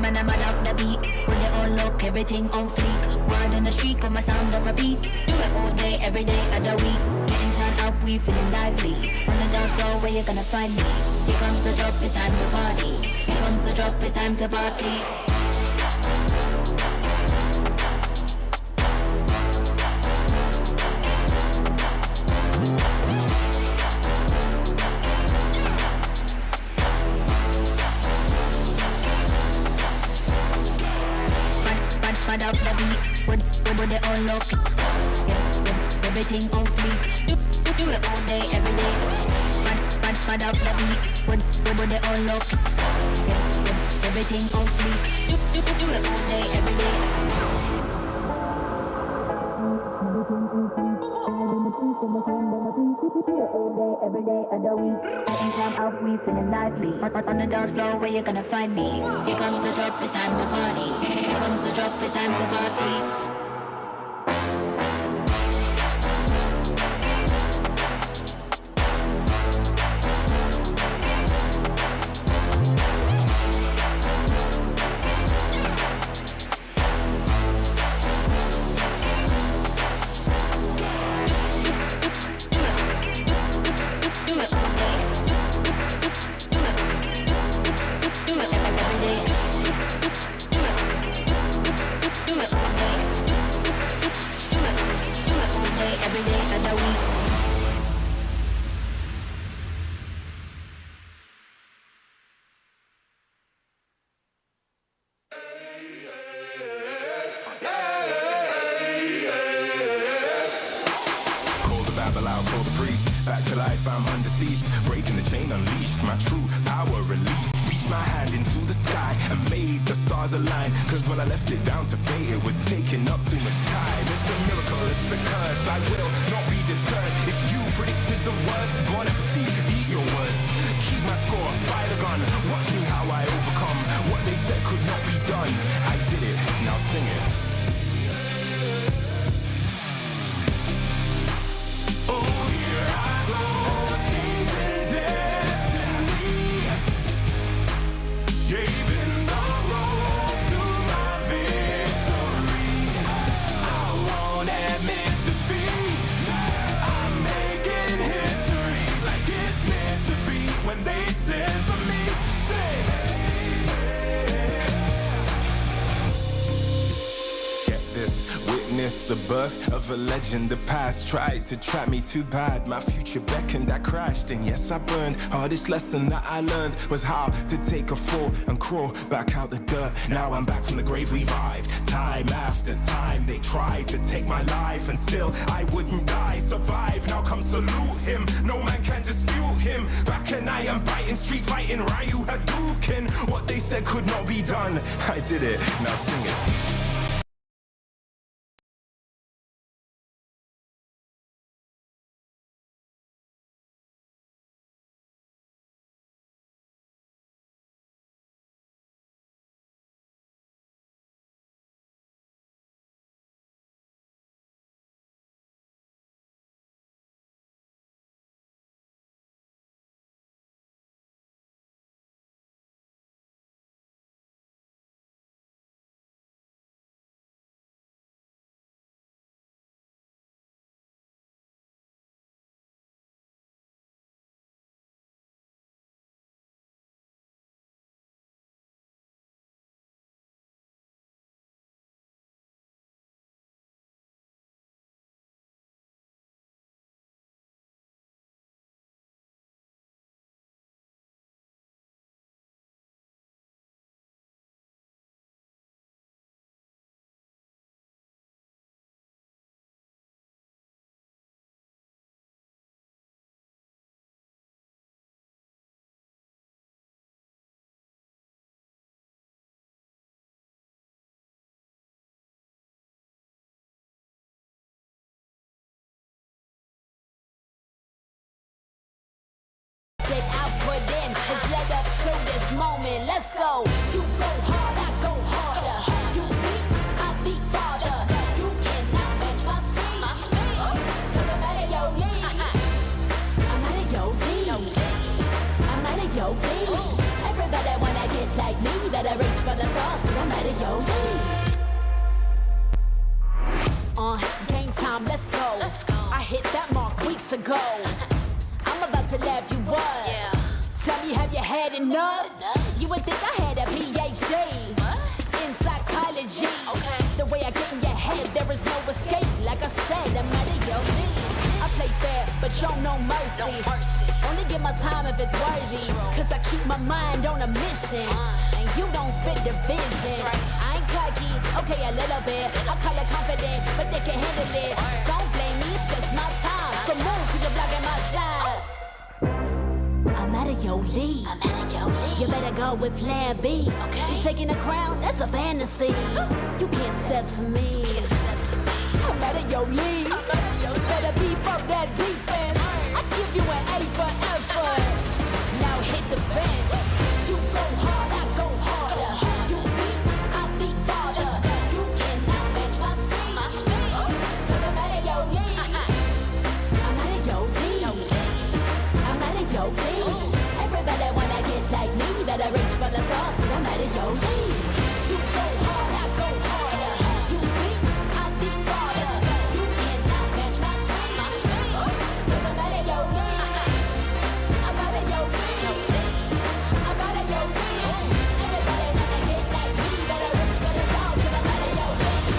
And I'm on the beat. Will it unlock everything on fleek? Word on the street, got my sound on repeat. Do it all day, every day of the week. Getting turned up, we feeling lively. On the dance floor, where you gonna find me? Here comes the drop, it's time to party. Here comes the drop, it's time to party. Pad up the beat, with it unlock. Everything on fleek. Do it all day, every day. Pad up the beat, with it unlock. Everything on fleek. Do it all day, every day. Every day of the week, getting climb out, we feeling lively. On the dance floor, where you gonna find me? Here comes the drop, it's time to party. Here comes the drop, it's time to party. Back to life, I'm undeceased. Breaking the chain, unleashed. My true power released. Reached my hand into the sky and made the stars align. Cause when I left it down to fate, it was taking up too much time. It's a miracle, it's a curse. I will not be deterred. If you predicted the worst, bon appetit, eat your words. Keep my score, fire the gun. Watch me how I overcome what they said could not be done. I did it, now sing it. The birth of a legend, the past tried to trap me too bad. My future beckoned, I crashed, and yes, I burned. Hardest lesson that I learned was how to take a fall and crawl back out the dirt. Now I'm back from the grave, revived. Time after time, they tried to take my life, and still I wouldn't die. Survive, now come salute him. No man can dispute him. Back and I am biting, street fighting, Ryu Hadouken. What they said could not be done. I did it, now sing it. Moment, let's go. You go hard, I go harder. You beat, I beat farther. You cannot match my speed. Cause I'm out of your league. I'm out of your league. I'm out of your league. Everybody wanna get like me, better reach for the stars, cause I'm out of your league. Game time, let's go. I hit that mark weeks ago. I'm about to laugh you up. Tell me, have you had enough? You would think I had a PhD in psychology. The way I get in your head, there is no escape. Like I said, I'm out of your league. I play fair, but show no mercy. Only give my time if it's worthy. Cause I keep my mind on a mission. And you don't fit the vision. I ain't cocky, okay, a little bit. I call it confident, but they can handle it. Don't blame me, it's just my time. So move, cause you're blocking my shine. I'm out of your league. You better go with plan B. You taking the crown? That's a fantasy. You can't step to me. I'm out of your league. Better be from that defense. I give you an A for effort. Now hit the bench. You go hard, I go harder. You beat, I beat farther. You cannot match my speed. Cause I'm out of your league. I'm out of your league. I'm out of your league. Everybody wanna get like me, better reach for the stars, cause I'm out of your league. You go hard, I go harder. You beat, I beat farther. You cannot match my speed. Cause I'm out of your league. I'm out of your league. I'm out of your league. Everybody wanna get like me, better reach for the stars, cause I'm out of your league.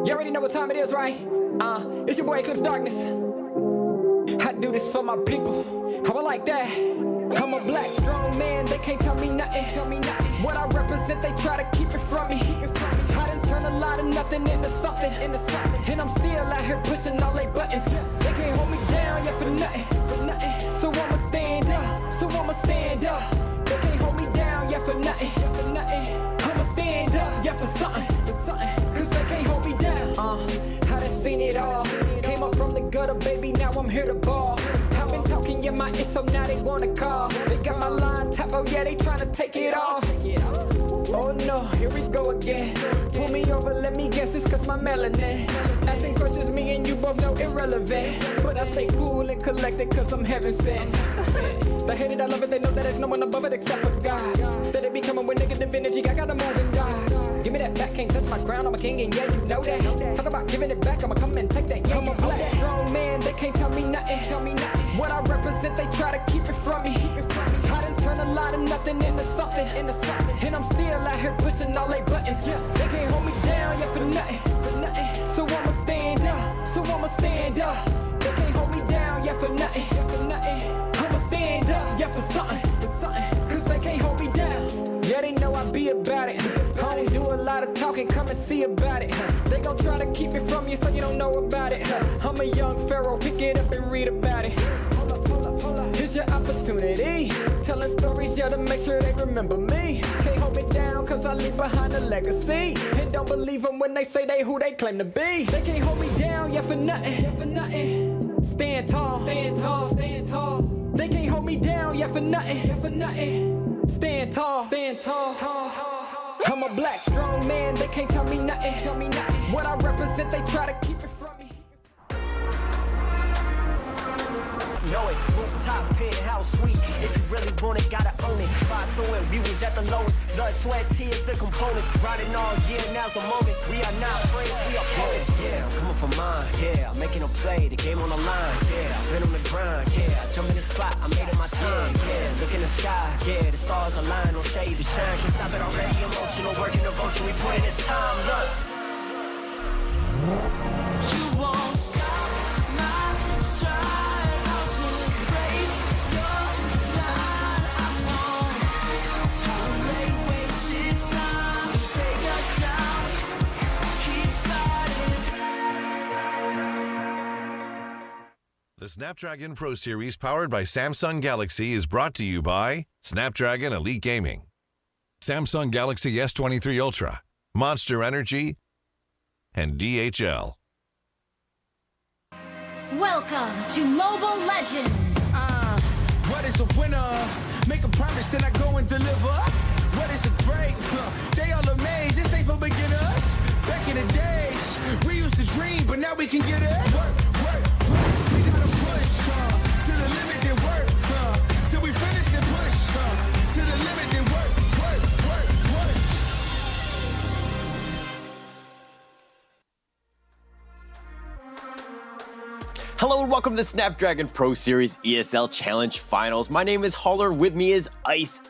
You already know what time it is, right? It's your boy Eclipse Darkness. I do this for my people. How I like that. I'm a black, strong man, they can't tell me nothing. What I represent, they try to keep it from me. I done turn a lot of nothing into something. And I'm still out here pushing all they buttons. They can't hold me down, yeah, for nothing. So I'ma stand up. They can't hold me down, yeah, for nothing. I'ma stand up, yeah, for something. Cause they can't hold me down. I done seen it all. Came up from the gutter, baby, now I'm here to ball. I've been talking in my ear, so now they wanna call. They got my line tap, oh yeah, they tryna take it off. Oh no, here we go again. Pull me over, let me guess, it's cause my melanin. Asking questions, me and you both know irrelevant. But I stay cool and collected cause I'm heaven sent. They hate it, I love it, they know that there's no one above it except for God. Steady be coming with negative energy, I gotta move and die. Give me that back, can't touch my ground, I'm a king and yeah, you know that. Talk about giving it back, I'ma come and take that, yeah, I'm a black, strong man, they can't tell me nothing. What I represent, they try to keep it from me. I done turn a lot of nothing into something. And I'm still out here pushing all they buttons. They can't hold me down, yeah, for nothing. So I'ma stand up. They can't hold me down, yeah, for nothing. I'ma stand up, yeah, for something. Cause they can't hold me down. Yeah, they know I be about it. I don't do a lot of talking, come and see about it. They gon' try to keep it from you so you don't know about it. I'm a young pharaoh, pick it up and read about it. Here's your opportunity. Telling stories, yeah, to make sure they remember me. Can't hold me down, cause I leave behind a legacy. And don't believe them when they say they who they claim to be. They can't hold me down, yeah, for nothing. Stand tall. They can't hold me down, yeah, for nothing. Stand tall. I'm a black, strong man, they can't tell me nothing. What I represent, they try to keep it from me. Know it, rooftop, penthouse suite. If you really want it, gotta own it. Fight through it, we was at the lowest. Blood, sweat, tears, the components. Riding all year, now's the moment. We are not friends, we are opponents. Yeah, I'm coming for mine. Yeah, I'm making a play, the game on the line. Yeah, I've been on the grind. Yeah, I jump in the spot, I made it my time. Yeah, look in the sky. Yeah, the stars align, no shade to shine. Can't stop it already. Emotional work and devotion, we put in this time. Look, you won't stop my stride. The Snapdragon Pro Series powered by Samsung Galaxy is brought to you by Snapdragon Elite Gaming, Samsung Galaxy S23 Ultra, Monster Energy, and DHL. Welcome to Mobile Legends. What is a winner? Make a promise, then I go and deliver. What is a threat? They all amazed, this ain't for beginners. Back in the days, we used to dream, but now we can get it. Work. We gotta push to the limit, then work. Till we finish, then push to the limit, then work. Hello and welcome to the Snapdragon Pro Series ESL Challenge Finals. My name is Holler, with me is Ice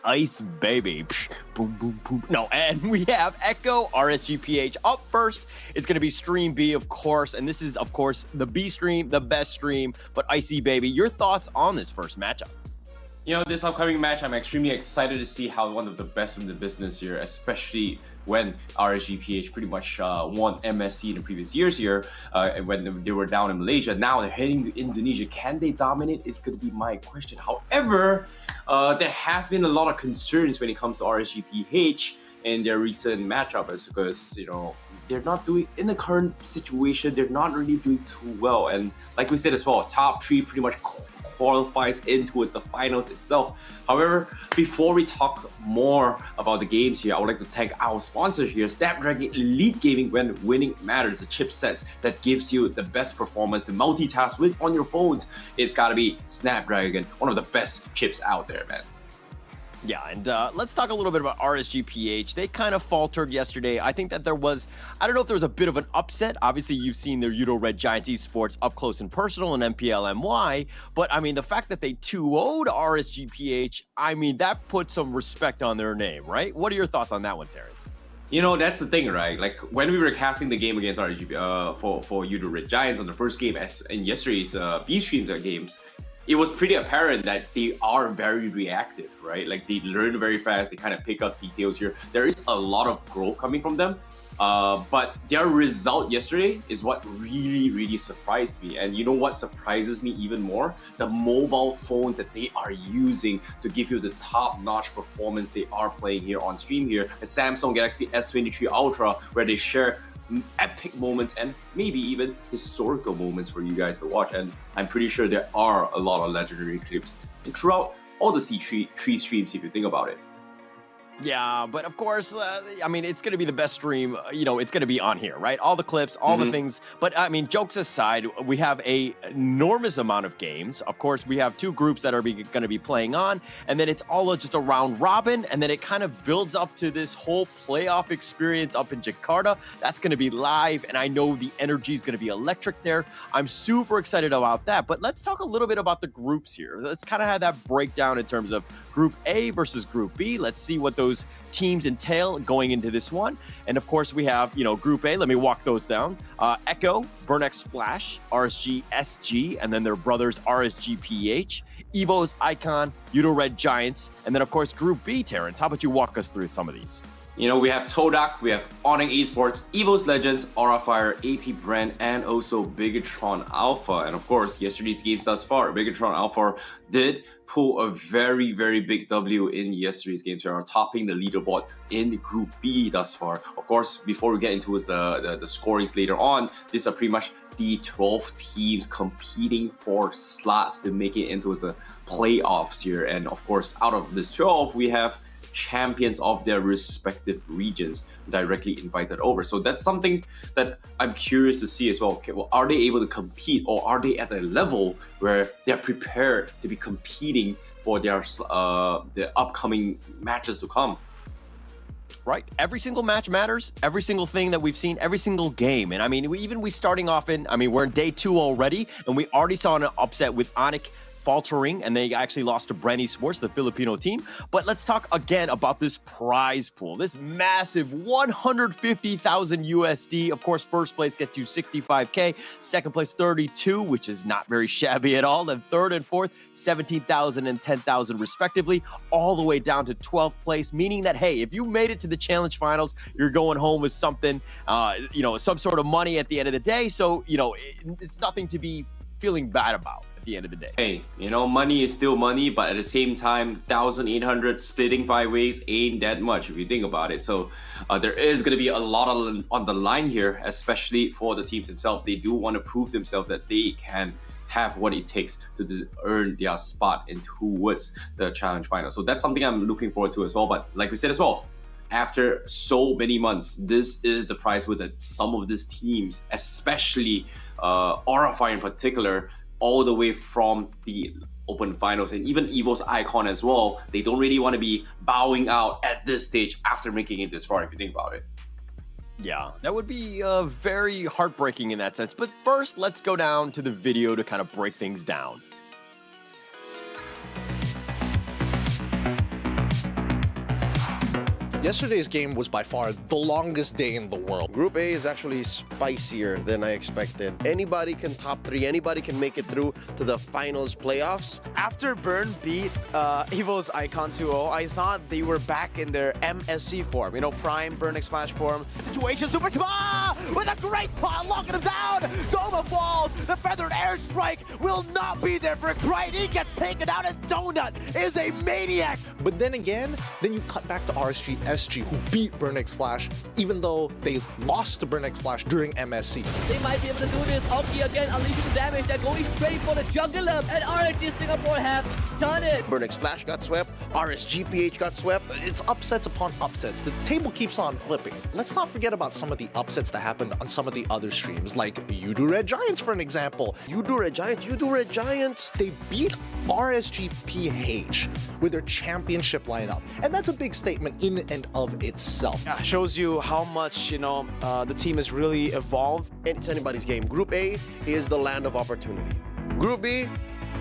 Baby. Psh, boom, boom, boom. No, and we have Echo RSG PH up first. It's going to be Stream B, of course, and this is, of course, the B stream, the best stream. But Icy Baby, your thoughts on this first matchup? You know, this upcoming match, I'm extremely excited to see how one of the best in the business here, especially when RSG PH pretty much won MSC in the previous years here, when they were down in Malaysia. Now they're heading to Indonesia. Can they dominate? It's going to be my question. However, there has been a lot of concerns when it comes to RSG PH in their recent matchup, because, you know, they're not doing, in the current situation, they're not really doing too well. And like we said as well, top 3 pretty much qualifies in towards the finals itself. However, before we talk more about the games here, I would like to thank our sponsor here, Snapdragon Elite Gaming. When winning matters, the chipsets that gives you the best performance to multitask with on your phones. It's gotta be Snapdragon, one of the best chips out there, man. Yeah, and let's talk a little bit about RSG PH. They kind of faltered yesterday. I think that there was, I don't know if there was a bit of an upset. Obviously, you've seen their Udo Red Giants Esports up close and personal in MPLMY. But, I mean, the fact that they 2-0'd RSG PH, I mean, that put some respect on their name, right? What are your thoughts on that one, Terrence? You know, that's the thing, right? Like when we were casting the game against RSG for you to Red Giants on the first game as in yesterday's B stream games, it was pretty apparent that they are very reactive, right? Like they learn very fast, they kind of pick up details here. There is a lot of growth coming from them. But their result yesterday is what really surprised me. And you know what surprises me even more? The mobile phones that they are using to give you the top-notch performance they are playing here on stream here. The Samsung Galaxy S23 Ultra, where they share epic moments and maybe even historical moments for you guys to watch. And I'm pretty sure there are a lot of legendary clips throughout all the C3 streams if you think about it. Yeah, but of course, I mean, it's going to be the best stream, you know, it's going to be on here, right? All the clips, all the things. But I mean, jokes aside, we have an enormous amount of games. Of course, we have two groups that are going to be playing on, and then it's all just a round robin, and then it kind of builds up to this whole playoff experience up in Jakarta. That's going to be live, and I know the energy is going to be electric there. I'm super excited about that. But let's talk a little bit about the groups here. Let's kind of have that breakdown in terms of Group A versus Group B. Let's see what those teams entail going into this one. And of course, we have, you know, Group A. Let me walk those down. Echo, Burnex Flash, RSG SG, and then their brothers RSG PH, Evo's Icon, Yudo Red Giants, and then of course Group B. Terrence, how about you walk us through some of these? You know, we have Todak, we have Onyx Esports, Evo's Legends, Aura Fire, AP Brand, and also Bigatron Alpha. And of course, yesterday's games thus far, Bigatron Alpha did pull a very big W in yesterday's games. They are topping the leaderboard in Group B thus far. Of course, before we get into the scorings later on, these are pretty much the 12 teams competing for slots to make it into the playoffs here. And of course, out of this 12, we have champions of their respective regions directly invited over. So that's something that I'm curious to see as well. Okay, well, are they able to compete, or are they at a level where they're prepared to be competing for their upcoming matches to come? Right. Every single match matters. Every single thing that we've seen, every single game. And I mean, we starting off in, I mean, we're in day 2 already, and we already saw an upset with Onyx faltering, and they actually lost to Brand Esports, the Filipino team. But let's talk again about this prize pool, this massive 150,000 USD. Of course, first place gets you 65K, second place 32, which is not very shabby at all. Then third and fourth, 17,000 and 10,000 respectively, all the way down to 12th place, meaning that, hey, if you made it to the challenge finals, you're going home with something, you know, some sort of money at the end of the day. So, you know, it's nothing to be feeling bad about the end of the day. Hey, you know, money is still money, but at the same time, 1,800 splitting 5 ways ain't that much if you think about it. So there is going to be a lot on the line here, especially for the teams themselves. They do want to prove themselves that they can have what it takes to earn their spot towards the challenge final. So that's something I'm looking forward to as well. But like we said as well, after so many months, this is the prize pool that some of these teams, especially Aura Fire in particular, all the way from the Open Finals and even Evo's Icon as well, they don't really want to be bowing out at this stage after making it this far, if you think about it. Yeah, that would be very heartbreaking in that sense. But first, let's go down to the video to kind of break things down. Yesterday's game was by far the longest day in the world. Group A is actually spicier than I expected. Anybody can top 3, anybody can make it through to the finals playoffs. After Burn beat Evo's Icon 2-0, I thought they were back in their MSC form, you know, prime Burnex Flash form. Situation, Super Tama with a great spot, locking him down. Doma falls, the feathered airstrike will not be there for Bright. He gets taken out, and Donut is a maniac. But then again, then you cut back to RSG SG, who beat Burnex Flash, even though they lost to Burnex Flash during MSC. They might be able to do this. Oki again unleashing the damage. They're going straight for the jungler, and RSG Singapore have done it. Burnex Flash got swept, RSG PH got swept. It's upsets upon upsets. The table keeps on flipping. Let's not forget about some of the upsets that happened on some of the other streams, like Yudo Red Giants, for an example. Yudo Red Giants. They beat RSG PH with their championship lineup, and that's a big statement in and of itself. Yeah, shows you how much, you know, the team has really evolved. It's anybody's game. Group A is the land of opportunity. Group B,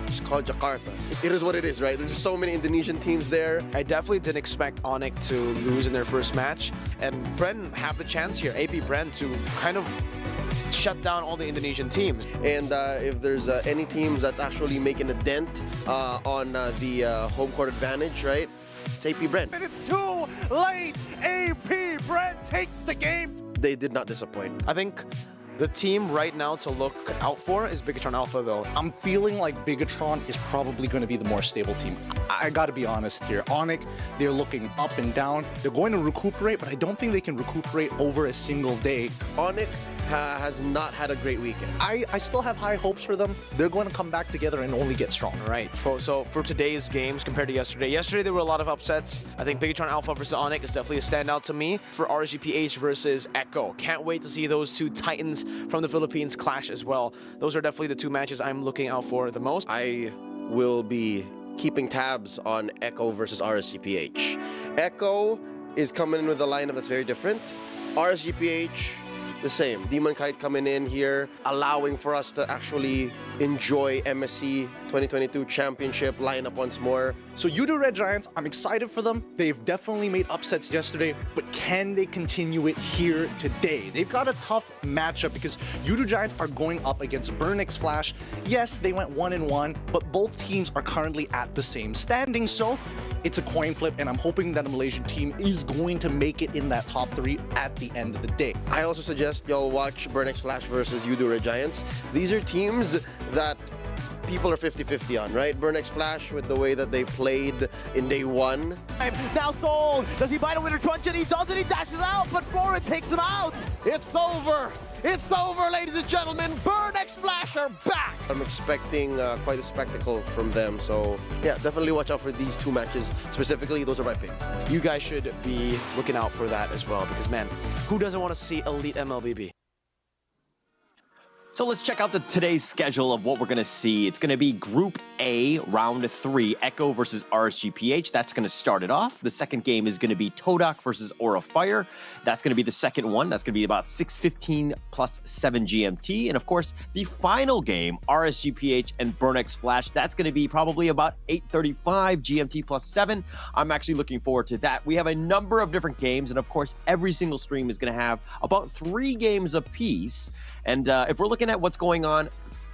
It's called Jakarta. It is what it is, right? There's just so many Indonesian teams there. I definitely didn't expect Onyx to lose in their first match, and Bren have the chance here, AP Bren, to kind of shut down all the Indonesian teams. And if there's any teams that's actually making a dent on the home court advantage, right? It's AP Bren. And it's too late! AP Bren take the game! They did not disappoint. I think the team right now to look out for is Bigatron Alpha, though. I'm feeling like Bigatron is probably going to be the more stable team. I got to be honest here. Onyx, they're looking up and down. They're going to recuperate, but I don't think they can recuperate over a single day. Onyx has not had a great weekend. I still have high hopes for them. They're going to come back together and only get stronger. Right. So for today's games compared to yesterday there were a lot of upsets. I think Bigatron Alpha versus Onyx is definitely a standout to me. For RSG PH versus Echo, can't wait to see those two titans from the Philippines clash as well. Those are definitely the two matches I'm looking out for the most. I will be keeping tabs on Echo versus RSG PH. Echo is coming in with a lineup that's very different. RSG PH, the same. Demon Kite coming in here, allowing for us to actually enjoy MSC 2022 championship lineup once more. So Yudu Red Giants, I'm excited for them. They've definitely made upsets yesterday, but can they continue it here today? They've got a tough matchup because Yudu Giants are going up against Burnix Flash. Yes, they went 1-1, but both teams are currently at the same standing, so it's a coin flip, and I'm hoping that a Malaysian team is going to make it in that top 3 at the end of the day. I also suggest y'all watch Burnix Flash versus Yudu Red Giants. These are teams that people are 50-50 on, right? Burnix Flash with the way that they played in day 1. Now Soul, does he buy the winner crunch? And he does it, he dashes out, but Flora takes him out. It's over! It's over, ladies and gentlemen! Burnix Flash are back! I'm expecting quite a spectacle from them, so yeah, definitely watch out for these two matches. Specifically, those are my picks. You guys should be looking out for that as well, because man, who doesn't want to see elite MLBB? So let's check out today's schedule of what we're going to see. It's going to be Group A, Round 3, Echo versus RSG PH. That's going to start it off. The second game is going to be Todak versus Aura Fire. That's going to be the second one. That's going to be about 6:15 plus 7 GMT. And of course, the final game, RSG PH and Burnix Flash, that's going to be probably about 8:35 GMT plus 7. I'm actually looking forward to that. We have a number of different games, and of course, every single stream is going to have about 3 games apiece. And if we're looking at what's going on,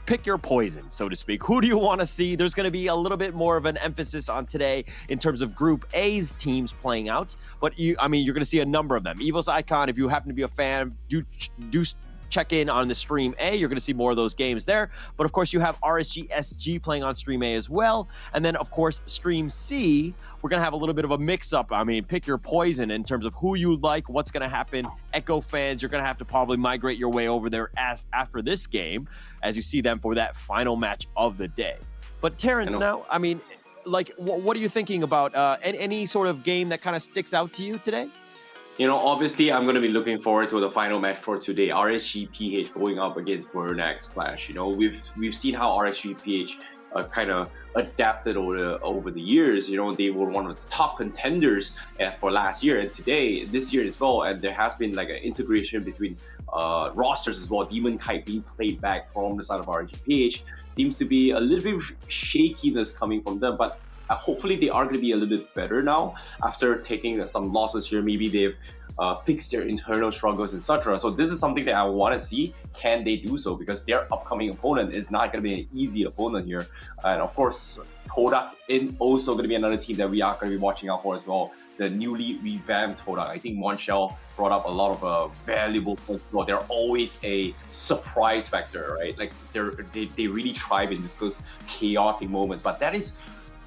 pick your poison, so to speak. Who do you want to see? There's going to be a little bit more of an emphasis on today in terms of Group A's teams playing out. But you're going to see a number of them. Evil's Icon, if you happen to be a fan, do check in on the Stream A. You're going to see more of those games there. But of course, you have RSG SG playing on Stream A as well. And then, of course, Stream C, we're going to have a little bit of a mix-up. I mean, pick your poison in terms of who you like, what's going to happen. Echo fans, you're going to have to probably migrate your way over there after this game as you see them for that final match of the day. But Terrence, now, I mean, like, what are you thinking about any sort of game that kind of sticks out to you today? You know, obviously, I'm going to be looking forward to the final match for today. RSG PH going up against Burnix Flash. You know, we've seen how RSG PH kind of adapted over the years. You know, they were one of the top contenders for last year and this year as well. And there has been like an integration between rosters as well. Demon Kite being played back from the side of RSG PH seems to be a little bit of shakiness coming from them, but hopefully they are going to be a little bit better now after taking some losses here. Maybe they've fixed their internal struggles, etc. So this is something that I want to see. Can they do so? Because their upcoming opponent is not going to be an easy opponent here. And of course, Todak is also going to be another team that we are going to be watching out for as well. The newly revamped Todak. I think Monshell brought up a lot of valuable points. Well, they're always a surprise factor, right? Like they really thrive in those chaotic moments. But that is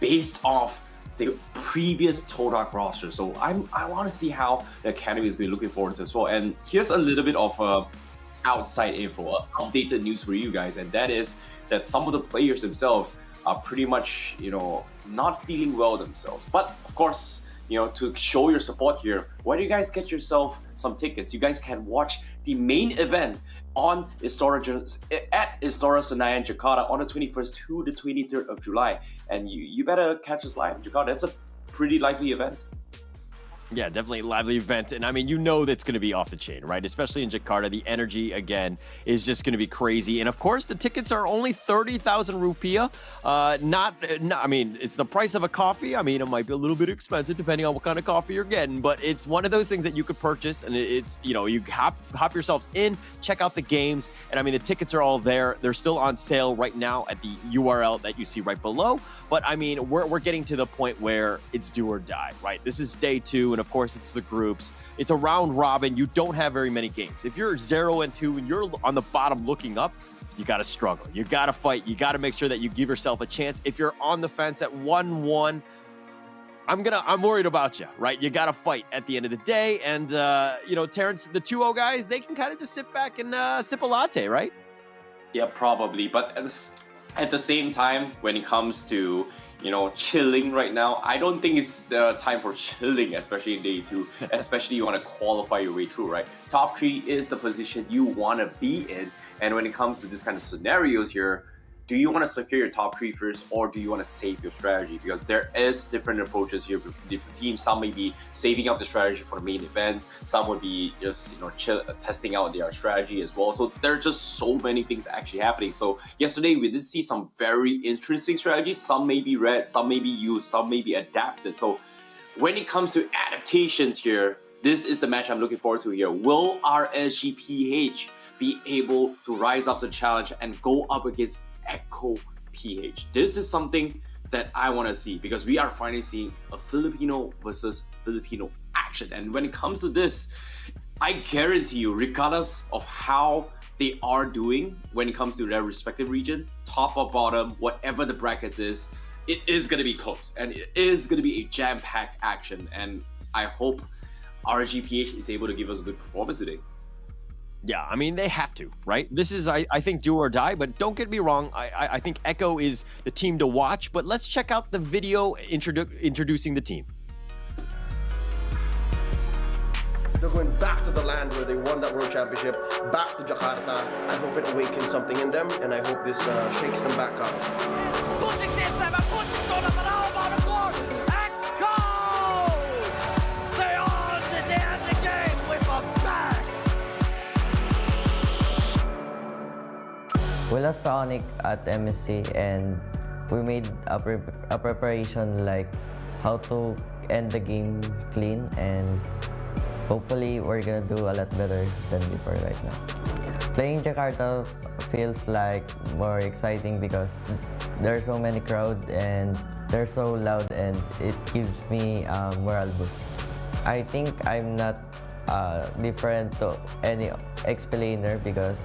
based off the previous Todak roster. So I want to see how the Academy is been looking forward to as well. And here's a little bit of outside info, updated news for you guys, and that is that some of the players themselves are pretty much, you know, not feeling well themselves. But of course, you know, to show your support here, why don't you guys get yourself some tickets? You guys can watch the main event on at Istora Senayan, Jakarta on the 21st to the 23rd of July. And you better catch us live in Jakarta. That's a pretty likely event. Yeah, definitely a lively event. And I mean, you know that's going to be off the chain, right? Especially in Jakarta. The energy, again, is just going to be crazy. And of course, the tickets are only 30,000 rupiah. I mean, it's the price of a coffee. I mean, it might be a little bit expensive depending on what kind of coffee you're getting. But it's one of those things that you could purchase. And it's, you know, you hop yourselves in, check out the games. And I mean, the tickets are all there. They're still on sale right now at the URL that you see right below. But I mean, we're getting to the point where it's do or die, right? This is day 2. And of course, it's the groups. It's a round robin. You don't have very many games. If you're 0-2 and you're on the bottom looking up, you got to struggle. You got to fight. You got to make sure that you give yourself a chance. If you're on the fence at 1-1, I'm worried about you, right? You got to fight at the end of the day. And, you know, Terrence, the 2-0 guys, they can kind of just sit back and sip a latte, right? Yeah, probably. But at the same time, when it comes to, you know, chilling right now, I don't think it's the time for chilling, especially in day 2, especially you want to qualify your way through, right? Top 3 is the position you want to be in. And when it comes to this kind of scenarios here, do you want to secure your top 3 first, or do you want to save your strategy? Because there is different approaches here with different teams. Some may be saving up the strategy for the main event. Some would be just, you know, testing out their strategy as well. So there are just so many things actually happening. So yesterday we did see some very interesting strategies. Some may be read, some may be used, some may be adapted. So when it comes to adaptations here, this is the match I'm looking forward to here. Will RSG PH be able to rise up to the challenge and go up against Echo PH? This is something that I want to see, because we are finally seeing a Filipino versus Filipino action. And when it comes to this, I guarantee you, regardless of how they are doing when it comes to their respective region, top or bottom, whatever the brackets is, it is going to be close and it is going to be a jam-packed action. And I hope RSG PH is able to give us a good performance today. Yeah, I mean, they have to, right? This is, I think, do or die, but don't get me wrong. I think Echo is the team to watch, but let's check out the video introducing the team. They're going back to the land where they won that World Championship, back to Jakarta. I hope it awakens something in them, and I hope this shakes them back up. We lost to Onyx at MSC, and we made a preparation like how to end the game clean, and hopefully we're gonna do a lot better than before right now. Playing Jakarta feels like more exciting because there are so many crowd and they're so loud, and it gives me a morale boost. I think I'm not different to any explainer because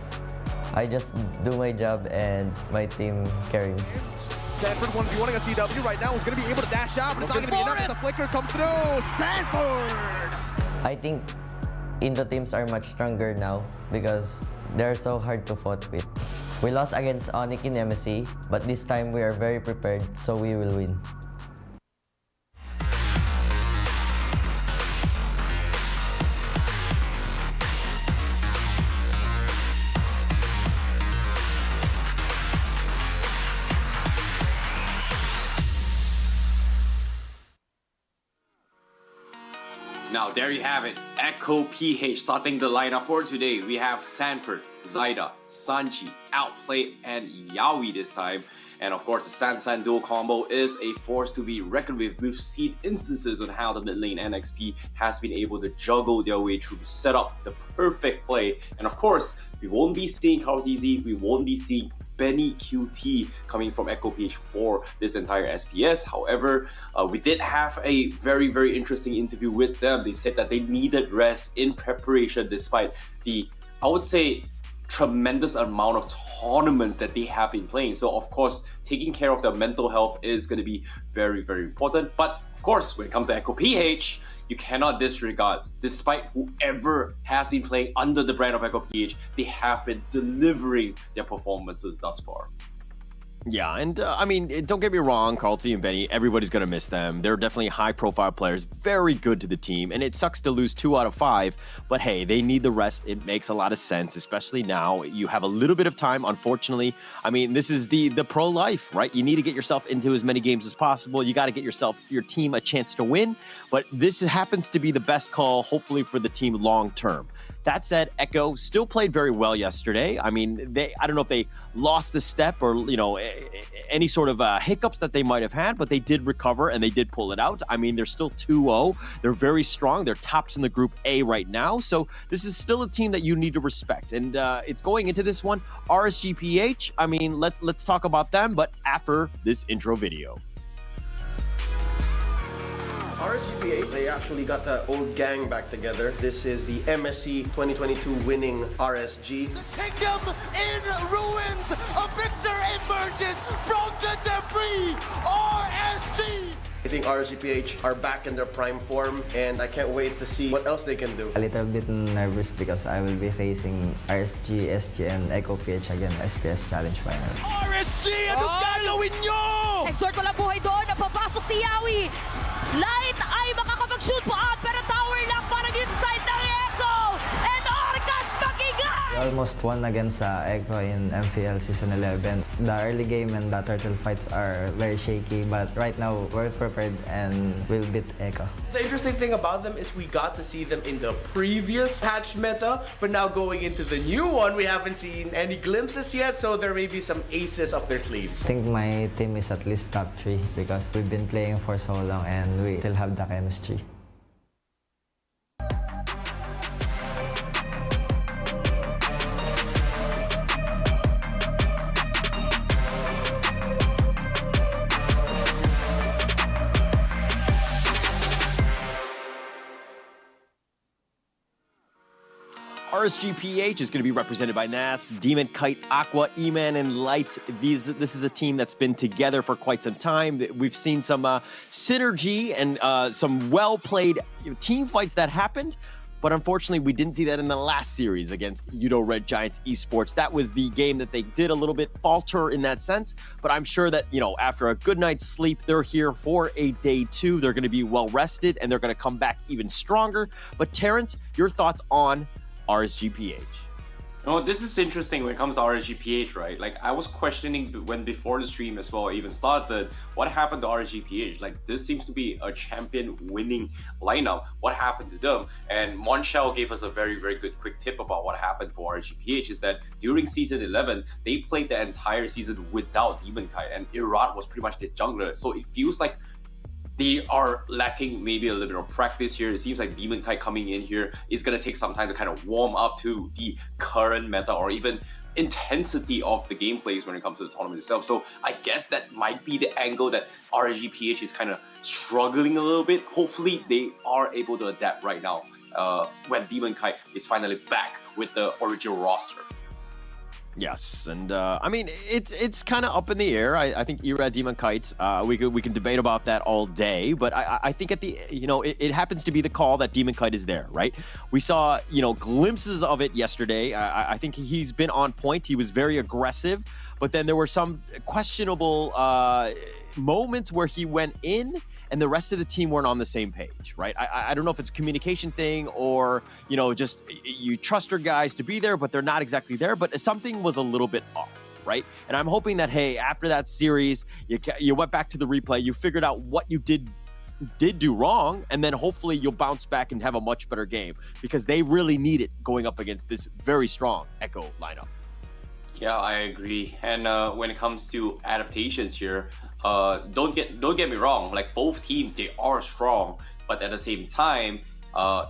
I just do my job and my team carry me. Sanford 1v1ing a CW right now is going to be able to dash out, but it's not going to be enough. The flicker comes through. Sanford! I think Indo teams are much stronger now because they're so hard to fight with. We lost against Onyx in MSC, but this time we are very prepared, so we will win. Now there you have it, Echo PH starting the lineup for today. We have Sanford, Zaida, Sanji, Outplay, and Yawi this time. And of course, the San duo combo is a force to be reckoned with. We've seen instances on how the mid lane NXP has been able to juggle their way through to set up the perfect play. And of course, we won't be seeing KarlTZ, we won't be seeing Benny QT coming from Echo PH for this entire SPS. However, we did have a very, very interesting interview with them. They said that they needed rest in preparation despite the, I would say, tremendous amount of tournaments that they have been playing. So of course, taking care of their mental health is going to be very, very important. But of course, when it comes to Echo PH, you cannot disregard, despite whoever has been playing under the brand of Echo PH, they have been delivering their performances thus far. Yeah, and I mean, don't get me wrong, Carlty and Benny, everybody's going to miss them. They're definitely high-profile players, very good to the team, and it sucks to lose 2 out of 5, but hey, they need the rest. It makes a lot of sense, especially now. You have a little bit of time, unfortunately. I mean, this is the pro life, right? You need to get yourself into as many games as possible. You got to get your team a chance to win, but this happens to be the best call, hopefully, for the team long-term. That said, Echo still played very well yesterday. I mean, I don't know if they lost a step or, you know, any sort of hiccups that they might have had, but they did recover and they did pull it out. I mean, they're still 2-0. They're very strong. They're tops in the Group A right now. So this is still a team that you need to respect. And it's going into this one, RSG PH. I mean, let's talk about them, but after this intro video. RSG PH, they actually got the old gang back together. This is the MSC 2022 winning RSG. The kingdom in ruins. A victor emerges from the debris. RSG. I think RSG PH are back in their prime form, and I can't wait to see what else they can do. A little bit nervous because I will be facing RSG, SG, and Echo PH again SPS Challenge Final. RSG, ano gagawin nyo? Exert walang buhay doon. Napapasok si Yawi. Light ay makakapag-shoot po out, pero tower lock para din sa side ng Echo. And Orcas makiga! We almost won against Echo in MPL Season 11. The early game and the turtle fights are very shaky, but right now we're prepared and we'll beat Echo. The interesting thing about them is we got to see them in the previous patch meta, but now going into the new one, we haven't seen any glimpses yet, so there may be some aces up their sleeves. I think my team is at least top 3 because we've been playing for so long and we still have the chemistry. RSG PH is going to be represented by Nats, Demon, Kite, Aqua, E-Man, and Light. This is a team that's been together for quite some time. We've seen some synergy and some well-played team fights that happened. But unfortunately, we didn't see that in the last series against Udo Red Giants Esports. That was the game that they did a little bit falter in that sense. But I'm sure that, you know, after a good night's sleep, they're here for a day 2. They're going to be well-rested, and they're going to come back even stronger. But Terrence, your thoughts on RSG PH? No, this is interesting when it comes to RSG PH, right? Like, I was questioning when before the stream as well even started, what happened to RSG PH? Like, this seems to be a champion winning lineup. What happened to them? And Monshell gave us a very, very good quick tip about what happened for RSG PH is that during season 11, they played the entire season without Demon Kite, and Irat was pretty much the jungler. So it feels like they are lacking maybe a little bit of practice here. It seems like Demon Kite coming in here is going to take some time to kind of warm up to the current meta or even intensity of the gameplays when it comes to the tournament itself. So I guess that might be the angle that RSG PH is kind of struggling a little bit. Hopefully they are able to adapt right now when Demon Kite is finally back with the original roster. Yes, and I mean it's kind of up in the air. I think Era Demon Kite. We can debate about that all day, but I think at the it happens to be the call that Demon Kite is there, right? We saw glimpses of it yesterday. I think he's been on point. He was very aggressive, but then there were some questionable moments where he went in and the rest of the team weren't on the same page, right? I don't know if it's a communication thing or, just you trust your guys to be there, but they're not exactly there, but something was a little bit off, right? And I'm hoping that, hey, after that series, you went back to the replay, you figured out what you did do wrong, and then hopefully you'll bounce back and have a much better game because they really need it going up against this very strong Echo lineup. Yeah, I agree. And when it comes to adaptations here, don't get me wrong. Like both teams, they are strong, but at the same time,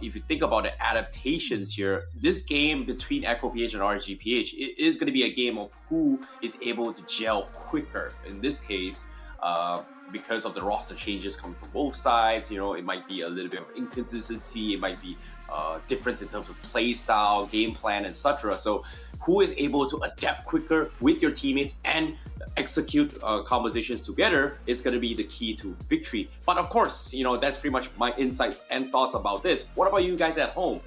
if you think about the adaptations here, this game between Echo PH and RSG PH is going to be a game of who is able to gel quicker. In this case, because of the roster changes coming from both sides, it might be a little bit of inconsistency. It might be difference in terms of play style, game plan, etc. So who is able to adapt quicker with your teammates and execute conversations together is going to be the key to victory. But of course, that's pretty much my insights and thoughts about this. What about you guys at home?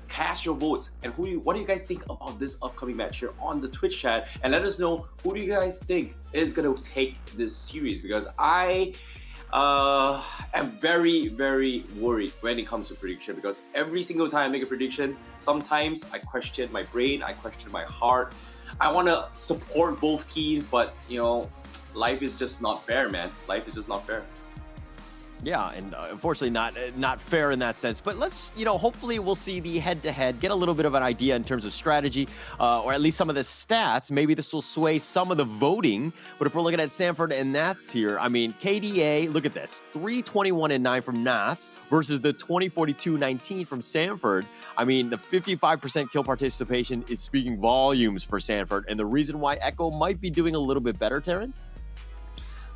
cast your votes. And what do you guys think about this upcoming match here on the Twitch chat? And let us know, who do you guys think is going to take this series? Because I am very, very worried when it comes to prediction, because every single time I make a prediction, sometimes I question my brain, I question my heart. I want to support both teams, but you know, life is just not fair, man. Life is just not fair. Yeah, and unfortunately not fair in that sense. But let's, hopefully we'll see the head-to-head, get a little bit of an idea in terms of strategy, or at least some of the stats. Maybe this will sway some of the voting. But if we're looking at Sanford and Nats here, I mean, KDA, look at this, 321-9 from Nats versus the 2042-19 from Sanford. I mean, the 55% kill participation is speaking volumes for Sanford, and the reason why Echo might be doing a little bit better, Terrence?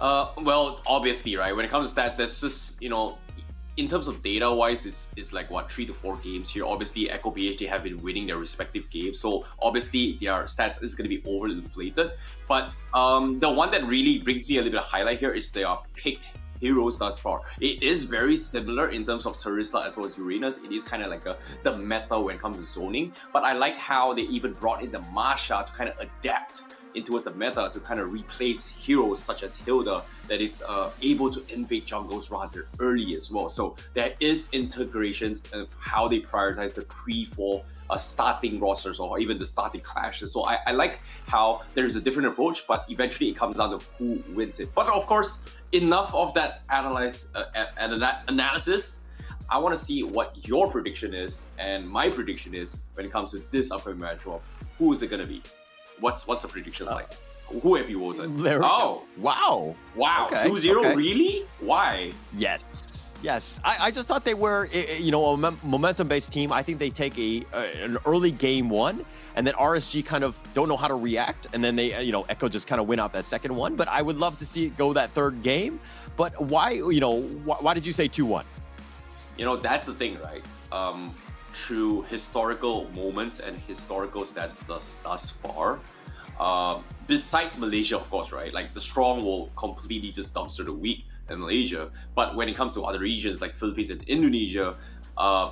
Well, obviously, right, when it comes to stats, there's just, in terms of data-wise, it's like, what, 3 to 4 games here. Obviously, Echo PH, they have been winning their respective games, so obviously their stats is going to be overinflated. But the one that really brings me a little bit of highlight here is their picked heroes thus far. It is very similar in terms of Terizla as well as Uranus. It is kind of like the meta when it comes to zoning, but I like how they even brought in the Masha to kind of adapt towards the meta to kind of replace heroes such as Hilda that is able to invade jungles rather early as well. So there is integrations of how they prioritize the pre-fall starting rosters or even the starting clashes. So I like how there is a different approach, but eventually it comes down to who wins it. But of course, enough of that analysis. I want to see what your prediction is and my prediction is when it comes to this upcoming matchup. Who is it going to be? What's the prediction like? Who have you voted? Wow. Okay. 2-0, okay. Really? Why? Yes. I just thought they were, a momentum-based team. I think they take an early game one, and then RSG kind of don't know how to react, and then they, Echo just kind of win out that second one. But I would love to see it go that third game. But why, why did you say 2-1? That's the thing, right? Through historical moments and historical stats thus far, besides Malaysia, of course, right? Like the strong will completely just dumpster the weak in Malaysia. But when it comes to other regions like Philippines and Indonesia,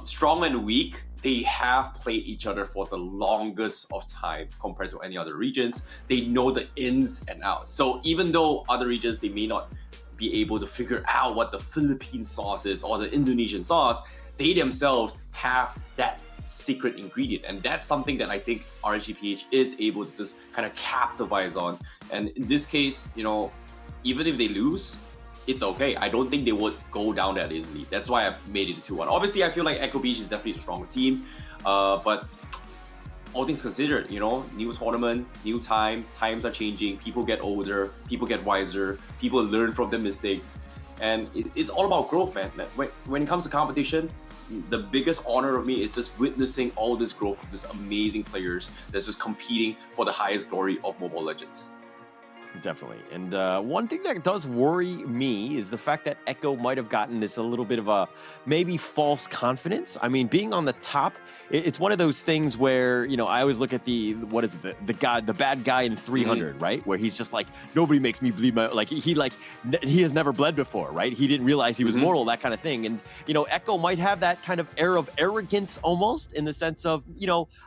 strong and weak, they have played each other for the longest of time compared to any other regions. They know the ins and outs. So even though other regions, they may not be able to figure out what the Philippine sauce is or the Indonesian sauce, they themselves have that secret ingredient, and that's something that I think RSG PH is able to just kind of capitalize on. And in this case, even if they lose, it's okay. I don't think they would go down that easily. That's why I've made it 2-1. Obviously, I feel like Echo PH is definitely a stronger team, but all things considered, new tournament, new times are changing, people get older, people get wiser, people learn from their mistakes, and it's all about growth, man. When it comes to competition, the biggest honor of me is just witnessing all this growth of these amazing players that's just competing for the highest glory of Mobile Legends. Definitely. And one thing that does worry me is the fact that Echo might have gotten this a little bit of a maybe false confidence. I mean, being on the top, it's one of those things where, I always look at the bad guy in 300, right? Where he's just like, nobody makes me bleed he has never bled before, right? He didn't realize he was mortal, that kind of thing. And, Echo might have that kind of air of arrogance almost, in the sense of,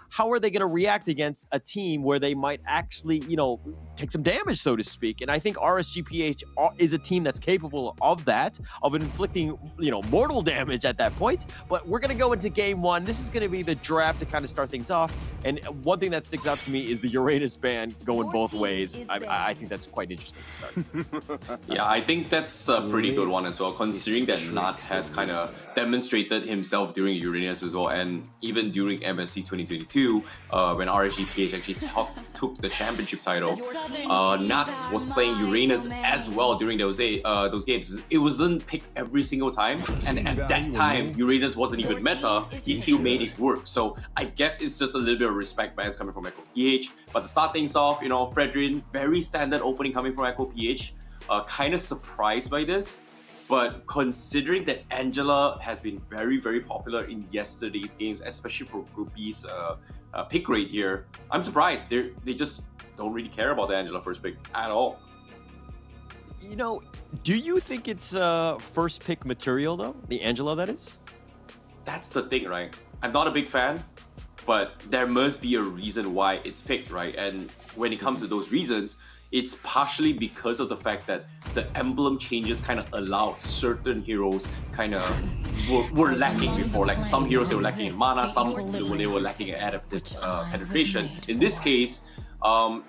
how are they going to react against a team where they might actually, take some damage, so to speak? And I think RSG PH is a team that's capable of that, of inflicting, mortal damage at that point. But we're going to go into game one. This is going to be the draft to kind of start things off. And one thing that sticks out to me is the Uranus ban going both ways. I think that's quite interesting to start. Yeah, I think that's a pretty good one as well, considering that Nat has kind of demonstrated himself during Uranus as well, and even during MSC 2022, when RSG PH actually took the championship title. Nats was playing Uranus as well during those games. It wasn't picked every single time, and at that time Uranus wasn't even meta. He still made it work. So I guess it's just a little bit of respect bias coming from Echo PH. But to start things off, Fredrin, very standard opening coming from Echo PH. Kind of surprised by this. But considering that Angela has been very, very popular in yesterday's games, especially for Group B's pick rate here, I'm surprised. They just don't really care about the Angela first pick at all. Do you think it's first pick material, though? The Angela, that is? That's the thing, right? I'm not a big fan, but there must be a reason why it's picked, right? And when it comes to those reasons, it's partially because of the fact that the emblem changes kind of allowed certain heroes kind of were lacking before. Like some heroes, they were lacking in mana, some they were lacking in adaptive penetration. In this case,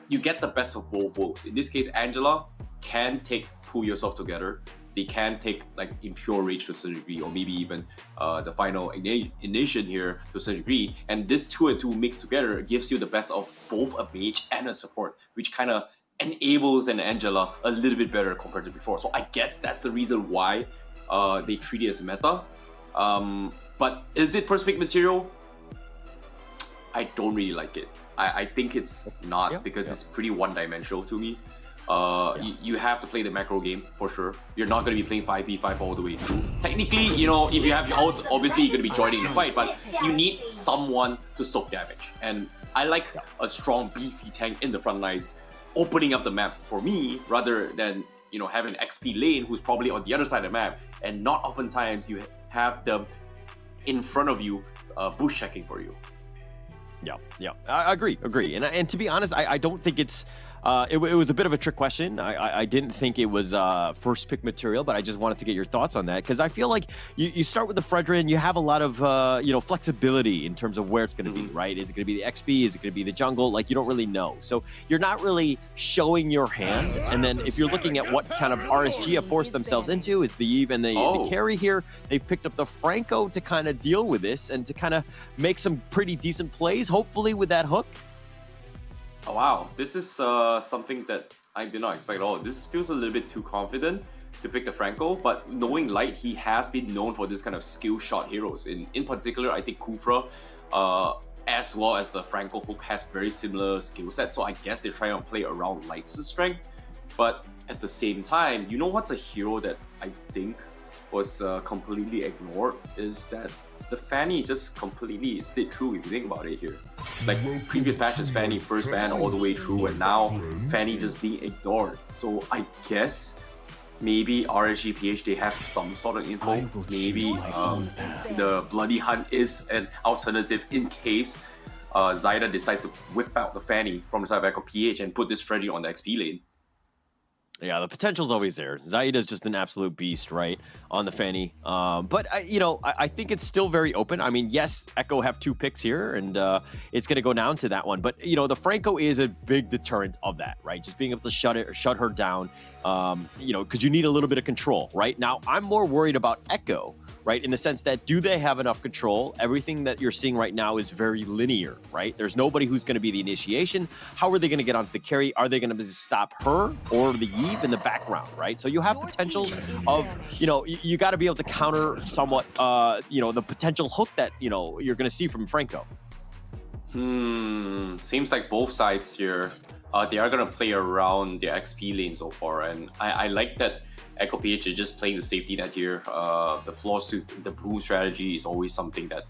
you get the best of both worlds. In this case, Angela can pull yourself together. They can take like Impure Rage to a certain degree, or maybe even the final Ignition here to a certain degree. And this 2 and 2 mixed together gives you the best of both a mage and a support, which kind of enables an Angela a little bit better compared to before. So I guess that's the reason why they treat it as a meta. But is it first pick material? I don't really like it. I think it's not, because it's pretty one-dimensional to me. You have to play the macro game for sure. You're not going to be playing 5v5 all the way through. Technically, you know, if you have your ult, obviously you're going to be joining the fight, but you need someone to soak damage. And I like a strong beefy tank in the front lines, opening up the map for me, rather than, you know, having an XP lane who's probably on the other side of the map, and not oftentimes you have them in front of you bush checking for you. Yeah, I agree. And to be honest, I don't think it's it was a bit of a trick question. I didn't think it was first pick material, but I just wanted to get your thoughts on that, because I feel like you start with the Fredrin, you have a lot of flexibility in terms of where it's going to be, right? Is it going to be the XP? Is it going to be the jungle? Like, you don't really know. So you're not really showing your hand. And then if you're looking at what kind of RSG have forced themselves into, it's the Eve and the carry here. They've picked up the Franco to kind of deal with this and to kind of make some pretty decent plays, hopefully with that hook. Oh, wow, this is something that I did not expect at all. This feels a little bit too confident to pick the Franco, but knowing Light, he has been known for this kind of skill shot heroes. In particular, I think Kufra, as well as the Franco hook, has very similar skill sets, so I guess they're trying to play around Light's strength. But at the same time, you know what's a hero that I think was completely ignored, is that the Fanny just completely stayed true if you think about it here. Like previous patches, Fanny first ban all the way through, and now Fanny just being ignored. So I guess maybe RSG PH, they have some sort of info. Maybe the Bloody Hunt is an alternative in case Zyda decides to whip out the Fanny from the side of Echo PH and put this Freddy on the XP lane. Yeah, the potential's always there. Zaida's just an absolute beast, right, on the Fanny. But, I think it's still very open. I mean, yes, Echo have 2 picks here, and it's going to go down to that one. But, the Franco is a big deterrent of that, right? Just being able to shut her down, because you need a little bit of control, right? Now, I'm more worried about Echo, right? In the sense that, do they have enough control? Everything that you're seeing right now is very linear, right? There's nobody who's going to be the initiation. How are they going to get onto the carry? Are they going to stop her or the Eve in the background, right? So you have potentials of, you got to be able to counter somewhat, the potential hook that, you're going to see from Franco. Seems like both sides here, they are going to play around their XP lane so far. And I like that Echo PH is just playing the safety net here. The floor suit, the brew strategy is always something that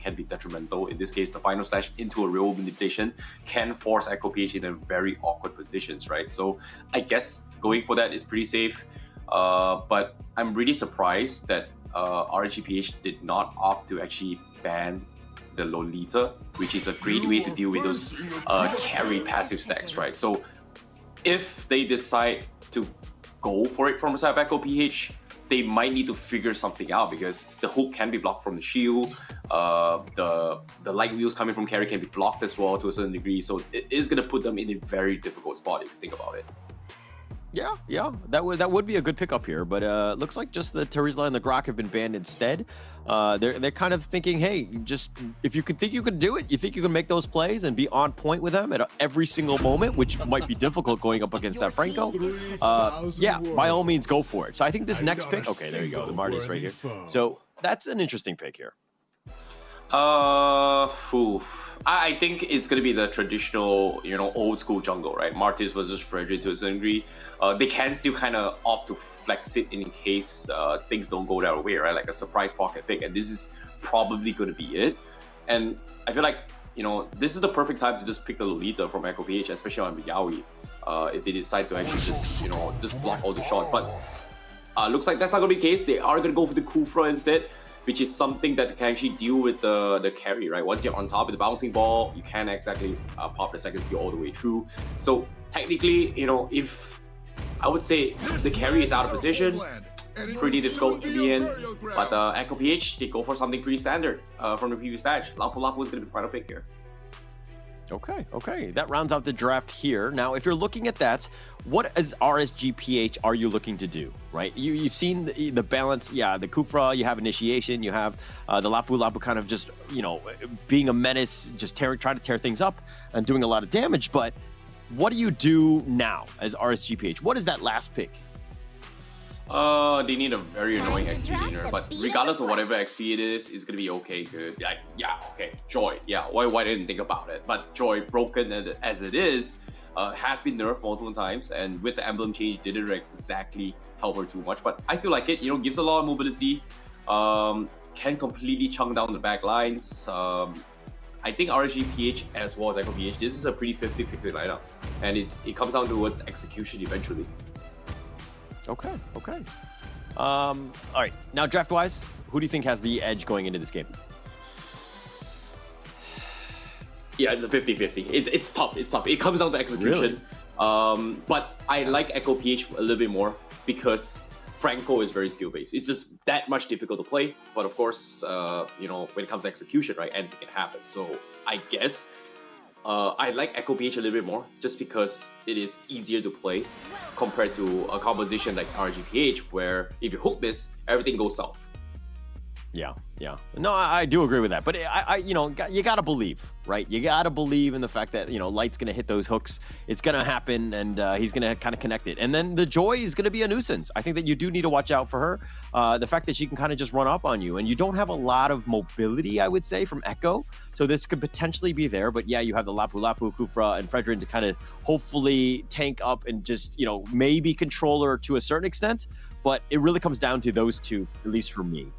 can be detrimental. In this case, the final slash into a real manipulation can force Echo PH in a very awkward positions, right? So I guess going for that is pretty safe. But I'm really surprised that RSG PH did not opt to actually ban the Lolita, which is a great way to deal with those carry passive stacks, right? So if they decide to go for it from the side of Echo PH, they might need to figure something out, because the hook can be blocked from the shield, the light wheels coming from carry can be blocked as well to a certain degree, so it is going to put them in a very difficult spot if you think about it. Yeah, that would be a good pickup here, but looks like just the Terizla and the Grok have been banned instead. They're kind of thinking, hey, just if you think you can do it, you think you can make those plays and be on point with them at every single moment, which might be difficult going up against that Franco. Yeah, by all means, go for it. So I think this next pick, okay, there you go, the Marty's right here. So that's an interesting pick here. I think it's going to be the traditional, old school jungle, right? Martis versus Frederick to a certain degree. They can still kind of opt to flex it in case things don't go their way, right? Like a surprise pocket pick, and this is probably going to be it. And I feel like, this is the perfect time to just pick the Lolita from Echo PH, especially on Yaoi, if they decide to actually just block all the shots. But looks like that's not going to be the case. They are going to go for the Kufra instead. which is something that can actually deal with the carry, right? Once you're on top of the bouncing ball, you can't exactly pop the second skill all the way through. So technically, you know, if I would say the carry is out of position, pretty difficult to be in, but Echo PH, they go for something pretty standard from the previous patch. Lapu Lapu is going to be the final pick here. Okay. That rounds out the draft here. Now, if you're looking at that, what as RSG PH are you looking to do, right? You've seen the balance, yeah, the Kufra, you have Initiation, you have the Lapu Lapu kind of just, you know, being a menace, just trying to tear things up and doing a lot of damage, but what do you do now as RSG PH? What is that last pick? They need a very annoying XP laner, but regardless of whatever XP it is, it's gonna be okay, good. Yeah, okay. Joy, yeah, why didn't think about it? But Joy, broken as it is, has been nerfed multiple times, and with the Emblem change, didn't exactly help her too much, but I still like it, you know, gives a lot of mobility, can completely chunk down the back lines. I think RSG PH as well as Echo PH, this is a pretty 50-50 lineup, and it comes down towards execution eventually. Okay. All right, now draft-wise, who do you think has the edge going into this game? Yeah, it's a 50-50. It's tough. It comes down to execution. Really? But I like Echo PH a little bit more because Franco is very skill-based. It's just that much difficult to play. But of course, you know, when it comes to execution, right, anything can happen. So I guess I like Echo PH a little bit more just because it is easier to play compared to a composition like RSG PH, where if you hook this, everything goes south. Yeah. No, I do agree with that. But I you know, you gotta believe, right? You gotta believe in the fact that, you know, Light's gonna hit those hooks. It's gonna happen, and he's gonna kind of connect it. And then the Joy is gonna be a nuisance. I think that you do need to watch out for her. The fact that she can kind of just run up on you, and you don't have a lot of mobility, I would say, from Echo. So this could potentially be there. But yeah, you have the Lapu Lapu, Kufra, and Fredrin to kind of hopefully tank up and just, you know, maybe control her to a certain extent. But it really comes down to those two, at least for me.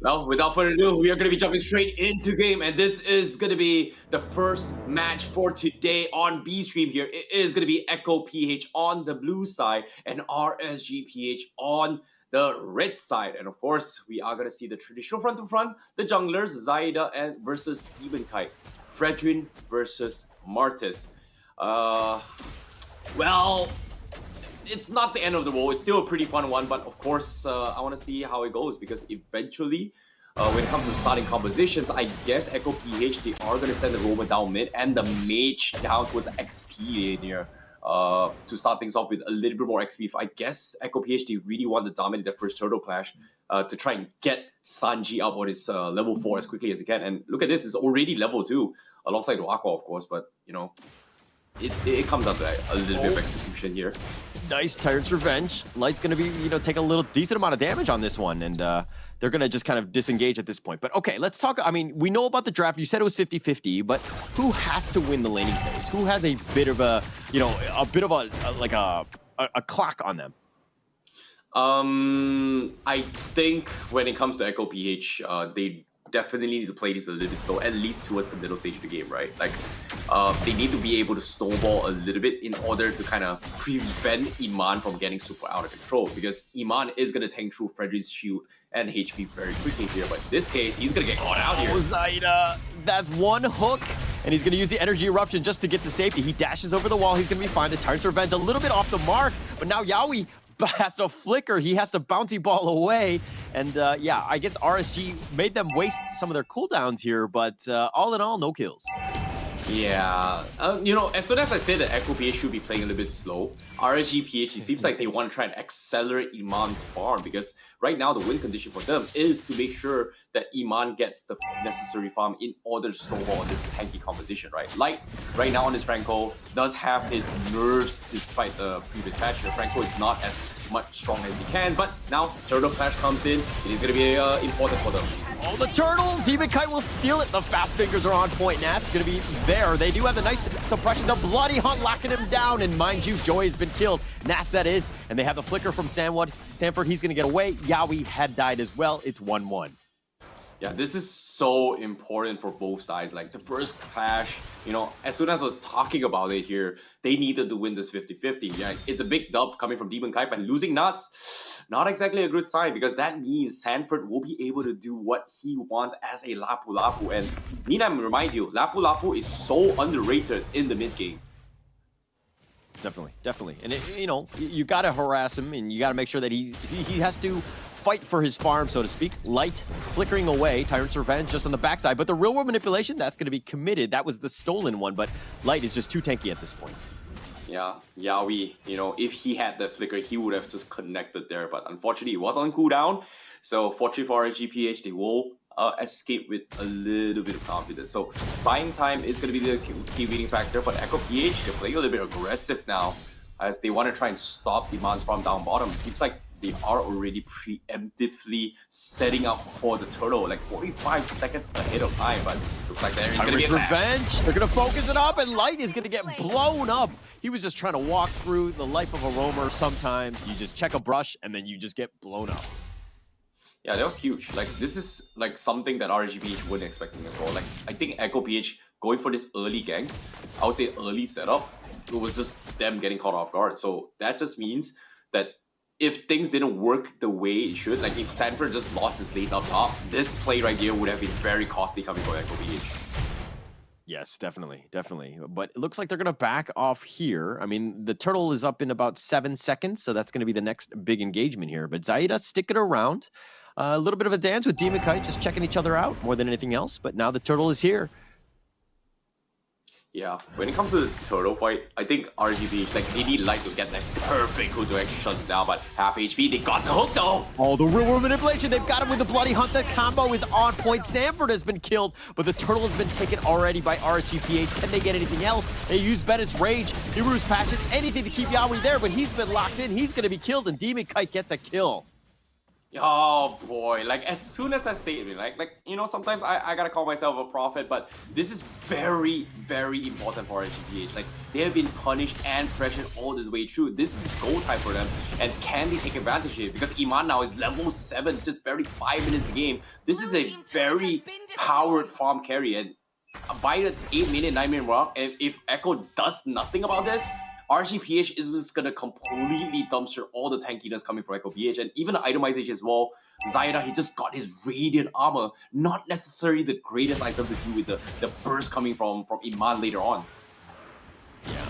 Well, without further ado, we are going to be jumping straight into game, and this is going to be the first match for today on B Stream here. It is going to be Echo PH on the blue side and RSG PH on the red side. And of course, we are going to see the traditional front-to-front, the junglers, Zaida and versus Demon Kite, Fredrin versus Martis. Well, it's not the end of the world. It's still a pretty fun one, but of course, I want to see how it goes because eventually, when it comes to starting compositions, I guess Echo PH, they are going to send the Roman down mid and the Mage down towards the XP here to start things off with a little bit more XP. I guess Echo PH, they really want to dominate their first Turtle Clash to try and get Sanji up on his level 4 as quickly as he can. And look at this, it's already level 2 alongside Aqua, of course, but you know, it comes down to a little bit of execution here. Nice Tyrant's Revenge. Light's going to be, you know, take a little decent amount of damage on this one, and they're going to just kind of disengage at this point. But okay, let's talk. I mean, we know about the draft. You said it was 50-50, but who has to win the laning phase? Who has a bit of a, you know, a clock on them? I think when it comes to Echo PH, they definitely need to play this a little bit slow, at least towards the middle stage of the game, right? Like, they need to be able to snowball a little bit in order to kind of prevent Iman from getting super out of control, because Iman is going to tank through Fredrin's shield and HP very quickly here, but in this case, he's going to get caught out here. Zaida, that's one hook, and he's going to use the Energy Eruption just to get to safety. He dashes over the wall, he's going to be fine. The Tyrant's Revenge a little bit off the mark, but now Yaoi has to flicker, he has to bounty ball away, and yeah, I guess RSG made them waste some of their cooldowns here, but all in all, no kills. Yeah, you know, as soon as I say that Echo PH should be playing a little bit slow, RSG PH, it seems like they want to try and accelerate Iman's farm, because right now the win condition for them is to make sure that Iman gets the necessary farm in order to snowball on this tanky composition, right? Light, right now on this Franco, does have his nerves despite the previous patch. Franco is not as much strong as he can, but now Turtle Clash comes in, it is going to be important for them. Oh, the turtle! Demon Kite will steal it. The fast fingers are on point. Nat's going to be there. They do have the nice suppression. The Bloody Hunt locking him down. And mind you, Joy has been killed. Nats, that is. And they have the flicker from Sanford. He's going to get away. Yaoi had died as well. It's 1-1. Yeah, this is so important for both sides. Like the first clash, you know, as soon as I was talking about it here, they needed to win this 50-50. Yeah, it's a big dub coming from Demon Kite, but losing Nuts, not exactly a good sign, because that means Sanford will be able to do what he wants as a Lapu Lapu. And Nina, remind you, Lapu Lapu is so underrated in the mid game. Definitely. And you know, you got to harass him, and you got to make sure that he has to fight for his farm, so to speak. Light flickering away, Tyrant's Revenge just on the backside, but the real world manipulation, that's going to be committed. That was the stolen one, but Light is just too tanky at this point. Yeah, Yaoi, you know, if he had the flicker, he would have just connected there, but unfortunately, it was on cooldown. So fortunately for RSG PH, they will escape with a little bit of confidence. So buying time is going to be the key winning factor, but Echo PH, they're playing a little bit aggressive now, as they want to try and stop demands from down bottom. Seems like they are already preemptively setting up for the turtle, like 45 seconds ahead of time, but looks like there is going to be a revenge. They're going to focus it up, and Light is going to get blown up. He was just trying to walk through the life of a roamer. Sometimes you just check a brush, and then you just get blown up. Yeah, that was huge. Like, this is like something that RSG PH weren't expecting as well. Like, I think Echo PH going for this early gank, I would say early setup, it was just them getting caught off guard. So that just means that if things didn't work the way it should, like if Sanford just lost his lanes up top, this play right here would have been very costly coming for Echo PH. Yes, definitely. But it looks like they're going to back off here. I mean, the turtle is up in about 7 seconds, so that's going to be the next big engagement here. But Zaida sticking around. A little bit of a dance with Demon Kite, just checking each other out more than anything else. But now the turtle is here. Yeah, when it comes to this turtle fight, I think RGB, like, they need Light to get that perfect hook to actually shut it down, but half HP, they got the hook though! Oh, the real world manipulation, they've got him with the Bloody Hunt. The combo is on point. Sanford has been killed, but the turtle has been taken already by RSG PH. Can they get anything else? They use Bennett's Rage, Hiru's Passion, anything to keep Yaoi there, but he's been locked in. He's going to be killed, and Demon Kite gets a kill. Oh boy, like as soon as I say it, like you know, sometimes I gotta call myself a prophet, but this is very, very important for RSGPH. Like, they have been punished and pressured all this way through. This is go time for them, and can they take advantage of it? Because Iman now is level 7, just barely 5 minutes a game. This is a very powered farm carry, and by the 8-minute, 9-minute mark, if Echo does nothing about this, RSG PH is just gonna completely dumpster all the tankiness coming from Echo PH, and even the itemization as well. Zaida, he just got his radiant armor, not necessarily the greatest item to do with the burst coming from Iman later on. Yeah,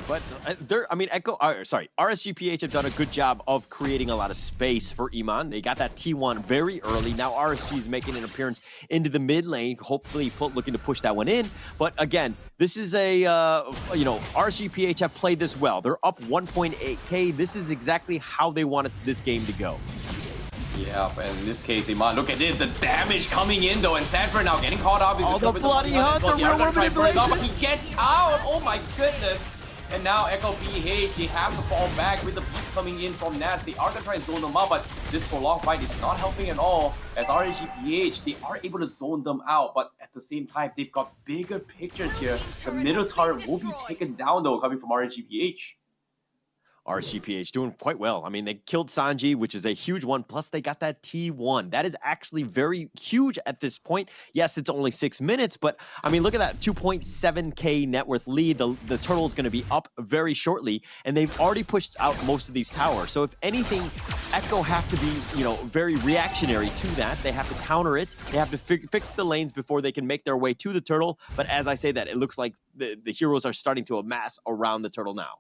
but RSG PH have done a good job of creating a lot of space for Iman. They got that T1 very early. Now RSG is making an appearance into the mid lane, hopefully looking to push that one in. But again, this is a, you know, RSG PH have played this well. They're up 1.8k. This is exactly how they wanted this game to go. Yeah, but in this case, Iman, look at this, the damage coming in though, and Sanford now getting caught up. Oh, the Bloody Hunt, the real world manipulation. He gets out, oh my goodness. And now Echo PH, they have to fall back with the beat coming in from Nas. They are going to try and zone them out, but this prolonged fight is not helping at all. As RSG PH, they are able to zone them out, but at the same time, they've got bigger pictures here. The middle turret will be taken down though, coming from RSG PH. RSG PH doing quite well. I mean, they killed Sanji, which is a huge one, plus they got that T1. That is actually very huge at this point. Yes, it's only 6 minutes, but I mean, look at that 2.7k net worth lead. The turtle is going to be up very shortly, and they've already pushed out most of these towers. So if anything, Echo have to be, you know, very reactionary to that. They have to counter it. They have to fix the lanes before they can make their way to the turtle. But as I say that, it looks like the heroes are starting to amass around the turtle now.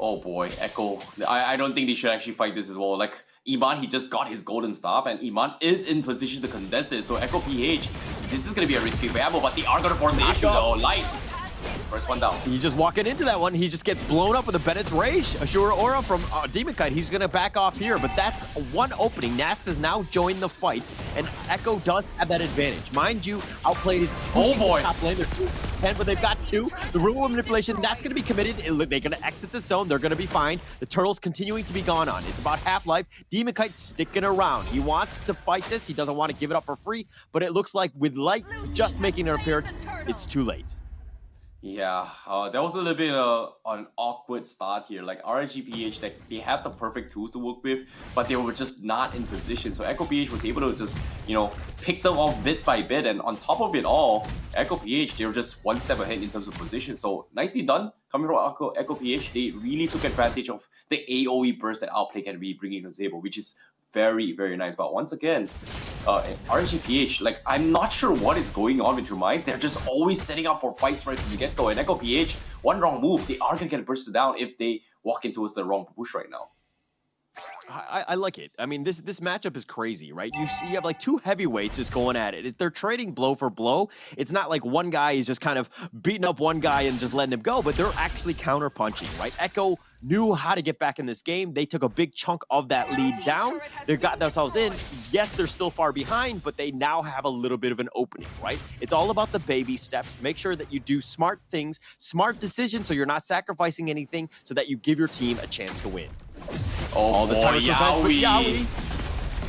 Oh boy, Echo. I don't think they should actually fight this as well. Like, Iman, he just got his golden staff, and Iman is in position to contest this. So Echo PH, this is going to be a risky gamble, but they are going to force the issue though. Light. First one down. He's just walking into that one. He just gets blown up with a Bennett's Rage. Ashura Aura from Demon Kite. He's going to back off here, but that's one opening. Nats has now joined the fight, and Echo does have that advantage. Mind you, outplayed his top lane. They're 2-10, but they've got 2. The real manipulation, that's going to be committed. They're going to exit the zone. They're going to be fine. The turtle's continuing to be gone on. It's about half-life. Demon Kite sticking around. He wants to fight this. He doesn't want to give it up for free, but it looks like with Light just making an appearance, it's too late. Yeah, that was a little bit an awkward start here. Like RSG PH, like they had the perfect tools to work with, but they were just not in position. So Echo PH was able to just, you know, pick them off bit by bit. And on top of it all, Echo PH, they were just one step ahead in terms of position. So nicely done coming from Echo PH. They really took advantage of the AoE burst that Outplay can be bringing to the table, which is very, very nice. But once again, RSG PH, like, I'm not sure what is going on with your minds. They're just always setting up for fights right from the get-go. And Echo PH, one wrong move, they are going to get bursted down if they walk into the wrong push right now. I like it. I mean, this matchup is crazy, right? You have like two heavyweights just going at it. They're trading blow for blow. It's not like one guy is just kind of beating up one guy and just letting him go, but they're actually counter-punching, right? Echo knew how to get back in this game. They took a big chunk of that lead down. They got themselves in. Yes, they're still far behind, but they now have a little bit of an opening, right? It's all about the baby steps. Make sure that you do smart things, smart decisions, so you're not sacrificing anything, so that you give your team a chance to win. Oh, the boy, Yowie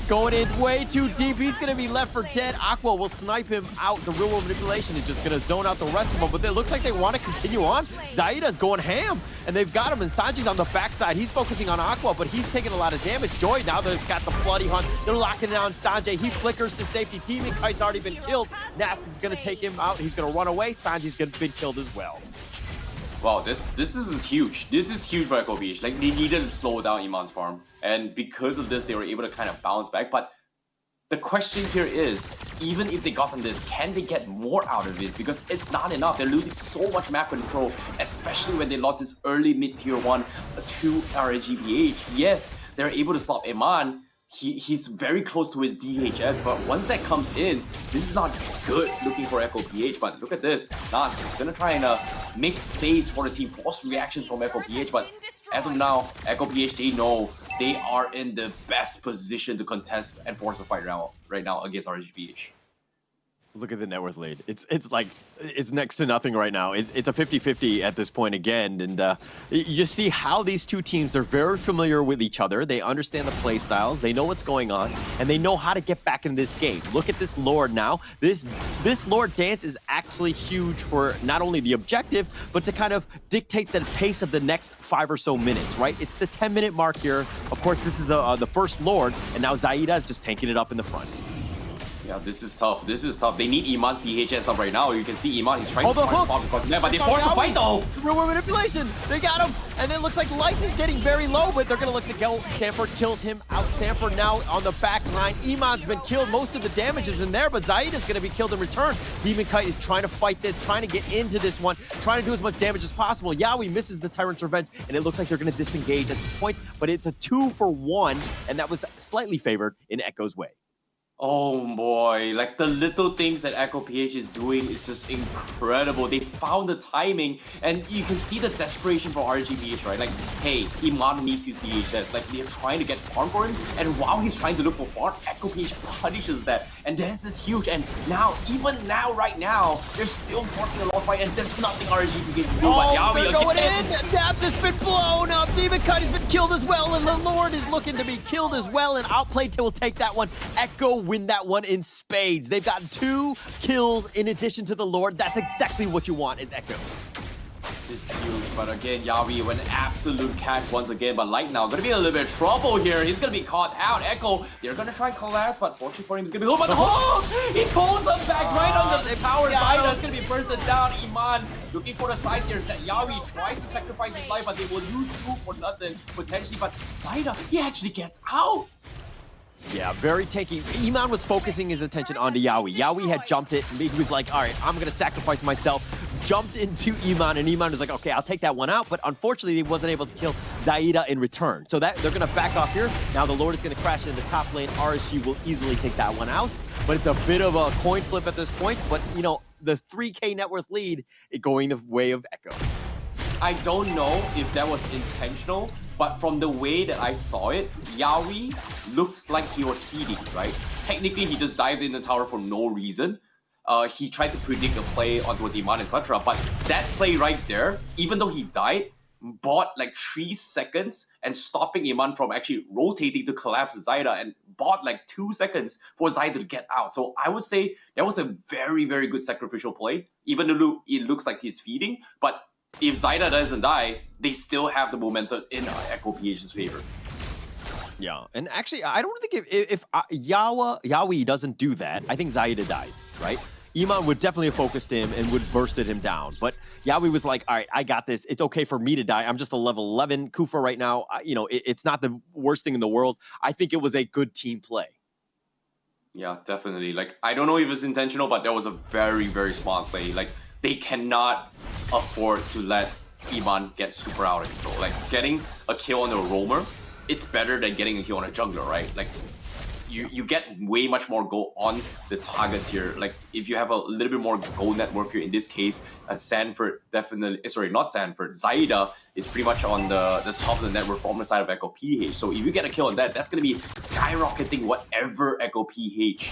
going in way too deep. He's going to be left for dead. Aqua will snipe him out. The real world manipulation is just going to zone out the rest of them, but it looks like they want to continue on. Zaida's going ham, and they've got him, and Sanji's on the backside. He's focusing on Aqua, but he's taking a lot of damage. Joy, now they've got the Bloody Hunt. They're locking down Sanjay. He flickers to safety. Demon Kite's already been killed. Nasic's going to take him out. He's going to run away. Sanji's going to be killed as well. Wow, this is huge. This is huge for Echo PH. Like, they needed to slow down Iman's farm. And because of this, they were able to kind of bounce back. But the question here is, even if they got them this, can they get more out of this? Because it's not enough. They're losing so much map control, especially when they lost this early mid-tier 1 to RSG PH. Yes, they're able to stop Iman. He's very close to his DHS, but once that comes in, this is not good looking for Echo PH. But look at this, Nas is gonna try and make space for the team, force reactions from Echo PH. But as of now, Echo PH, they know they are in the best position to contest and force a fight right now against RSG PH. Look at the net worth lead. It's like, it's next to nothing right now. It's a 50-50 at this point again. And you see how these two teams are very familiar with each other. They understand the play styles. They know what's going on, and they know how to get back in this game. Look at this Lord now. This Lord dance is actually huge for not only the objective, but to kind of dictate the pace of the next 5 or so minutes, right? It's the 10-minute mark here. Of course, this is the first Lord, and now Zaida is just tanking it up in the front. Yeah, this is tough. This is tough. They need Iman's DHS up right now. You can see Iman, he's trying to the hook. because but they forced the fight though. Real world manipulation. They got him. And then it looks like life is getting very low, but they're going to look to kill. Sanford kills him out. Sanford now on the back line. Iman's been killed. Most of the damage is in there, but Zaid is going to be killed in return. Demon Kite is trying to fight this, trying to get into this one, trying to do as much damage as possible. Yaoi misses the Tyrant's Revenge, and it looks like they're going to disengage at this point, but it's a 2-for-1, and that was slightly favored in Echo's way. Oh boy, like the little things that Echo PH is doing is just incredible. They found the timing, and you can see the desperation for RSG PH, right? Like, hey, Iman needs his DHS. Like, they're trying to get farm for him, and while he's trying to look for farm, Echo PH punishes that. And this is huge, and now, even now, right now, they're still forcing a long fight, and there's nothing RSG PH can do. Oh, but they're going in! Naps has been blown up! Demon Kite has been killed as well, and the Lord is looking to be killed as well, and Outplayed will take that one. Echo win that one in spades. They've got 2 kills in addition to the Lord. That's exactly what you want is Echo. This is huge, but again, Yawi went absolute catch once again, but Light now gonna be a little bit of trouble here. He's gonna be caught out. Echo, they're gonna try and collapse, but fortunately for him, he's gonna be hooked by the hook! He pulls them back right under the power line. That's gonna be bursted down. Iman looking for the sides here. Yawi tries to sacrifice his life, but they will lose 2 for nothing, potentially, but Zaida, he actually gets out! Yeah, very tanky. Iman was focusing his attention onto Yaoi. Yaoi had jumped it, and he was like, all right, I'm going to sacrifice myself. Jumped into Iman, and Iman was like, okay, I'll take that one out. But unfortunately, he wasn't able to kill Zaida in return. So that they're going to back off here. Now the Lord is going to crash in the top lane. RSG will easily take that one out. But it's a bit of a coin flip at this point. But, you know, the 3K net worth lead going the way of Echo. I don't know if that was intentional, but from the way that I saw it, Yaoi looked like he was feeding, right? Technically, he just dived in the tower for no reason. He tried to predict a play onto his Iman, etc. But that play right there, even though he died, bought like 3 seconds and stopping Iman from actually rotating to collapse Zaida, and bought like 2 seconds for Zaida to get out. So I would say that was a very, very good sacrificial play, even though it looks like he's feeding. But if Zaida doesn't die, they still have the momentum in Echo PH's favor. Yeah, and actually, I don't think if Yawi doesn't do that, I think Zaida dies, right? Iman would definitely have focused him and would bursted him down. But Yawi was like, all right, I got this. It's okay for me to die. I'm just a level 11 Kufa right now. It's not the worst thing in the world. I think it was a good team play. Yeah, definitely. Like, I don't know if it's intentional, but that was a very, very smart play. Like, they cannot afford to let Iman get super out of control. Like, getting a kill on a roamer, it's better than getting a kill on a jungler, right? Like, you get way much more go on the targets here. Like, if you have a little bit more gold net worth here, in this case, Sanford definitely, sorry, not Sanford, Zaida is pretty much on the top of the net worth from the side of Echo PH. So if you get a kill on that, that's going to be skyrocketing whatever Echo PH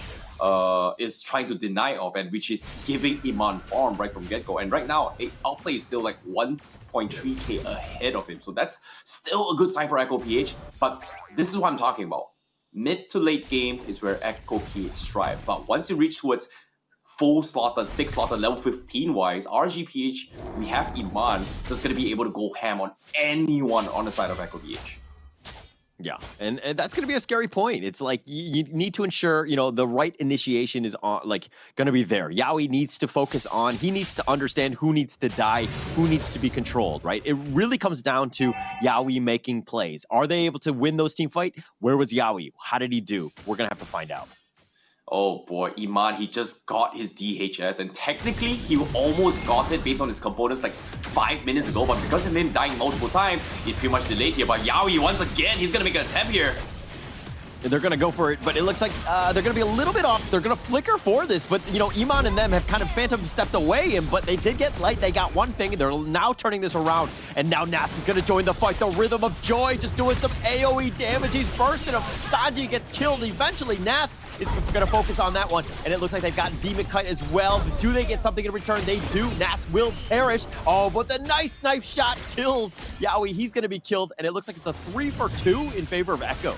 is trying to deny of, and which is giving Iman farm right from get-go. And right now, outplay is still like 1.3k ahead of him. So that's still a good sign for Echo PH. But this is what I'm talking about. Mid to late game is where Echo PH strive. But once you reach towards full slaughter, 6 slaughter, level 15 wise, RGPH, we have Iman that's going to be able to go ham on anyone on the side of Echo PH. Yeah, and that's going to be a scary point. It's like you need to ensure, the right initiation is on, like, going to be there. Yawi needs to focus on, he needs to understand who needs to die, who needs to be controlled, right? It really comes down to Yawi making plays. Are they able to win those team fight? Where was Yawi? How did he do? We're going to have to find out. Oh boy, Iman, he just got his DHS, and technically he almost got it based on his components like 5 minutes ago, but because of him dying multiple times, he's pretty much delayed here. But Yawi, once again, he's gonna make an attempt here. They're going to go for it, but it looks like they're going to be a little bit off. They're going to flicker for this, but, Iman and them have kind of phantom stepped away, but they did get light. They got one thing. They're now turning this around, and now Nats is going to join the fight. The Rhythm of Joy just doing some AoE damage. He's bursting him. Sanji gets killed. Eventually, Nats is going to focus on that one, and it looks like they've got Demon Kite as well. Do they get something in return? They do. Nats will perish. Oh, but the nice knife shot kills Yawi. He's going to be killed, and it looks like it's a 3-for-2 in favor of Echo.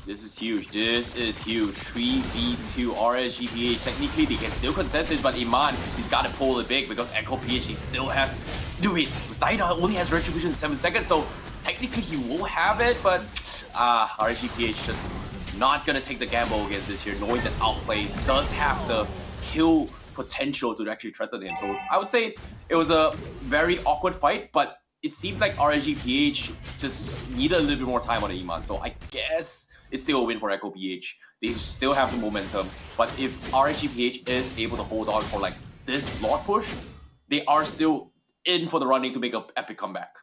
This is huge. This is huge. 3v2 RSG PH. Technically, they can still contest this, but Iman, he's got to pull it big because Echo PH, he still have... Wait, Zaida only has Retribution in 7 seconds, so technically he will have it, but RSG PH just not going to take the gamble against this here, knowing that Outplay does have the kill potential to actually threaten him. So I would say it was a very awkward fight, but it seemed like RSG PH just needed a little bit more time on the Iman, so I guess it's still a win for Echo PH. They still have the momentum, but if RSG PH is able to hold on for like this Lord push, they are still in for the running to make an epic comeback.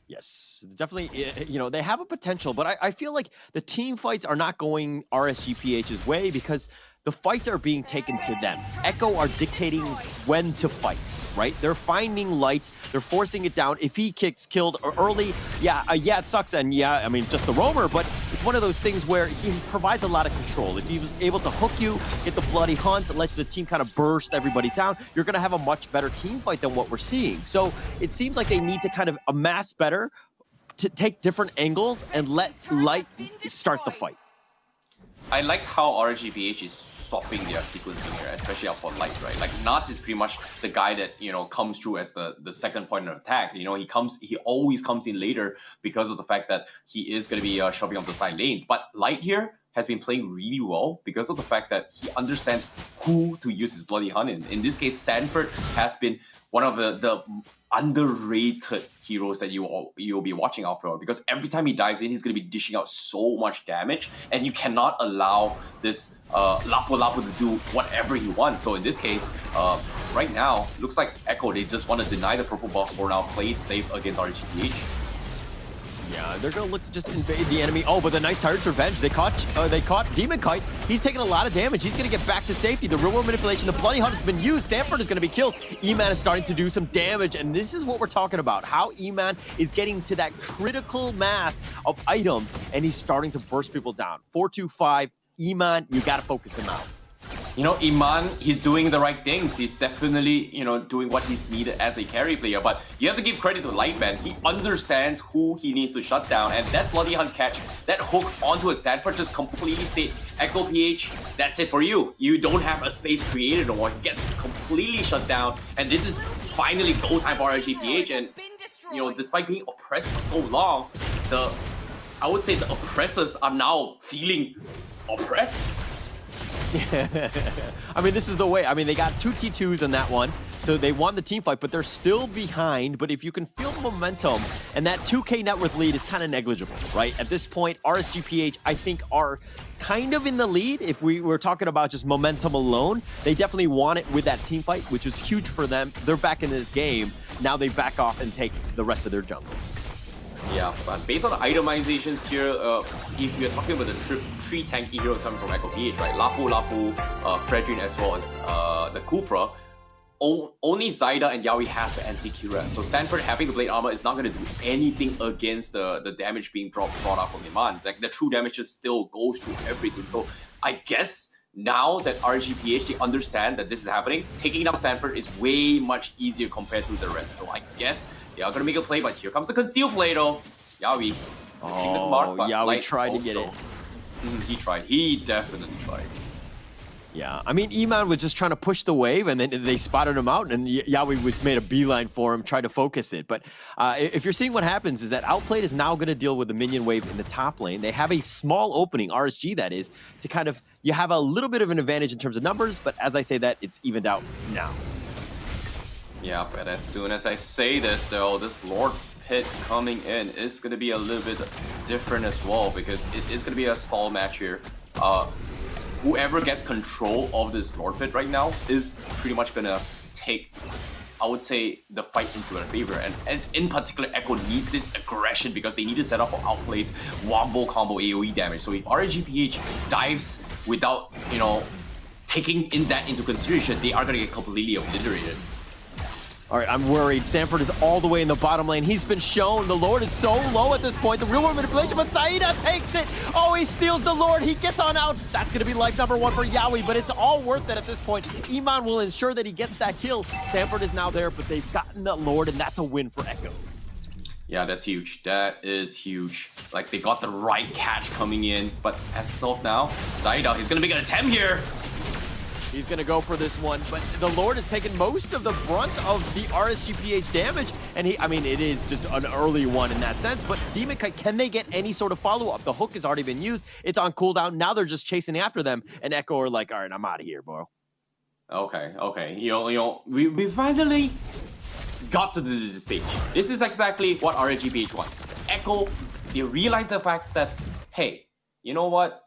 Yes, definitely, they have a potential, but I feel like the team fights are not going RSG PH's way because the fights are being taken to them. Echo are dictating when to fight, right? They're finding light, they're forcing it down. If he gets killed early, yeah, it sucks, and yeah, I mean, just the roamer, but it's one of those things where he provides a lot of control. If he was able to hook you, get the bloody hunt, let the team kind of burst everybody down, you're gonna have a much better team fight than what we're seeing. So it seems like they need to kind of amass better, to take different angles and let light start the fight. I like how RGPH is swapping their sequencing here, especially out for light, right? Like, Nats is pretty much the guy that, comes through as the second point of attack. He always comes in later because of the fact that he is going to be shoving up the side lanes. But Light here has been playing really well because of the fact that he understands who to use his bloody hunt in. In this case, Sanford has been one of the underrated heroes that you'll be watching out for, because every time he dives in, he's going to be dishing out so much damage, and you cannot allow this Lapu to do whatever he wants. So in this case, right now, looks like Echo, they just want to deny the purple buff for now, play it safe against RGPH. Yeah, they're going to look to just invade the enemy. Oh, but the nice Tyrant's Revenge. They caught Demon Kite. He's taking a lot of damage. He's going to get back to safety. The real-world manipulation, the Bloody Hunt has been used. Sanford is going to be killed. Eman is starting to do some damage, and this is what we're talking about. How Eman is getting to that critical mass of items, and he's starting to burst people down. 4-2-5, Eman, you got to focus him out. You know, Iman, he's doing the right things. He's definitely, you know, doing what he's needed as a carry player. But you have to give credit to Lightman. He understands who he needs to shut down. And that Bloody Hunt catch, that hook onto a Sanford just completely said, Echo PH, that's it for you. You don't have a space created no more. He gets completely shut down. And this is finally go time for RSG PH. And, you know, despite being oppressed for so long, I would say the oppressors are now feeling oppressed. I mean, this is the way. I mean, they got 2 T2s in that one, so they won the team fight, but they're still behind. But if you can feel the momentum, and that 2K net worth lead is kind of negligible, right? At this point, RSG PH, I think, are kind of in the lead. If we were talking about just momentum alone, they definitely won it with that team fight, which was huge for them. They're back in this game. Now they back off and take the rest of their jungle. Yeah, but based on the itemizations here, if you're talking about the three tanky heroes coming from Echo PH, right? Lapu, Fredrin, as well as the Kufra, only Zyda and Yawi has the anti-Q-Res. So Sanford having the Blade Armor is not going to do anything against the damage being brought up from Iman. Like, the true damage just still goes through everything. So I guess now that RSG PH, they understand that this is happening, taking down Sanford is way much easier compared to the rest. So I guess they are going to make a play, but here comes the conceal play though. Yawi. Yawi tried to get it. He tried. He definitely tried. Yeah, I mean, Iman was just trying to push the wave, and then they spotted him out, and Yawi was made a beeline for him, tried to focus it. But if you're seeing what happens is that Outplayed is now going to deal with the minion wave in the top lane. They have a small opening, RSG that is, to kind of, you have a little bit of an advantage in terms of numbers, but as I say that, it's evened out now. Yeah, but as soon as I say this, though, this Lord Pit coming in is going to be a little bit different as well, because it is going to be a stall match here. Whoever gets control of this Lord Pit right now is pretty much going to take, I would say, the fight into their favor. And in particular, Echo needs this aggression because they need to set up for outplays, wombo combo AoE damage. So if RSG PH dives without, you know, taking that into consideration, they are going to get completely obliterated. All right, I'm worried. Sanford is all the way in the bottom lane. He's been shown. The Lord is so low at this point. The real world manipulation, but Saida takes it. Oh, he steals the Lord. He gets on out. That's going to be life number 1 for Yawi, but it's all worth it at this point. Iman will ensure that he gets that kill. Sanford is now there, but they've gotten the Lord, and that's a win for Echo. Yeah, that's huge. That is huge. Like, they got the right catch coming in, but as of now, Saida, he's going to make an attempt here. He's going to go for this one, but the Lord has taken most of the brunt of the RSG PH damage, and I mean, it is just an early one in that sense, but Demon Kite, can they get any sort of follow-up? The hook has already been used. It's on cooldown. Now they're just chasing after them, and Echo are like, all right, I'm out of here, bro. Okay. You know, we finally got to this stage. This is exactly what RSG PH wants. Echo, they realize the fact that, hey, you know what?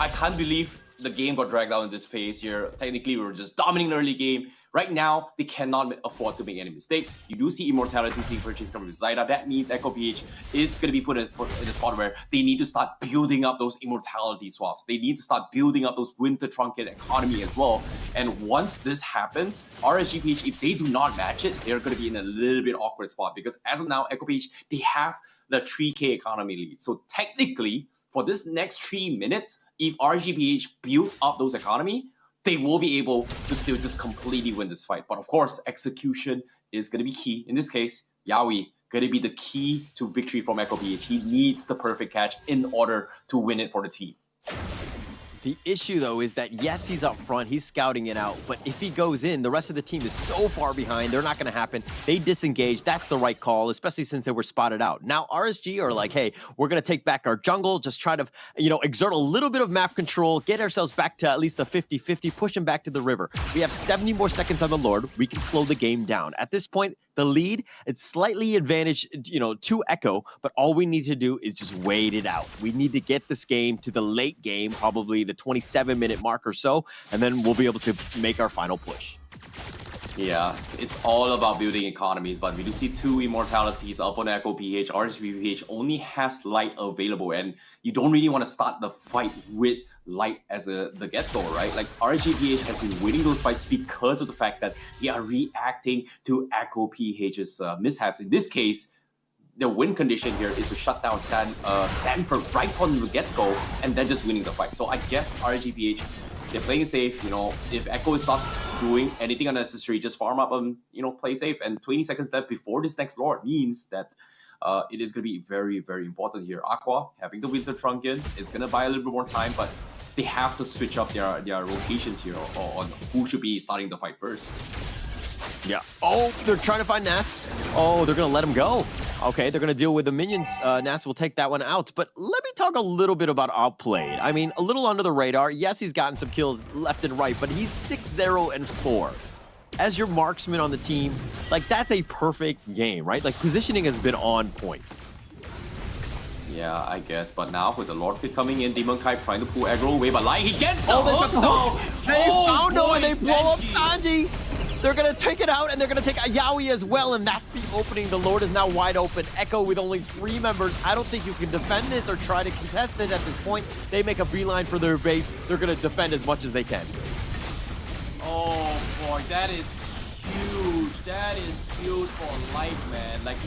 I can't believe the game got dragged out in this phase here. Technically, we were just dominating the early game. Right now, they cannot afford to make any mistakes. You do see immortalities being purchased from Zyda. That means Echo PH is going to be put in a spot where they need to start building up those immortality swaps. They need to start building up those winter trunket economy as well. And once this happens, RSG PH, if they do not match it, they're going to be in a little bit awkward spot, because as of now, Echo PH, they have the 3K economy lead. So technically, for this next 3 minutes, if RSG PH builds up those economy, they will be able to still just completely win this fight. But of course, execution is going to be key. In this case, Yawi going to be the key to victory from Echo PH. He needs the perfect catch in order to win it for the team. The issue, though, is that, yes, he's up front, he's scouting it out, but if he goes in, the rest of the team is so far behind, they're not going to happen. They disengage. That's the right call, especially since they were spotted out. Now, RSG are like, hey, we're going to take back our jungle, just try to, you know, exert a little bit of map control, get ourselves back to at least the 50-50, push him back to the river. We have 70 more seconds on the Lord. We can slow the game down. At this point, the lead, it's slightly advantaged, you know, to Echo, but all we need to do is just wait it out. We need to get this game to the late game, probably the 27-minute mark or so, and then we'll be able to make our final push. Yeah, it's all about building economies, but we do see 2 immortalities up on Echo PH. RSG PH only has light available, and you don't really want to start the fight with light as the get-go, right? Like, RSG PH has been winning those fights because of the fact that they are reacting to Echo PH's mishaps. In this case, the win condition here is to shut down Sanford right from the get-go and then just winning the fight. So I guess RSG PH they're playing safe. You know, if Echo is not doing anything unnecessary, just farm up and, you know, play safe. And 20 seconds left before this next Lord means that it is going to be very, very important here. Aqua, having the Winter Trunk in, is going to buy a little bit more time, but they have to switch up their rotations here on who should be starting the fight first. Yeah. Oh, they're trying to find Nats. Oh, they're going to let him go. Okay, they're going to deal with the minions. Nats will take that one out. But let me talk a little bit about Outplayed. I mean, a little under the radar. Yes, he's gotten some kills left and right, but he's 6-0-4. As your marksman on the team, like, that's a perfect game, right? Like, positioning has been on point. Yeah, I guess. But now with the Lord Pit coming in, Demon Kai trying to pull aggro away, but Light, he gets the hook, though! They found no, and they blow up Sanji! They're going to take it out, and they're going to take a Yaoi as well, and that's the opening. The Lord is now wide open. Echo with only 3 members. I don't think you can defend this or try to contest it at this point. They make a beeline for their base. They're going to defend as much as they can. Oh, boy, that is huge. That is huge for Light, man. Like,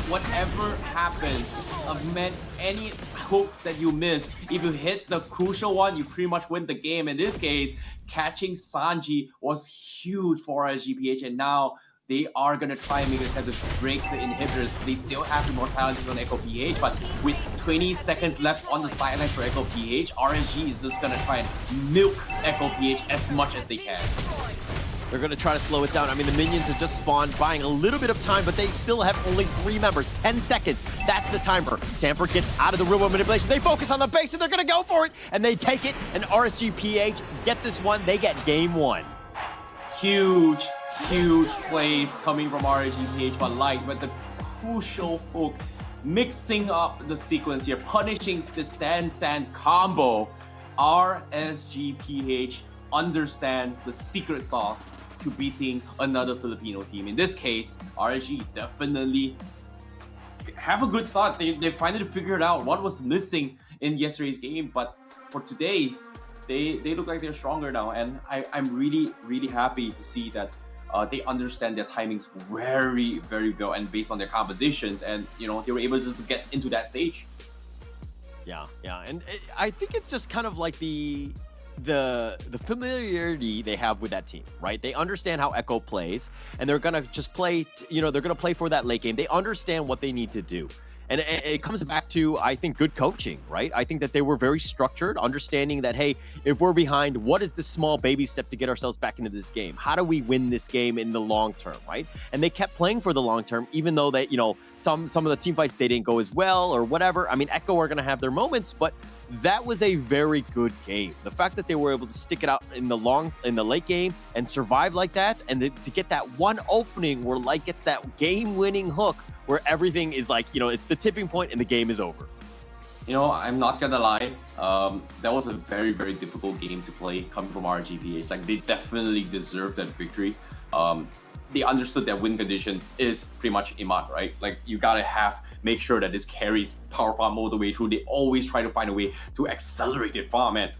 whatever happens, man, any hooks that you miss, if you hit the crucial one, you pretty much win the game. In this case, catching Sanji was huge for RSG PH, and now they are going to try and make an attempt to break the inhibitors. They still have immortality on Echo PH, but with 20 seconds left on the sideline for Echo PH, RSG is just going to try and milk Echo PH as much as they can. They're going to try to slow it down. I mean, the minions have just spawned, buying a little bit of time, but they still have only 3 members. 10 seconds. That's the timer. Sanford gets out of the real-world manipulation. They focus on the base, and they're going to go for it. And they take it, and RSG PH get this one. They get game 1. Huge, huge plays coming from RSG PH, but Light with the crucial hook, mixing up the sequence here, punishing the Sand combo. RSG PH understands the secret sauce to beating another Filipino team. In this case, RSG definitely have a good start. They finally figured out what was missing in yesterday's game, but for today's, they look like they're stronger now, and I'm really, really happy to see that they understand their timings very, very well, and based on their compositions, and, you know, they were able just to get into that stage. Yeah, and I think it's just kind of like the familiarity they have with that team, right? They understand how Echo plays, and they're gonna just play, they're gonna play for that late game. They understand what they need to do. And it comes back to, I think, good coaching, right? I think that they were very structured, understanding that, hey, if we're behind, what is the small baby step to get ourselves back into this game? How do we win this game in the long term, right? And they kept playing for the long term, even though that, some of the team fights, they didn't go as well or whatever. I mean, Echo are going to have their moments, but that was a very good game. The fact that they were able to stick it out in the late game and survive like that, and to get that one opening where Light gets that game-winning hook, where everything is like, it's the tipping point and the game is over. I'm not gonna lie, that was a very, very difficult game to play coming from RSG PH. Like, they definitely deserved that victory. They understood that win condition is pretty much Iman, right? Like, you gotta make sure that this carries power farm all the way through. They always try to find a way to accelerate it farm, and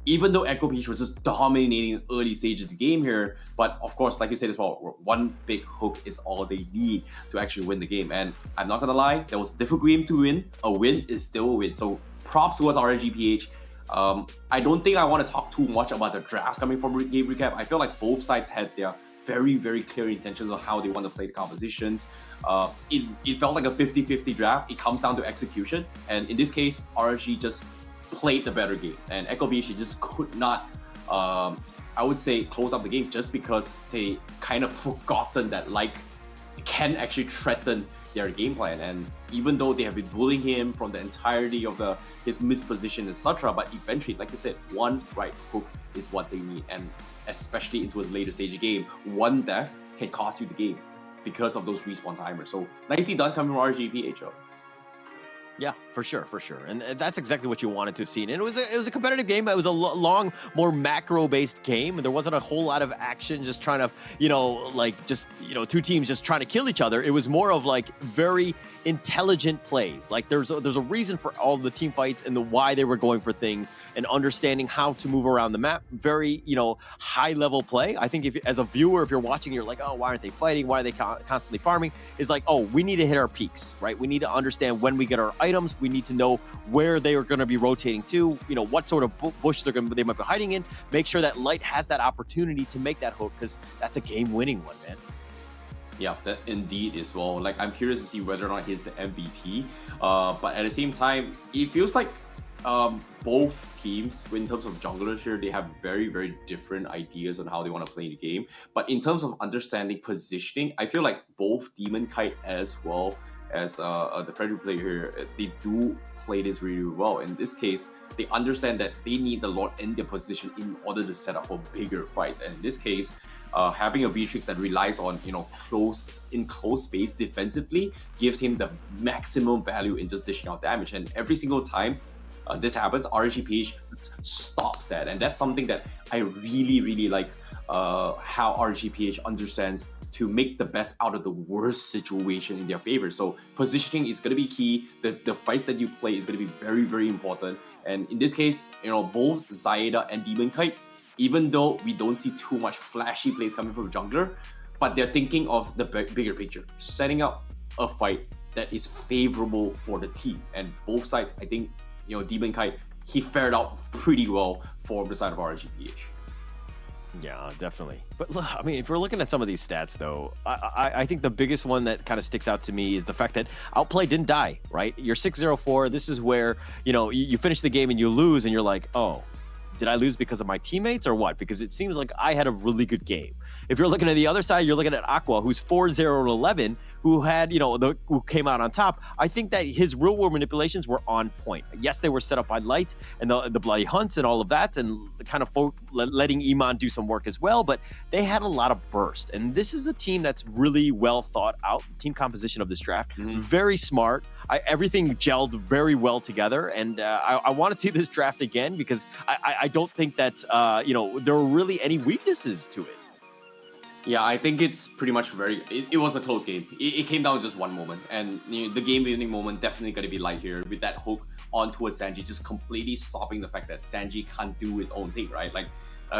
even though Echo PH was just dominating early stages of the game here, but of course, like you said as well, one big hook is all they need to actually win the game. And I'm not gonna lie, that was a difficult game to win. A win is still a win. So props towards RSG PH. I don't think I want to talk too much about the drafts coming from game recap. I feel like both sides had their very, very clear intentions of how they want to play the compositions. It felt like a 50-50 draft. It comes down to execution. And in this case, RSG just played the better game, and Echo PH just could not, I would say, close up the game just because they kind of forgotten that Light can actually threaten their game plan. And even though they have been bullying him from the entirety of his misposition, etc., but eventually, like you said, one right hook is what they need, and especially into his later stage of game, one death can cost you the game because of those respawn timers. So nicely done coming from RSG PH. Yeah, for sure. And that's exactly what you wanted to have seen. And it was a competitive game. It was a long, more macro-based game. And there wasn't a whole lot of action just trying to, two teams just trying to kill each other. It was more of like very intelligent plays. Like there's a reason for all the team fights and the why they were going for things, and understanding how to move around the map. Very, high-level play. I think as a viewer, if you're watching, you're like, oh, why aren't they fighting? Why are they constantly farming? It's like, oh, we need to hit our peaks, right? We need to understand when we get our items. We need to know where they are going to be rotating to, you know, what sort of bush they might be hiding in. Make sure that Light has that opportunity to make that hook, because that's a game-winning one, man. Yeah, that indeed is well. Like, I'm curious to see whether or not he's the MVP. But at the same time, it feels like both teams, in terms of junglers here, they have very, very different ideas on how they want to play the game. But in terms of understanding positioning, I feel like both Demon Kite as well as the Frederick player here, they do play this really well. In this case, they understand that they need the Lord in their position in order to set up for bigger fights. And in this case, having a Beatrix that relies on, you know, close space defensively gives him the maximum value in just dishing out damage. And every single time this happens, RSG PH stops that. And that's something that I really, really like, how RSG PH understands to make the best out of the worst situation in their favor. So positioning is going to be key. The fights that you play is going to be very, very important. And in this case, you know, both Zaida and Demon Kite, even though we don't see too much flashy plays coming from jungler, but they're thinking of the bigger picture, setting up a fight that is favorable for the team. And both sides, I think, you know, Demon Kite, he fared out pretty well for the side of RSG PH. Yeah, definitely. But look, I mean, if we're looking at some of these stats, though, I think the biggest one that kind of sticks out to me is the fact that Outplay didn't die, right? You're 6-0-4. This is where, you know, you finish the game and you lose and you're like, oh, did I lose because of my teammates or what? Because it seems like I had a really good game. If you're looking at the other side, you're looking at Aqua, who's 4-0-11, who had, you know, who came out on top. I think that his real-world manipulations were on point. Yes, they were set up by Light and the Bloody Hunts and all of that, and kind of letting Iman do some work as well, but they had a lot of burst. And this is a team that's really well thought out, team composition of this draft. Very smart. Everything gelled very well together, and I want to see this draft again, because I don't think that, you know, there were really any weaknesses to it. Yeah, I think it's pretty much it was a close game. It came down to just one moment, and you know, the game-winning moment definitely going to be Light here with that hook on towards Sanji, just completely stopping the fact that Sanji can't do his own thing, right? Like,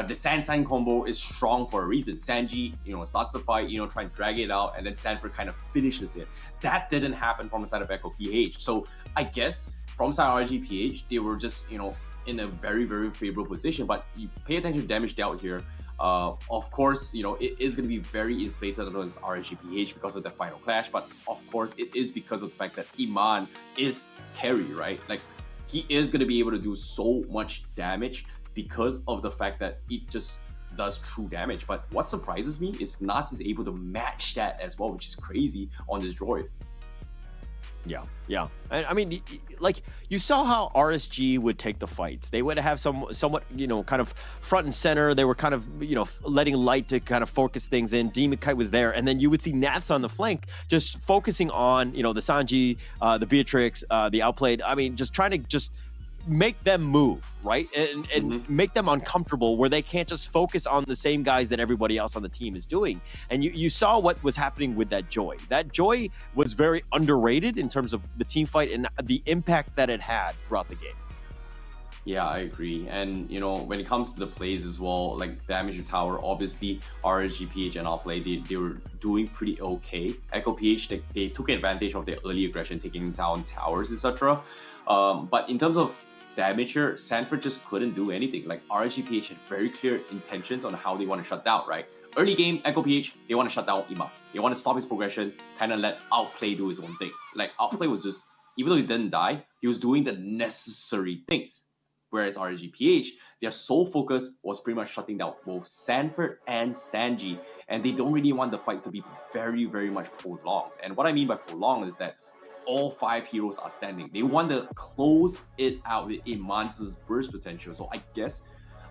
the San combo is strong for a reason. Sanji, you know, starts the fight, you know, trying to drag it out, and then Sanford kind of finishes it. That didn't happen from the side of Echo PH. So I guess from the side of RSG PH, they were just, you know, in a very, very favorable position. But you pay attention to damage dealt here. Of course, you know, it is going to be very inflated against RSG PH because of that final clash, but of course it is because of the fact that Iman is carry, right? Like, he is going to be able to do so much damage because of the fact that it just does true damage. But what surprises me is Nats is able to match that as well, which is crazy on this droid. Yeah. And I mean, like, you saw how RSG would take the fights. They would have somewhat, you know, kind of front and center. They were kind of, you know, letting Light to kind of focus things in. Demon Kite was there. And then you would see Nats on the flank just focusing on, you know, the Sanji, the Beatrix, the Outplayed. I mean, just trying to just make them move, right? And make them uncomfortable, where they can't just focus on the same guys that everybody else on the team is doing. And you saw what was happening with that Joy. That Joy was very underrated in terms of the team fight and the impact that it had throughout the game. Yeah, I agree. And, you know, when it comes to the plays as well, like damage to tower, obviously RSG PH and Outplay, they were doing pretty okay. Echo PH, they took advantage of their early aggression, taking down towers, etc. But in terms of damage here, Sanford just couldn't do anything. Like, RSG PH had very clear intentions on how they want to shut down, right? Early game, Echo PH, they want to shut down Ima. They want to stop his progression, kind of let Outplay do his own thing. Like, Outplay was just, even though he didn't die, he was doing the necessary things. Whereas RSG PH, their sole focus was pretty much shutting down both Sanford and Sanji, and they don't really want the fights to be very, very much prolonged. And what I mean by prolonged is that all 5 heroes are standing. They want to close it out with Iman's burst potential. So I guess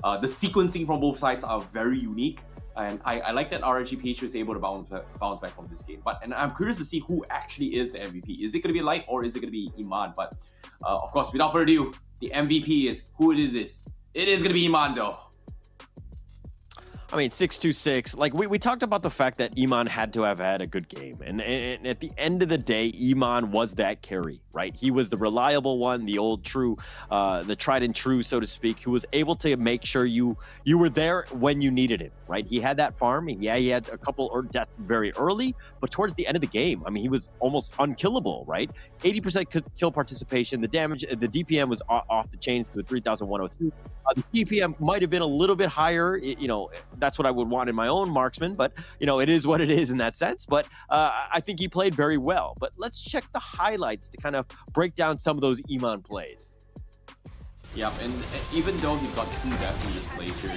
the sequencing from both sides are very unique. And I like that RSG PH was able to bounce back from this game. And I'm curious to see who actually is the MVP. Is it going to be Light or is it going to be Iman? But of course, without further ado, the MVP is who it is. It is going to be Iman, though. I mean, 626, like we talked about the fact that Iman had to have had a good game. And at the end of the day, Iman was that carry, right? He was the reliable one, the old true, the tried and true, so to speak, who was able to make sure you were there when you needed him, right? He had that farm. Yeah, he had a couple deaths very early, but towards the end of the game, I mean, he was almost unkillable, right? 80% kill participation. The damage, the DPM was off the chains to 3,102. The DPM might have been a little bit higher, you know, that's what I would want in my own marksman, but you know, it is what it is in that sense. But I think he played very well. But let's check the highlights to kind of break down some of those Iman plays. Yeah, and even though he's got 2 deaths in this place here,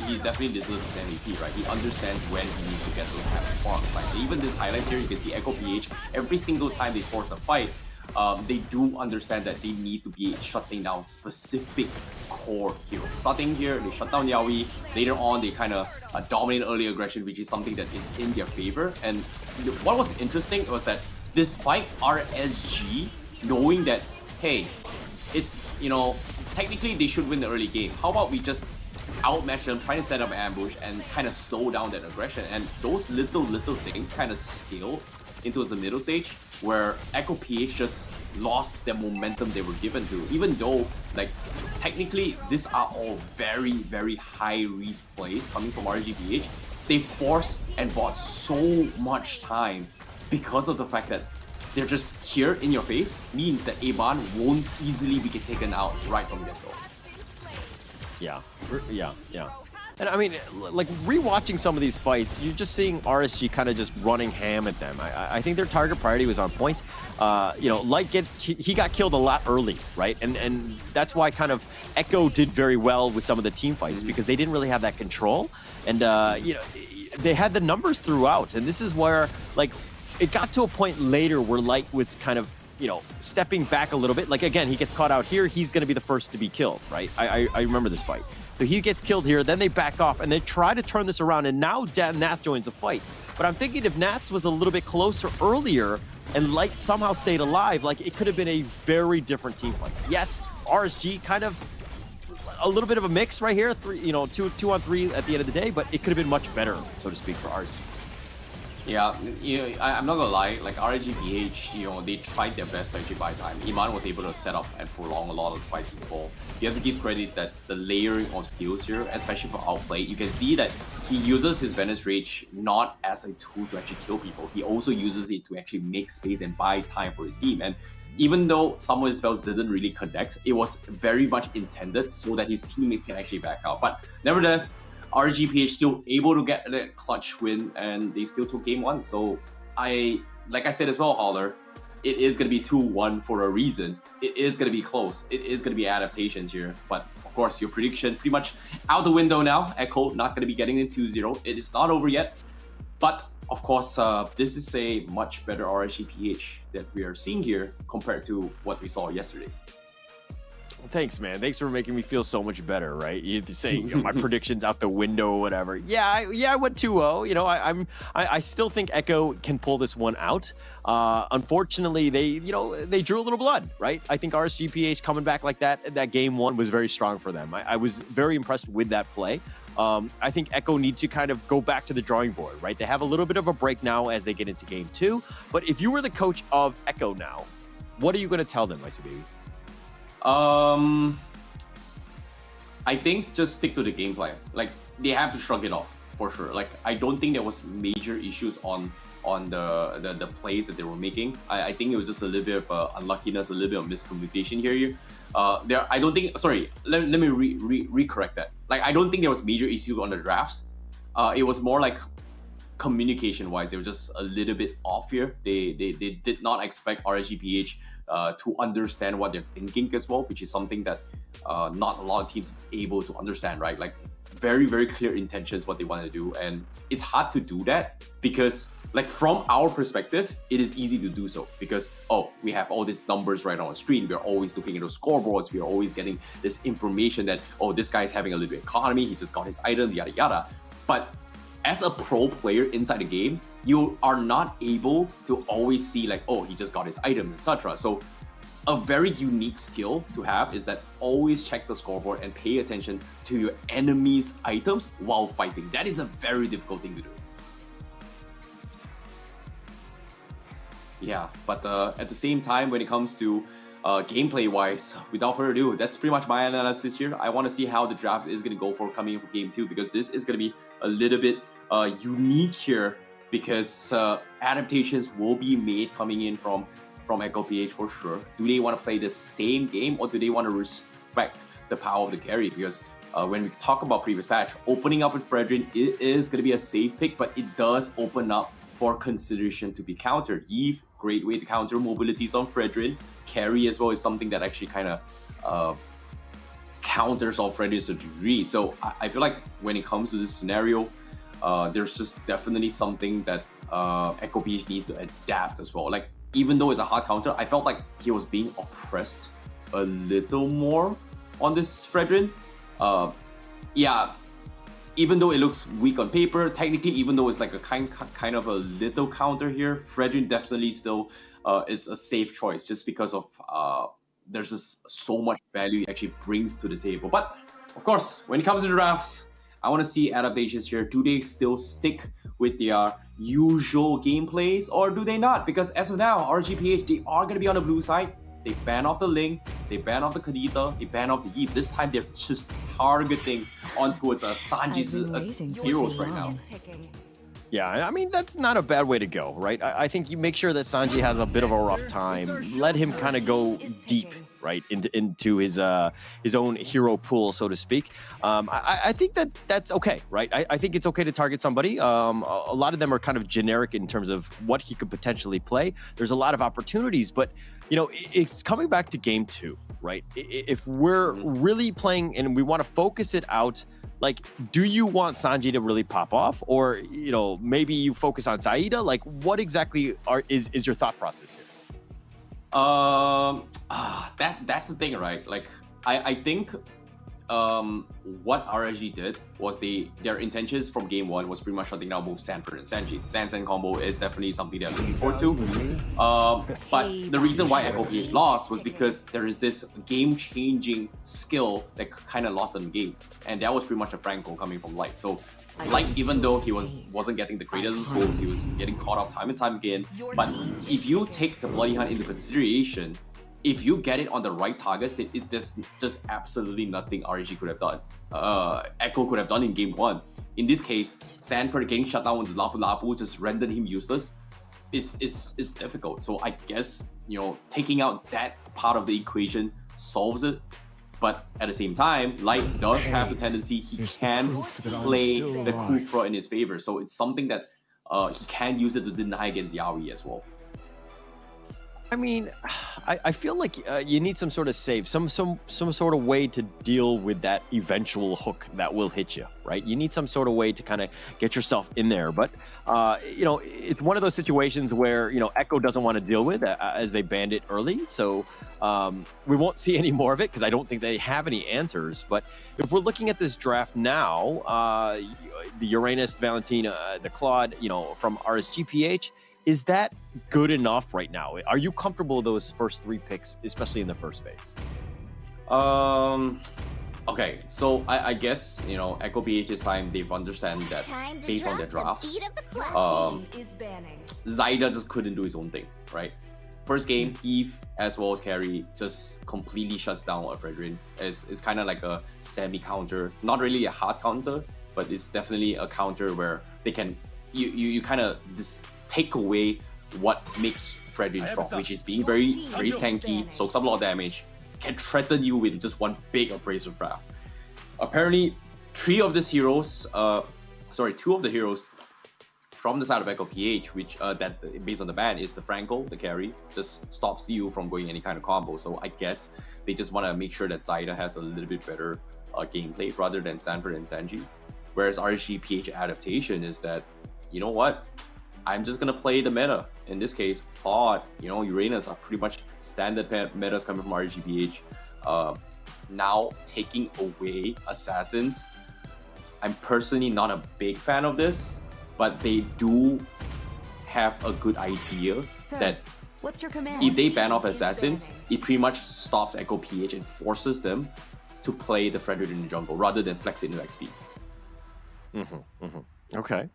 he definitely deserves an MVP, right? He understands when he needs to get those type of farms. Like even this highlights here, you can see Echo PH, every single time they force a fight, they do understand that they need to be shutting down specific core heroes. Starting here, they shut down Yaoi. Later on, they kind of dominate early aggression, which is something that is in their favor. And what was interesting was that despite RSG knowing that, hey, it's, you know, technically they should win the early game. How about we just outmatch them, trying to set up an ambush and kind of slow down that aggression? And those little things kind of scale into the middle stage, where Echo PH just lost the momentum they were given to. Even though, like, technically, these are all very high risk plays coming from RSG PH, they forced and bought so much time because of the fact that they're just here in your face, means that Iman won't easily be taken out right from the get-go. Yeah. And I mean, like, rewatching some of these fights, you're just seeing RSG kind of just running ham at them. I think their target priority was on point. You know, he got killed a lot early, right? And that's why kind of Echo did very well with some of the team fights, because they didn't really have that control. And, you know, they had the numbers throughout. And this is where, like, it got to a point later where Light was kind of, you know, stepping back a little bit. Like, again, he gets caught out here. He's going to be the first to be killed, right? I remember this fight. So he gets killed here, then they back off, and they try to turn this around, and now Nath joins the fight. But I'm thinking if Nath was a little bit closer earlier, and Light somehow stayed alive, like, it could have been a very different team fight. Yes, RSG kind of a little bit of a mix right here, two on three at the end of the day, but it could have been much better, so to speak, for RSG. Yeah, you know, I'm not gonna lie, like RSG PH, you know, they tried their best to actually buy time. Iman was able to set up and prolong a lot of the fights as well. You have to give credit that the layering of skills here, especially for outplay, you can see that he uses his Venice Rage not as a tool to actually kill people. He also uses it to actually make space and buy time for his team. And even though some of his spells didn't really connect, it was very much intended so that his teammates can actually back out. But nevertheless, RSG PH still able to get that clutch win, and they still took game 1. So like I said as well, Holler, it is going to be 2-1 for a reason. It is going to be close. It is going to be adaptations here. But of course, your prediction pretty much out the window now. Echo not going to be getting in 2-0. It is not over yet. But of course, this is a much better RSG PH that we are seeing here compared to what we saw yesterday. Thanks, man. Thanks for making me feel so much better, right? You're saying, you know, my predictions out the window or whatever. Yeah, I went 2-0. You know, I still think Echo can pull this one out. Unfortunately, they drew a little blood, right? I think RSG PH coming back like that game 1 was very strong for them. I was very impressed with that play. I think Echo need to kind of go back to the drawing board, right? They have a little bit of a break now as they get into game 2. But if you were the coach of Echo now, what are you going to tell them, Legacy Baby? I think just stick to the game plan. Like, they have to shrug it off for sure. Like, I don't think there was major issues on the plays that they were making. I think it was just a little bit of unluckiness, a little bit of miscommunication here. I don't think. Sorry, let me recorrect that. Like, I don't think there was major issue on the drafts. It was more like communication wise, they were just a little bit off here. They did not expect RSG PH to understand what they're thinking as well, which is something that not a lot of teams is able to understand, right? Like, very clear intentions what they want to do, and it's hard to do that because, like, from our perspective, it is easy to do so because, oh, we have all these numbers right on the screen. We're always looking at those scoreboards. We're always getting this information that, oh, this guy's having a little bit of economy. He just got his items, yada yada. But as a pro player inside the game, you are not able to always see like, oh, he just got his items, etc. So a very unique skill to have is that always check the scoreboard and pay attention to your enemy's items while fighting. That is a very difficult thing to do. Yeah, but at the same time, when it comes to gameplay-wise, without further ado, that's pretty much my analysis here. I want to see how the draft is going to go for coming in for Game 2, because this is going to be a little bit unique here, because adaptations will be made coming in from Echo PH for sure. Do they want to play the same game, or do they want to respect the power of the carry? Because when we talk about previous patch, opening up with Fredrin, it is going to be a safe pick, but it does open up for consideration to be countered. Eve, great way to counter mobilities on Fredrin. Carry as well is something that actually kind of counters all Fredrin to a degree. So I feel like when it comes to this scenario, there's just definitely something that Echo PH needs to adapt as well. Like, even though it's a hard counter, I felt like he was being oppressed a little more on this Fredrin. Yeah, even though it looks weak on paper, technically, even though it's like a kind of a little counter here, Fredrin definitely still is a safe choice, just because of there's just so much value it actually brings to the table. But of course, when it comes to the drafts, I want to see adaptations here. Do they still stick with their usual gameplays, or do they not? Because as of now, RSG PH, they are going to be on the blue side. They ban off the Ling, they ban off the Kadita, they ban off the Eve. This time they're just targeting on towards Sanji's heroes right now. Yeah, I mean, that's not a bad way to go, right? I think you make sure that Sanji has a bit of a rough time. Let him kind of go deep, right, into his own hero pool, so to speak. I think that's okay, right? I think it's okay to target somebody. A lot of them are kind of generic in terms of what he could potentially play. There's a lot of opportunities, but you know, it's coming back to Game 2, right? If we're really playing and we want to focus it out, like, do you want Sanji to really pop off, or you know, maybe you focus on Saida? Like, what exactly is your thought process here? That's the thing, right? Like, I think what RSG did was their intentions from Game 1 was pretty much shutting down both Sanford and Sanji. The San combo is definitely something they're looking forward to. But the reason why Echo PH lost was because there is this game-changing skill that kind of lost in the game, and that was pretty much a Franco coming from Light. So Light, even though he wasn't getting the greatest moves, he was getting caught off time and time again. But if you take the Bloody Hunt into consideration, if you get it on the right targets, there's just absolutely nothing RSG could have done. Echo could have done in Game 1. In this case, Sanford getting shut down with Lapu Lapu just rendered him useless. It's difficult. So I guess, you know, taking out that part of the equation solves it. But at the same time, Light does have the tendency, he can play the Kufra in his favor. So it's something that he can use it to deny against Yaoi as well. I mean, I feel like you need some sort of save, some sort of way to deal with that eventual hook that will hit you, right? You need some sort of way to kind of get yourself in there. But, you know, it's one of those situations where, you know, Echo doesn't want to deal with as they banned it early. So we won't see any more of it because I don't think they have any answers. But if we're looking at this draft now, the Uranus, Valentina, the Claude, you know, from RSG PH, is that good enough right now? Are you comfortable with those first 3 picks, especially in the first phase? Okay, so I guess, you know, Echo PH this time, they've understand that based on their drafts, Zaida just couldn't do his own thing, right? First game, Eve as well as Carry just completely shuts down Fredrin. It's kind of like a semi-counter, not really a hard counter, but it's definitely a counter where they can, you kind of take away what makes Fredrin strong, which is being very tanky, soaks up a lot of damage, can threaten you with just one big abrasive wrap. Apparently, 2 of the heroes from the side of Echo PH, which that based on the ban is the Franco, the carry, just stops you from going any kind of combo. So I guess they just want to make sure that Zaida has a little bit better gameplay rather than Sanford and Sanji. Whereas RSG PH adaptation is that, you know what? I'm just gonna play the meta. In this case, Claude, you know, Uranus are pretty much standard metas coming from RSG PH. Now taking away assassins, I'm personally not a big fan of this, but they do have a good idea that What's your command? If they ban off assassins, it pretty much stops Echo PH and forces them to play the Frederick in the jungle rather than flex it into XP. Okay.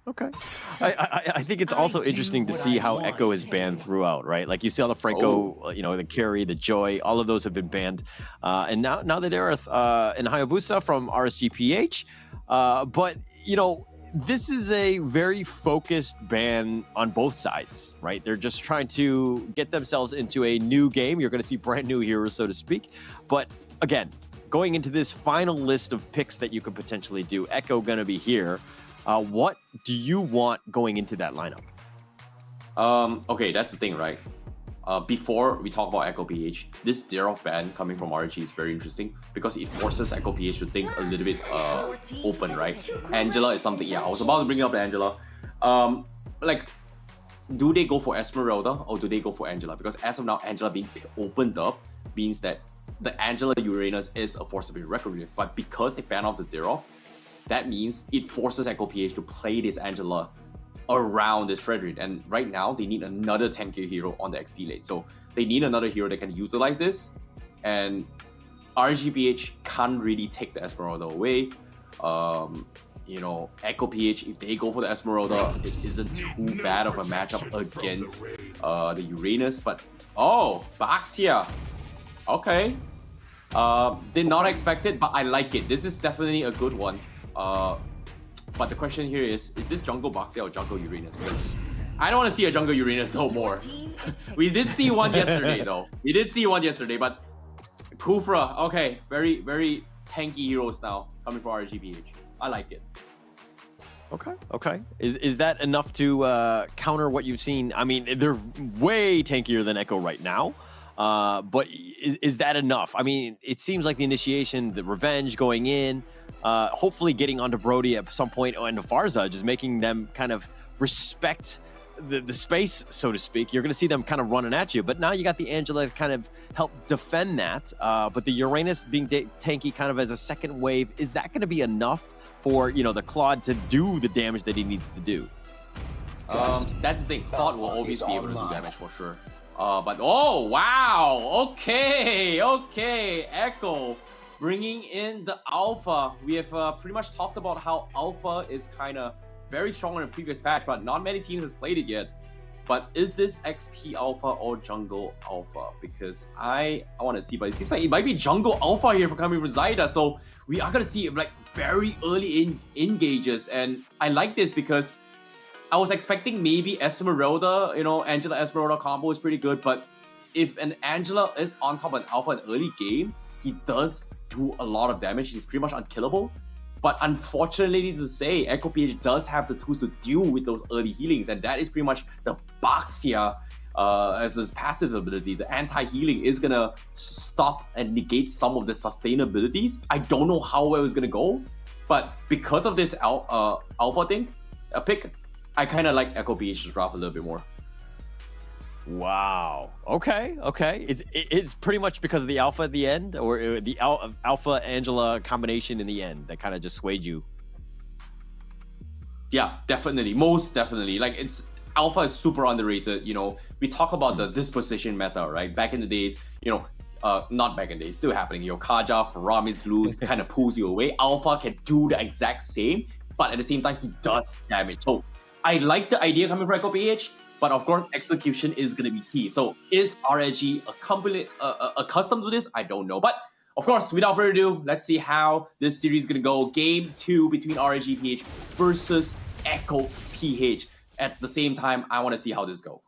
I think it's also interesting to see how Echo is banned throughout, right? Like you see all the Franco, the Carry, the Joy, all of those have been banned. And now the Dareth and Hayabusa from RSG PH. But, this is a very focused ban on both sides, right? They're just trying to get themselves into a new game. You're going to see brand new heroes, so to speak. But again, going into this final list of picks that you could potentially do, Echo going to be here. What do you want going into that lineup? Okay, that's the thing, right? Before we talk about Echo PH, this Dareth ban coming from RG is very interesting because it forces Echo PH to think a little bit open, right? Angela is something, I was about to bring up Angela. Do they go for Esmeralda or do they go for Angela? Because as of now, Angela being opened up means that the Angela Uranus is a force to be reckoned with, but because they ban off the Dareth, that means it forces Echo PH to play this Angela around this Frederick, and right now they need another 10k hero on the XP lane, so they need another hero that can utilize this, and RGPH can't really take the Esmeralda away. Echo PH, if they go for the Esmeralda, it isn't too bad of a matchup against the Uranus, but Baxia, okay, did not expect it, but I like it. This is definitely a good one. But the question here is this jungle Baxia or jungle Uranus? Because I don't want to see a jungle Uranus no more. We did see one yesterday though. We did see one yesterday, but Kufra, okay, very, very tanky heroes now coming from RGPH. I like it. Okay. Is that enough to counter what you've seen? I mean, they're way tankier than Echo right now. But is that enough? I mean, it seems like the initiation, the revenge going in, hopefully getting onto Brody at some point and to Farza, just making them kind of respect the space, so to speak. You're going to see them kind of running at you. But now you got the Angela to kind of help defend that. But the Uranus being tanky kind of as a second wave, is that going to be enough for, the Claude to do the damage that he needs to do? That's the thing. Claude will always be able to do damage for sure. But wow, okay, Echo bringing in the Alpha. We have pretty much talked about how Alpha is kind of very strong in the previous patch, but not many teams has played it yet. But is this XP Alpha or Jungle Alpha? Because I want to see, but it seems like it might be Jungle Alpha here for coming from Zyda. So we are gonna see like very early engages, and I like this because I was expecting maybe Esmeralda, Angela Esmeralda combo is pretty good, but if an Angela is on top of an Alpha in early game, he does do a lot of damage. He's pretty much unkillable. But unfortunately to say, Echo PH does have the tools to deal with those early healings, and that is pretty much the Baxia as his passive ability. The anti-healing is gonna stop and negate some of the sustainabilities. I don't know how well it's gonna go, but because of this Alpha thing, pick, I kind of like Echo PH's draft a little bit more. Wow. Okay. It's pretty much because of the Alpha at the end, or the Alpha Angela combination in the end that kind of just swayed you. Yeah, definitely. Most definitely. Like, Alpha is super underrated. We talk about the disposition meta, right? Back in the days, not back in the days, still happening. Kaja, Faramis, Luz kind of pulls you away. Alpha can do the exact same, but at the same time, he does damage. So I like the idea coming from Echo PH, but of course, execution is going to be key. So is RSG accustomed to this? I don't know. But of course, without further ado, let's see how this series is going to go. Game 2 between RSG PH versus Echo PH. At the same time, I want to see how this goes.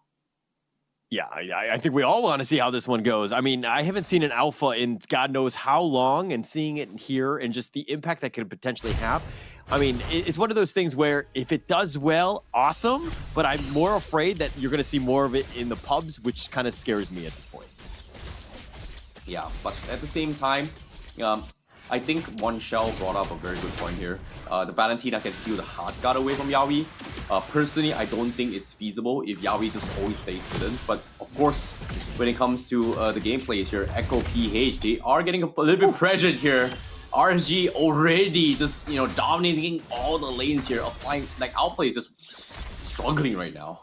Yeah, I think we all want to see how this one goes. I mean, I haven't seen an Alpha in God knows how long, and seeing it here and just the impact that could potentially have. I mean, it's one of those things where if it does well, awesome, but I'm more afraid that you're going to see more of it in the pubs, which kind of scares me at this point. Yeah, but at the same time, I think One Shell brought up a very good point here. The Valentina can steal the Heartsguard away from Yaoi. Personally, I don't think it's feasible if Yaoi just always stays hidden. But of course, when it comes to the gameplays here, Echo PH, they are getting a little bit pressured here. RSG already just, dominating all the lanes here, applying, like, Outplay is just struggling right now.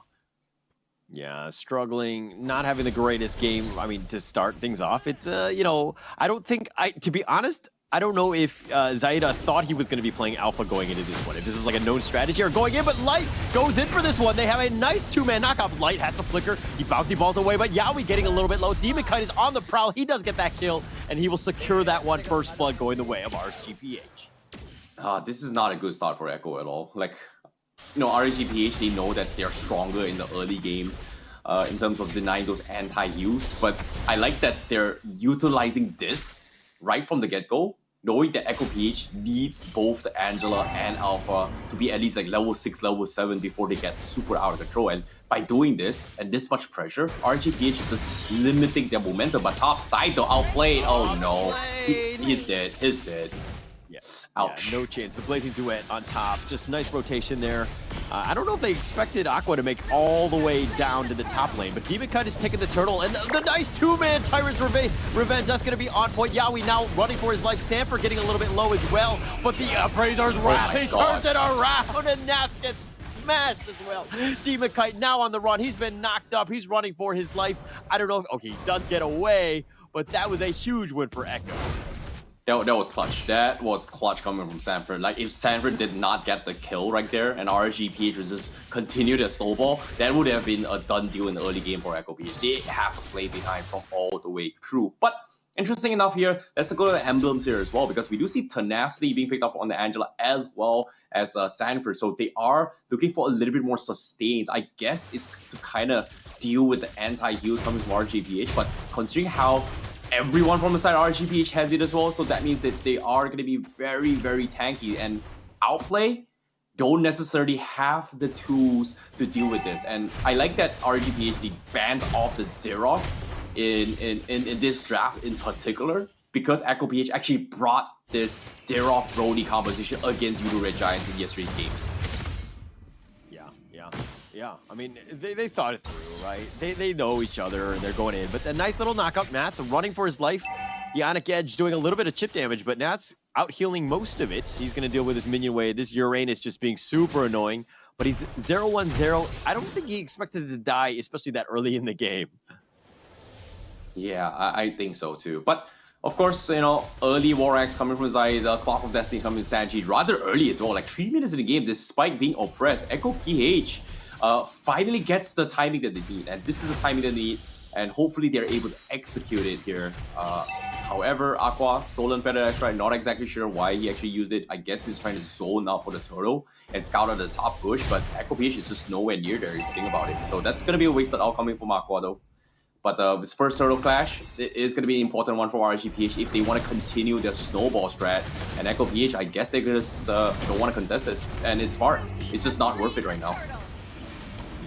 Yeah, struggling, not having the greatest game. I mean, to start things off, it's, you know, I don't think, to be honest, I don't know if Zaida thought he was going to be playing Alpha going into this one. If this is like a known strategy or going in, but Light goes in for this one. They have a nice two-man knockout. Light has to flicker. He bouncy balls away, but Yawi getting a little bit low. Demon Kite is on the prowl. He does get that kill, and he will secure that one. First blood going the way of RSG PH. This is not a good start for Echo at all. Like, you know, RSG PH, they know that they're stronger in the early games in terms of denying those anti-heals, but I like that they're utilizing this right from the get-go, knowing that Echo PH needs both the Angela and Alpha to be at least like level 6, level 7 before they get super out of control. And by doing this and this much pressure, RSG PH is just limiting their momentum. But top side though, outplayed. Oh no, he's dead. He's dead. Yeah. Ouch. Yeah, no chance. The Blazing Duet on top. Just nice rotation there. I don't know if they expected Aqua to make all the way down to the top lane, but Demon Kite is taking the turtle, and the nice two-man Tyrant's Revenge, that's going to be on point. Yawi now running for his life. Sanford getting a little bit low as well, but the Appraiser's wrath, he turns it around, and Nats gets smashed as well. Demon Kite now on the run. He's been knocked up. He's running for his life. I don't know. Okay, he does get away, but that was a huge win for Echo. That was clutch. That was clutch coming from Sanford. Like, if Sanford did not get the kill right there and RSG PH was just continue to snowball, that would have been a done deal in the early game for Echo PH. They have to play behind from all the way through. But interesting enough here, let's go to the emblems here as well, because we do see Tenacity being picked up on the Angela as well as Sanford. So they are looking for a little bit more sustains. I guess it's to kind of deal with the anti-heals coming from RSG PH, but considering how everyone from the side RSG PH has it as well, so that means that they are going to be very, very tanky, and Outplay don't necessarily have the tools to deal with this. And I like that RSG PH, they banned off the Dirok in this draft in particular, because Echo PH actually brought this Dirok Brony composition against Udo Red Giants in yesterday's games. Yeah, I mean, they thought it through, right? They know each other, and they're going in. But a nice little knockup. Nats running for his life. Ionic Edge doing a little bit of chip damage, but Nats out healing most of it. He's going to deal with his minion wave. This Uranus just being super annoying. But he's 0-1-0. I don't think he expected to die, especially that early in the game. Yeah, I think so too. But of course, you know, early War Axe coming from Zaida, Clock of Destiny coming from Sanji, rather early as well, like 3 minutes in the game, despite being oppressed. Echo PH finally gets the timing that they need, and this is the timing they need, and hopefully they're able to execute it here. However, Aqua, Stolen Feather Extra, not exactly sure why he actually used it. I guess he's trying to zone out for the turtle and scout out the top bush, but Echo PH is just nowhere near there if you think about it. So that's going to be a wasted outcoming from Aqua though. But this first turtle clash, it is going to be an important one for RSG PH if they want to continue their snowball strat. And Echo PH, I guess they just don't want to contest this, and it's smart. It's just not worth it right now.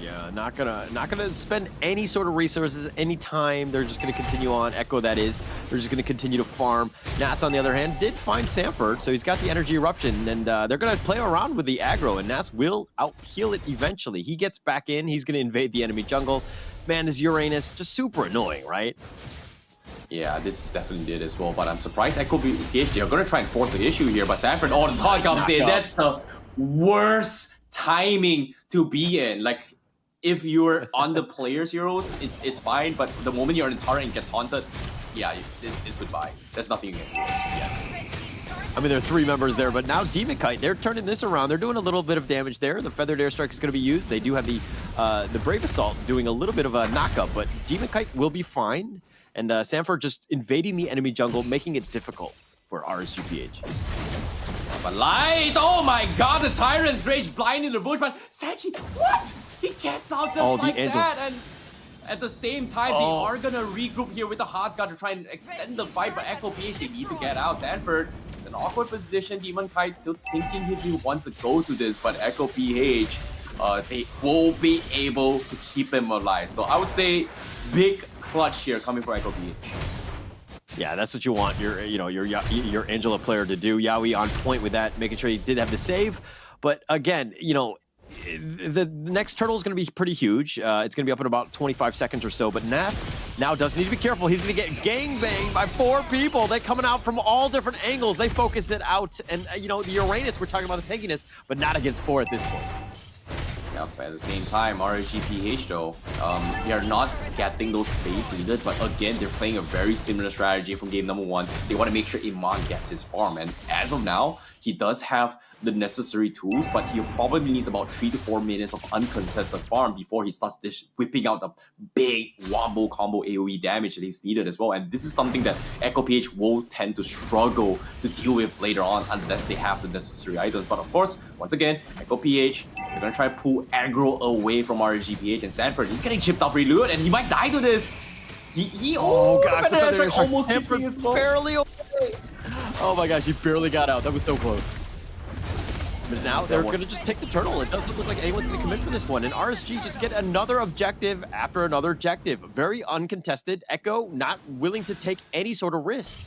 Yeah, not gonna spend any sort of resources, any time. They're just gonna continue on. Echo, that is. They're just gonna continue to farm. Nats, on the other hand, did find Sanford, so he's got the energy eruption, and they're gonna play around with the aggro, and Nats will out-heal it eventually. He gets back in. He's gonna invade the enemy jungle. Man, this Uranus, just super annoying, right? Yeah, this definitely did as well, but I'm surprised Echo PH, they're gonna try and force the issue here, but Sanford all the time comes in. That's the worst timing to be in. Like, if you're on the player's heroes, it's fine, but the moment you're in the turret and get taunted, yeah, it's goodbye. There's nothing you can do. Yes. I mean, there are 3 members there, but now Demon Kite, they're turning this around. They're doing a little bit of damage there. The Feathered Airstrike is going to be used. They do have the Brave Assault doing a little bit of a knockup, but Demon Kite will be fine. And Sanford just invading the enemy jungle, making it difficult for RSG PH. But Light, oh my god, the Tyrant's Rage blinding the bush, but Sanji, what? He gets out just like that, and at the same time, they are gonna regroup here with the Hearts Guard to try and extend the fight, but Echo PH, they need to get out. Sanford, an awkward position. Demon Kite still thinking if he wants to go to this, but Echo PH, they will be able to keep him alive. So I would say big clutch here coming for Echo PH. Yeah, that's what you want your Angela player to do. Yawi on point with that, making sure he did have the save. But again, you know, the next turtle is going to be pretty huge. It's going to be up in about 25 seconds or so. But Nats now does need to be careful. He's going to get gangbanged by 4 people. They're coming out from all different angles. They focused it out. And, you know, the Uranus, we're talking about the tankiness, but not against 4 at this point. Yep, at the same time, RSG PH though, they are not getting those space needed, but again, they're playing a very similar strategy from game number 1. They want to make sure Iman gets his farm, and as of now, he does have the necessary tools, but he probably needs about 3 to 4 minutes of uncontested farm before he starts whipping out the big wombo combo AoE damage that is needed as well. And this is something that Echo PH will tend to struggle to deal with later on unless they have the necessary items. But of course, once again, Echo PH, they're gonna try to pull aggro away from RSG PH, and Sanford, he's getting chipped off reload, and he might die to this. Oh gosh, the feather airstrike almost barely away. Oh my gosh, he barely got out. That was so close. But now they're going to just take the turtle. It doesn't look like anyone's going to commit for this one. And RSG just get another objective after another objective. Very uncontested. Echo not willing to take any sort of risk.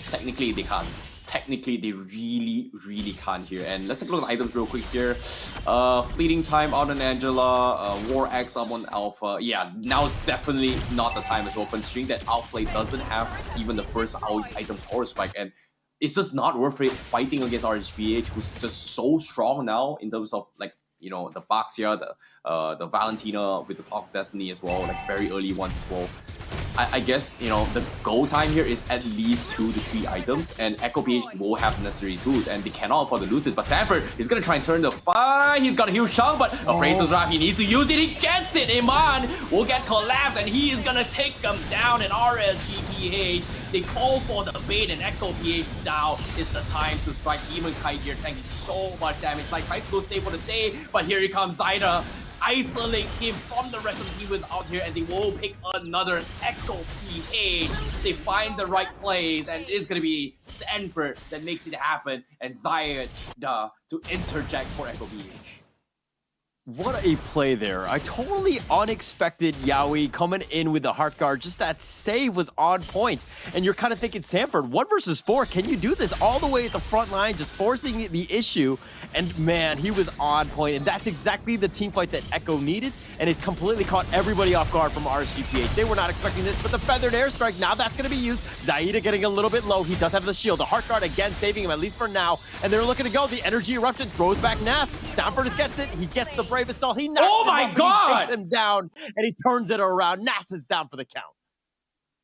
Technically, they can't. Technically, they really can't here. And let's take a look at the items real quick here. Fleeting time out on Angela, War Axe up on Alpha. Yeah, now it's definitely not the time as well, considering that Outplay doesn't have even the first item Power Spike. And it's just not worth it fighting against RSG PH, who's just so strong now in terms of, like, you know, the Baxia, the Valentina with the Clock of Destiny as well, like very early ones as well. I guess, you know, the goal time here is at least 2 to 3 items, and Echo PH will have the necessary tools, and they cannot afford to lose this. But Sanford is going to try and turn the fight. He's got a huge chunk, but Appraiser's Wrath, he needs to use it. He gets it. Iman will get collapsed, and he is going to take them down in RSG PH. They call for the bait, and Echo PH now is the time to strike. Demon Kite here tanking so much damage. Like, tries to go save for the day, but here he comes Zyda. Isolates him from the rest of the heroes out here, and they will pick another Echo PH. They find the right plays, and it's gonna be Sanford that makes it happen, and Zyda to interject for Echo PH. What a play there. I totally unexpected Yaoi coming in with the Heart Guard. Just that save was on point. And you're kind of thinking, Sanford, 1 versus 4, can you do this all the way at the front line, just forcing the issue? And man, he was on point. And that's exactly the team fight that Echo needed. And it completely caught everybody off guard from RSG PH. They were not expecting this, but the Feathered Airstrike, now that's going to be used. Zaida getting a little bit low. He does have the shield. The Heart Guard again saving him, at least for now. And they're looking to go. The Energy Eruption throws back Nas. Sanford gets it. He gets the Brave Assault. He knocks him up, he takes him down, and he turns it around. Nas is down for the count.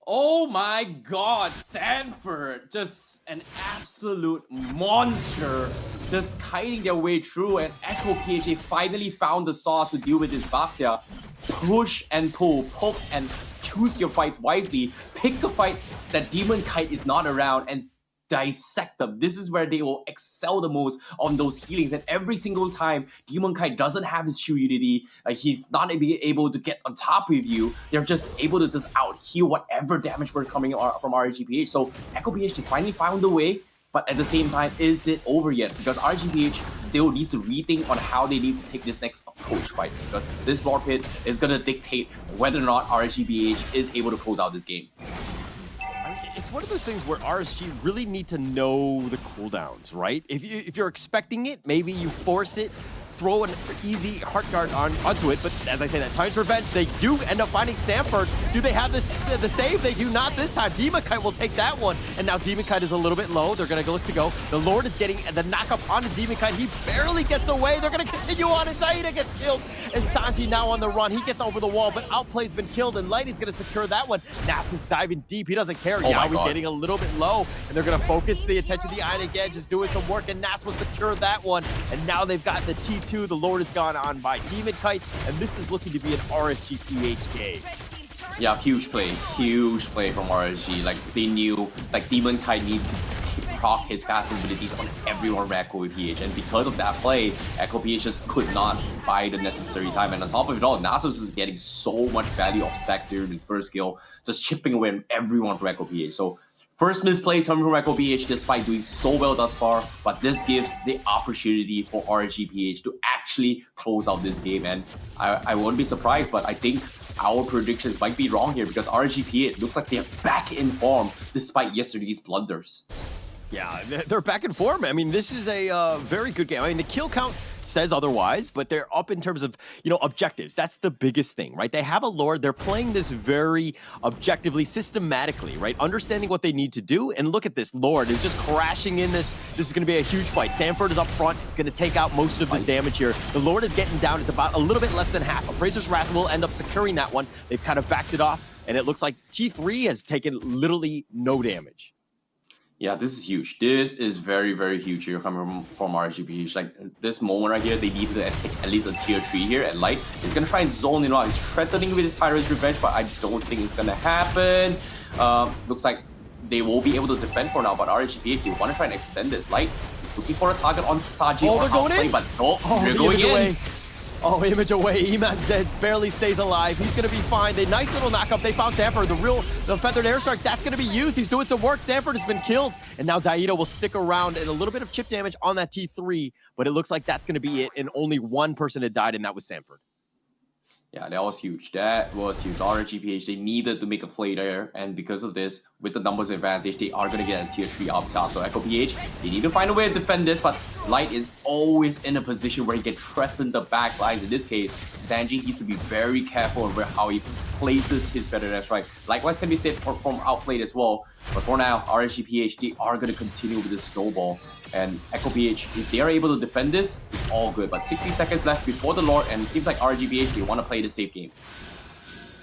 Oh my god, Sanford, just an absolute monster, just kiting their way through, and Echo PH finally found the sauce to deal with this Baxia. Push and pull, poke and choose your fights wisely. Pick the fight that Demon Kite is not around and dissect them. This is where they will excel the most on those healings, and every single time Demon Kite doesn't have his true unity, he's not able to get on top of you, they're just able to just out heal whatever damage we're coming from RSG PH. So Echo PH, they finally found a way, but at the same time, is it over yet? Because RSG PH still needs to rethink on how they need to take this next approach fight, because this Lord Pit is going to dictate whether or not RSG PH is able to close out this game. It's one of those things where RSG really need to know the cooldowns, right? If you're expecting it, maybe you force it, throw an easy Heart Guard onto it, but as I say, that time's revenge. They do end up finding Sanford. Do they have the save? They do not this time. Demon Kite will take that one, and now Demon Kite is a little bit low. They're going to look to go. The Lord is getting the knockup onto Demon Kite. He barely gets away. They're going to continue on, and Zaida gets killed, and Sanji now on the run. He gets over the wall, but Outplay's been killed, and Lighty's going to secure that one. Nas is diving deep. He doesn't care. Yaoi getting a little bit low, and they're going to focus the attention of the Iron again, just doing some work, and Nas will secure that one, and now they've got the T2. The Lord has gone on by Demon Kite, and this is looking to be an RSG PH game. Yeah, huge play from RSG. Like, they knew, like, Demon Kite needs to proc his passive abilities on everyone with Echo PH, and because of that play, Echo PH just could not buy the necessary time. And on top of it all, Nasus is getting so much value of stack 0 in his first skill, just chipping away everyone from Echo PH. So first misplays coming from Echo PH despite doing so well thus far, but this gives the opportunity for RSG PH to actually close out this game, and I won't be surprised, but I think our predictions might be wrong here, because RSG PH looks like they're back in form despite yesterday's blunders. Yeah, they're back in form. I mean, this is a very good game. I mean, the kill count says otherwise, but they're up in terms of, you know, objectives. That's the biggest thing, right? They have a Lord. They're playing this very objectively, systematically, right? Understanding what they need to do. And look at this. Lord is just crashing in this. This is going to be a huge fight. Sanford is up front, going to take out most of this damage here. The Lord is getting down. It's about a little bit less than half. Appraiser's Wrath will end up securing that one. They've kind of backed it off, and it looks like T3 has taken literally no damage. Yeah, this is huge. This is very, very huge here coming from RSG PH. Like, this moment right here, they need to take at least a tier 3 here, and Light is going to try and zone it out. He's threatening with his Tyrant's Revenge, but I don't think it's going to happen. Looks like they will be able to defend for now, but RSG PH, they want to try and extend this. Light is looking for a target on Saji or they're going Outplay, in? but no, they're going in. Away. Oh, image away. Iman barely stays alive. He's going to be fine. The nice little knockup. They found Sanford. The Feathered Airstrike, that's going to be used. He's doing some work. Sanford has been killed. And now Zaida will stick around, and a little bit of chip damage on that T3, but it looks like that's going to be it. And only one person had died, and that was Sanford. Yeah, that was huge. That was huge. RSG PH, they needed to make a play there, and because of this, with the numbers advantage, they are going to get a tier 3 up top. So Echo PH, they need to find a way to defend this, but Light is always in a position where he can threaten the back lines. In this case, Sanji needs to be very careful on how he places his better dash right. Likewise can be said from outplayed as well. But for now, RSG PH, they are going to continue with this snowball. And Echo PH, if they are able to defend this, it's all good. But 60 seconds left before the Lord, and it seems like RSG PH, they want to play the safe game.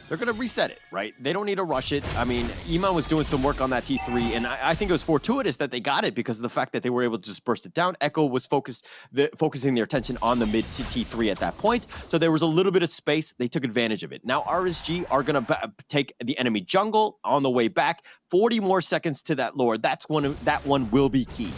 They're going to reset it, right? They don't need to rush it. I mean, Iman was doing some work on that T3, and I think it was fortuitous that they got it because of the fact that they were able to just burst it down. Echo was focusing their attention on the mid T3 at that point, so there was a little bit of space. They took advantage of it. Now RSG are going to take the enemy jungle on the way back. 40 more seconds to that Lord. That one will be key.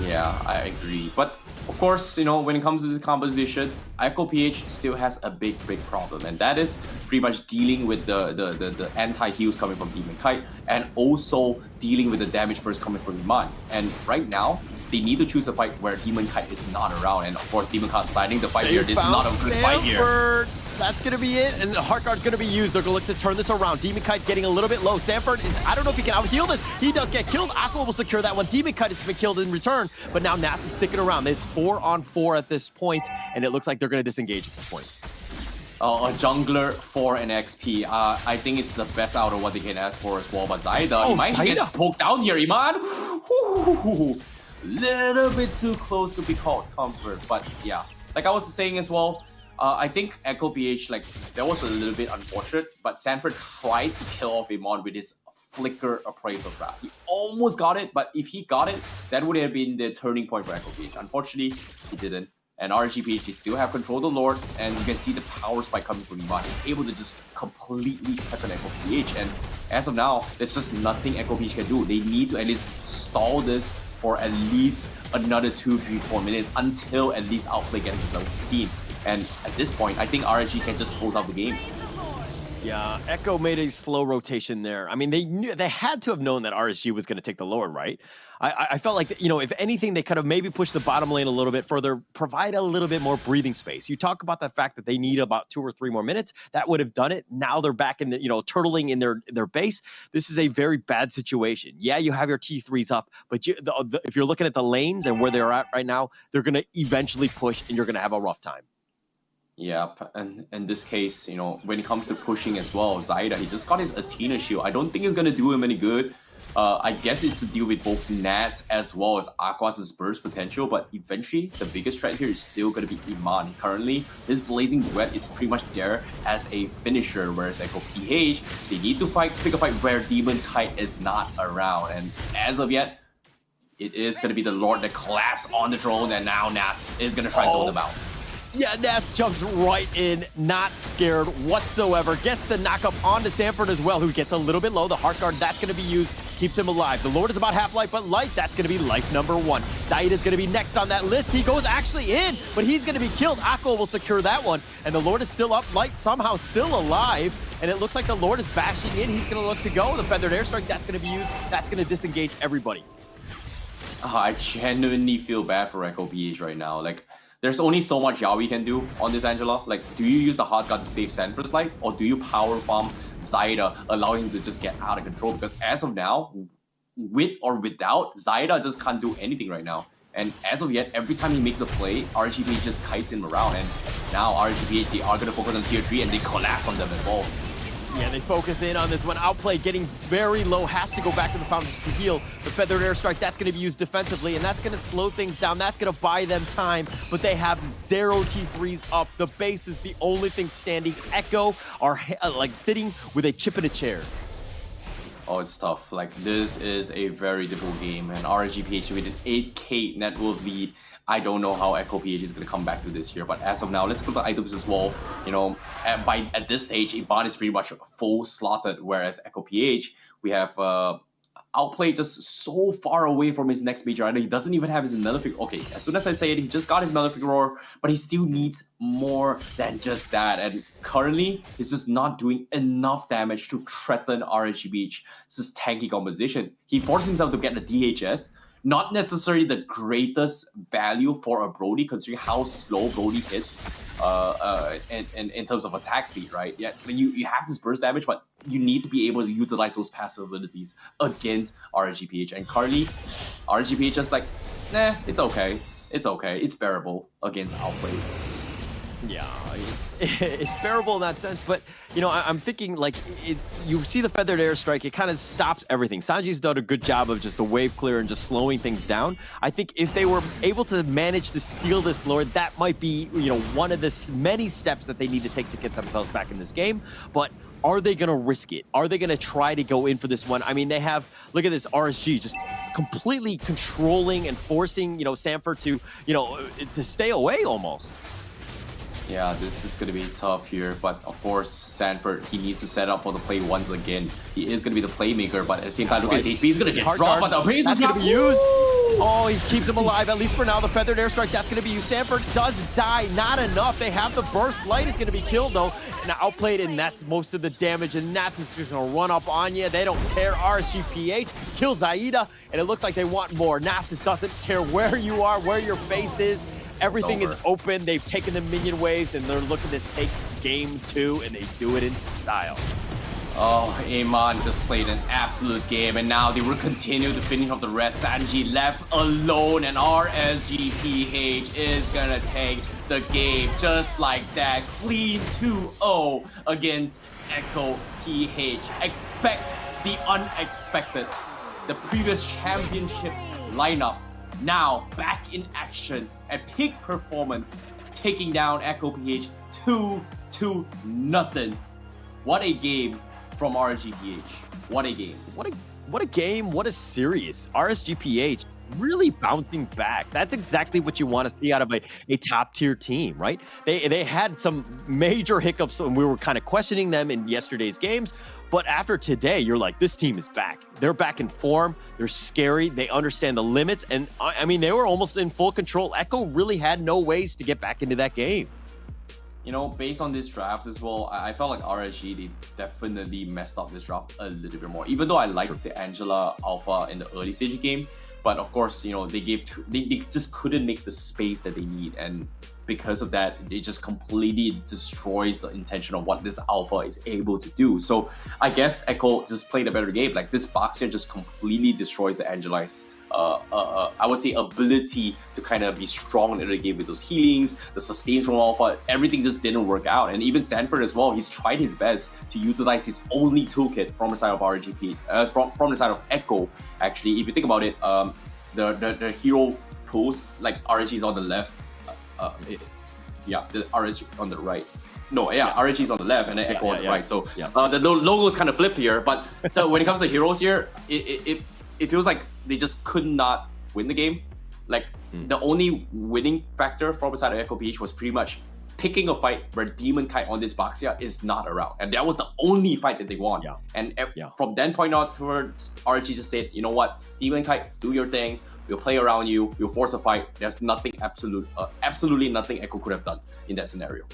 Yeah, I agree. But of course, you know, when it comes to this composition, Echo PH still has a big problem, and that is pretty much dealing with the anti-heals coming from Demon Kite, and also dealing with the damage burst coming from Iman. And right now, they need to choose a fight where Demon Kite is not around, and of course, Demon Kite sliding the fight here. This is not a good fight here. That's going to be it, and the Heart Guard's going to be used. They're going to look to turn this around. Demon Kite getting a little bit low. Sanford is, I don't know if he can out-heal this. He does get killed. Aqua will secure that one. Demon Kite has been killed in return, but now Nats is sticking around. It's 4-on-4 at this point, and it looks like they're going to disengage at this point. A jungler for an XP. I think it's the best out of what they can ask for as well, but Zaida, he might get poked down here, Iman. Little bit too close to be called comfort, but yeah. Like I was saying as well, I think Echo PH, like, that was a little bit unfortunate, but Sanford tried to kill off Iman with his flicker Appraisal Wrath. He almost got it, but if he got it, that would have been the turning point for Echo PH. Unfortunately, he didn't. And RSG PH, they still have control of the Lord, and you can see the power spike coming from Iman. He's able to just completely threaten Echo PH, and as of now, there's just nothing Echo PH can do. They need to at least stall this for at least another 2, 3, 4 minutes until at least Outplay gets to level 15. And at this point, I think RSG can just close out the game. Yeah, Echo made a slow rotation there. I mean, they had to have known that RSG was going to take the Lord, right? I felt like, you know, if anything, they could have maybe pushed the bottom lane a little bit further, provide a little bit more breathing space. You talk about the fact that they need about 2 or 3 more minutes. That would have done it. Now they're back in the, you know, turtling in their base. This is a very bad situation. Yeah, you have your T3s up, but if you're looking at the lanes and where they're at right now, they're going to eventually push, and you're going to have a rough time. Yeah, and in this case, you know, when it comes to pushing as well, Zaida, he just got his Athena shield. I don't think it's going to do him any good. I guess it's to deal with both Nats as well as Aqua's burst potential, but eventually the biggest threat here is still going to be Iman. Currently, this Blazing Duet is pretty much there as a finisher, whereas Echo PH, they need to pick a fight where Demon Kite is not around. And as of yet, it is going to be the Lord that collapsed on the throne, and now Nats is going to try to zone them out. Yeah, Nats jumps right in, not scared whatsoever. Gets the knockup onto Sanford as well, who gets a little bit low. The Heart Guard, that's going to be used, keeps him alive. The Lord is about half-life, but life, that's going to be life number 1. Zaid is going to be next on that list. He goes actually in, but he's going to be killed. Aqua will secure that one, and the Lord is still up. Light somehow still alive, and it looks like the Lord is bashing in. He's going to look to go. The Feathered Airstrike, that's going to be used. That's going to disengage everybody. I genuinely feel bad for Echo PH right now. Like, there's only so much Yaoi can do on this Angela. Like, do you use the Heart Guard to save Sanford's life, or do you power bomb Zaida, allowing him to just get out of control? Because as of now, with or without, Zaida just can't do anything right now. And as of yet, every time he makes a play, RSG PH just kites him around. And now RSG PH, they are going to focus on tier 3 and they collapse on them as well. Yeah, they focus in on this one. Outplay getting very low, has to go back to the fountain to heal. The Feathered Airstrike, that's going to be used defensively, and that's going to slow things down. That's going to buy them time, but they have 0 T3s up. The base is the only thing standing. Echo are like sitting with a chip in a chair. Oh, it's tough. Like, this is a very difficult game, and RSG PH with an 8k net worth lead. I don't know how Echo PH is going to come back to this year, but as of now, let's look at the items as well. You know, at this stage, Iban is pretty much full slotted, whereas Echo PH, we have Outplay just so far away from his next major item. He doesn't even have his Malefic. Okay, as soon as I say it, he just got his Malefic Roar, but he still needs more than just that. And currently, he's just not doing enough damage to threaten RSG PH. This is tanky composition. He forced himself to get the DHS. Not necessarily the greatest value for a Brody, considering how slow Brody hits in terms of attack speed, right? Yeah, you have this burst damage, but you need to be able to utilize those passive abilities against RSG PH. And currently, RSG PH just like, nah, it's okay. It's okay. It's bearable against Outplay. Yeah, it's bearable in that sense, but you know, I'm thinking like you see the Feathered Airstrike, it kind of stops everything. Sanji's done a good job of just the wave clear and just slowing things down. I think if they were able to manage to steal this Lord, that might be, you know, one of the many steps that they need to take to get themselves back in this game. But are they going to risk it? Are they going to try to go in for this one? I mean, they have, look at this RSG just completely controlling and forcing, you know, Sanford to, you know, to stay away almost. Yeah, this is going to be tough here, but of course, Sanford, he needs to set up for the play once again. He is going to be the playmaker, but at the same time, look at his HP, he's going to get dropped, but the praise is going to be used. Oh, he keeps him alive, at least for now. The Feathered Airstrike, that's going to be used. Sanford does die, not enough. They have the burst. Light is going to be killed, though. And outplayed, and that's most of the damage, and Nats is just going to run up on you. They don't care. RSG PH kills Zaida, and it looks like they want more. Nats doesn't care where you are, where your base is. Everything is open. They've taken the minion waves, and they're looking to take game 2, and they do it in style. Oh, Amon just played an absolute game, and now they will continue to finish off the rest. Sanji left alone, and RSG PH is gonna take the game just like that. Clean 2-0 against Echo PH. Expect the unexpected. The previous championship lineup now back in action at peak performance, taking down Echo PH 2-0. What a game from RSG PH. What a game. What a game. What a series. RSG PH really bouncing back. That's exactly what you want to see out of a top tier team, right? They had some major hiccups and we were kind of questioning them in yesterday's games. But after today, you're like, this team is back. They're back in form. They're scary. They understand the limits. And I mean, they were almost in full control. Echo really had no ways to get back into that game. You know, based on these drafts as well, I felt like RSG, they definitely messed up this draft a little bit more. Even though I liked the Angela Alpha in the early stage of the game, but of course, you know, they just couldn't make the space that they need. And because of that, it just completely destroys the intention of what this Alpha is able to do. So I guess Echo just played a better game. Like this box here just completely destroys the Angeli's I would say ability to kind of be strong in the game with those healings, the sustains from Alpha. Everything just didn't work out. And even Sanford as well, he's tried his best to utilize his only toolkit from the side of RGP, from the side of Echo. Actually, if you think about it, the hero pose, like RG is on the left, yeah, the RG on the right. No, yeah, RG is on the left and then Echo on the right. So the logo is kind of flipped here, but when it comes to heroes here, it feels like they just could not win the game. Like the only winning factor from the side of Echo PH was pretty much picking a fight where Demon Kite on this Baxia is not around, and that was the only fight that they won. And from then point onwards, RG just said, you know what, Demon Kite, do your thing. We'll play around you. We'll force a fight. There's nothing absolutely nothing Echo could have done in that scenario.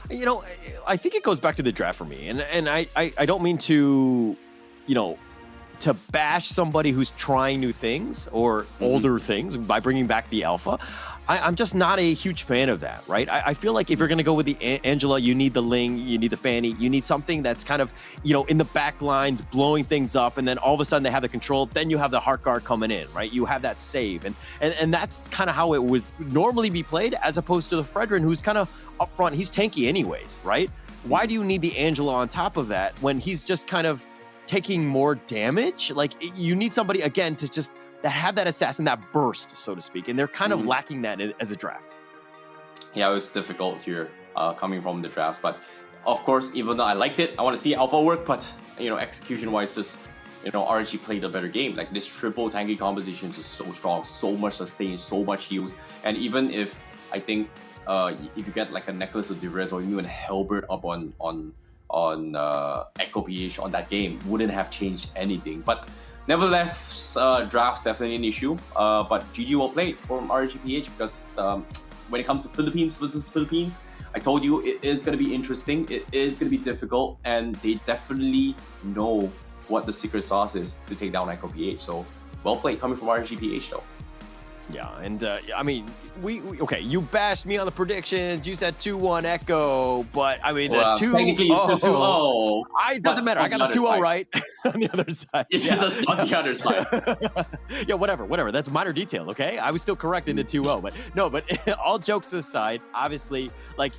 You know, I think it goes back to the draft for me, and I don't mean to, you know, to bash somebody who's trying new things or older things by bringing back the alpha. I'm just not a huge fan of that, right? I feel like if you're going to go with the Angela, you need the Ling, you need the Fanny, you need something that's kind of, in the back lines, blowing things up, and then all of a sudden they have the control, then you have the Heart Guard coming in, right? You have that save, and that's kind of how it would normally be played, as opposed to the Fredrin, who's kind of up front. He's tanky anyways, right? Why do you need the Angela on top of that when he's just kind of taking more damage? Like, you need somebody, again, to just that have that assassin, that burst, so to speak, and they're kind of lacking that as a draft. Yeah, it was difficult here coming from the drafts, but of course, even though I liked it, I want to see alpha work, but execution-wise, just RSG played a better game. Like, this triple tanky composition is just so strong, so much sustain, so much heals, and even if I think if you get like a Necklace of Duress or even a Halberd up on Echo PH on that game, wouldn't have changed anything. But nevertheless, drafts definitely an issue, but GG well played from RSG PH, because when it comes to Philippines versus Philippines, I told you it is going to be interesting, it is going to be difficult, and they definitely know what the secret sauce is to take down Echo PH. So well played coming from RSG PH though. Yeah, and I mean, we okay, you bashed me on the predictions. You said 2-1 Echo, but I mean, the 2 technically it's the 2-0. It doesn't matter. I got the 2-0 right on the other side. It's just on the other side. Yeah, whatever. That's minor detail, okay? I was still correct in the 2-0, but all jokes aside, obviously, like,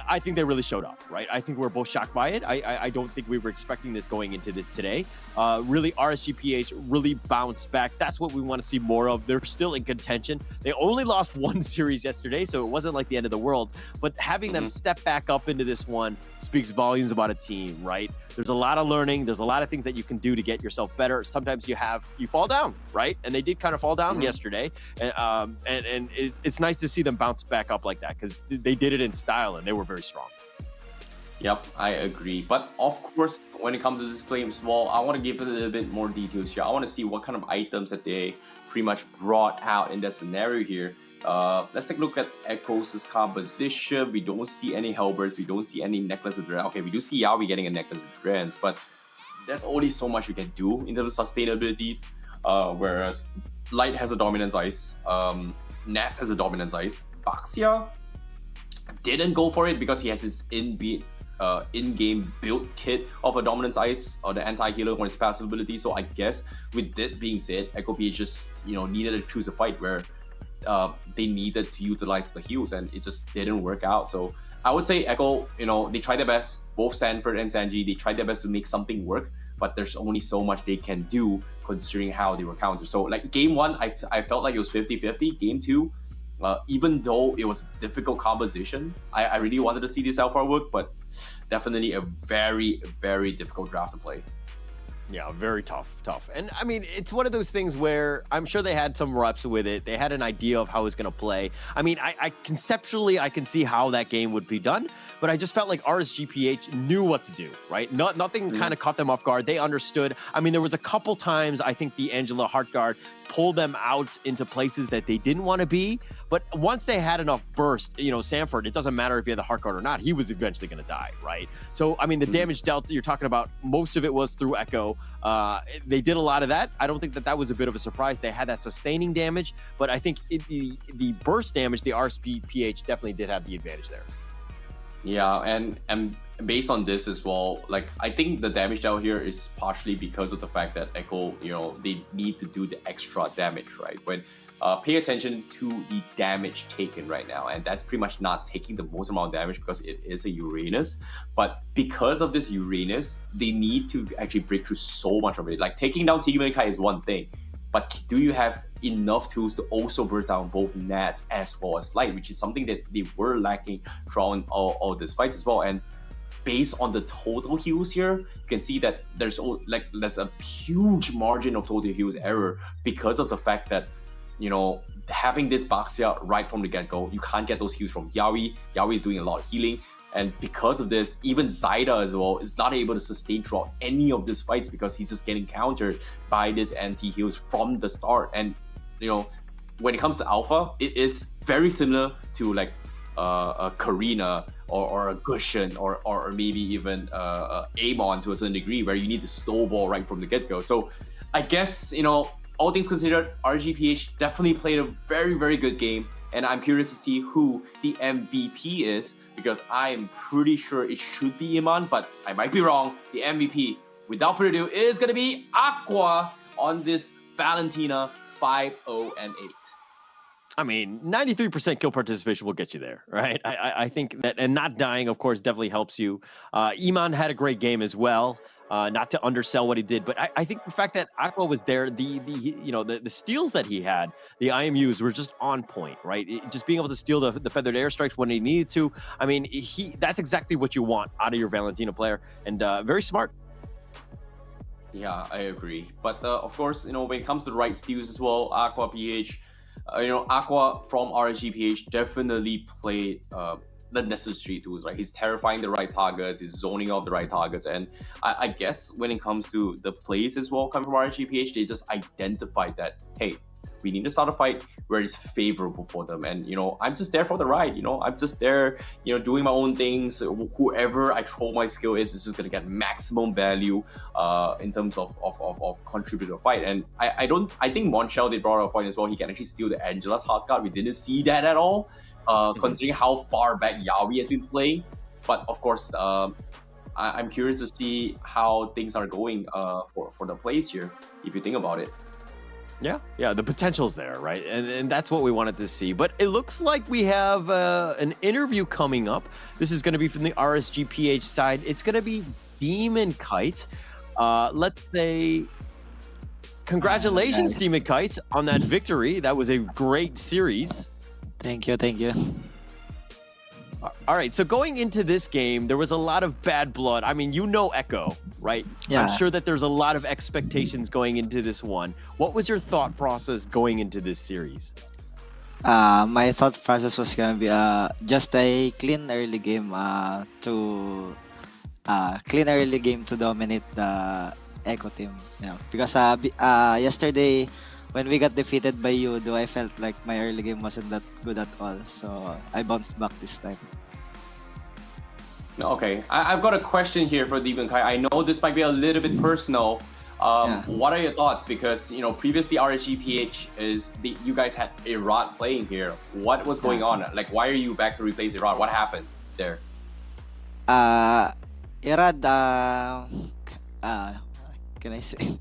I think they really showed up, right? I think we're both shocked by it. I don't think we were expecting this going into this today. Really, RSG PH really bounced back. That's what we want to see more of. They're still in contention. They only lost one series yesterday, so it wasn't like the end of the world. But having them step back up into this one speaks volumes about a team, right? There's a lot of learning. There's a lot of things that you can do to get yourself better. Sometimes you fall down, right? And they did kind of fall down yesterday. And it's nice to see them bounce back up like that, because they did it in style and they were very strong. Yep, I agree. But of course, when it comes to this play as well, I want to give it a little bit more details here. I want to see what kind of items that they pretty much brought out in that scenario here. Let's take a look at Echo's composition. We don't see any Halberds. We don't see any Necklace of Dragons. Okay, we do see Yawi getting a Necklace of Dragons, but there's only so much you can do in terms of sustainabilities. Whereas Light has a Dominance Ice, Nats has a Dominance Ice, Baxia didn't go for it because he has his in-game build kit of a Dominance Ice or the anti-healer on his passive ability. So I guess with that being said, Echo PH just needed to choose a fight where they needed to utilize the heals, and it just didn't work out. So I would say Echo, they tried their best, both Sanford and Sanji, they tried their best to make something work, but there's only so much they can do considering how they were countered. So like game 1, I felt like it was 50-50. Game 2, even though it was a difficult composition, I really wanted to see this alpha work, but definitely a very, very difficult draft to play. Yeah, very tough. And I mean, it's one of those things where I'm sure they had some reps with it. They had an idea of how it's going to play. I mean, I conceptually, I can see how that game would be done, but I just felt like RSG PH knew what to do, right? Nothing kind of caught them off guard. They understood. I mean, there was a couple times I think the Angela Heart Guard pulled them out into places that they didn't want to be, but once they had enough burst, Sanford, it doesn't matter if you had the Heart Guard or not, he was eventually going to die, right? So, I mean, the damage dealt you're talking about, most of it was through Echo. They did a lot of that. I don't think that was a bit of a surprise. They had that sustaining damage, but I think the burst damage, the RSG PH definitely did have the advantage there. Yeah, and based on this as well, like, I think the damage dealt here is partially because of the fact that Echo, they need to do the extra damage, right? When pay attention to the damage taken right now, and that's pretty much not taking the most amount of damage because it is a Uranus, but because of this Uranus, they need to actually break through so much of it. Like, taking down Tigumenikai is one thing, but do you have enough tools to also burn down both Nats as well as Light, which is something that they were lacking throughout all these fights as well. And based on the total heals here, you can see that there's a huge margin of total heals error because of the fact that, having this Baxia right from the get-go, you can't get those heals from Yawi. Yawi is doing a lot of healing. And because of this, even Zaida as well is not able to sustain throughout any of these fights because he's just getting countered by this anti-heals from the start. And, when it comes to Alpha, it is very similar to like a Karina or a Gushin or maybe even Amon to a certain degree, where you need to snowball right from the get-go. So I guess, all things considered, RGPH definitely played a very, very good game. And I'm curious to see who the MVP is, because I'm pretty sure it should be Iman, but I might be wrong. The MVP, without further ado, is going to be Aqua on this Valentina 5-0-8. I mean, 93% kill participation will get you there, right? I think that, and not dying, of course, definitely helps you. Iman had a great game as well. Not to undersell what he did, but I think the fact that Aqua was there, the steals that he had, the IMUs were just on point, right? Just being able to steal the feathered airstrikes when he needed to. I mean, that's exactly what you want out of your Valentina player, and very smart. Yeah, I agree. But of course, when it comes to the right steals as well, Aqua PH, Aqua from RSG PH definitely played the necessary tools, right? He's terrifying the right targets, he's zoning out the right targets, and I guess when it comes to the plays as well coming from RSG PH, they just identified that, hey, we need to start a fight where it's favorable for them. And, I'm just there for the ride. I'm just there, doing my own things. Whoever I throw my skill is just going to get maximum value in terms of contribute to the fight. And I think Monshell did brought up a point as well. He can actually steal the Angela's heart card. We didn't see that at all, considering how far back Yawi has been playing. But of course, I'm curious to see how things are going for the plays here, if you think about it. Yeah, the potential's there, right? And that's what we wanted to see. But it looks like we have an interview coming up. This is going to be from the RSG PH side. It's going to be Demon Kite. Let's say congratulations, Demon Kite, on that victory. That was a great series. Thank you. All right, so going into this game, there was a lot of bad blood. I mean, Echo, right? Yeah. I'm sure that there's a lot of expectations going into this one. What was your thought process going into this series? My thought process was gonna be just a clean early game to dominate the Echo team. Because yesterday when we got defeated by Yudo, I felt like my early game wasn't that good at all. So I bounced back this time. Okay, I've got a question here for Demon Kai. I know this might be a little bit personal. What are your thoughts? Because, previously RSG PH you guys had Irad playing here. What was going on? Like, why are you back to replace Irad? What happened there? Irad, can I say?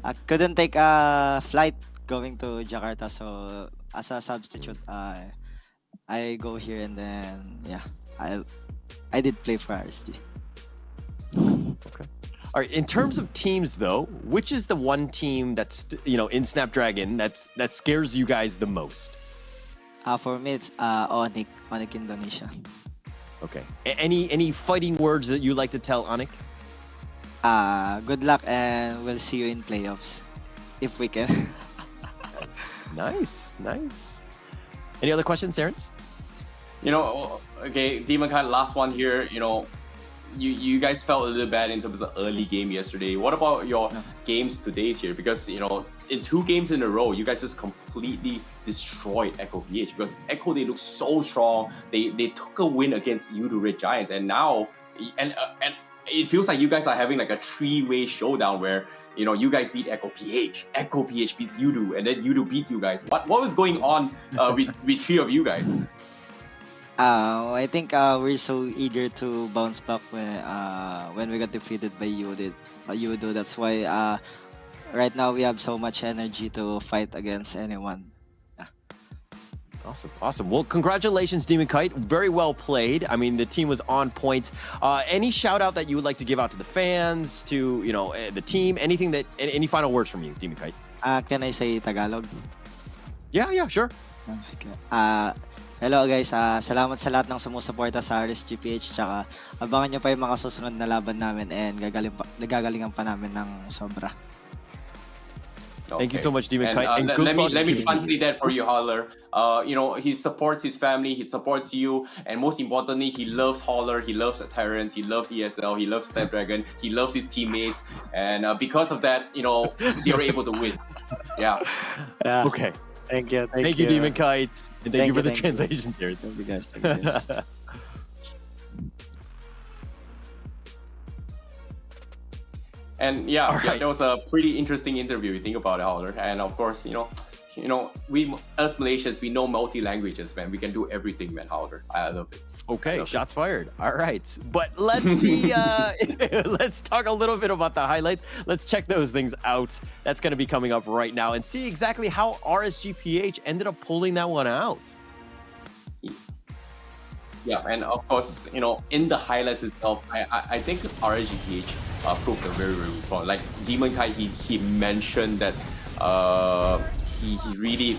I couldn't take a flight going to Jakarta, so as a substitute, I go here, and then I did play for RSG. Okay. All right. In terms of teams, though, which is the one team that's in Snapdragon that scares you guys the most? For me, it's Onyx Indonesia. Okay. Any fighting words that you like to tell Onyx? Good luck, and we'll see you in playoffs if we can. Nice. Any other questions, Terrence? Okay, Demon Kai, last one here. You guys felt a little bad in terms of the early game yesterday. What about your games today here? Because, in 2 games in a row, you guys just completely destroyed Echo PH. Because Echo, they look so strong. They took a win against Yudu Red Giants, and now and it feels like you guys are having like a 3-way showdown where you guys beat Echo PH beats Yudu, and then Yudu beat you guys. What was going on with 3 of you guys? I think we're so eager to bounce back when we got defeated by Yudo. That's why right now we have so much energy to fight against anyone. Awesome. Well, congratulations, Demon Kite. Very well played. I mean, the team was on point. Any shout out that you would like to give out to the fans, to the team? Any final words from you, Demon Kite? Can I say Tagalog? Yeah, sure. Okay. Hello guys, salamat sa lahat ng sumusuporta sa RSG PH, tsaka abangan nyo pa yung mga susunod na laban namin, and gagalingan pa namin ng sobra. Okay. Thank you so much, Demon Kite. And let me translate that for you, Holler. He supports his family, he supports you, and most importantly, he loves Holler, he loves Terrence, he loves ESL, he loves Snapdragon, he loves his teammates, and because of that, they were able to win. Yeah. Okay. Thank you. Thank you, Demon Kite. And thank you for the translation there. Thank you guys. And yeah, that was a pretty interesting interview. You think about it, Howler. And of course, we as Malaysians, we know multi languages, man. We can do everything, man. Howler, I love it. Okay, shots fired. All right, but let's see. Let's talk a little bit about the highlights. Let's check those things out. That's going to be coming up right now, and see exactly how RSG PH ended up pulling that one out. Yeah, and of course, in the highlights itself, I think RSG PH proved a very, very strong. Like Demon Kai, he mentioned that he really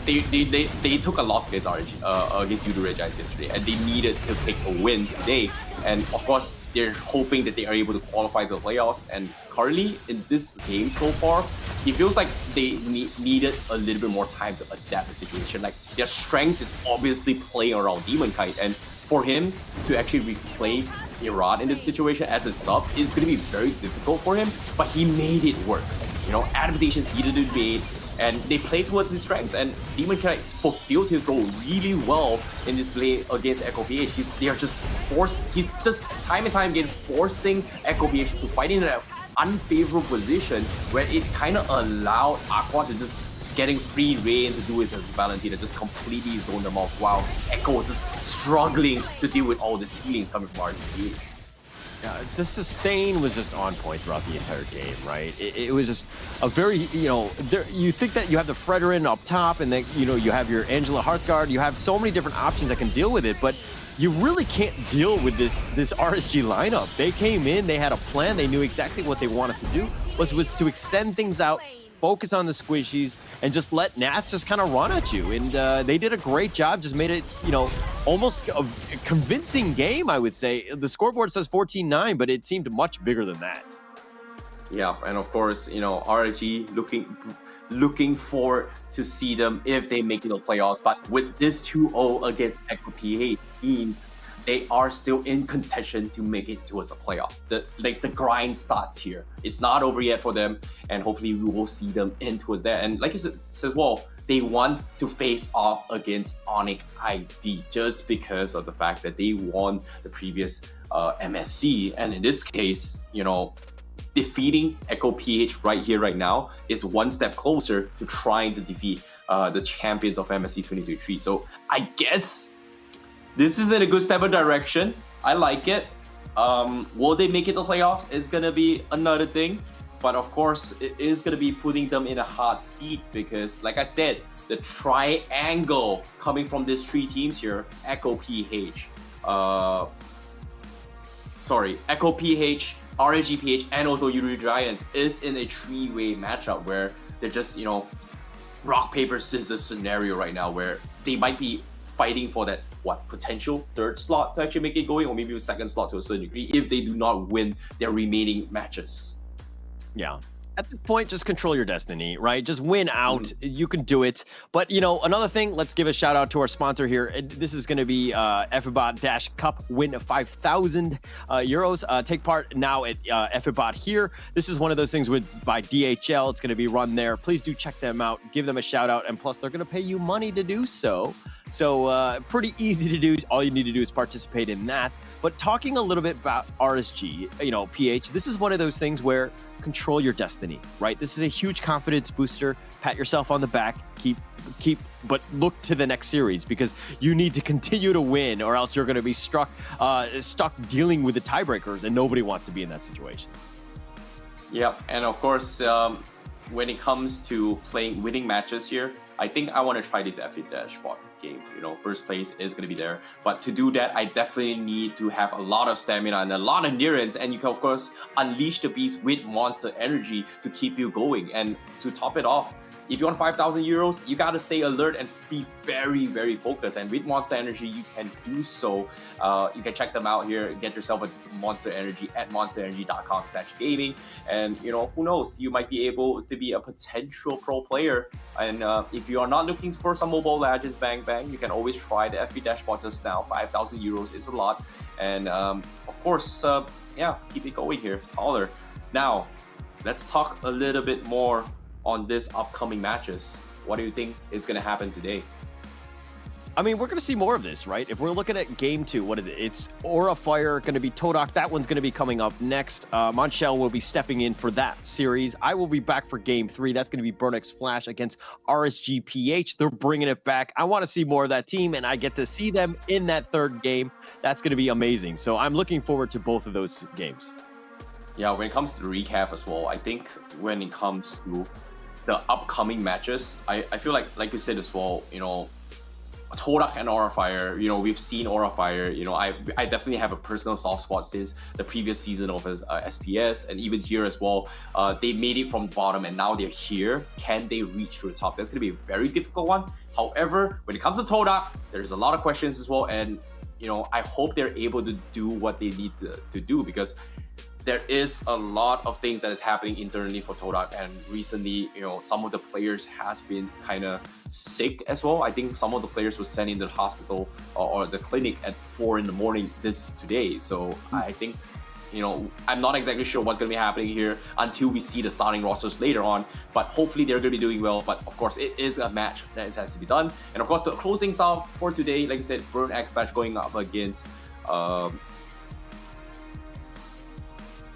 they took a loss against against Yudu Red Giants yesterday, and they needed to pick a win today. And of course, they're hoping that they are able to qualify the playoffs. And currently in this game so far, it feels like they needed a little bit more time to adapt the situation. Like their strengths is obviously playing around Demon Kite, and for him to actually replace Iran in this situation as a sub is going to be very difficult for him. But he made it work. Adaptations needed to be made, and they played towards his strengths, and Demon Knight fulfilled his role really well in this play against Echo PH. He's just time and time again forcing Echo PH to fight in an unfavorable position where it kind of allowed Aqua to just getting free reign to do his Valentina, just completely zone them off while Echo was just struggling to deal with all these healings coming from RSG. The sustain was just on point throughout the entire game, right? It was just a very, you think that you have the Fredrin up top, and that, you have your Angela Hearthguard, you have so many different options that can deal with it, but you really can't deal with this RSG lineup. They came in, they had a plan, they knew exactly what they wanted to do, was to extend things out, focus on the squishies, and just let Nats just kind of run at you. And they did a great job, just made it, almost a convincing game, I would say. The scoreboard says 14-9, but it seemed much bigger than that. Yeah, and of course, RSG looking forward to see them if they make it to the playoffs. But with this 2-0 against Echo PH means they are still in contention to make it towards the playoffs. The grind starts here. It's not over yet for them, and hopefully we will see them in towards that. And like you said, well, they want to face off against Onyx ID just because of the fact that they won the previous MSC. And in this case, defeating Echo PH right here, right now, is one step closer to trying to defeat the champions of MSC 2023. So I guess this is in a good step of direction. I like it. Will they make it to the playoffs? Is gonna be another thing. But of course, it is gonna be putting them in a hot seat because, like I said, the triangle coming from these three teams here, Echo PH, Echo PH, RSG PH, and also Yuri Giants is in a three-way matchup where they're just, rock, paper, scissors scenario right now where they might be fighting for that potential third slot to actually make it going, or maybe a second slot to a certain degree if they do not win their remaining matches. Yeah. At this point, just control your destiny, right? Just win out. You can do it. But, another thing, let's give a shout out to our sponsor here. This is going to be FIBOT Cup win of 5,000 euros. Take part now at FIBOT here. This is one of those things by DHL. It's going to be run there. Please do check them out. Give them a shout out. And plus, they're going to pay you money to do so. So pretty easy to do. All you need to do is participate in that. But talking a little bit about RSG, PH, this is one of those things where control your destiny, right? This is a huge confidence booster. Pat yourself on the back. But look to the next series because you need to continue to win, or else you're going to be stuck dealing with the tiebreakers, and nobody wants to be in that situation. Yep, and of course, when it comes to winning matches here, I think I want to try this F8 dashboard game. First place is going to be there. But to do that, I definitely need to have a lot of stamina and a lot of endurance. And you can, of course, unleash the beast with monster energy to keep you going. And to top it off, if you want 5,000 euros, you got to stay alert and be very, very focused. And with Monster Energy, you can do so. You can check them out here. Get yourself a Monster Energy at monsterenergy.com/gaming. And, who knows? You might be able to be a potential pro player. And if you are not looking for some Mobile Legends bang, you can always try the FB dashboard just now. 5,000 euros is a lot. And, of course, keep it going here. Holler. Now, let's talk a little bit more on this upcoming matches. What do you think is going to happen today? I mean, we're going to see more of this, right? If we're looking at game 2, what is it? It's Aura Fire, going to be Todak. That one's going to be coming up next. Monshel will be stepping in for that series. I will be back for game 3. That's going to be Burnix Flash against RSG PH. They're bringing it back. I want to see more of that team, and I get to see them in that third game. That's going to be amazing. So I'm looking forward to both of those games. Yeah, when it comes to the recap as well, I think when it comes to the upcoming matches, I feel like you said as well, you know, Todak and Aura Fire, you know, we've seen Aura Fire, you know, I definitely have a personal soft spot since the previous season of his SPS, and even here as well, they made it from the bottom and now they're here. Can they reach to the top? That's going to be a very difficult one. However, when it comes to Todak, there's a lot of questions as well, and, you know, I hope they're able to do what they need to do, because there is a lot of things that is happening internally for Todak, and recently, you know, some of the players has been kind of sick as well. I think some of the players were sent into the hospital or the clinic at 4 in the morning today. So I think, you know, I'm not exactly sure what's going to be happening here until we see the starting rosters later on, but hopefully they're going to be doing well. But of course, it is a match that has to be done. And of course, the closings out for today, like you said, Burn X match going up against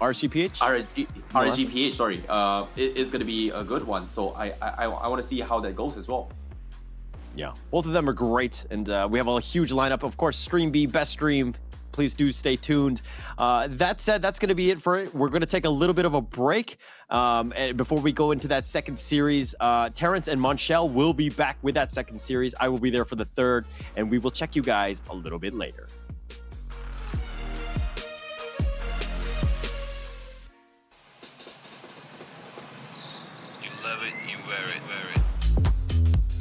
RSGPH? RSGPH, sorry. It is going to be a good one. So I want to see how that goes as well. Yeah, both of them are great. And we have a huge lineup. Of course, Stream B, best stream. Please do stay tuned. That said, that's going to be it for it. We're going to take a little bit of a break. And before we go into that second series, Terrence and Monshel will be back with that second series. I will be there for the third. And we will check you guys a little bit later.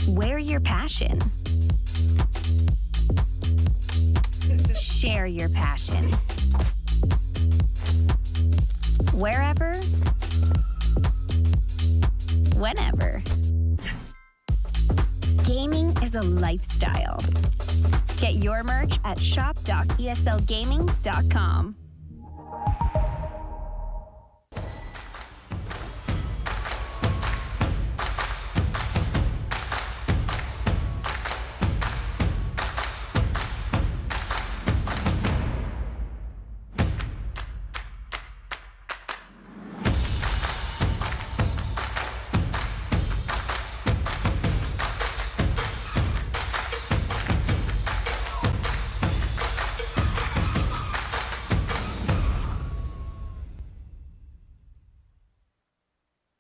Wear your passion. Share your passion. Wherever, whenever. Gaming is a lifestyle. Get your merch at shop.eslgaming.com.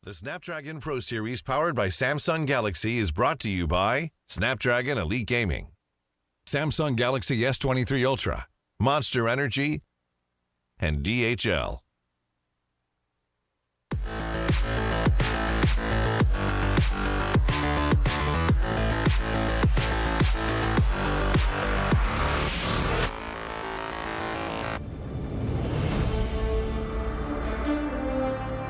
The Snapdragon Pro Series powered by Samsung Galaxy is brought to you by Snapdragon Elite Gaming, Samsung Galaxy S23 Ultra, Monster Energy, and DHL.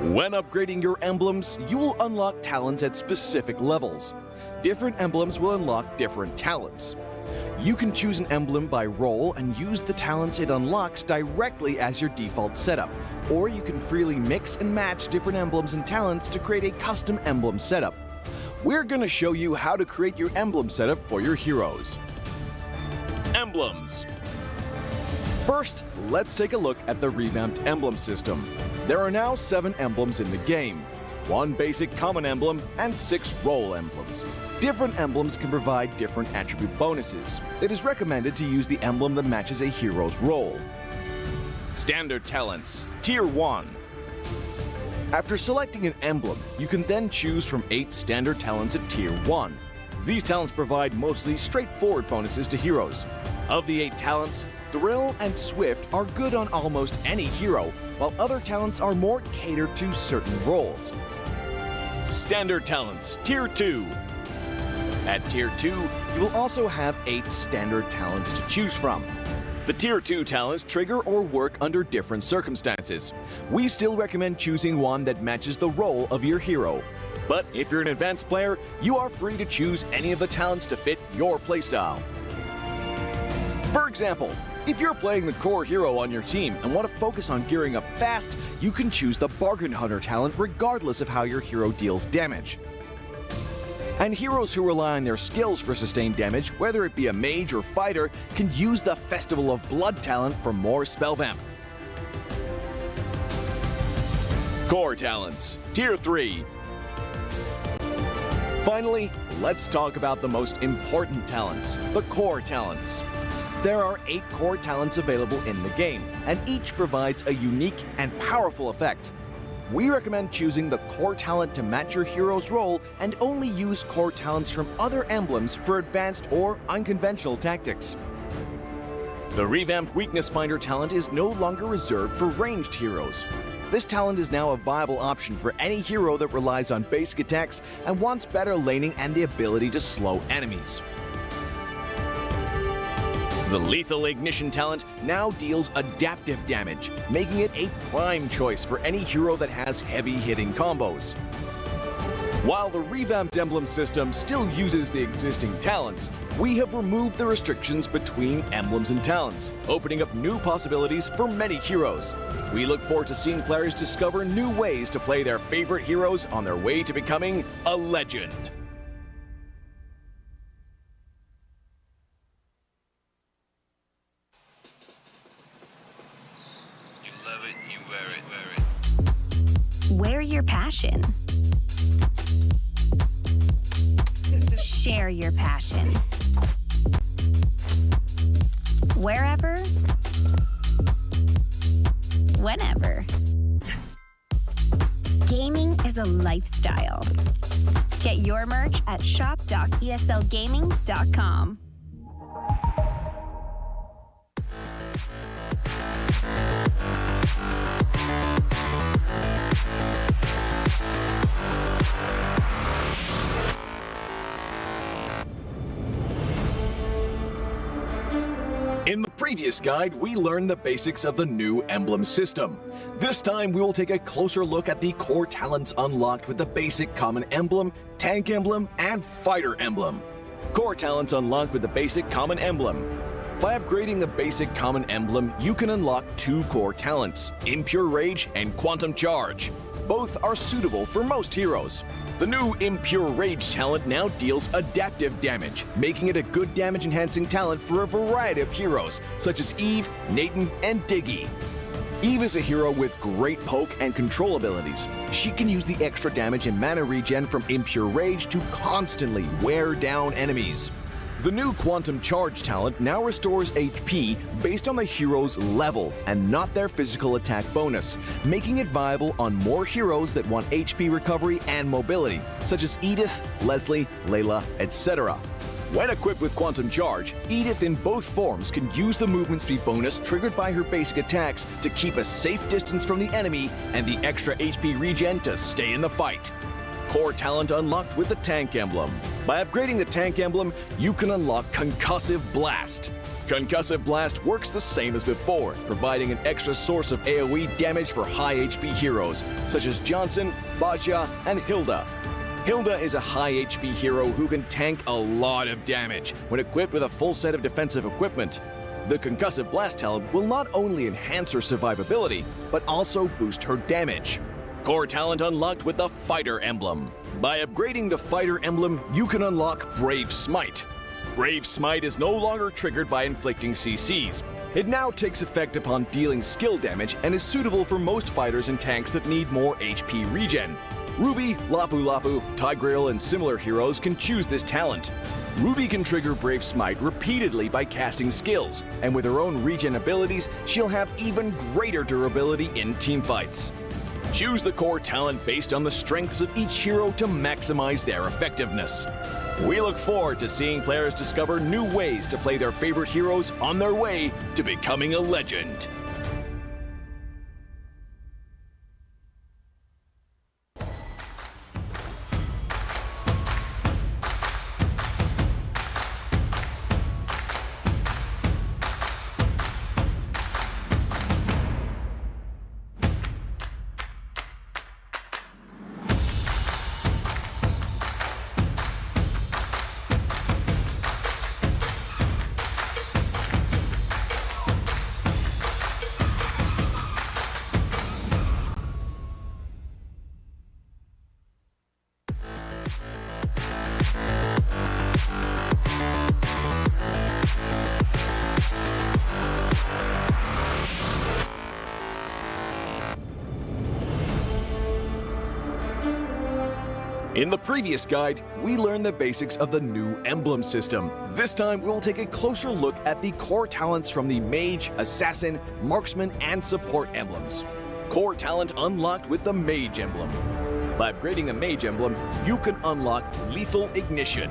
When upgrading your emblems, you will unlock talents at specific levels. Different emblems will unlock different talents. You can choose an emblem by role and use the talents it unlocks directly as your default setup, or you can freely mix and match different emblems and talents to create a custom emblem setup. We're going to show you how to create your emblem setup for your heroes. Emblems. First, let's take a look at the revamped emblem system. There are now 7 emblems in the game, 1 basic common emblem and 6 role emblems. Different emblems can provide different attribute bonuses. It is recommended to use the emblem that matches a hero's role. Standard talents, Tier 1. After selecting an emblem, you can then choose from 8 standard talents at Tier 1. These talents provide mostly straightforward bonuses to heroes. Of the 8 talents, Thrill and Swift are good on almost any hero, while other talents are more catered to certain roles. Standard talents, Tier 2. At Tier 2, you will also have 8 standard talents to choose from. The Tier 2 talents trigger or work under different circumstances. We still recommend choosing one that matches the role of your hero. But if you're an advanced player, you are free to choose any of the talents to fit your playstyle. For example, if you're playing the core hero on your team and want to focus on gearing up fast, you can choose the Bargain Hunter talent regardless of how your hero deals damage. And heroes who rely on their skills for sustained damage, whether it be a mage or fighter, can use the Festival of Blood talent for more spell vamp. Core talents, Tier 3. Finally, let's talk about the most important talents, the core talents. There are 8 core talents available in the game, and each provides a unique and powerful effect. We recommend choosing the core talent to match your hero's role and only use core talents from other emblems for advanced or unconventional tactics. The revamped Weakness Finder talent is no longer reserved for ranged heroes. This talent is now a viable option for any hero that relies on basic attacks and wants better laning and the ability to slow enemies. The Lethal Ignition talent now deals adaptive damage, making it a prime choice for any hero that has heavy-hitting combos. While the revamped emblem system still uses the existing talents, we have removed the restrictions between emblems and talents, opening up new possibilities for many heroes. We look forward to seeing players discover new ways to play their favorite heroes on their way to becoming a legend. You love it, you wear it. Wear your passion. Share your passion. Wherever, whenever. Gaming is a lifestyle. Get your merch at shop.eslgaming.com. In the previous guide, we learned the basics of the new emblem system. This time, we will take a closer look at the core talents unlocked with the basic common emblem, tank emblem, and fighter emblem. Core talents unlocked with the basic common emblem. By upgrading the basic common emblem, you can unlock 2 core talents, Impure Rage and Quantum Charge. Both are suitable for most heroes. The new Impure Rage talent now deals adaptive damage, making it a good damage-enhancing talent for a variety of heroes, such as Eve, Nathan, and Diggy. Eve is a hero with great poke and control abilities. She can use the extra damage and mana regen from Impure Rage to constantly wear down enemies. The new Quantum Charge talent now restores HP based on the hero's level and not their physical attack bonus, making it viable on more heroes that want HP recovery and mobility, such as Edith, Leslie, Layla, etc. When equipped with Quantum Charge, Edith in both forms can use the movement speed bonus triggered by her basic attacks to keep a safe distance from the enemy and the extra HP regen to stay in the fight. Core talent unlocked with the Tank Emblem. By upgrading the Tank Emblem, you can unlock Concussive Blast. Concussive Blast works the same as before, providing an extra source of AoE damage for high HP heroes, such as Johnson, Baja, and Hilda. Hilda is a high HP hero who can tank a lot of damage when equipped with a full set of defensive equipment. The Concussive Blast talent will not only enhance her survivability, but also boost her damage. Core talent unlocked with the Fighter Emblem. By upgrading the Fighter Emblem, you can unlock Brave Smite. Brave Smite is no longer triggered by inflicting CCs. It now takes effect upon dealing skill damage and is suitable for most fighters and tanks that need more HP regen. Ruby, Lapu Lapu, Tigreal, and similar heroes can choose this talent. Ruby can trigger Brave Smite repeatedly by casting skills, and with her own regen abilities, she'll have even greater durability in teamfights. Choose the core talent based on the strengths of each hero to maximize their effectiveness. We look forward to seeing players discover new ways to play their favorite heroes on their way to becoming a legend. In the previous guide, we learned the basics of the new Emblem system. This time, we'll take a closer look at the core talents from the Mage, Assassin, Marksman, and Support emblems. Core talent unlocked with the Mage emblem. By upgrading the Mage emblem, you can unlock Lethal Ignition.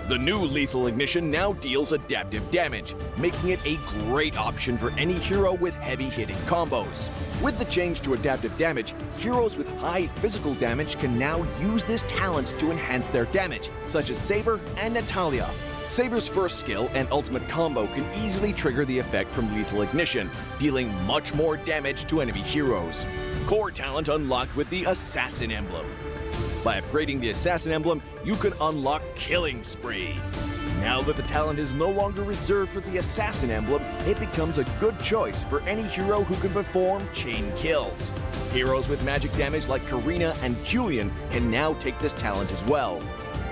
The new Lethal Ignition now deals adaptive damage, making it a great option for any hero with heavy-hitting combos. With the change to adaptive damage, heroes with high physical damage can now use this talent to enhance their damage, such as Saber and Natalia. Saber's first skill and ultimate combo can easily trigger the effect from Lethal Ignition, dealing much more damage to enemy heroes. Core talent unlocked with the Assassin emblem. By upgrading the Assassin emblem, you can unlock Killing Spree. Now that the talent is no longer reserved for the Assassin emblem, it becomes a good choice for any hero who can perform chain kills. Heroes with magic damage like Karina and Julian can now take this talent as well.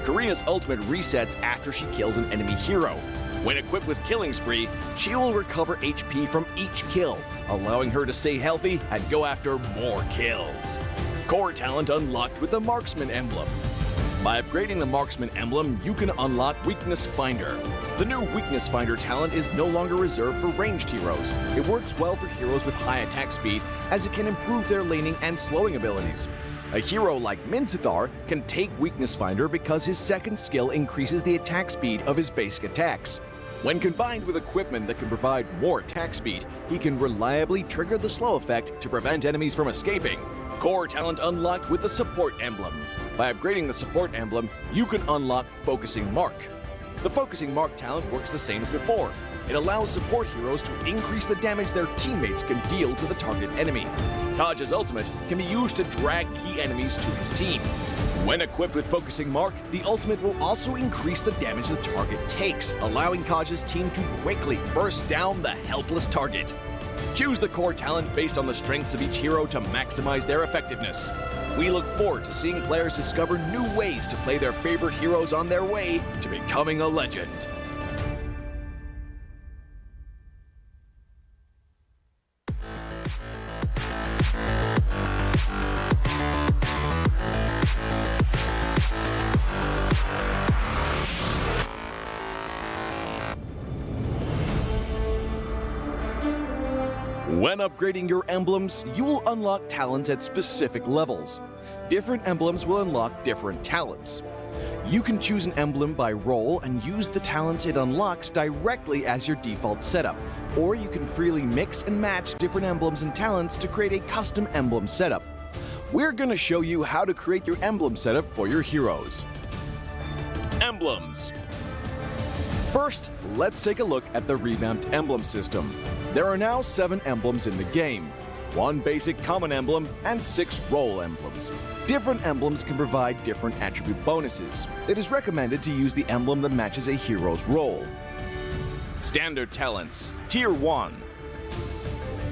Karina's ultimate resets after she kills an enemy hero. When equipped with Killing Spree, she will recover HP from each kill, allowing her to stay healthy and go after more kills. Core talent unlocked with the Marksman emblem. By upgrading the Marksman emblem, you can unlock Weakness Finder. The new Weakness Finder talent is no longer reserved for ranged heroes. It works well for heroes with high attack speed, as it can improve their laning and slowing abilities. A hero like Minzathar can take Weakness Finder because his second skill increases the attack speed of his basic attacks. When combined with equipment that can provide more attack speed, he can reliably trigger the slow effect to prevent enemies from escaping. Core talent unlocked with the Support emblem. By upgrading the Support emblem, you can unlock Focusing Mark. The Focusing Mark talent works the same as before. It allows support heroes to increase the damage their teammates can deal to the target enemy. Kaj's ultimate can be used to drag key enemies to his team. When equipped with Focusing Mark, the ultimate will also increase the damage the target takes, allowing Kaj's team to quickly burst down the helpless target. Choose the core talent based on the strengths of each hero to maximize their effectiveness. We look forward to seeing players discover new ways to play their favorite heroes on their way to becoming a legend. When upgrading your emblems, you will unlock talents at specific levels. Different emblems will unlock different talents. You can choose an emblem by role and use the talents it unlocks directly as your default setup, or you can freely mix and match different emblems and talents to create a custom emblem setup. We're going to show you how to create your emblem setup for your heroes. Emblems. First, let's take a look at the revamped emblem system. There are now 7 emblems in the game, 1 basic common emblem and 6 role emblems. Different emblems can provide different attribute bonuses. It is recommended to use the emblem that matches a hero's role. Standard talents, Tier 1.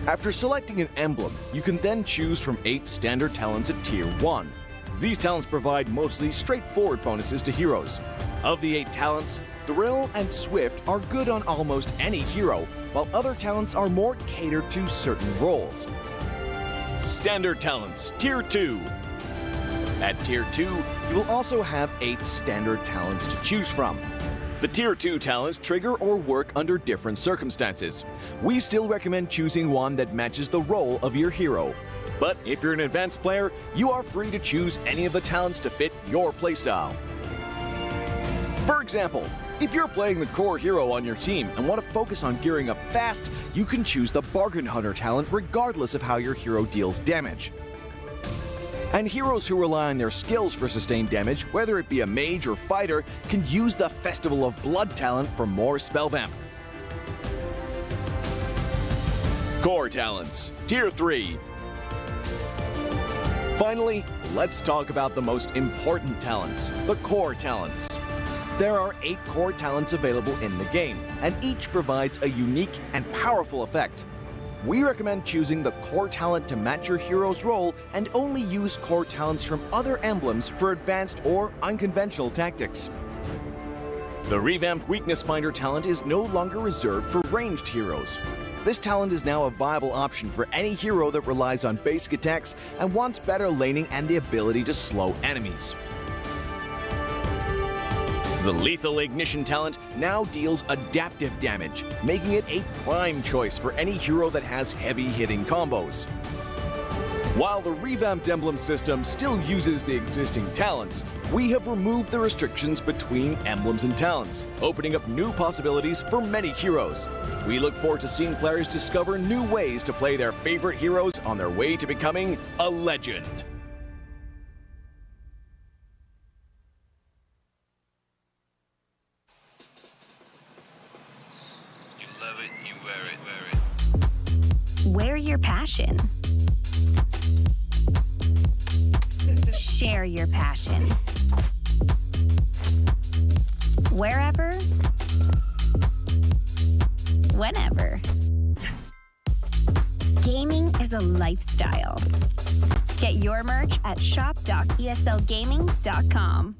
After selecting an emblem, you can then choose from 8 standard talents at Tier 1. These talents provide mostly straightforward bonuses to heroes. Of the 8 talents, Thrill and Swift are good on almost any hero, while other talents are more catered to certain roles. Standard talents, Tier 2. At Tier 2, you will also have 8 standard talents to choose from. The Tier 2 talents trigger or work under different circumstances. We still recommend choosing one that matches the role of your hero. But if you're an advanced player, you are free to choose any of the talents to fit your playstyle. For example, if you're playing the core hero on your team and want to focus on gearing up fast, you can choose the Bargain Hunter talent regardless of how your hero deals damage. And heroes who rely on their skills for sustained damage, whether it be a mage or fighter, can use the Festival of Blood talent for more spell vamp. Core talents, Tier 3. Finally, let's talk about the most important talents, the core talents. There are 8 core talents available in the game, and each provides a unique and powerful effect. We recommend choosing the core talent to match your hero's role and only use core talents from other emblems for advanced or unconventional tactics. The revamped Weakness Finder talent is no longer reserved for ranged heroes. This talent is now a viable option for any hero that relies on basic attacks and wants better laning and the ability to slow enemies. The Lethal Ignition talent now deals adaptive damage, making it a prime choice for any hero that has heavy-hitting combos. While the revamped Emblem system still uses the existing talents, we have removed the restrictions between emblems and talents, opening up new possibilities for many heroes. We look forward to seeing players discover new ways to play their favorite heroes on their way to becoming a legend. You love it, you wear it. Wear your passion. Share your passion. Wherever, whenever. Gaming is a lifestyle. Get your merch at shop.eslgaming.com.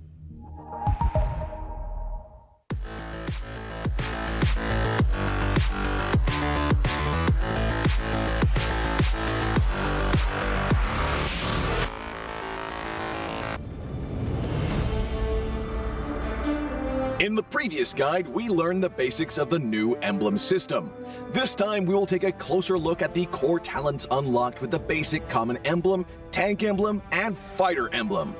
In the previous guide, we learned the basics of the new Emblem system. This time, we will take a closer look at the core talents unlocked with the basic Common Emblem, Tank Emblem, and Fighter Emblem.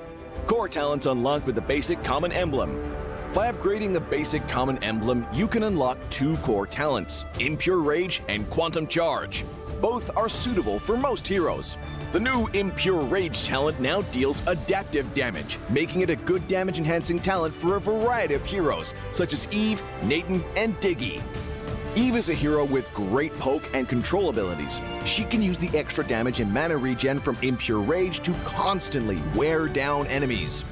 Core talents unlocked with the basic Common Emblem. By upgrading the basic Common Emblem, you can unlock 2 core talents, Impure Rage and Quantum Charge. Both are suitable for most heroes. The new Impure Rage talent now deals adaptive damage, making it a good damage-enhancing talent for a variety of heroes, such as Eve, Nathan, and Diggy. Eve is a hero with great poke and control abilities. She can use the extra damage and mana regen from Impure Rage to constantly wear down enemies.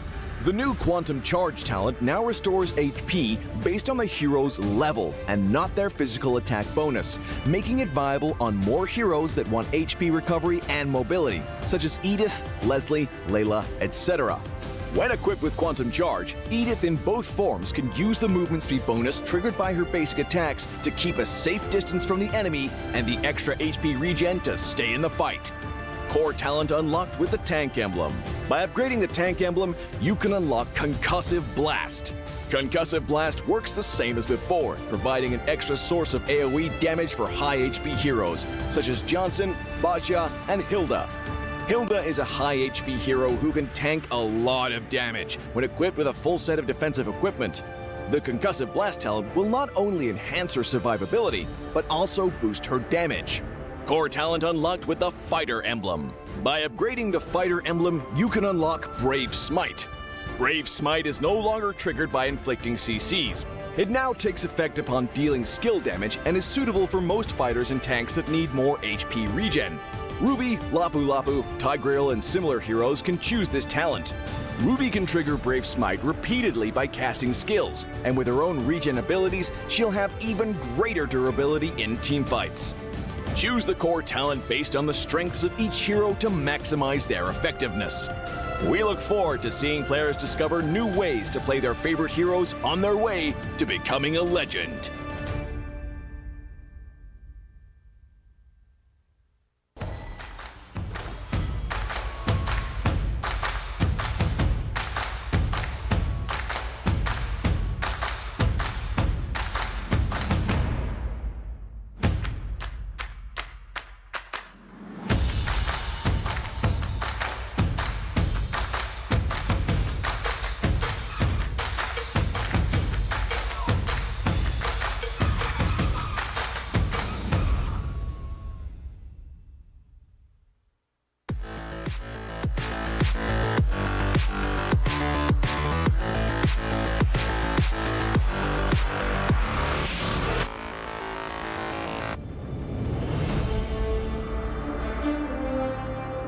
The new Quantum Charge talent now restores HP based on the hero's level and not their physical attack bonus, making it viable on more heroes that want HP recovery and mobility, such as Edith, Leslie, Layla, etc. When equipped with Quantum Charge, Edith in both forms can use the movement speed bonus triggered by her basic attacks to keep a safe distance from the enemy and the extra HP regen to stay in the fight. Core talent unlocked with the Tank Emblem. By upgrading the Tank Emblem, you can unlock Concussive Blast. Concussive Blast works the same as before, providing an extra source of AoE damage for high HP heroes, such as Johnson, Baja, and Hilda. Hilda is a high HP hero who can tank a lot of damage when equipped with a full set of defensive equipment. The Concussive Blast talent will not only enhance her survivability, but also boost her damage. Core talent unlocked with the Fighter Emblem. By upgrading the Fighter Emblem, you can unlock Brave Smite. Brave Smite is no longer triggered by inflicting CCs. It now takes effect upon dealing skill damage and is suitable for most fighters and tanks that need more HP regen. Ruby, Lapu Lapu, Tigreal, and similar heroes can choose this talent. Ruby can trigger Brave Smite repeatedly by casting skills, and with her own regen abilities, she'll have even greater durability in teamfights. Choose the core talent based on the strengths of each hero to maximize their effectiveness. We look forward to seeing players discover new ways to play their favorite heroes on their way to becoming a legend.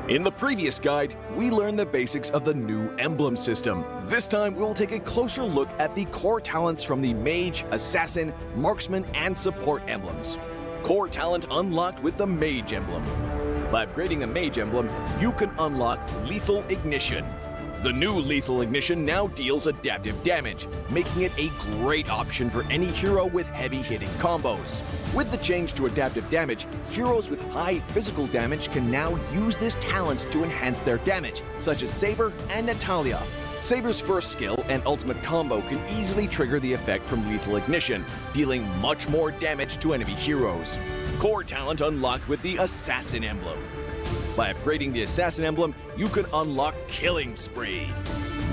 In the previous guide, we learned the basics of the new Emblem system. This time, we will take a closer look at the core talents from the Mage, Assassin, Marksman, and Support emblems. Core talent unlocked with the Mage Emblem. By upgrading the Mage Emblem, you can unlock Lethal Ignition. The new Lethal Ignition now deals adaptive damage, making it a great option for any hero with heavy-hitting combos. With the change to adaptive damage, heroes with high physical damage can now use this talent to enhance their damage, such as Saber and Natalia. Saber's first skill and ultimate combo can easily trigger the effect from lethal ignition, dealing much more damage to enemy heroes. Core talent unlocked with the Assassin Emblem. By upgrading the Assassin Emblem, you can unlock Killing Spree.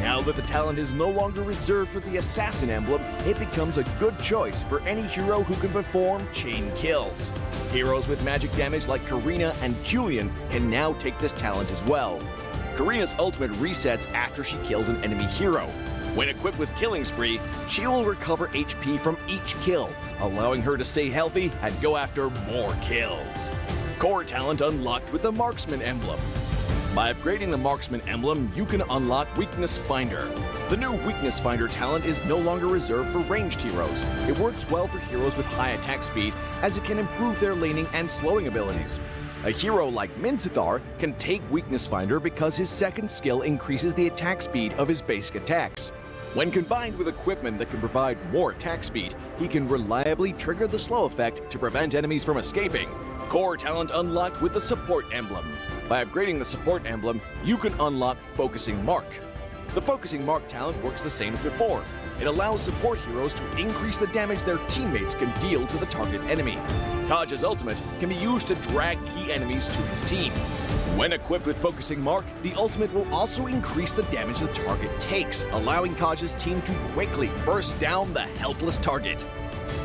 Now that the talent is no longer reserved for the Assassin Emblem, it becomes a good choice for any hero who can perform chain kills. Heroes with magic damage like Karina and Julian can now take this talent as well. Karina's ultimate resets after she kills an enemy hero. When equipped with Killing Spree, she will recover HP from each kill, allowing her to stay healthy and go after more kills. Core talent unlocked with the Marksman Emblem. By upgrading the Marksman Emblem, you can unlock Weakness Finder. The new Weakness Finder talent is no longer reserved for ranged heroes. It works well for heroes with high attack speed, as it can improve their laning and slowing abilities. A hero like Minzathar can take Weakness Finder because his second skill increases the attack speed of his basic attacks. When combined with equipment that can provide more attack speed, he can reliably trigger the slow effect to prevent enemies from escaping. Core talent unlocked with the Support Emblem. By upgrading the Support Emblem, you can unlock Focusing Mark. The Focusing Mark talent works the same as before. It allows support heroes to increase the damage their teammates can deal to the target enemy. Kaj's ultimate can be used to drag key enemies to his team. When equipped with Focusing Mark, the ultimate will also increase the damage the target takes, allowing Kaj's team to quickly burst down the helpless target.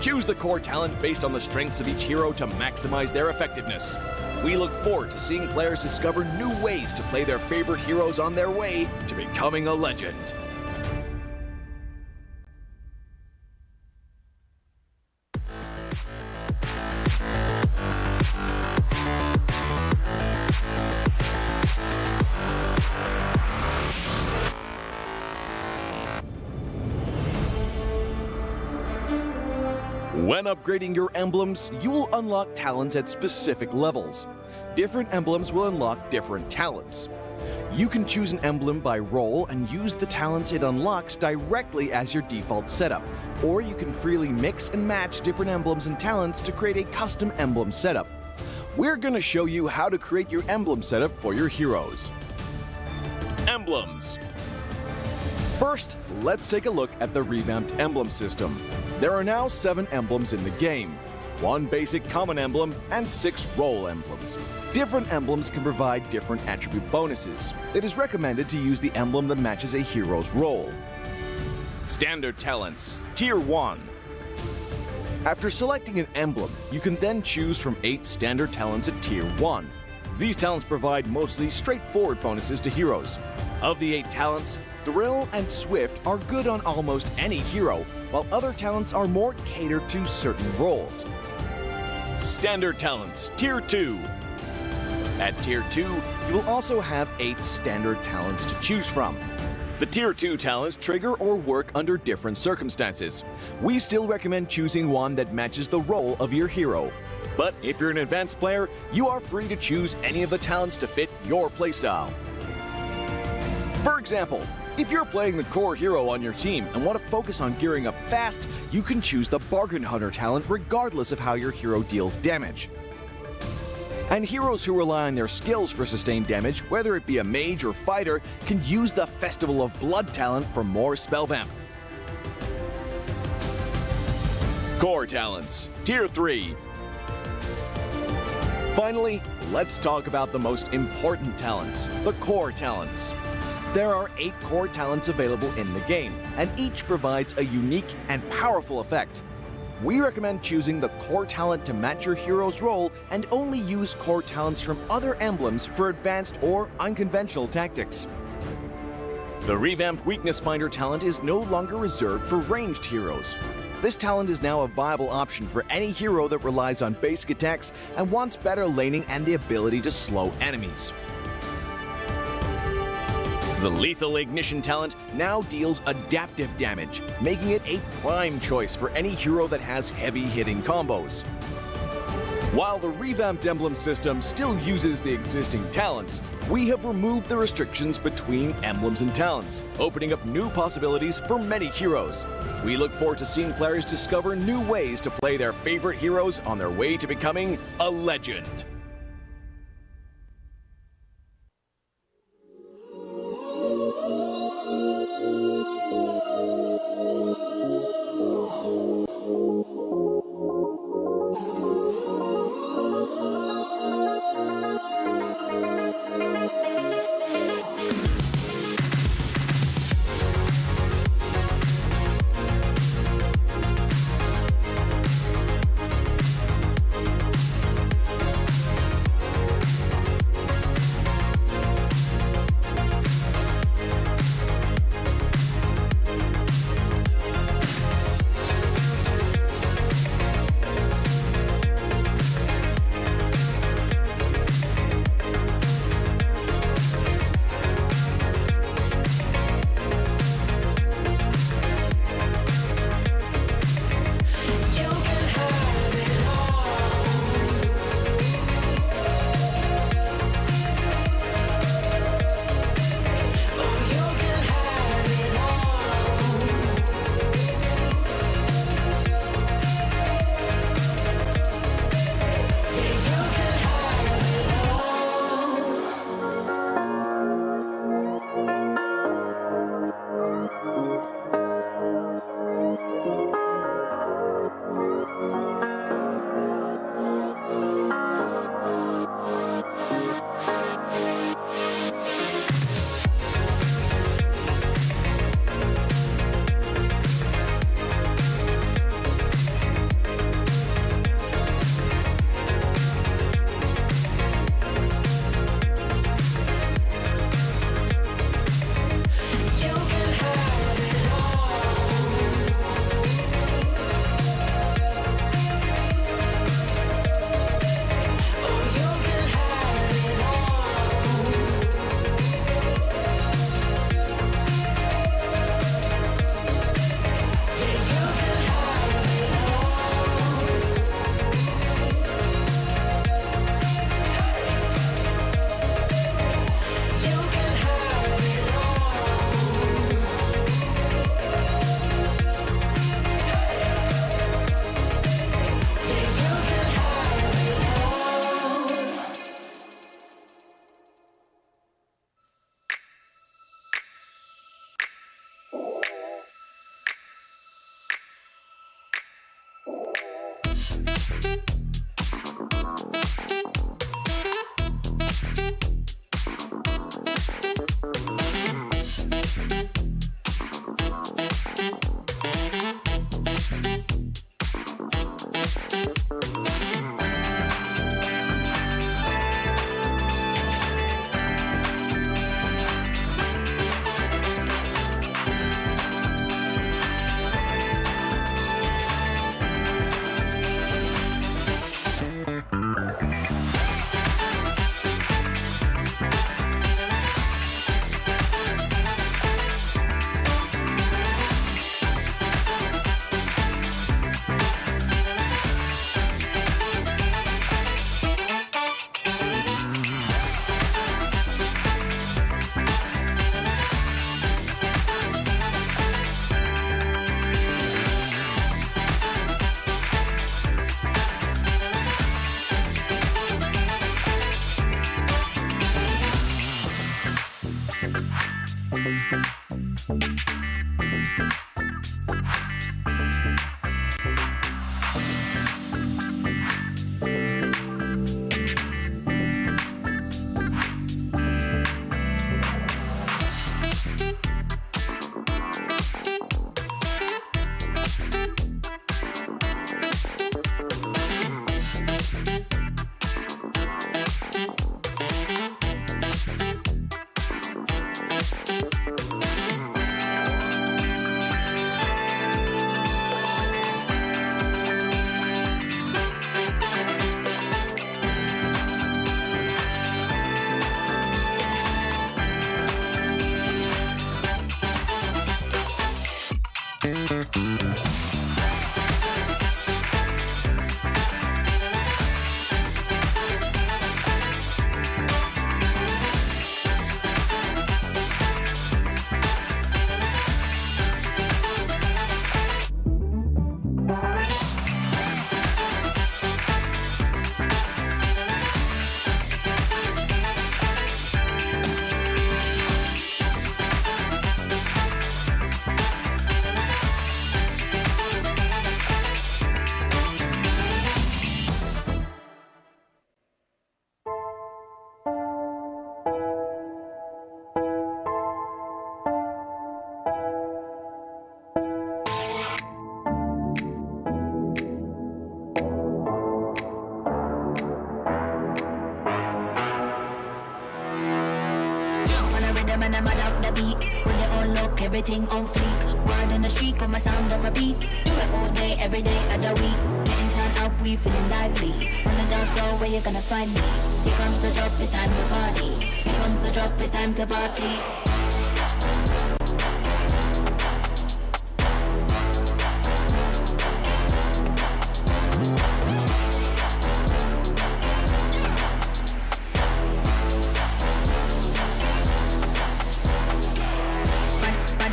Choose the core talent based on the strengths of each hero to maximize their effectiveness. We look forward to seeing players discover new ways to play their favorite heroes on their way to becoming a legend. When upgrading your emblems, you will unlock talents at specific levels. Different emblems will unlock different talents. You can choose an emblem by role and use the talents it unlocks directly as your default setup, or you can freely mix and match different emblems and talents to create a custom emblem setup. We're going to show you how to create your emblem setup for your heroes. Emblems. First, let's take a look at the revamped emblem system. There are now 7 emblems in the game, 1 basic common emblem and 6 role emblems. Different emblems can provide different attribute bonuses. It is recommended to use the emblem that matches a hero's role. Standard talents, Tier 1. After selecting an emblem, you can then choose from 8 standard talents at Tier 1. These talents provide mostly straightforward bonuses to heroes. Of the 8 talents, Thrill and Swift are good on almost any hero, while other talents are more catered to certain roles. Standard talents, Tier 2. At Tier 2, you will also have 8 standard talents to choose from. The Tier 2 talents trigger or work under different circumstances. We still recommend choosing one that matches the role of your hero. But if you're an advanced player, you are free to choose any of the talents to fit your playstyle. For example, if you're playing the core hero on your team and want to focus on gearing up fast, you can choose the Bargain Hunter talent regardless of how your hero deals damage. And heroes who rely on their skills for sustained damage, whether it be a mage or fighter, can use the Festival of Blood talent for more spell vamp. Core talents, Tier 3. Finally, let's talk about the most important talents, the core talents. There are 8 core talents available in the game, and each provides a unique and powerful effect. We recommend choosing the core talent to match your hero's role and only use core talents from other emblems for advanced or unconventional tactics. The revamped Weakness Finder talent is no longer reserved for ranged heroes. This talent is now a viable option for any hero that relies on basic attacks and wants better laning and the ability to slow enemies. The Lethal Ignition talent now deals adaptive damage, making it a prime choice for any hero that has heavy-hitting combos. While the revamped emblem system still uses the existing talents, we have removed the restrictions between emblems and talents, opening up new possibilities for many heroes. We look forward to seeing players discover new ways to play their favorite heroes on their way to becoming a legend. them and I'm up the beat. When they all look, everything on fleek. Word in the street, got my sound on repeat. Do it all day, every day of the week. Getting turned up, we feeling lively. On the dance floor, where you gonna find me? Here comes the drop, it's time to party. Here comes the drop, it's time to party.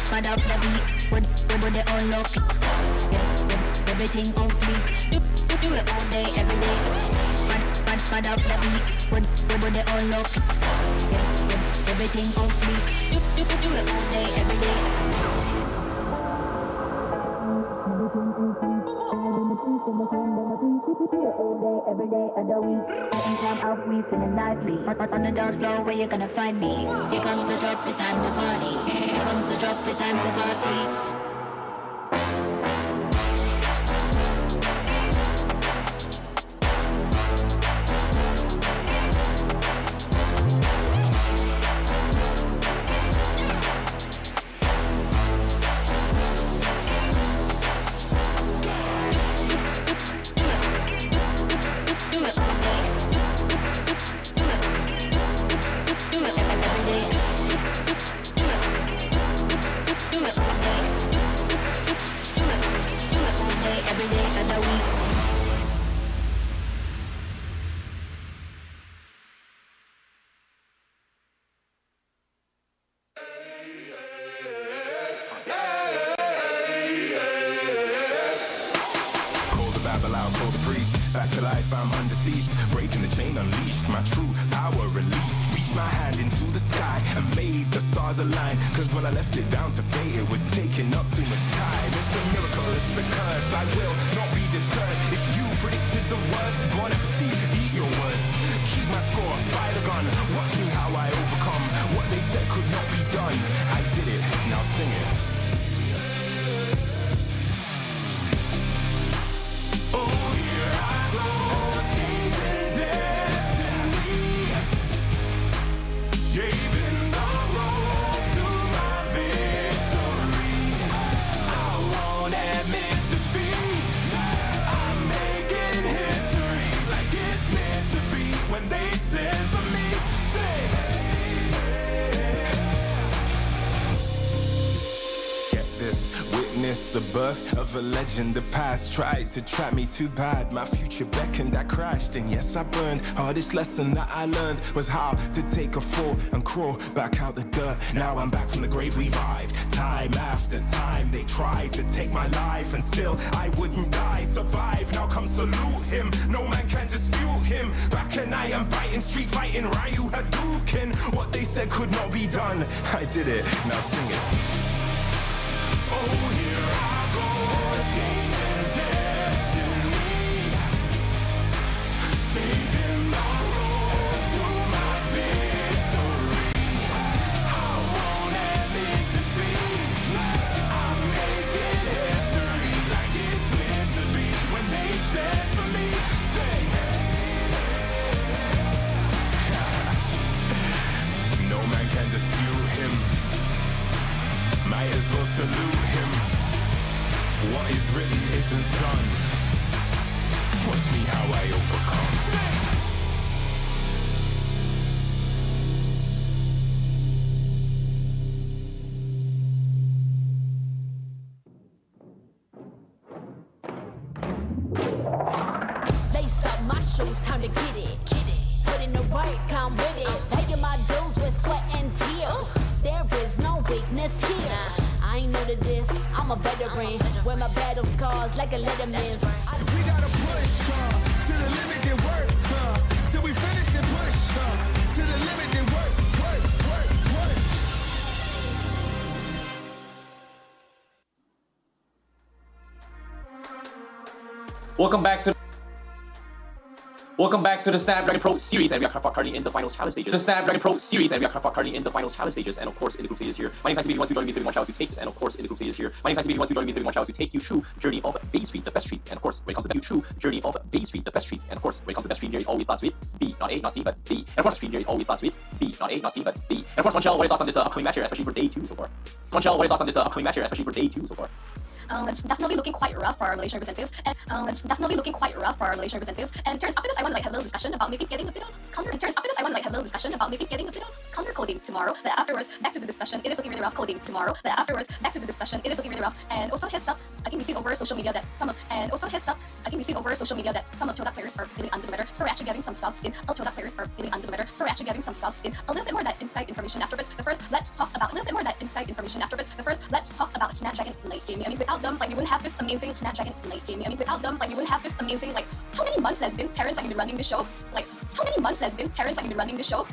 Bad up the beat, when they all look. Yeah, everything on fleek. Do it all day, every day. Bad up the beat, when they all look. Yeah, everything on fleek. Do it all day, every day. Every day of the week, getting time out, we feeling lively. On the dance floor, where you gonna find me? Here comes the drop, it's time to party. Here comes the drop, it's time to party. Back to life, I'm undeceased. Breaking the chain, unleashed. My true power released. Reached my hand into the sky and made the stars align. Cause when I left it down to fate, it was taking up too much time. It's a miracle, it's a curse. I will not be deterred. If you predicted the worst. Bon appetit, eat your words. Keep my score, fire the gun. Watch me how I overcome what they said could not be done. I did it, now sing it. Oh, here I go, chasing destiny, shaping the road to my victory. I won't admit defeat. I'm making history like it's meant to be. When they send for me, say, get this, witness the birth of a legend. The past tried to trap me too bad. My future beckoned, I crashed, and yes, I burned. Hardest lesson that I learned was how to take a fall and crawl back out the dirt. Now I'm back from the grave, revived. Time after time, they tried to take my life, and still I wouldn't die. Survive, now come salute him. No man can dispute him. Back and I am biting, street fighting, Ryu Hadouken. What they said could not be done, I did it, now sing it. Oh, here I go, changing destiny, saving the road to my victory. I won't admit defeat. I'm making history like it's meant to be. When they said for me, say, no man can dispute him. Might as well salute him. What is written isn't done. Watch me how I overcome. Lace up my shoes, time to get it. Put in the work, I'm with it. Paying my dues with sweat and tears. There is no weakness here. I ain't new to this, I'm a veteran. Wear my battle scars like a Letterman's. We gotta push to the limit and work till we finish the push to the limit and work. Welcome back to the Snapdragon Pro Series, and we are currently in the finals challenge stages. The Snapdragon Pro Series, and we are currently in the finals challenge stages, and of course in the group stages here. My name is IceBaby, join me 31 showers to take this, and of course in the group stages here. My name is IceBaby, join me 31 showers to take you through journey of Bay Street, the best street, and of course when it comes to the true journey of Bay Street, the best street, and of course when it comes to the best street here, it always starts with B, not A, not C, but B. And of course the street here, it always starts with B, not A, not C, but B. And of course, Monshell, what are your thoughts on this upcoming match here, especially for day 2 so far? Monshell, what are your thoughts on this upcoming match here, especially for day 2 so far? It's definitely looking quite rough for our Malaysian representatives, and it's definitely looking quite rough for our Malaysian representatives. And turns after this, I want to have a little discussion about maybe getting a bit of color. And turns after this, I want to have a little discussion about maybe getting a bit of color coding tomorrow. But afterwards, back to the discussion. It is looking really rough coding tomorrow. But afterwards, back to the discussion. It is looking really rough. And also heads up, I can receive over social media that some of Todak players are feeling under the weather. So we're actually getting some subs in. Todak players are feeling under the weather. So we're actually getting some subs in. A little bit more of that inside information afterwards. But first, let's talk about Snapdragon late game. I mean, without them, like, we wouldn't have this amazing Snapdragon late game. I mean, without them, like, you wouldn't have this amazing, like, how many months has Vince Terrence, like, you've been running the show? Like, how many months has Vince Terrence, like, you've been running the show?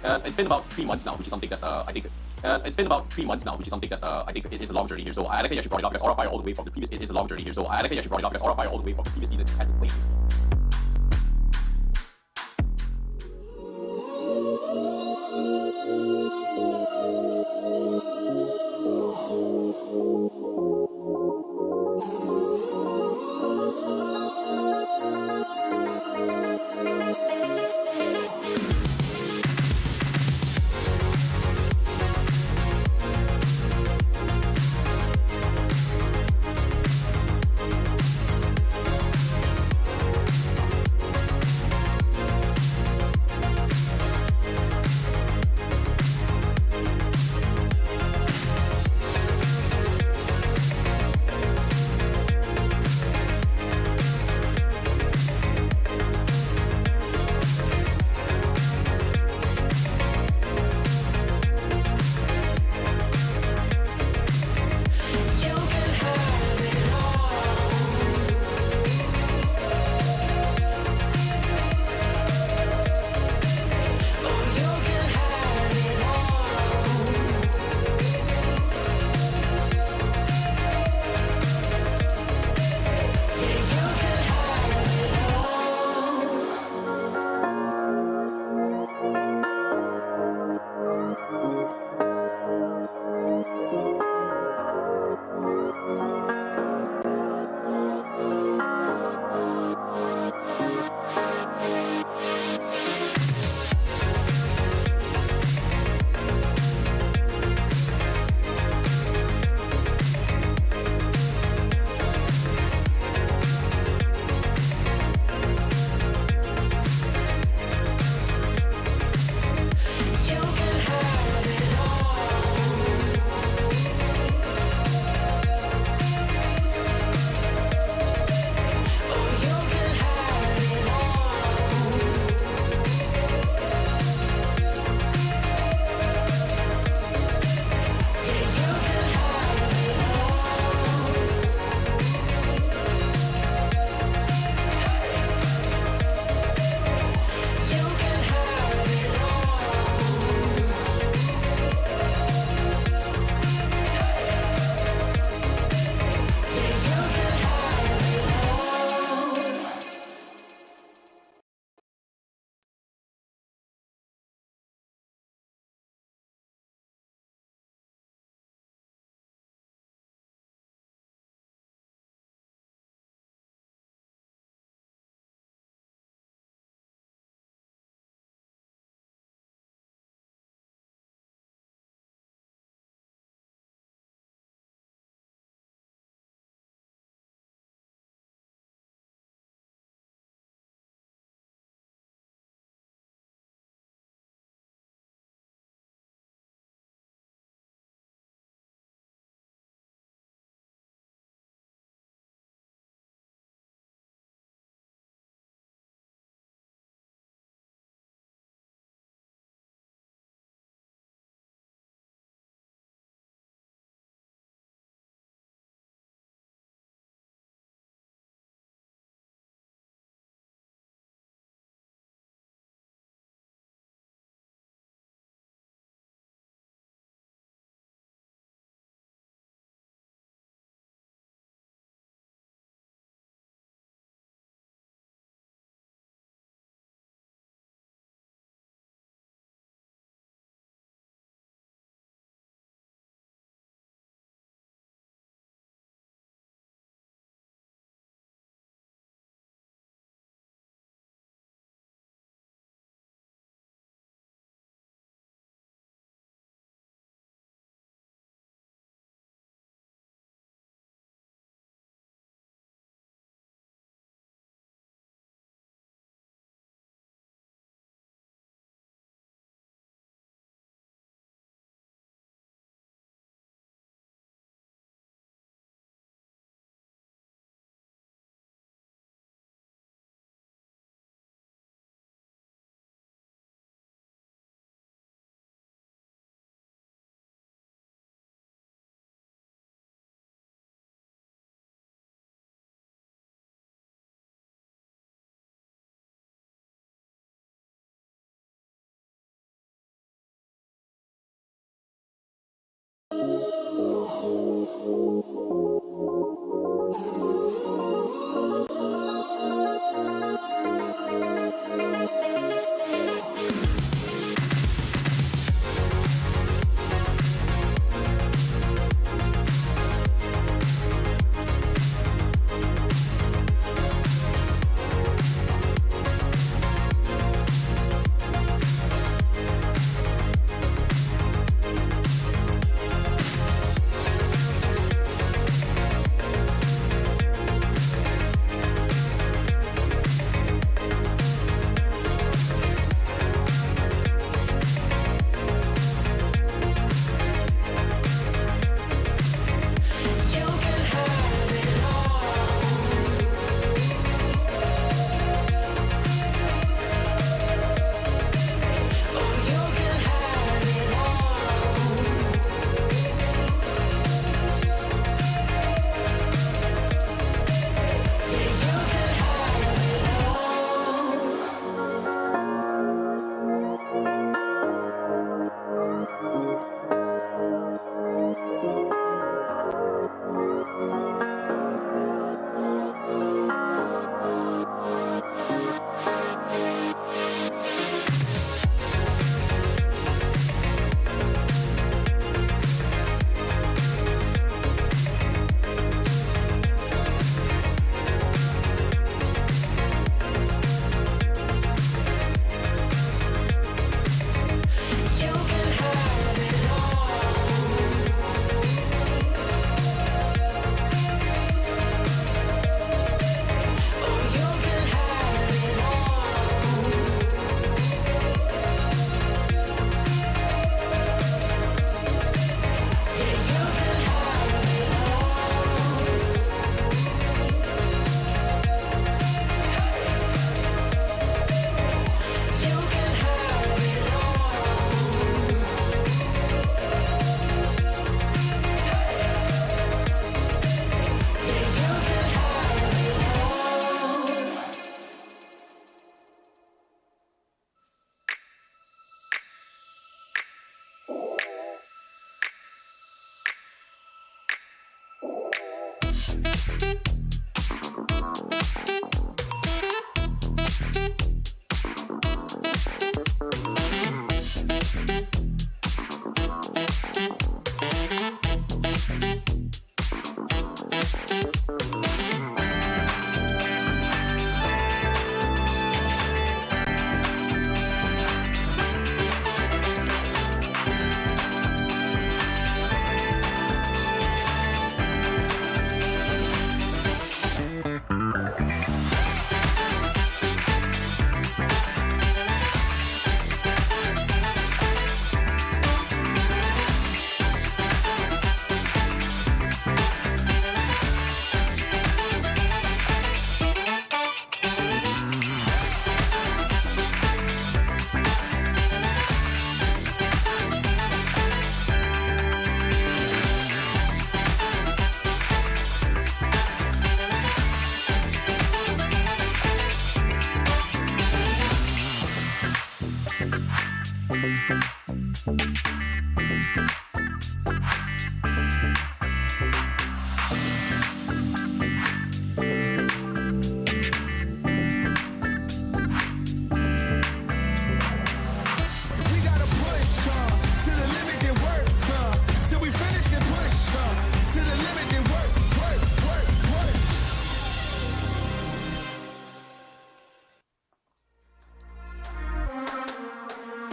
It's been about 3 months now, which is something that I think. It's been about 3 months now, which is something that I think it is a long journey here. So I like that you actually brought it up because Aura all the way from the previous. It is a long journey here. So I like that you actually brought it up because Aura all the way from the previous season had to play.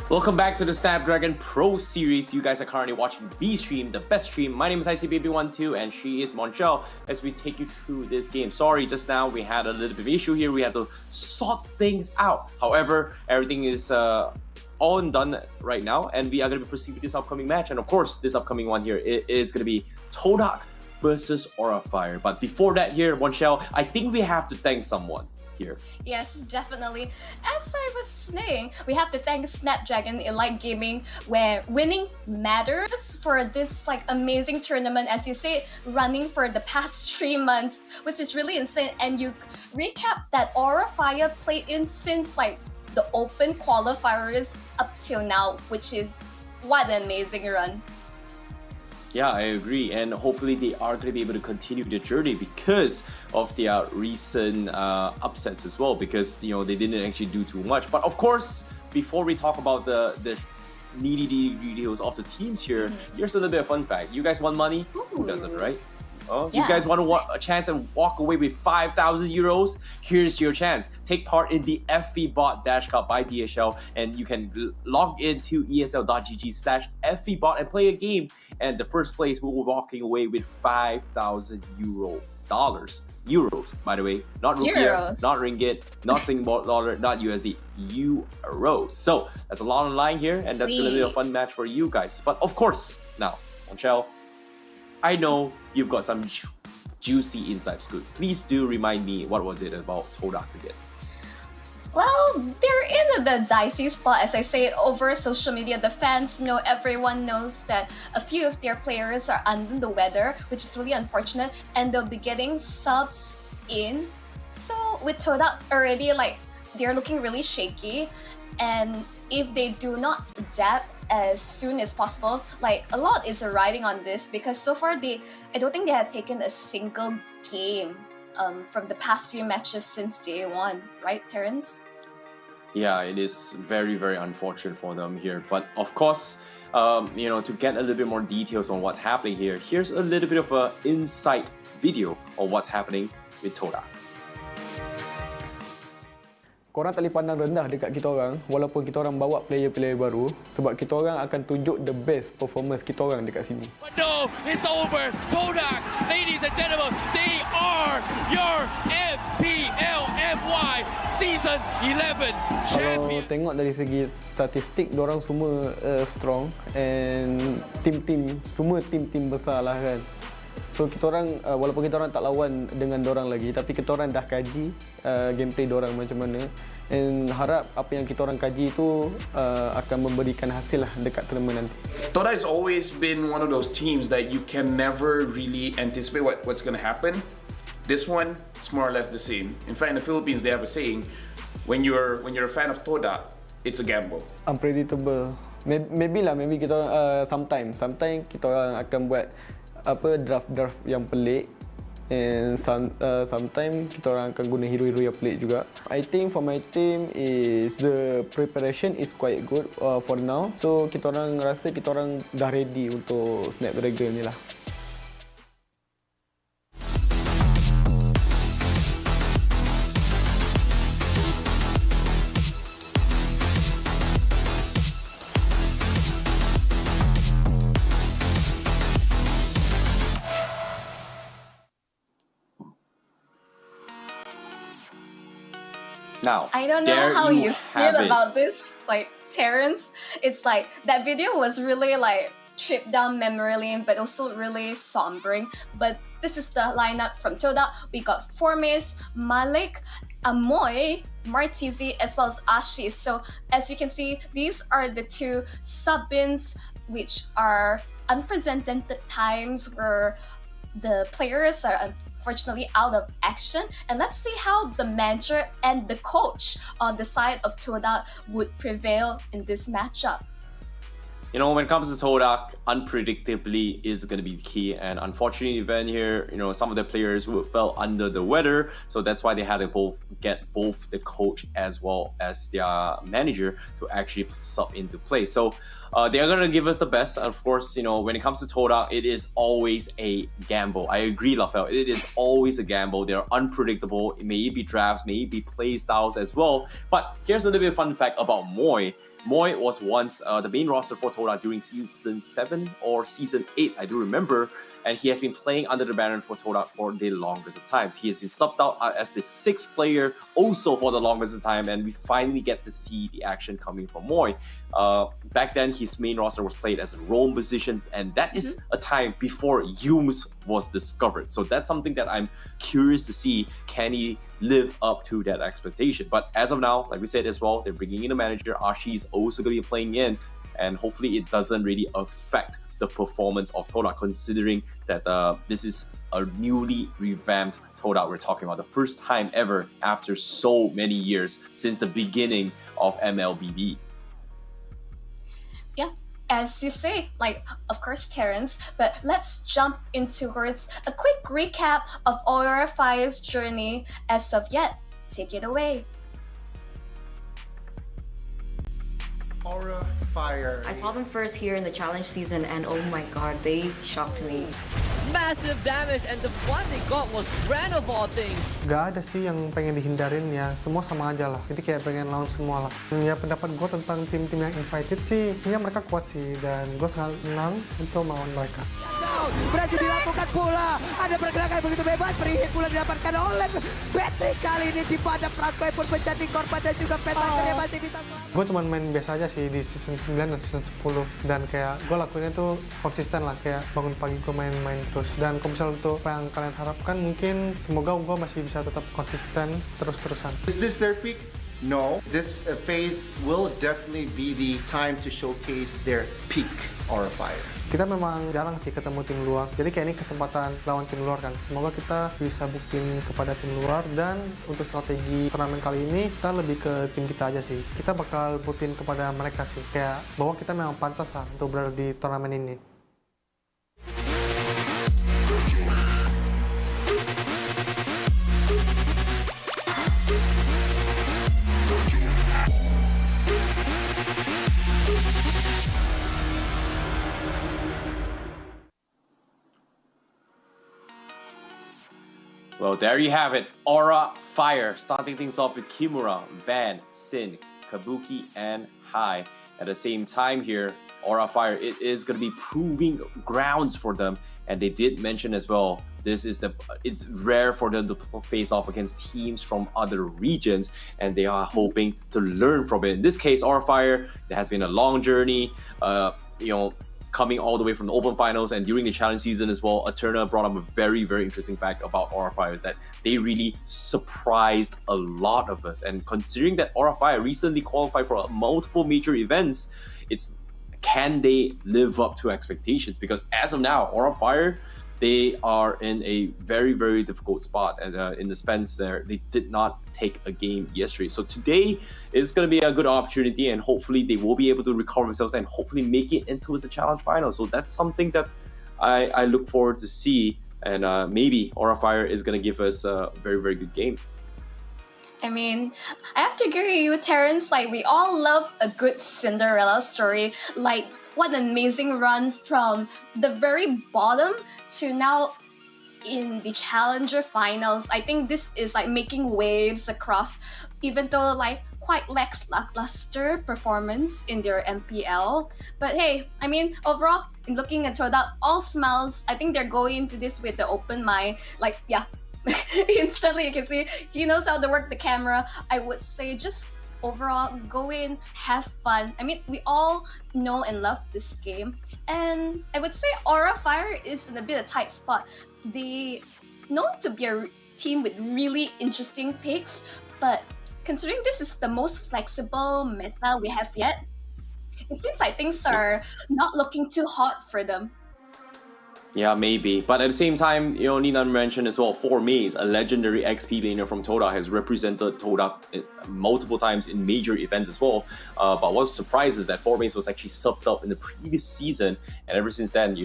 Welcome back to the Snapdragon Pro Series. You guys are currently watching B Stream, the best stream. My name is ICBaby12 and she is Monchel as we take you through this game. Sorry, just now we had a little bit of issue here. We had to sort things out. However, everything is all and done right now, and we are going to proceed with this upcoming match. And of course, this upcoming one here is going to be Todak versus Aura Fire. But before that here, Monchel, I think we have to thank someone here. Yes, definitely. As I was saying, we have to thank Snapdragon Elite Gaming, where winning matters for this amazing tournament, as you say, running for the past 3 months, which is really insane. And you recap that Aura Fire played in since the Open qualifiers up till now, which is what an amazing run. Yeah, I agree, and hopefully they are going to be able to continue their journey because of their recent upsets as well. Because they didn't actually do too much. But of course, before we talk about the needy details of the teams here, here's a little bit of fun fact. You guys want money? Who doesn't, right? Oh, Yeah. You guys want a chance and walk away with 5,000 euros? Here's your chance. Take part in the FVBot Dash Cup by DHL, and you can log into esl.gg/FVBot and play a game. And the first place will be walking away with 5,000 euros, by the way, not rupiah, Euros. not ringgit, not Singapore dollar, not USD, euros. So that's a lot on line here, and that's going to be a Sweet. fun match for you guys. But of course, now, Monchel, I know you've got some juicy inside scoop. Please do remind me, what was it about Todak again? Well, they're in a bit dicey spot, as I say it over social media. The fans know, everyone knows that a few of their players are under the weather, which is really unfortunate, and they'll be getting subs in. So with Todak already, they're looking really shaky, and if they do not adapt as soon as possible, a lot is riding on this, because so far I don't think they have taken a single game from the past few matches since day one, right, Terrence? Yeah, it is very, very unfortunate for them here. But of course, to get a little bit more details on what's happening here, here's a little bit of an insight video of what's happening with Todak. Korang tak boleh pandang rendah dekat kita orang walaupun kita orang bawa player-player baru, sebab kita orang akan tunjuk the best performance kita orang dekat sini. But no, it's over. Todak, ladies and gentlemen, they are your MPLFY Season 11 champion. Kalau tengok dari segi statistik, dorang semua strong, and semua tim-tim besar lah kan. So kita orang, walaupun kita orang tak lawan dengan dorang lagi, tapi kita orang dah kaji gameplay dorang macam mana, and harap apa yang kita orang kaji itu akan memberikan hasil lah dekat tournament nanti. Todak has always been one of those teams that you can never really anticipate what's going to happen. This one, it's more or less the same. In fact, in the Philippines, they have a saying: when you're a fan of Todak, it's a gamble. Unpredictable. Maybe kita orang sometimes kita orang akan buat draft yang pelik, and sometimes kita orang akan guna hero-hero yang pelik juga. I think for my team is the preparation is quite good for now. So kita orang rasa kita orang dah ready untuk Snapdragon ni lah. Now, I don't know there how you feel have it. about this, Terrence. It's that video was really trip down memory lane, but also really sombering. But this is the lineup from Todak. We got Formes, Malik, Amoy, Martizi, as well as Ashi. So as you can see, these are the two sub-ins, which are unprecedented times where the players are unfortunately out of action. And let's see how the manager and the coach on the side of Todak would prevail in this matchup. When it comes to Todak, unpredictably is going to be the key. And unfortunately, event here, some of the players fell under the weather. So that's why they had to get both the coach as well as their manager to actually sub into play. So they are going to give us the best. Of course, when it comes to Todak, it is always a gamble. I agree, Lafel. It is always a gamble. They're unpredictable. It may be drafts, may be play styles as well. But here's a little bit of fun fact about Moy. Moy was once the main roster for Todak during Season 7 or Season 8, I do remember, and he has been playing under the banner for Todak for the longest of times. He has been subbed out as the 6th player also for the longest of time, and we finally get to see the action coming from Moy. Back then, his main roster was played as a roam position, and that is a time before Yums was discovered. So that's something that I'm curious to see. Can he live up to that expectation? But as of now, like we said as well, they're bringing in a manager. Ashi is also going to be playing in, and hopefully it doesn't really affect the performance of Todak, considering that this is a newly revamped Todak we're talking about, the first time ever after so many years since the beginning of MLBB. Yeah, as you say, like, of course, Terrence, but let's jump into towards a quick recap of Aura Fire's journey as of yet. Take it away. Aura Fire. I saw them first here in the challenge season and oh my god, they shocked me. Massive damage and the one they got was grand of all things. Gak ada sih yang pengen dihindarin ya, semua sama aja lah. Jadi kayak pengen lawan semua lah. Ya pendapat gue tentang tim-tim yang invited sih, ya mereka kuat sih dan gue sangat senang untuk melawan mereka. Berhasil dilakukan pula. Ada pergerakan begitu bebas. Free pula didapatkan oleh Patrick kali ini di pada Francois pun menjadi korban dan juga Pentaker masih bisa. Gue cuma main biasa aja sih di season 9 dan season 10 dan kayak gue lakuinnya tuh konsisten lah, kayak bangun pagi gue main-main terus. Dan kalau misalnya untuk apa yang kalian harapkan, mungkin semoga gue masih bisa tetap konsisten terus-terusan. Is this their peak? No. This phase will definitely be the time to showcase their peak Aura Fire. Kita memang jarang sih ketemu tim luar, jadi kayak ini kesempatan lawan tim luar kan. Semoga kita bisa buktiin kepada tim luar, dan untuk strategi turnamen kali ini kita lebih ke tim kita aja sih. Kita bakal buktiin kepada mereka sih, kayak bahwa kita memang pantas lah untuk berada di turnamen ini. Well, there you have it. Aura Fire, starting things off with Kimura, Van, Sin, Kabuki, and Hai. At the same time here, Aura Fire, it is going to be proving grounds for them. And they did mention as well, it's rare for them to face off against teams from other regions, and they are hoping to learn from it. In this case, Aura Fire, it has been a long journey, coming all the way from the Open Finals, and during the challenge season as well. Eterna brought up a very, very interesting fact about Aura Fire, is that they really surprised a lot of us. And considering that Aura Fire recently qualified for multiple major events, can they live up to expectations? Because as of now, Aura Fire, they are in a very, very difficult spot, and in the sense there, they did not take a game yesterday. So today is going to be a good opportunity, and hopefully they will be able to recover themselves and hopefully make it into the challenge final. So that's something that I look forward to see, and maybe Aura Fire is going to give us a very, very good game. I mean, I have to agree with Terrence, like, we all love a good Cinderella story. Like, what an amazing run from the very bottom to now in the Challenger finals. I think this is like making waves across, even though like quite lackluster performance in their MPL. But hey, I mean, overall, in looking at Todak, all smiles. I think they're going into this with the open mind. Like, yeah, instantly you can see he knows how to work the camera. I would say just overall, go in, have fun. I mean, we all know and love this game. And I would say Aura Fire is in a bit of a tight spot. They known to be a team with really interesting picks, but considering this is the most flexible meta we have yet, it seems like things are not looking too hot for them. Yeah, maybe. But at the same time, Nina mentioned as well, 4Maze, a legendary XP laner from Todak, has represented Todak multiple times in major events as well. But what surprises is that 4Maze was actually subbed up in the previous season, and ever since then,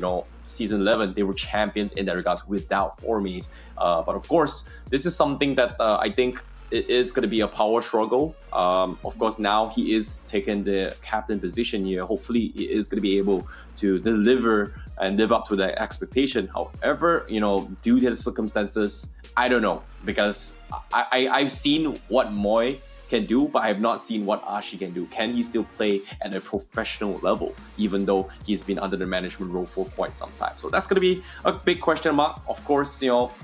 season 11, they were champions in that regards without 4Maze. But of course, this is something that I think it is going to be a power struggle. Of course, now he is taking the captain position here. Hopefully, he is going to be able to deliver and live up to that expectation. However, due to the circumstances, I don't know, because I've seen what Moy can do, but I have not seen what Ashi can do. Can he still play at a professional level, even though he's been under the management role for quite some time? So that's going to be a big question mark. Of course,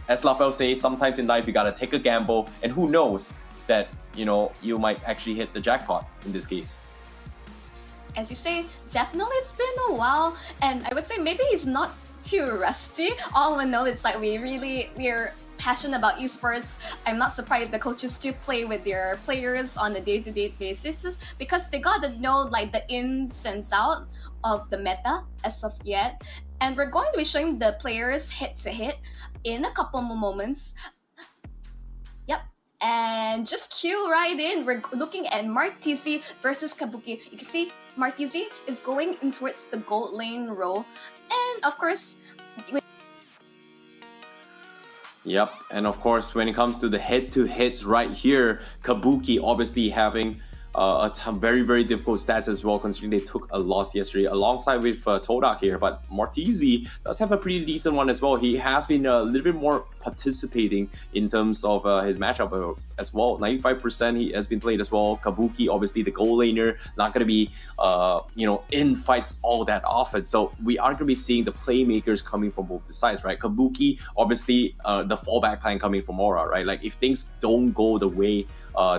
as Lafel says, sometimes in life you got to take a gamble, and who knows that, you might actually hit the jackpot in this case. As you say, definitely it's been a while, and I would say maybe he's not too rusty. All we know it's like we're passionate about esports. I'm not surprised the coaches still play with their players on a day-to-day basis, because they got to know like the ins and outs of the meta as of yet. And we're going to be showing the players head-to-head in a couple more moments. Yep, And just cue right in. We're looking at Martizi versus Kabuki. You can see Martizi is going in towards the gold lane role. And of course, Yep, and of course, when it comes to the head-to-heads right here, Kabuki obviously having very, very difficult stats as well, considering they took a loss yesterday alongside with Todak here. But Martizi does have a pretty decent one as well. He has been a little bit more participating in terms of his matchup as well. 95% he has been played as well. Kabuki, obviously the goal laner, not going to be in fights all that often. So we are going to be seeing the playmakers coming from both the sides, right? Kabuki, obviously the fallback plan coming from Aura, right? Like if things don't go the way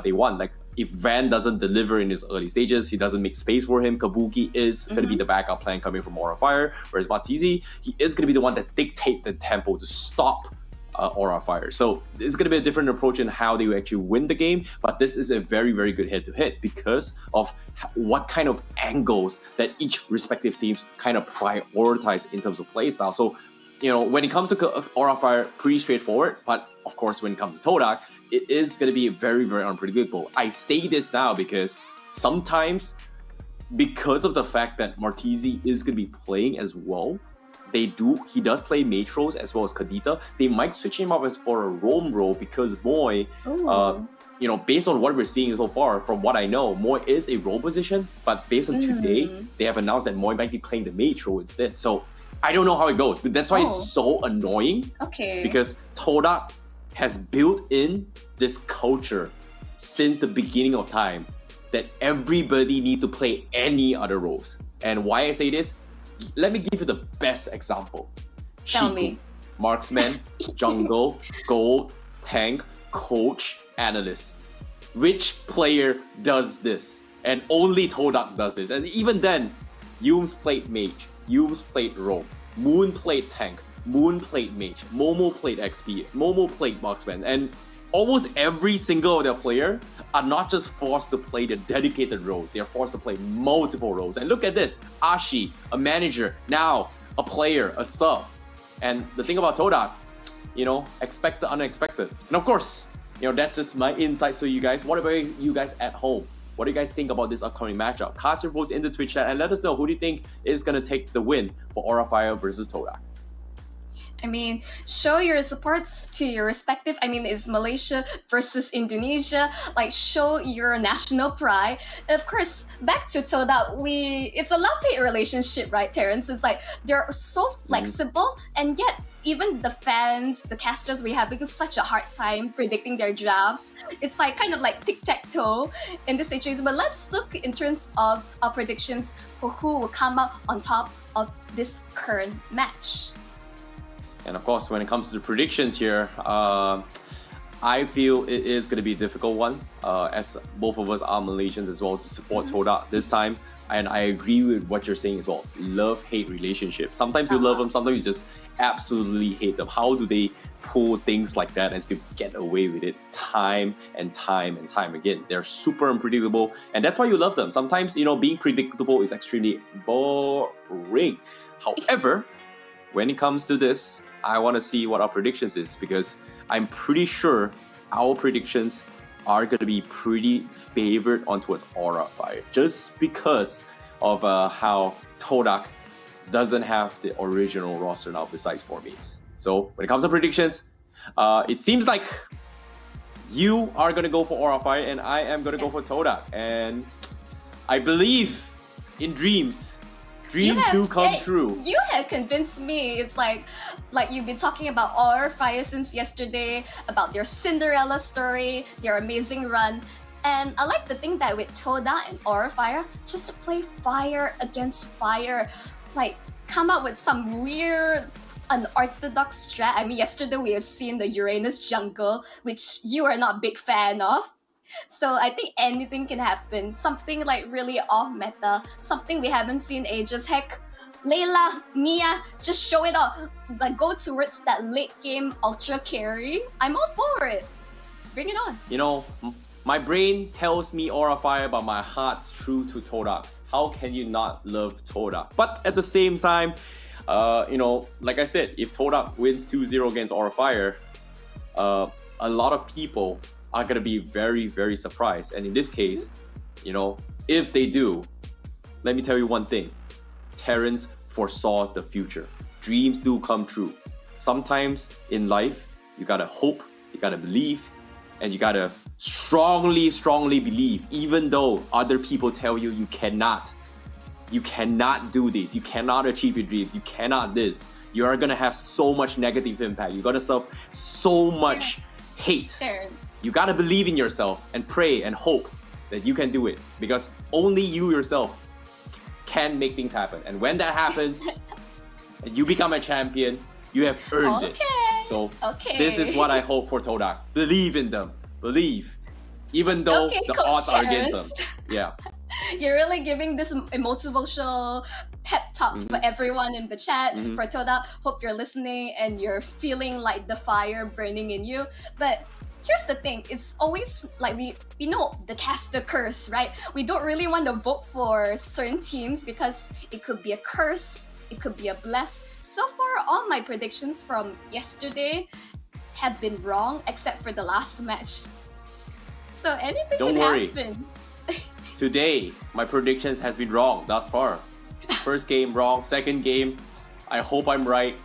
they want, like if Van doesn't deliver in his early stages, he doesn't make space for him, Kabuki is going to be the backup plan coming from Aura Fire, whereas Martizi, he is going to be the one that dictates the tempo to stop Aura Fire. So it's going to be a different approach in how they actually win the game, but this is a very, very good head-to-head because of what kind of angles that each respective teams kind of prioritize in terms of playstyle. So, when it comes to Aura Fire, pretty straightforward, but of course, when it comes to Todak, it is going to be very, very unpredictable. I say this now because sometimes, because of the fact that Martizi is going to be playing as well, he does play mage roles as well as Kadita. They might switch him up as for a roam role because Moy, based on what we're seeing so far, from what I know, Moy is a role position, but based on today, they have announced that Moy might be playing the mage role instead. So I don't know how it goes, but that's why it's so annoying. Okay. Because Todak has built in this culture since the beginning of time that everybody needs to play any other roles. And why I say this, let me give you the best example. Tell Shiku, me. Marksman, jungle, gold, tank, coach, analyst. Which player does this? And only Todak does this. And even then, Yums played mage, Yums played rogue, Moon played tank, Moon played mage, Momo played XP, Momo played marksman, and almost every single of their player are not just forced to play the dedicated roles, they are forced to play multiple roles. And look at this, Ashi, a manager, now a player, a sub. And the thing about Todak, expect the unexpected. And of course, that's just my insights for you guys. What about you guys at home? What do you guys think about this upcoming matchup? Cast your votes in the Twitch chat and let us know who do you think is going to take the win for Aura Fire versus Todak. I mean, show your supports to your respective, it's Malaysia versus Indonesia, like show your national pride. And of course, back to Todak, it's a love-hate relationship, right, Terrence? It's like, they're so flexible, and yet even the fans, the casters, we're having such a hard time predicting their drafts. It's like kind of like tic-tac-toe in this situation. But let's look in terms of our predictions for who will come out on top of this current match. And of course, when it comes to the predictions here, I feel it is going to be a difficult one, as both of us are Malaysians as well, to support Todak this time. And I agree with what you're saying as well. Love-hate relationship. Sometimes you love them, sometimes you just absolutely hate them. How do they pull things like that and still get away with it time and time and time again? They're super unpredictable, and that's why you love them. Sometimes, being predictable is extremely boring. However, when it comes to this, I want to see what our predictions is, because I'm pretty sure our predictions are going to be pretty favored on towards Aura Fire, just because of how Todak doesn't have the original roster now besides Formies. So when it comes to predictions, it seems like you are going to go for Aura Fire and I am going to go for Todak. And I believe in dreams. Dreams do come true. You have convinced me. It's like you've been talking about Aura Fire since yesterday, about their Cinderella story, their amazing run. And I like the thing that with Todak and Aura Fire, just to play fire against fire, like come up with some weird, unorthodox strat. Yesterday we have seen the Uranus jungle, which you are not a big fan of. So I think anything can happen. Something like really off meta, something we haven't seen ages. Heck, Layla, Mia, just show it off. Like go towards that late game ultra carry. I'm all for it. Bring it on. My brain tells me Aura Fire, but my heart's true to Todak. How can you not love Todak? But at the same time, like I said, if Todak wins 2-0 against Aura Fire, a lot of people are gonna be very, very surprised. And in this case, you know, if they do, let me tell you one thing. Terrence foresaw the future. Dreams do come true. Sometimes in life, you gotta hope, you gotta believe, and you gotta strongly, strongly believe, even though other people tell you you cannot. You cannot do this. You cannot achieve your dreams. You cannot this. You are gonna have so much negative impact. You're gonna suffer so much hate. Terrence. You gotta believe in yourself and pray and hope that you can do it, because only you yourself can make things happen. And when that happens, and you become a champion, you have earned it. So this is what I hope for Todak. Believe in them. Believe. Even though the Coach odds are against them. Terrence. Yeah. You're really giving this motivational pep talk for everyone in the chat, for Todak. Hope you're listening and you're feeling like the fire burning in you. But here's the thing, it's always like we know the caster curse, right? We don't really want to vote for certain teams because it could be a curse, it could be a bless. So far, all my predictions from yesterday have been wrong except for the last match. So anything Don't can worry. happen. Today, my predictions has been wrong thus far. First game wrong, second game, I hope I'm right.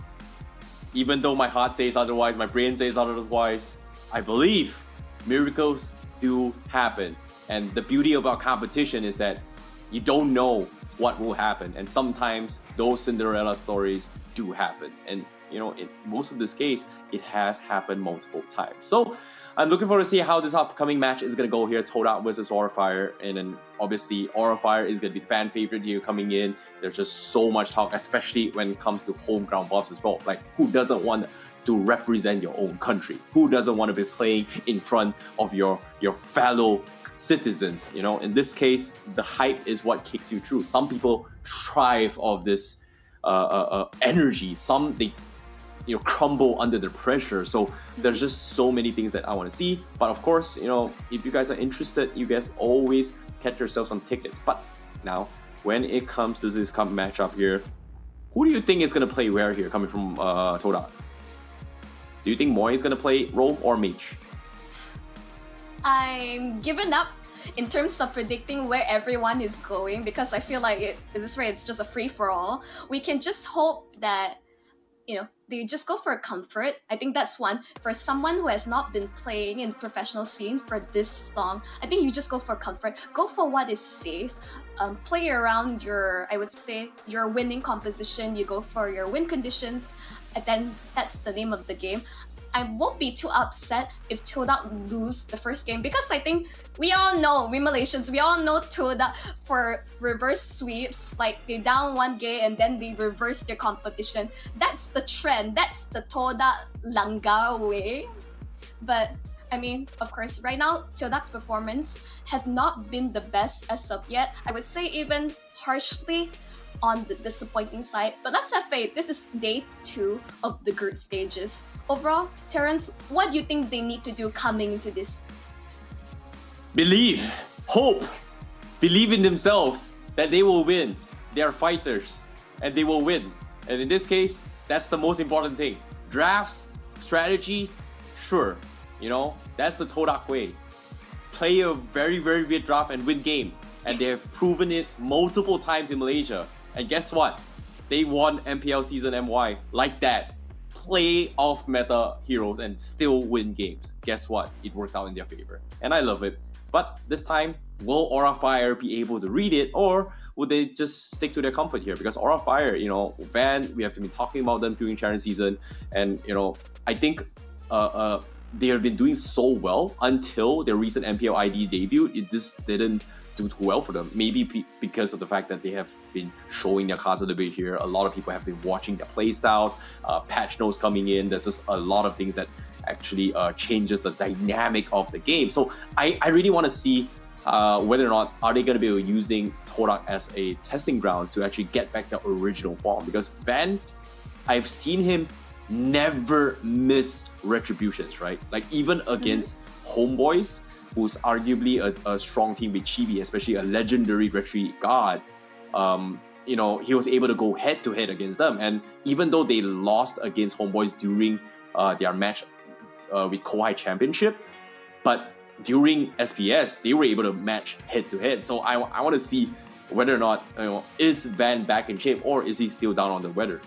Even though my heart says otherwise, my brain says otherwise, I believe miracles do happen. And the beauty about competition is that you don't know what will happen. And sometimes those Cinderella stories do happen. And you know, in most of this case, it has happened multiple times. So I'm looking forward to see how this upcoming match is going to go here. Todak versus Aura Fire. And then obviously Aura Fire is going to be the fan favorite here coming in. There's just so much talk, especially when it comes to home ground buffs as well. Like, who doesn't want to represent your own country? Who doesn't want to be playing in front of your fellow citizens? You know, in this case, the hype is what kicks you through. Some people thrive off this energy. Some, they crumble under the pressure. So there's just so many things that I want to see. But of course, you know, if you guys are interested, you guys always catch yourself some tickets. But now, when it comes to this matchup here, who do you think is going to play where here, coming from Todak? Do you think Moy is going to play role or mage? I'm giving up in terms of predicting where everyone is going because I feel like this way it's just a free-for-all. We can just hope that, you know, they just go for comfort. I think that's one. For someone who has not been playing in the professional scene for this long, I think you just go for comfort. Go for what is safe. Play around your, I would say, your winning composition. You go for your win conditions, and then that's the name of the game. I won't be too upset if Todak lose the first game because I think we all know, we Malaysians, we all know Todak for reverse sweeps, like they down one game and then they reverse their competition. That's the trend, that's the Todak Langgar way. But I mean, of course, right now, Todak's performance have not been the best as of yet. I would say even harshly on the disappointing side, but let's have faith. This is day 2 of the group stages. Overall, Terrence, what do you think they need to do coming into this? Believe, hope, believe in themselves that they will win. They are fighters and they will win. And in this case, that's the most important thing. Drafts, strategy, sure, you know, that's the Todak way. Play a very, very weird draft and win game. And they have proven it multiple times in Malaysia. And guess what? They won MPL Season MY like that. Play off meta heroes and still win games. Guess what? It worked out in their favor. And I love it. But this time, will Aura Fire be able to read it, or would they just stick to their comfort here? Because Aura Fire, you know, Van, we have been talking about them during Challenge Season. And, you know, I think they have been doing so well until their recent MPL ID debut. It just didn't do too well for them. Maybe because of the fact that they have been showing their cards a little bit here. A lot of people have been watching their playstyles, patch notes coming in. There's just a lot of things that actually changes the dynamic of the game. So I really want to see whether or not are they going to be using Todak as a testing ground to actually get back their original form. Because Van, I've seen him never miss retributions, right? Like even against Homeboys, who's arguably a strong team with Chibi, especially a legendary retreat god, you know, he was able to go head-to-head against them. And even though they lost against Homeboys during their match with Kohai Championship, but during SPS, they were able to match head to head. So I want to see whether or not, is Van back in shape, or is he still down on the weather?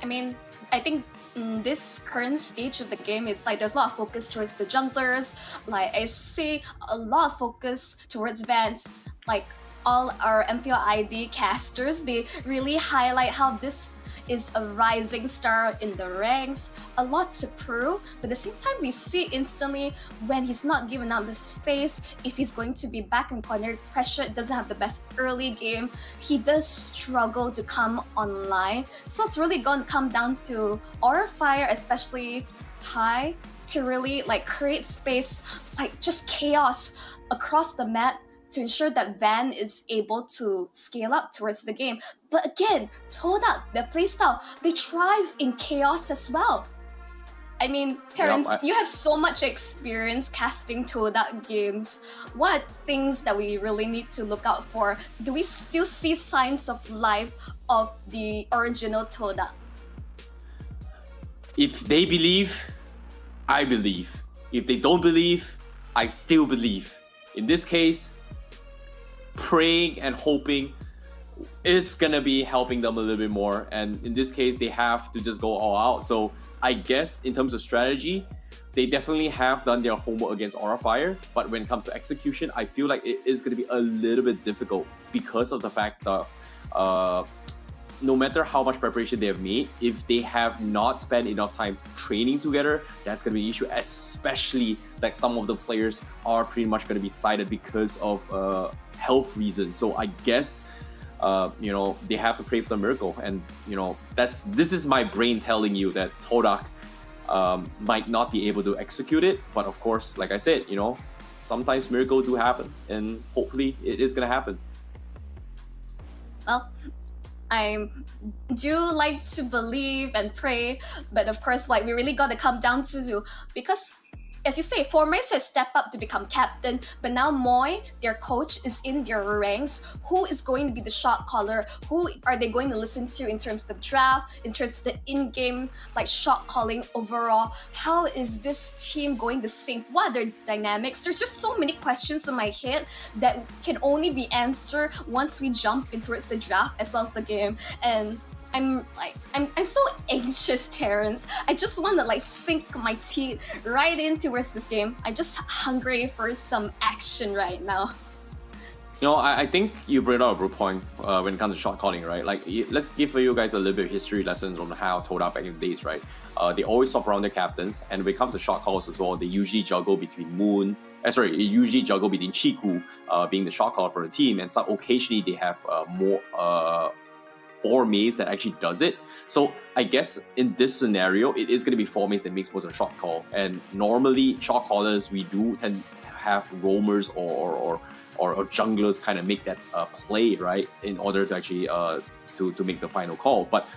I mean, I think in this current stage of the game, it's like there's a lot of focus towards the junglers. Like I see a lot of focus towards Vans. Like all our MPL ID casters, they really highlight how this is a rising star in the ranks, a lot to prove, but at the same time we see instantly when he's not given out the space, if he's going to be back in corner pressure, doesn't have the best early game, he does struggle to come online. So it's really going to come down to Aura Fire, especially High, to really like create space, like just chaos across the map, to ensure that Van is able to scale up towards the game. But again, Todak, their playstyle, they thrive in chaos as well. I mean, Terrence, you have so much experience casting Todak games. What are things that we really need to look out for? Do we still see signs of life of the original Todak? If they believe, I believe. If they don't believe, I still believe. In this case, praying and hoping is gonna be helping them a little bit more, and in this case they have to just go all out. So I guess in terms of strategy, they definitely have done their homework against Aura Fire, but when it comes to execution, I feel like it is going to be a little bit difficult because of the fact that no matter how much preparation they have made, if they have not spent enough time training together, that's going to be an issue, especially like some of the players are pretty much going to be cited because of health reasons. So I guess they have to pray for the miracle, and this is my brain telling you that Todak might not be able to execute it, but of course, like I said, sometimes miracles do happen, and hopefully it is gonna happen. Well, I do like to believe and pray, but of course, like we really got to come down to, because as you say, Formace has stepped up to become captain, but now Moy, their coach, is in their ranks. Who is going to be the shot caller? Who are they going to listen to in terms of draft, in terms of the in-game like shot calling overall? How is this team going to sync? What are their dynamics? There's just so many questions in my head that can only be answered once we jump in towards the draft as well as the game. And I'm so anxious, Terrence. I just want to like sink my teeth right in towards this game. I'm just hungry for some action right now. I think you brought up a good point when it comes to shot calling, right? Like, let's give you guys a little bit of history lessons on how Todak back in the days, right? They always swap around their captains, and when it comes to shot calls as well, they usually juggle between usually juggle between Chiku being the shot caller for the team, and some occasionally they have more Formace that actually does it. So I guess in this scenario, it is going to be Formace that makes most of the shot call. And normally, shot callers, we do tend to have roamers or junglers kind of make that play, right, in order to actually to make the final call. But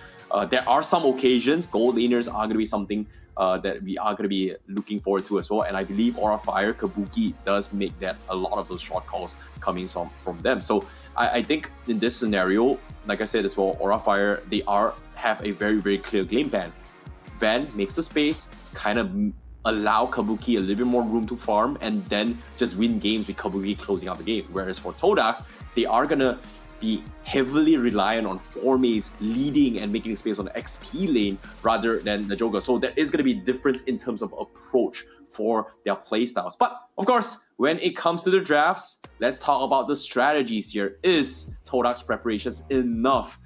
there are some occasions, gold laners are going to be something that we are going to be looking forward to as well. And I believe Aura Fire, Kabuki does make that a lot of those shot calls coming from them. So I think in this scenario, like I said as well, Aura Fire, they have a very, very clear game plan. Van makes the space, kind of allow Kabuki a little bit more room to farm, and then just win games with Kabuki closing out the game. Whereas for Todak, they are going to be heavily reliant on Formace leading and making space on the XP lane rather than the Joker. So there is going to be a difference in terms of approach for their playstyles. But of course, when it comes to the drafts, let's talk about the strategies here. Is Todak's preparations enough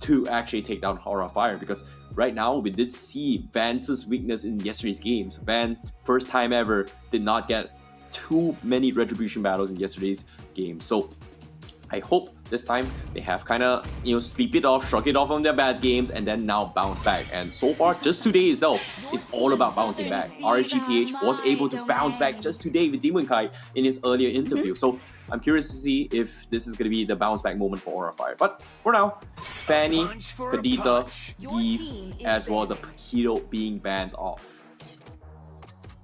to actually take down Aura Fire? Because right now, we did see Vance's weakness in yesterday's games. Van, first time ever, did not get too many retribution battles in yesterday's game. So I hope this time they have kind of, sleep it off, shrug it off on their bad games, and then now bounce back. And so far, just today itself, it's all about bouncing back. RSG PH was able to bounce back just today with Demon Kai in his earlier interview. So I'm curious to see if this is going to be the bounce back moment for Aura Fire. But for now, Fanny, Kadita, Eve, as well as the Paquito being banned off.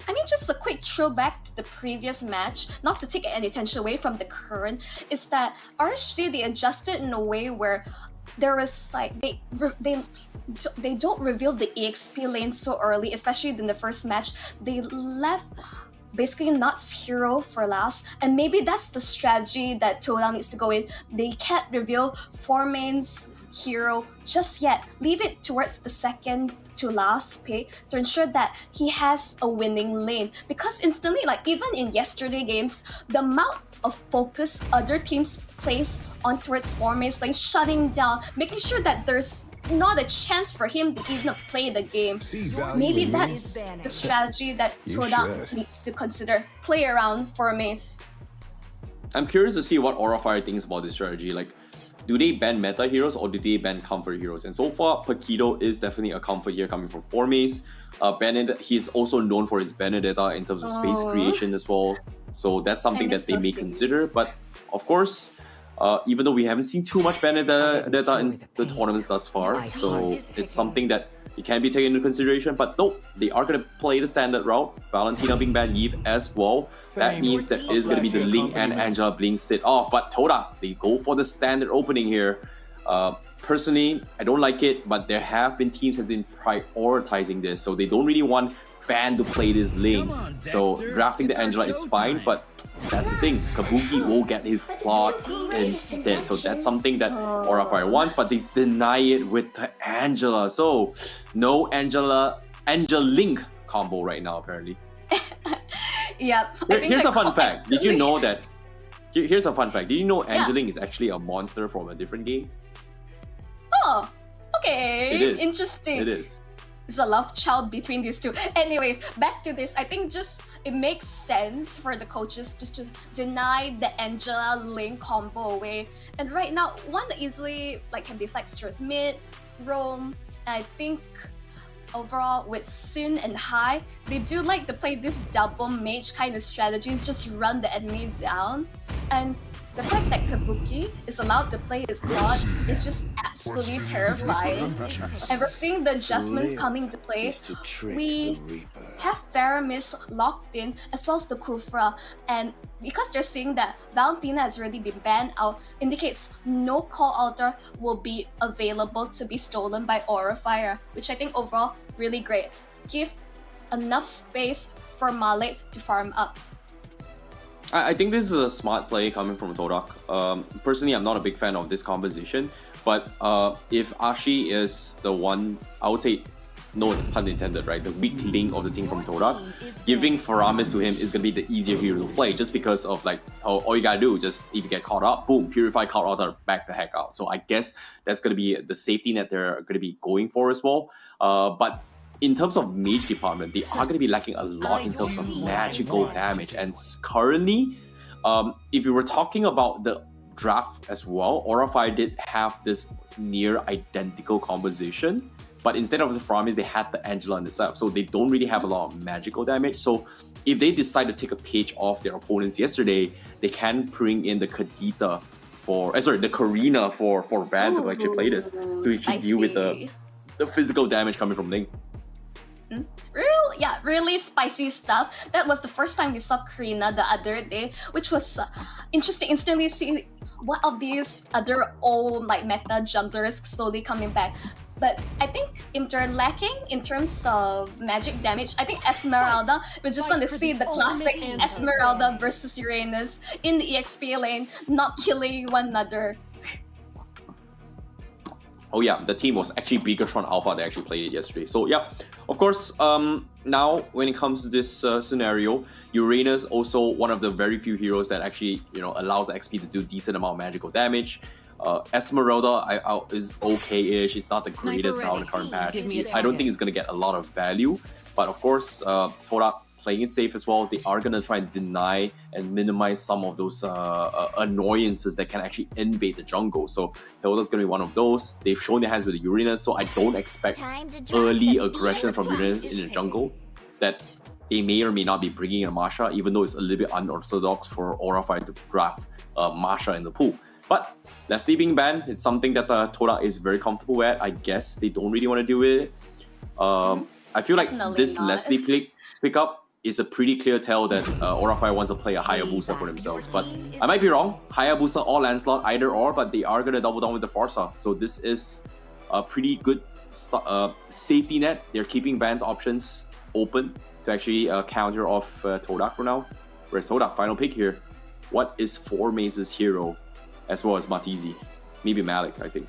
I mean, just a quick throwback to the previous match, not to take any attention away from the current, is that RSG, they adjusted in a way where there was like, they don't reveal the EXP lane so early, especially in the first match. They left basically not hero for last, and maybe that's the strategy that Todak needs to go in. They can't reveal 4 mains hero just yet. Leave it towards the second to last pick to ensure that he has a winning lane, because instantly, like even in yesterday games, the amount of focus other teams place on towards 4 mains lane, shutting down, making sure that there's not a chance for him to even play the game. Maybe that's the strategy that Todak needs to consider. Play around 4 mains. I'm curious to see what Aura Fire thinks about this strategy. Like, do they ban meta heroes or do they ban comfort heroes? And so far, Paquito is definitely a comfort hero coming from 4 mains. He's also known for his Benedetta in terms of space creation as well. So that's something that they may consider. But of course, even though we haven't seen too much Benedetta in the tournaments thus far, so it's something that it can be taken into consideration. But no, they are going to play the standard route. Valentina being banned, Eve as well. That means that it's going to be the Ling and Angela being instead off. But Todak, they go for the standard opening here. Personally, I don't like it, but there have been teams that have been prioritizing this, so they don't really want Fan to play this Ling. So drafting the Angela, it's fine, but that's the thing. Kabuki will get his plot instead. So that's something that Aura Fire wants, but they deny it with the Angela. So no Angela-Link combo right now, apparently. Yeah. Here's a fun fact. Did you know that? Here's a fun fact. Did you know Angeling is actually a monster from a different game? Oh, okay. It is. Interesting. It is. It's a love child between these two. Anyways, back to this. I think just it makes sense for the coaches to deny the Angela Link combo away. And right now, one that easily can be flexed towards mid, roam. And I think overall with Sin and Hai, they do like to play this double mage kind of strategies, just run the enemy down. And the fact that Kabuki is allowed to play his god is just absolutely terrifying. And we're seeing the adjustments coming to play. We have Faramis locked in as well as the Kufra, and because they're seeing that Valentina has already been banned out, indicates no call altar will be available to be stolen by Aura Fire, which I think overall really great. Give enough space for Malik to farm up. I think this is a smart play coming from Todak. Personally, I'm not a big fan of this composition, but if Ashi is the one, I would say, no pun intended, right? The weak link of the team from Todak, giving Faramis to him is going to be the easier hero to play, just because of all you gotta do, just if you get caught up, boom, Purify, caught out, back the heck out. So I guess that's going to be the safety net they're going to be going for as well. But in terms of mage department, they are going to be lacking a lot in terms of magical damage. And currently, if we were talking about the draft as well, Aura Fire did have this near identical composition, but instead of the Faramis, they had the Angela on the side. So they don't really have a lot of magical damage. So if they decide to take a page off their opponents yesterday, they can bring in the Kadita the Karina for Van to actually play this, to actually deal with the physical damage coming from Link. Really spicy stuff. That was the first time we saw Karina the other day, which was interesting. Instantly see one of these other old meta junglers slowly coming back. But I think if they're lacking in terms of magic damage, I think Esmeralda, we're just going to see the classic Esmeralda versus Uranus in the EXP lane, not killing one another. Oh yeah, the team was actually Bigatron Alpha that actually played it yesterday. So yeah, of course, now when it comes to this scenario, Uranus also one of the very few heroes that actually allows the XP to do decent amount of magical damage. Esmeralda is okay-ish. It's not the greatest now in the current patch. I don't think it's going to get a lot of value. But of course, Todak playing it safe as well. They are going to try and deny and minimize some of those annoyances that can actually invade the jungle. So Hilda's going to be one of those. They've shown their hands with the Uranus, so I don't expect early aggression from Uranus in the jungle. That they may or may not be bringing in a Masha, even though it's a little bit unorthodox for Aura Fire to draft Masha in the pool. But Leslie being banned, it's something that Todak is very comfortable with. I guess they don't really want to do it. I feel like this Leslie pickup is a pretty clear tell that Aura Fire wants to play a Hayabusa for themselves. But I might be wrong. Hayabusa or Lancelot, either or, but they are going to double down with the Forza. So this is a pretty good safety net. They're keeping bans options open to actually counter off Todak for now. Whereas Todak, final pick here. What is 4Maze's hero as well as Matizi? Maybe Malik, I think.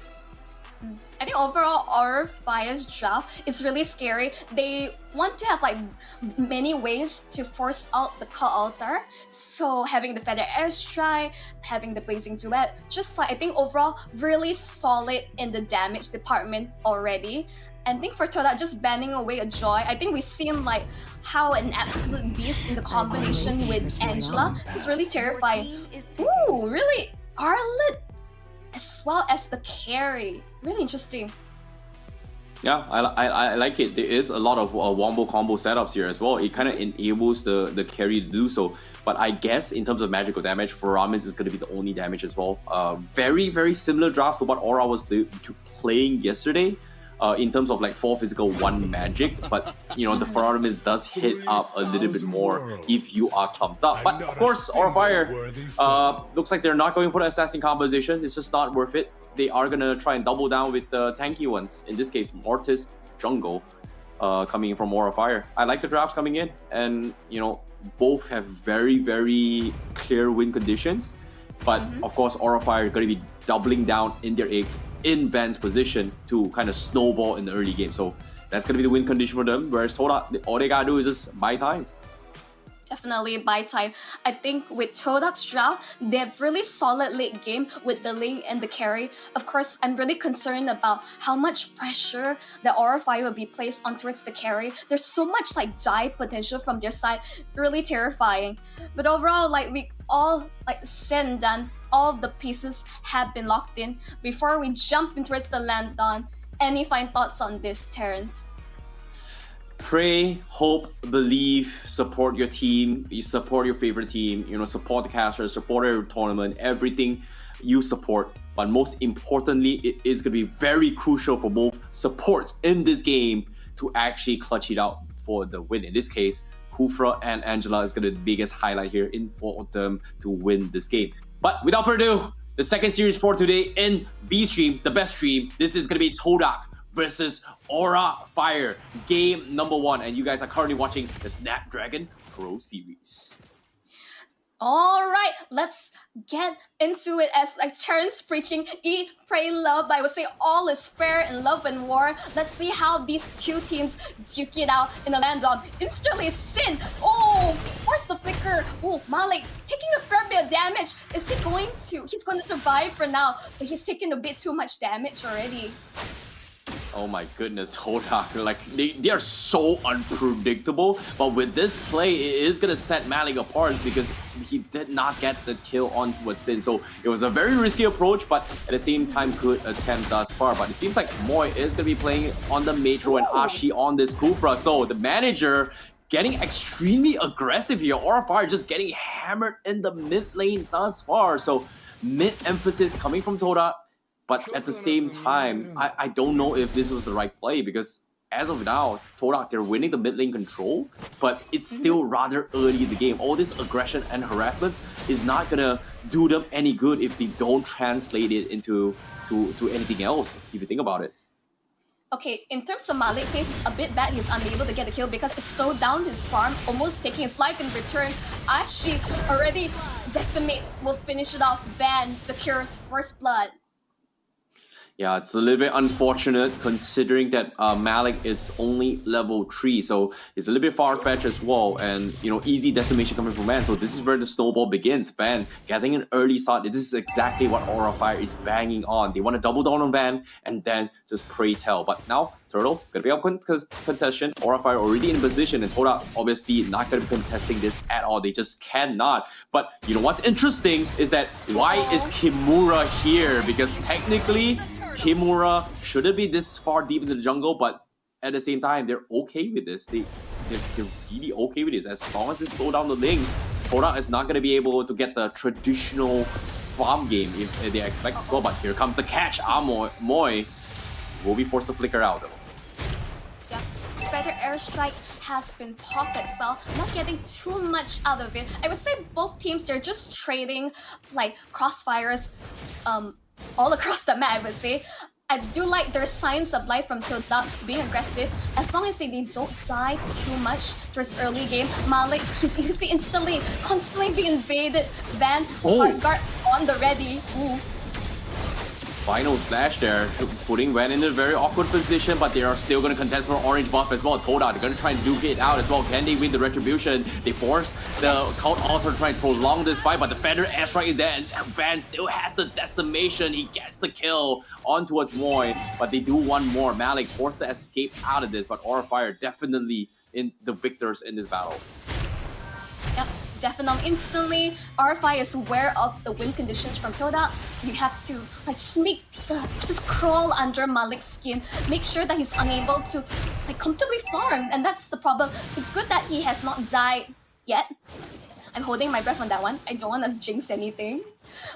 I think overall, our Fire's draft, it's really scary. They want to have like many ways to force out the cut altar. So having the Feather Airstrike, having the Blazing Duet, just like I think overall really solid in the damage department already. And I think for Todak, just banning away a Joy, I think we've seen like how an absolute beast in the combination with Angela. This is really terrifying. Ooh, really? Arlet as well as the carry. Really interesting. Yeah, I like it. There is a lot of wombo combo setups here as well. It kind of enables the carry to do so. But I guess in terms of magical damage, Faramis is going to be the only damage as well. Very, very similar drafts to what Aura was playing yesterday. In terms of like 4 physical, 1 magic, but you know the Faramis does hit up a little bit more if you are clumped up. But of course, Aura Fire looks like they're not going for the assassin composition. It's just not worth it. They are gonna try and double down with the tanky ones. In this case, Mortis Jungle coming in from Aura Fire. I like the drafts coming in, and you know both have very, very clear win conditions. But of course, Aura Fire is going to be doubling down in their eggs in Van's position to kind of snowball in the early game. So that's going to be the win condition for them. Whereas Todak, all they got to do is just buy time. Definitely buy time. I think with Todak's draft, they have really solid late game with the link and the carry. Of course, I'm really concerned about how much pressure the Aura Fire will be placed on towards the carry. There's so much like die potential from their side. Really terrifying. But overall, like we all like said and done, all the pieces have been locked in. Before we jump in towards the Landon, any final thoughts on this, Terrence? Pray, hope, believe, support your team, you support your favorite team, you know, support the casters, support your tournament, everything you support. But most importantly, it is going to be very crucial for both supports in this game to actually clutch it out for the win. In this case, Kufra and Angela is going to be the biggest highlight here in for them to win this game. But without further ado, the second series for today in B stream, the best stream. This is going to be Todak versus Aura Fire, game number 1. And you guys are currently watching the Snapdragon Pro Series. All right, let's get into it. As like Terrence preaching, eat, pray, love. I would say all is fair in love and war. Let's see how these two teams duke it out in the Landon. Instantly Sin. Oh, force the flicker. Oh, Malik taking a fair bit of damage. Is he going to? He's going to survive for now, but he's taking a bit too much damage already. Oh my goodness, Todak, like they are so unpredictable. But with this play, it is gonna set Malik apart because he did not get the kill on with Sin. So it was a very risky approach, but at the same time good attempt thus far. But it seems like Moy is gonna be playing on the Metro and Ashi on this Kufra. So the manager getting extremely aggressive here. Aura Fire just getting hammered in the mid lane thus far. So mid emphasis coming from Todak. But at the same time, I don't know if this was the right play because as of now, Todak, they're winning the mid lane control, but it's still rather early in the game. All this aggression and harassment is not gonna do them any good if they don't translate it into to anything else, if you think about it. Okay, in terms of Malik, it's a bit bad he's unable to get the kill because it slowed down his farm, almost taking his life in return. Ashi already decimate, will finish it off. Van secures first blood. Yeah, it's a little bit unfortunate considering that Malik is only level 3, so it's a little bit far-fetched as well, and you know, easy decimation coming from Van. So this is where the snowball begins. Van getting an early start. This is exactly what Aura Fire is banging on. They want to double down on Van and then just pray tell. But now Turtle gonna be up contestation. Aura Fire already in position, and Todak obviously not gonna be contesting this at all. They just cannot. But you know what's interesting is that why is Kimura here? Because technically Kimura shouldn't be this far deep into the jungle, but at the same time, they're okay with this. They're really okay with this. As long as they slow down the link, Todak is not going to be able to get the traditional farm game if they expect as well. But here comes the catch. Moy will be forced to flicker out though. Yeah, Feather Airstrike has been popped as well, not getting too much out of it. I would say both teams, they're just trading like crossfires all across the map, I would say. I do like there's signs of life from Todak being aggressive. As long as they don't die too much towards early game, Malik, he's easy instantly, constantly being invaded. Van, hard guard on the ready. Ooh. Final slash there, putting Van in a very awkward position, but they are still going to contest for orange buff as well. Todak, they're going to try and duke it out as well. Can they win the retribution? They force the Count Alter to try and prolong this fight, but the Fender airstrike is there, and Van still has the decimation. He gets the kill on towards Moy, but they do one more. Malik forced to escape out of this, but Aura Fire definitely in the victors in this battle. Yep, definitely. Instantly, RFI is aware of the win conditions from Todak. You have to just crawl under Malik's skin, make sure that he's unable to comfortably farm, and that's the problem. It's good that he has not died yet. I'm holding my breath on that one. I don't want to jinx anything.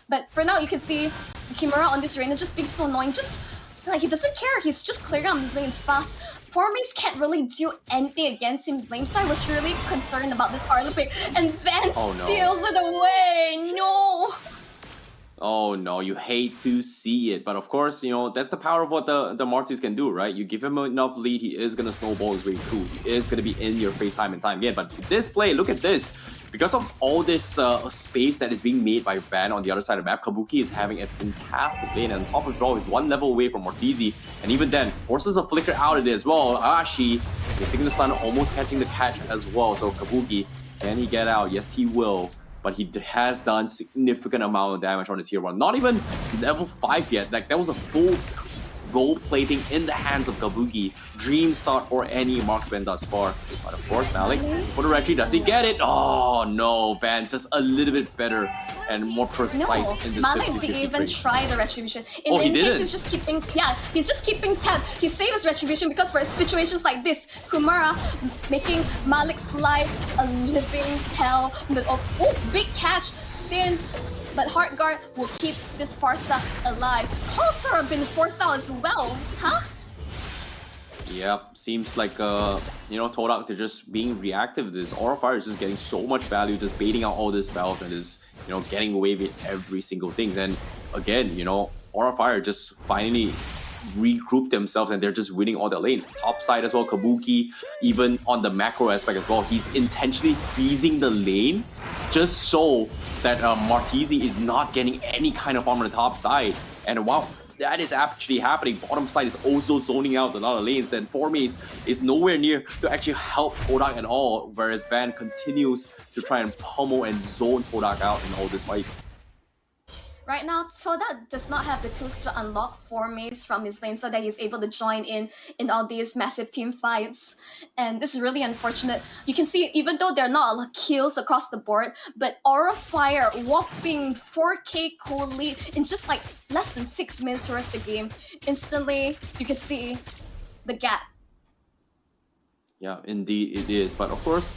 But for now, you can see Kimura on this lane is just being so annoying. Just he doesn't care. He's just clearing out his lanes fast. Formace can't really do anything against him. Flamestar was really concerned about this Arlo pick, and Van steals it away. No. Oh no, you hate to see it, but of course, you know, that's the power of what the Martis can do, right? You give him enough lead, he is gonna snowball his way through. He is gonna be in your face time and time again. But this play, look at this. Because of all this space that is being made by Van on the other side of the map, Kabuki is having a fantastic lane, and on top of it all, he's one level away from Mortizi, and even then, forces a flicker out of it as well. Ashi is taking the stun, almost catching the catch as well. So Kabuki, can he get out? Yes, he will. But he has done significant amount of damage on the tier 1. Not even level 5 yet. Like, that was a full gold plating in the hands of Kabuki. Dream start for any marksman thus far. But of course, Malik, for the retry, does he get it? Oh no, Van just a little bit better and more precise in this. Malik didn't even try the retribution. In he case didn't. he's just keeping, he's just keeping tab. He saved his retribution because for situations like this, Kumara making Malik's life a living hell. Oh, big catch, Sin. But Heartguard will keep this Farsa alive. Halter been forced out as well, huh? Yep, seems like you know, Todak, they're just being reactive to this. Aura Fire is just getting so much value, just baiting out all these spells and just, you know, getting away with every single thing. And again, you know, Aura Fire just finally regroup themselves and they're just winning all their lanes. Top side as well, Kabuki, even on the macro aspect as well, he's intentionally freezing the lane just so that Mortizi is not getting any kind of farm on the top side. And wow, that is actually happening. Bottom side is also zoning out a lot of lanes. Then Formace is nowhere near to actually help Todak at all, whereas Van continues to try and pummel and zone Todak out in all these fights. Right now, Todak does not have the tools to unlock Formace from his lane so that he's able to join in all these massive team fights. And this is really unfortunate. You can see, even though there are not a lot of kills across the board, but Aura Fire whopping 4k core lead in just like less than 6 minutes to rest the game. Instantly, you could see the gap. Yeah, indeed it is. But of course,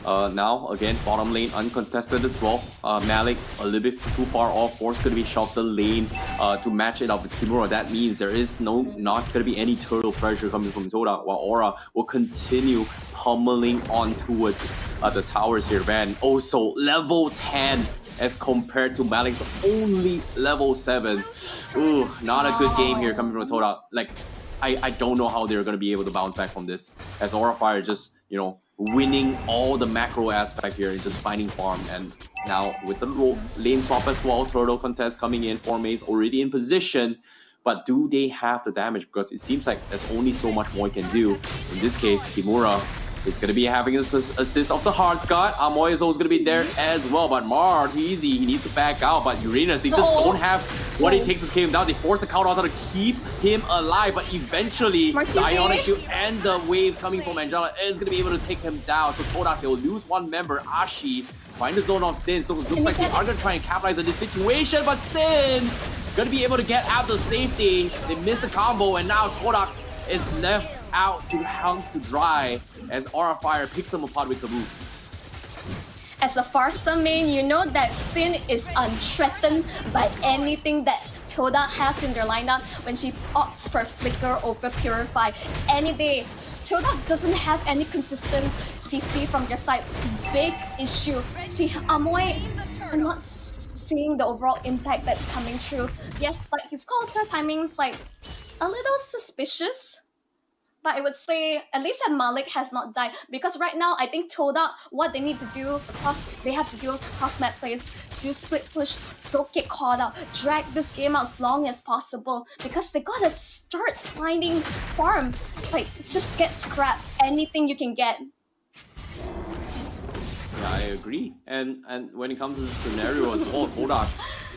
now again, bottom lane uncontested as well. Malik a little bit too far off. Force going to be shoved the lane to match it up with Kimura. That means there is not going to be any turtle pressure coming from Todak, while Aura will continue pummeling on towards the towers here. Van also level 10 as compared to Malik's only level 7. Ooh, not a good game here coming from Todak. Like, I don't know how they're going to be able to bounce back from this, as Aura Fire just, you know, winning all the macro aspect here and just finding farm. And now with the lane swap as well, turtle contest coming in, Formace already in position, but do they have the damage? Because it seems like there's only so much more he can do. In this case, Kimura is going to be having an assist of the Hearts God. Amoy is always going to be there as well, but Martizi, he needs to back out. But Uranus, they just don't have what it takes to take him down. They force the counter to keep him alive, but eventually the Ionic Shield and the waves coming from Angela is going to be able to take him down. So Todak, they will lose one member, Ashi, find the zone of Sin. So it looks like they are going to try and capitalize on this situation, but Sin going to be able to get out the safety. They missed the combo, and now Todak is left out to hang to dry as Aura Fire picks him apart with Kabu. As a Farsa main, you know that Sin is unthreatened by anything that Todak has in their lineup when she opts for Flicker over Purify any day. Todak doesn't have any consistent CC from their side. Big issue. See, Amoy, I'm not seeing the overall impact that's coming through. Yes, like his counter timings, like a little suspicious. But I would say at least that Malik has not died, because right now I think Todak, what they need to do they have to do cross map plays to split push, don't get caught out, drag this game out as long as possible, because they gotta start finding farm. Like, just get scraps, anything you can get. Yeah, I agree. And when it comes to the scenario as well, Todak,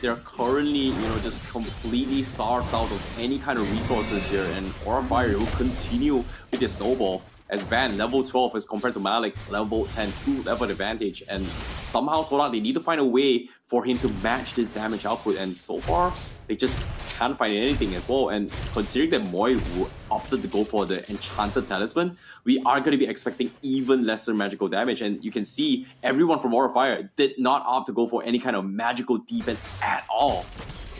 they're currently, just completely starved out of any kind of resources here, and Aura Fire will continue with their snowball as Van level 12 as compared to Malik level 10, 2 level advantage, and somehow Todak, they need to find a way for him to match this damage output, and so far they just can't find anything as well. And considering that Moi opted to go for the Enchanted Talisman, we are going to be expecting even lesser magical damage, and you can see everyone from Aura Fire did not opt to go for any kind of magical defense at all,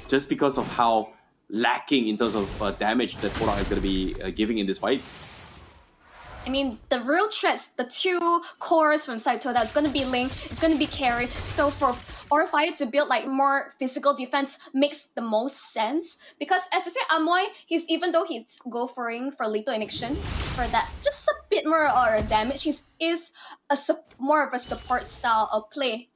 just because of how lacking in terms of damage that Todak is going to be giving in these fights. I mean, the real threats, the two cores from side Todak, it's going to be Link, it's going to be Carry. So for Aura Fire to build like more physical defense makes the most sense. Because as I say, Amoy, even though he's going for Lethal Injection, for that just a bit more damage, he is more of a support style of play.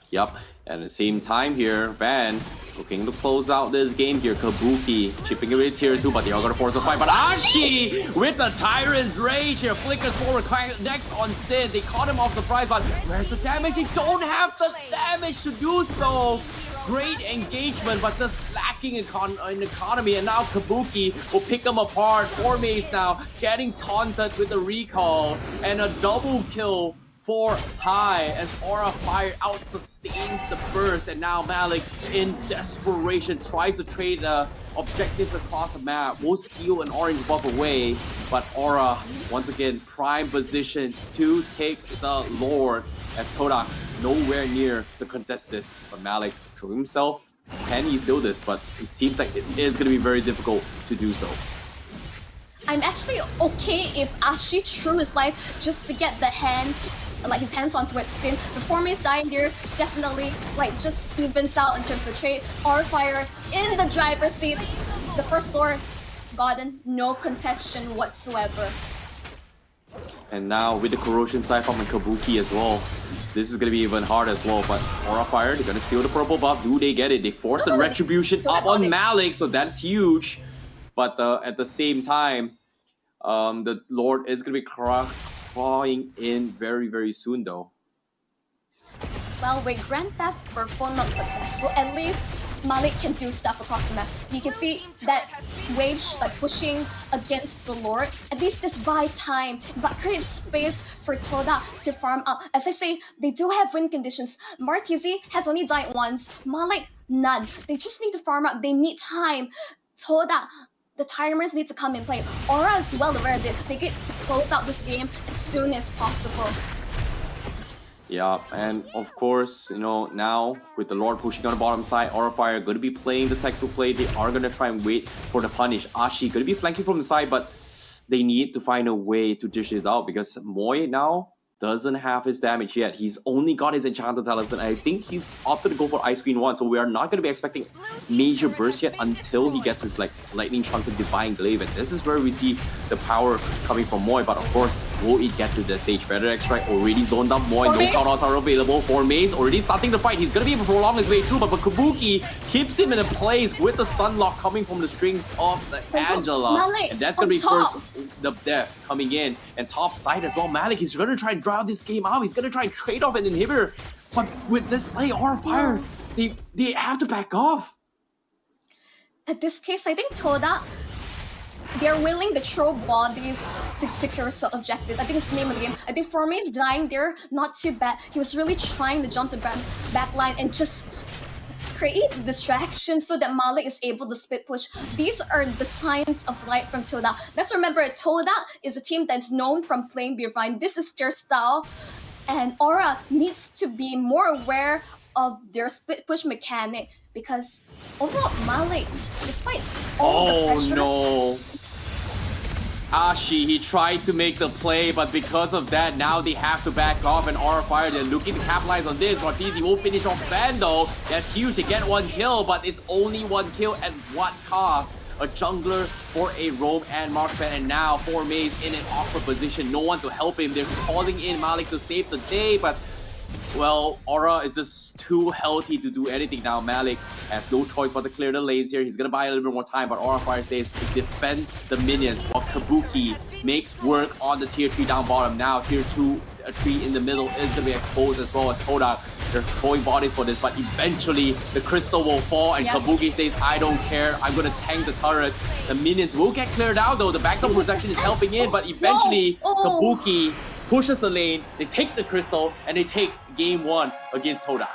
Yup, at the same time here, Van looking to close out this game here. Kabuki chipping away tier 2, but they are going to force a fight. But Ashi with the Tyrant's Rage here, flickers forward, next on Sid. They caught him off the prize, but where's the damage? They don't have the damage to do so. Great engagement, but just lacking in economy. And now Kabuki will pick them apart. 4Maze now getting taunted with the recall, and a double kill for High as Aura Fire out sustains the burst, and now Malik in desperation tries to trade objectives across the map. Will steal an orange buff away, but Aura once again prime position to take the Lord as Todak nowhere near to contest this. But Malik threw himself. Can he steal this? But it seems like it is going to be very difficult to do so. I'm actually okay if Ashi threw his life just to get the his hands onto it. Sin. The 4Maze dying here definitely just evens out in terms of trade. Aura Fire in the driver's seats. The first door gotten, no contestation whatsoever. And now with the Corrosion Cypher and Kabuki as well, this is going to be even hard as well. But Aura Fire, they're going to steal the purple buff. Do they get it? They force the Retribution up on Malik, so that's huge. But at the same time, the Lord is going to be clawing in very, very soon though. Well, with Grand Theft Auto not successful, at least Malik can do stuff across the map. You can see that wave pushing against the Lord. At least this buy time, but create space for Todak to farm up. As I say, they do have win conditions. Martizi has only died once, Malik none. They just need to farm up, they need time. Todak, the timers need to come and play. Aura is well aware that they get to close out this game as soon as possible. Yeah, and of course, now with the Lord pushing on the bottom side, Aura Fire going to be playing the textbook play. They are going to try and wait for the punish. Ashi going to be flanking from the side, but they need to find a way to dish it out because Moi now doesn't have his damage yet. He's only got his Enchanted Talisman. I think he's opted to go for Ice Queen 1, so we are not going to be expecting major burst yet until he gets his Lightning Chunk and Divine Glaive. And this is where we see the power coming from Moi. But of course, will it get to the stage? Feather Strike already zoned up Moi. No countouts are available. 4Maze already starting the fight. He's going to be able to prolong his way through, but Kabuki keeps him in a place with the stun lock coming from the strings of the Angela. Malik, and that's going to be first the death coming in. And top side as well, Malik is going to try and draw this game out. He's going to try and trade off an inhibitor. But with this play, Aura Fire, they have to back off. At this case, I think Todak, they're willing to throw bodies to secure objectives. I think it's the name of the game. I think 4Maze dying there, not too bad. He was really trying to jump to backline and just create distraction so that Malik is able to split push. These are the signs of light from Todak. Let's remember, Todak is a team that's known from playing Beervine. This is their style, and Aura needs to be more aware of their split push mechanic because overall Malik, despite all the pressure... Oh no! Ashi, he tried to make the play, but because of that, now they have to back off, and Aura Fire, they're looking to capitalize on this. Martizi will finish off Vandal. That's huge to get one kill, but it's only one kill at what cost? a jungler for a roam and marksman, and now 4Maze in an awkward position. No one to help him. They're calling in Malik to save the day, but well, Aura is just too healthy to do anything now. Malik has no choice but to clear the lanes here. He's gonna buy a little bit more time, but Aura Fire says to defend the minions while Kabuki makes work on the tier 3 down bottom. Now tier 2 tree in the middle is gonna be exposed, as well as Todak. They're throwing bodies for this, but eventually the crystal will fall and Kabuki says, I don't care, I'm gonna tank the turrets. The minions will get cleared out though. The backdoor protection is helping in, but eventually Kabuki pushes the lane, they take the crystal, and they take game 1 against Todak.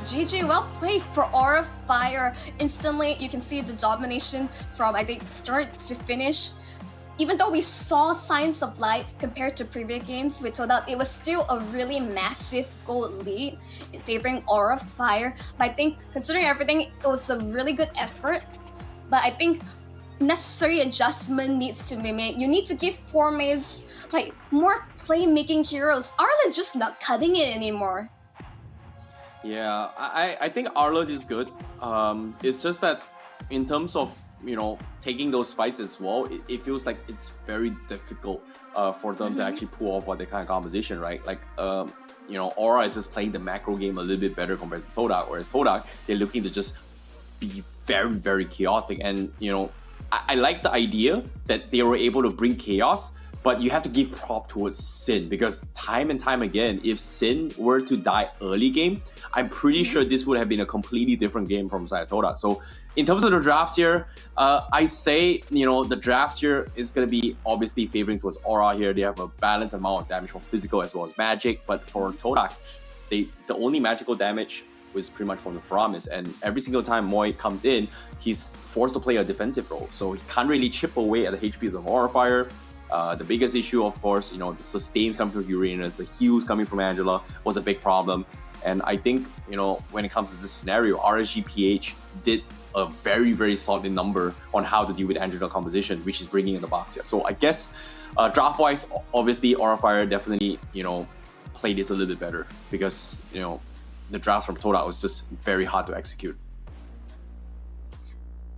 GG, well played for Aura Fire. Instantly, you can see the domination from, I think, start to finish. Even though we saw signs of light compared to previous games with Todak, it was still a really massive goal lead favoring Aura Fire. But I think, considering everything, it was a really good effort. But I think necessary adjustment needs to be made. You need to give 4Maze like more playmaking heroes. Arla is just not cutting it anymore. Yeah, I think Arlo is good. It's just that in terms of, you know, taking those fights as well, it feels like it's very difficult for them to actually pull off what they kind of composition, right? Like, you know, Aura is just playing the macro game a little bit better compared to Todak, whereas Todak, they're looking to just be very, very chaotic. And, you know, I like the idea that they were able to bring chaos, but you have to give prop towards Sin, because time and time again, if Sin were to die early game, I'm pretty sure this would have been a completely different game from side of Todak. So in terms of the drafts here, I say, you know, the drafts here is going to be obviously favoring towards Aura here. They have a balanced amount of damage from physical as well as magic, but for Todak, the only magical damage was pretty much from the Faramis, and every single time Moy comes in, he's forced to play a defensive role, so he can't really chip away at the HPs of Aura Fire. The biggest issue, of course, you know, the sustains coming from Uranus, the heals coming from Angela was a big problem. And I think, you know, when it comes to this scenario, RSG PH did a very, very solid number on how to deal with Angela composition, which is bringing in the box here. So I guess draft-wise, obviously, Aura Fire definitely, you know, played this a little bit better, because, you know, the drafts from Todak was just very hard to execute.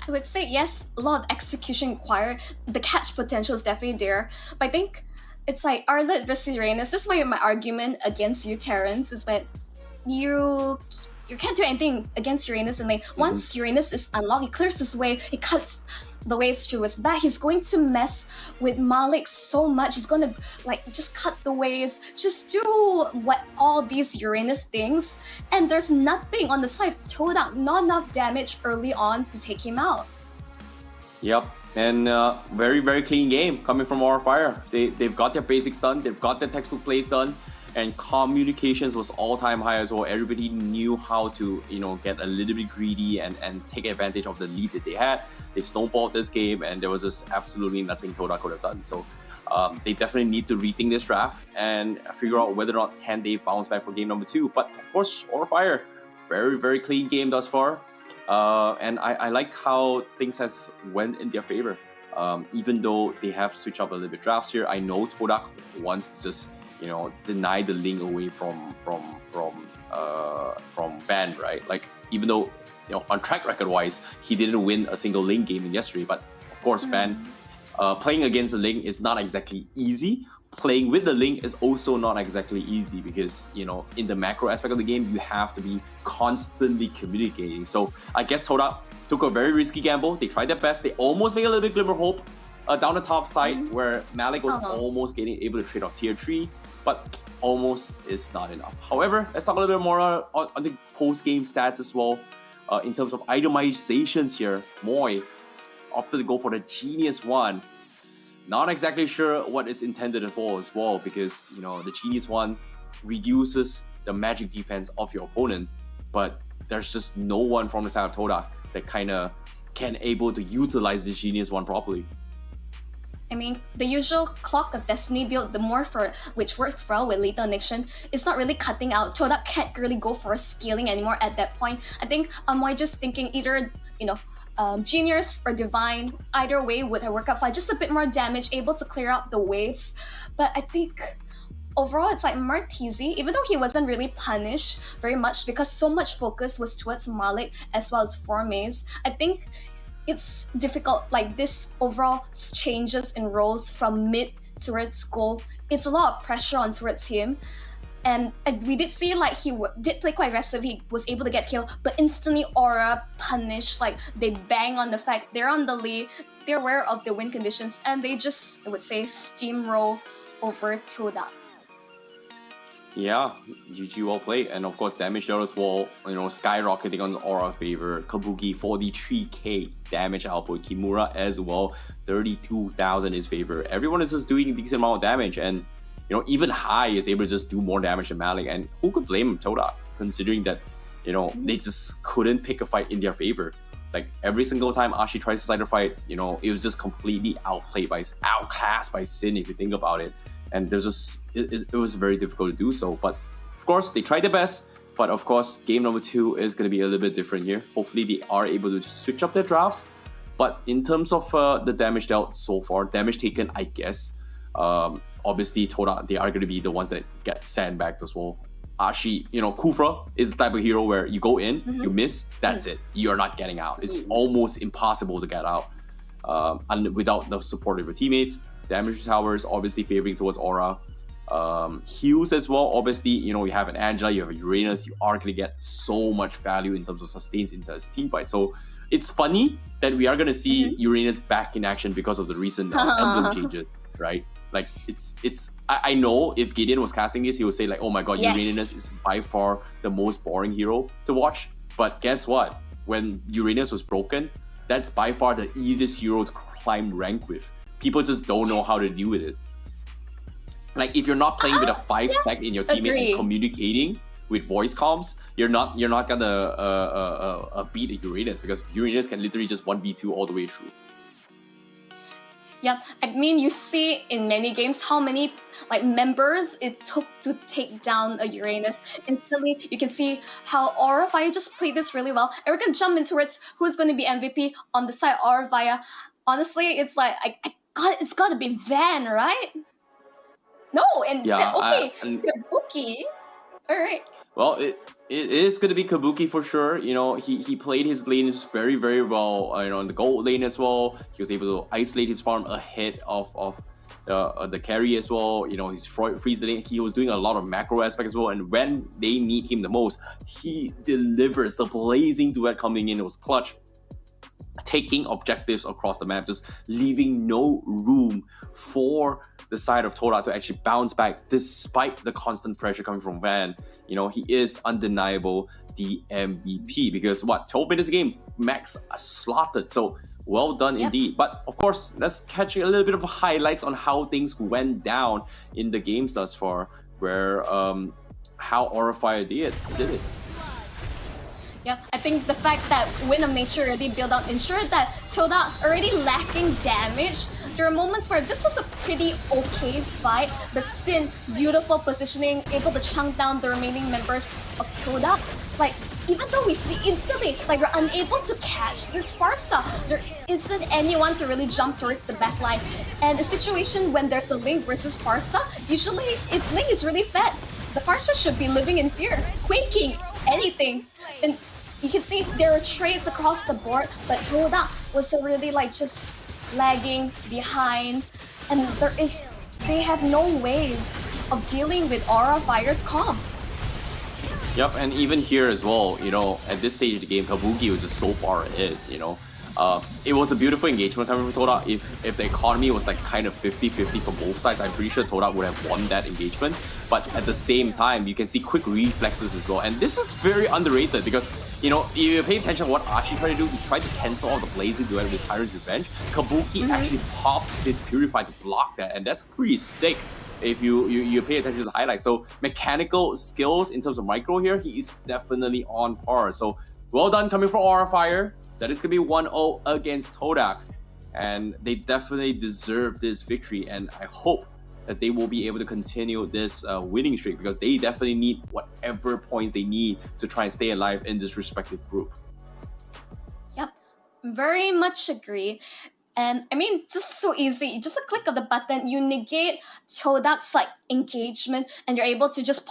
I would say yes, a lot of execution required. The catch potential is definitely there. But I think it's like Arlet versus Uranus. This is why my argument against you, Terrence, is that you can't do anything against Uranus, and like once Uranus is unlocked, he clears his way, he cuts the waves through his back. He's going to mess with Malik so much. He's going to like just cut the waves, just do what all these Uranus things, and there's nothing on the side of Todak, not enough damage early on to take him out. Yep, and very, very clean game coming from Aura Fire. They've got their basics done, they've got their textbook plays done, and communications was all-time high as well. Everybody knew how to, you know, get a little bit greedy and take advantage of the lead that they had. They snowballed this game, and there was just absolutely nothing Todak could have done. So they definitely need to rethink this draft and figure out whether or not can they bounce back for game number 2. But of course, Aura Fire, very, very clean game thus far. And I like how things has went in their favor. Even though they have switched up a little bit drafts here, I know Todak wants to just, you know, deny the link away from Band, right? Like, even though, you know, on track record wise, he didn't win a single link game in yesterday, but of course, Band playing against the link is not exactly easy. Playing with the link is also not exactly easy, because, you know, in the macro aspect of the game, you have to be constantly communicating. So I guess Todak took a very risky gamble. They tried their best. They almost made a little bit glimmer of hope down the top side, where Malik was almost able to trade off tier 3. But almost is not enough. However, let's talk a little bit more on the post-game stats as well. In terms of itemizations here, Moy opted to go for the Genius one. Not exactly sure what it's intended for as well, because, you know, the Genius one reduces the magic defense of your opponent, but there's just no one from the side of Todak that kind of can able to utilize the Genius one properly. I mean, the usual Clock of Destiny build, the Morpher, which works well with Lethal Injection, is not really cutting out. Todak can't really go for scaling anymore at that point. I think Amoy just thinking either, you know, Genius or Divine, either way would have worked out fine. Just a bit more damage, able to clear out the waves. But I think overall, it's like Martizi, even though he wasn't really punished very much because so much focus was towards Malik as well as 4Maze, I think it's difficult. Like this overall changes in roles from mid towards goal. It's a lot of pressure on towards him. And we did see like he did play quite aggressive. He was able to get kill, but instantly Aura punished. Like they bang on the fact they're on the lead, they're aware of the win conditions, and they just, I would say, steamroll over Todak. Yeah, GG well played. And of course, damage dealt as well, skyrocketing on Aura favor. Kabuki, 43k damage output. Kimura as well, 32,000 in his favor. Everyone is just doing a decent amount of damage. And, even High is able to just do more damage than Malik. And who could blame Todak, considering that, they just couldn't pick a fight in their favor. Like, every single time Ashi tries to start a fight, it was just completely outclassed by Sin, if you think about it. And there's just, it was very difficult to do so. But of course, they tried their best. But of course, game number 2 is going to be a little bit different here. Hopefully, they are able to just switch up their drafts. But in terms of the damage dealt so far, damage taken, I guess, obviously, Todak, they are going to be the ones that get sandbagged as well. Ashi, Kufra is the type of hero where you go in, you miss, that's it. You're not getting out. It's almost impossible to get out without the support of your teammates. Damage towers obviously favoring towards Aura. Heals as well. Obviously, you have an Angela, you have a Uranus. You are going to get so much value in terms of sustains into his team fight. So it's funny that we are going to see Uranus back in action because of the recent emblem changes, right? Like I know if Gideon was casting this, he would say like, oh my god, yes, Uranus is by far the most boring hero to watch. But guess what? When Uranus was broken, that's by far the easiest hero to climb rank with. People just don't know how to deal with it. Like if you're not playing with a 5 stack in your teammate and communicating with voice comms, you're not gonna beat a Uranus, because Uranus can literally just 1v2 all the way through. Yeah, I mean, you see in many games how many members it took to take down a Uranus. Instantly, you can see how Aura Fire just played this really well. And we're gonna jump into it. Who's going to be MVP on the side? Aura Fire. Honestly, it's like it's gotta be Van, right? No, and Yeah, okay, Kabuki. All right. Well, it is going to be Kabuki for sure. He played his lanes very, very well. In the gold lane as well. He was able to isolate his farm ahead of the carry as well. His freeze lane. He was doing a lot of macro aspect as well. And when they need him the most, he delivers. The blazing duet coming in, it was clutch. Taking objectives across the map, just leaving no room for the side of Todak to actually bounce back despite the constant pressure coming from Van. He is undeniable the MVP, because 12 minutes a game, Max slaughtered. So well done indeed. But of course, let's catch a little bit of highlights on how things went down in the games thus far, where how Aura Fire did it. Yeah, I think the fact that Wind of Nature already built out ensured that Todak already lacking damage. There are moments where this was a pretty okay fight, but Sin, beautiful positioning, able to chunk down the remaining members of Todak. Even though we see instantly, we're unable to catch this Farsa, there isn't anyone to really jump towards the backline. And a situation when there's a Link versus Farsa, usually if Link is really fed, the Farsa should be living in fear, quaking, anything. And you can see there are trades across the board, but Todak was already just lagging behind, and they have no ways of dealing with Aura Fire's comp. Yep, and even here as well, at this stage of the game, Kabuki was just so far ahead, It was a beautiful engagement coming from Todak. If the economy was kind of 50-50 for both sides, I'm pretty sure Todak would have won that engagement. But at the same time, you can see quick reflexes as well. And this is very underrated because, if you pay attention to what Ashi tried to do, he tried to cancel all the blazing duet with his Tyrant's Revenge. Kabuki actually popped his Purify to block that, and that's pretty sick if you pay attention to the highlights. So mechanical skills in terms of micro here, he is definitely on par. So well done coming from Aura Fire. That is going to be 1-0 against Todak. And they definitely deserve this victory. And I hope that they will be able to continue this winning streak, because they definitely need whatever points they need to try and stay alive in this respective group. Yep, very much agree. And I mean, just so easy, just a click of the button, you negate Todak's engagement, and you're able to just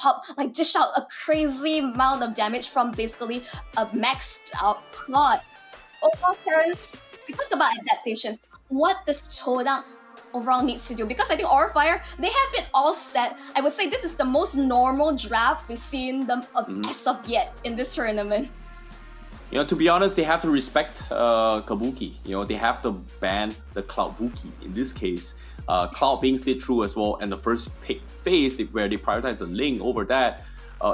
dish out a crazy amount of damage from basically a maxed out plot. Oh, parents, we talked about adaptations. What does Todak overall needs to do? Because I think Aura Fire, they have it all set. I would say this is the most normal draft we've seen them as of yet in this tournament. You know, to be honest, they have to respect Kabuki. You know, they have to ban the Cloud Buki. In this case, Cloud being stayed true as well, and the first pick phase where they prioritized the Ling over that,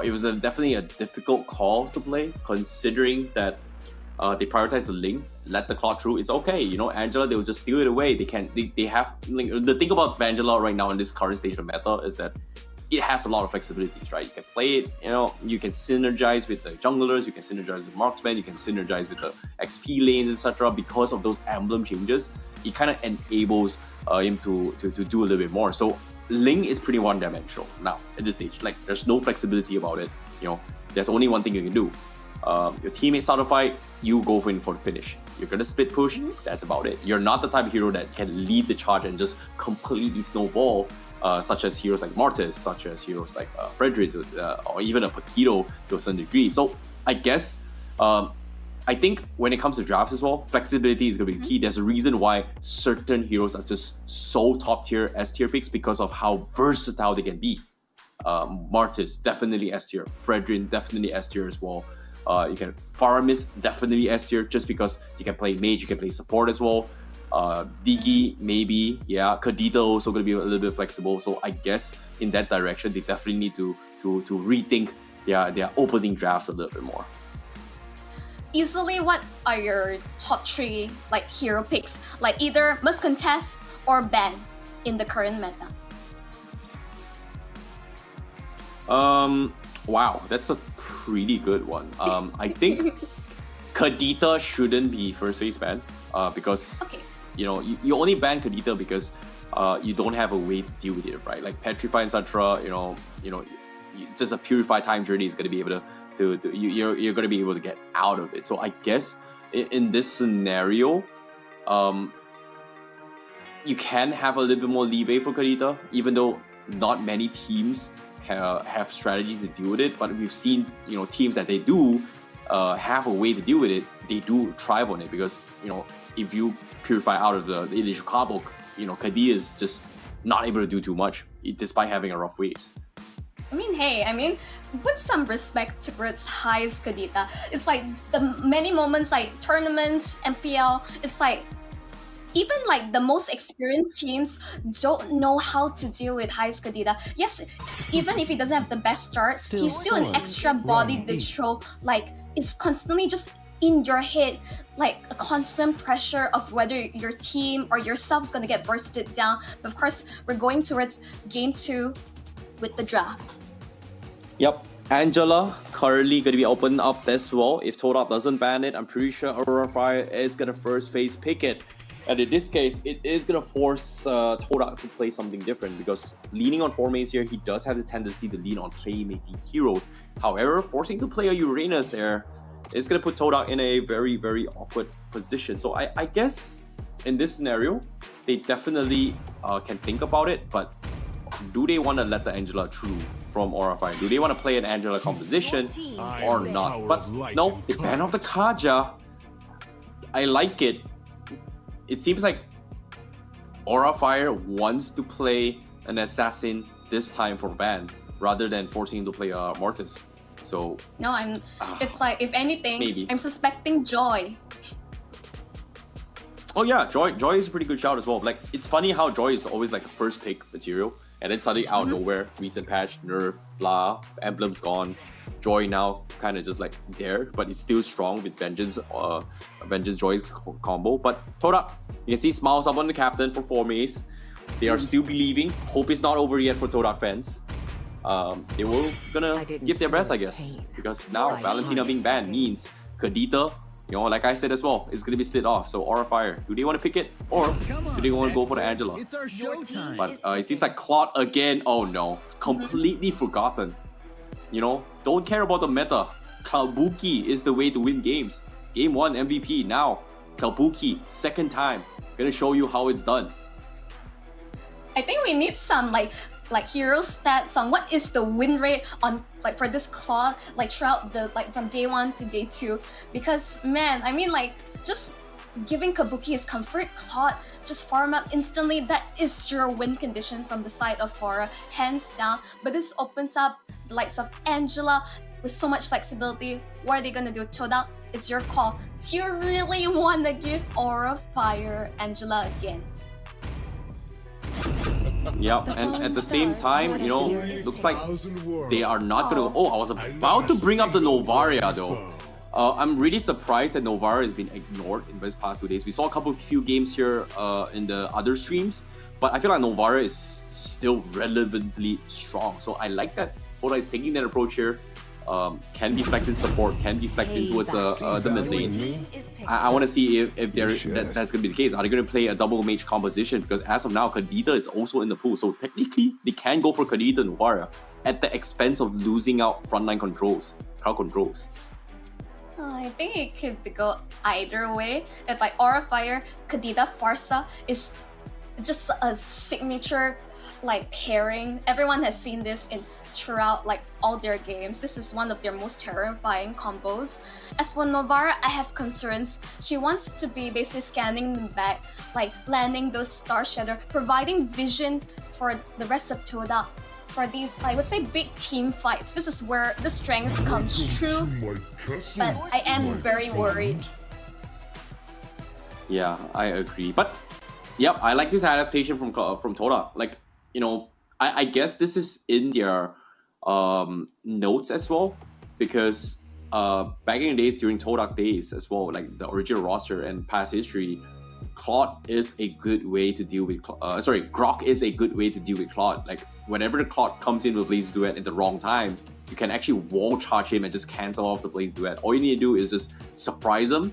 it was definitely a difficult call to play, considering that they prioritize the Ling, let the Cloud through. It's okay, you know, Angela, they'll just steal it away. They have, like, the thing about Angela right now in this current stage of meta is that it has a lot of flexibilities, right? You can play it, you know, you can synergize with the junglers, you can synergize with marksmen, you can synergize with the XP lanes, etc. Because of those emblem changes, it kind of enables him to do a little bit more. So Ling is pretty one-dimensional now at this stage. Like, there's no flexibility about it. You know, there's only one thing you can do. Your teammates start a fight, you go in for the finish. You're gonna split push, that's about it. You're not the type of hero that can lead the charge and just completely snowball, such as heroes like Mortis, such as heroes like Frederick, or even a Paquito to a certain degree. So I guess, I think when it comes to drafts as well, flexibility is gonna be key. There's a reason why certain heroes are just so top tier, S tier picks, because of how versatile they can be. Mortis, definitely S tier. Frederick, definitely S tier as well. You can Faramis, definitely S tier, just because you can play mage, you can play support as well. Digi, maybe, yeah. Kadita also going to be a little bit flexible. So I guess in that direction, they definitely need to rethink their opening drafts a little bit more. Easily, what are your top 3 like hero picks? Like either must contest or ban in the current meta? Wow, that's a pretty good one. I think Kadita shouldn't be first phase banned because you know you only ban Kadita because you don't have a way to deal with it, right? Like Petrify and Satra, you know, just a Purify time journey is going to be able you're going to be able to get out of it. So I guess in this scenario, you can have a little bit more leeway for Kadita, even though not many teams have strategies to deal with it. But we've seen, you know, teams that they do have a way to deal with it. They do thrive on it because, you know, if you Purify out of the initial combo, you know, Kadita is just not able to do too much despite having a rough waves. I mean, hey, put some respect towards High's Kadita. It's like the many moments like tournaments, MPL, it's like even like the most experienced teams don't know how to deal with High's Kadita. Yes, even if he doesn't have the best start, he's still an extra body that throw, like, is constantly just in your head, like a constant pressure of whether your team or yourself is gonna get bursted down. But of course, we're going towards game 2 with the draft. Yep, Angela currently going to be opened up as well. If Todak doesn't ban it, I'm pretty sure Aurora Fire is going to first phase pick it. And in this case, it is going to force Todak to play something different because leaning on 4 mains here, he does have the tendency to lean on playmaking heroes. However, forcing to play a Uranus there is going to put Todak in a very, very awkward position. So I guess in this scenario, they definitely can think about it, but do they want to let the Angela through from Aura Fire? Do they want to play an Angela composition or not? But no, they ban off the Kaja. I like it. It seems like Aura Fire wants to play an assassin this time for ban rather than forcing him to play Mortis. So no, it's like, if anything, maybe. I'm suspecting Joy. Oh yeah, Joy is a pretty good shout as well. Like, it's funny how Joy is always like a first pick material, and then suddenly out of nowhere, recent patch, nerf, blah, Emblem's gone. Joy now kind of just like there, but it's still strong with Vengeance Joy's combo. But Todak, you can see smiles up on the captain for 4 maze. They are still believing. Hope is not over yet for Todak fans. They will gonna give their best, I guess, because now Valentina being banned means Kadita, you know, like I said as well, it's gonna be slid off. So Aura Fire, do they want to pick it or do they want to go for the Angela? But it seems like Claude again. Oh no, completely forgotten. You know, don't care about the meta. Kalbuki is the way to win games. Game 1 MVP now. Kalbuki, second time. Gonna show you how it's done. I think we need some like hero stats on what is the win rate on like for this Claw, like throughout the, like from day 1 to day 2, because man, I mean, like, just giving Kabuki his comfort. Claude just farm up instantly. That is your win condition from the side of Aura, hands down. But this opens up the likes of Angela with so much flexibility. What are they gonna do? Todak, it's your call. Do you really want to give Aura Fire Angela again? Yeah, and at the same time, you know, looks like they are not gonna. Oh, I was about to bring up the Novaria though. I'm really surprised that Novaria has been ignored in these past 2 days. We saw a few games here in the other streams, but I feel like Novaria is still relevantly strong. So I like that Todak is taking that approach here. Can be flexed in support, can be flexed in towards the mid lane. I want to see if that's going to be the case. Are they going to play a double mage composition? Because as of now, Kadita is also in the pool. So technically, they can go for Kadita and Novaria at the expense of losing out frontline controls, crowd controls. I think it could go either way. If like Aura Fire, Kadita Farsa is just a signature like pairing. Everyone has seen this throughout like all their games. This is one of their most terrifying combos. As for Novara, I have concerns. She wants to be basically scanning the back, like landing those Star Shadow, providing vision for the rest of Todak. For these, I would say, big team fights. This is where the strength comes true. But I am very worried. Yeah, I agree. But yep, I like this adaptation from Todak. Like, you know, I guess this is in their notes as well, because back in the days during Todak days as well, like the original roster and past history, Claude is a good way to deal with Grok is a good way to deal with Claude. Like whenever the Claude comes in with Blaze Duet at the wrong time, you can actually wall charge him and just cancel off the Blaze Duet. All you need to do is just surprise him,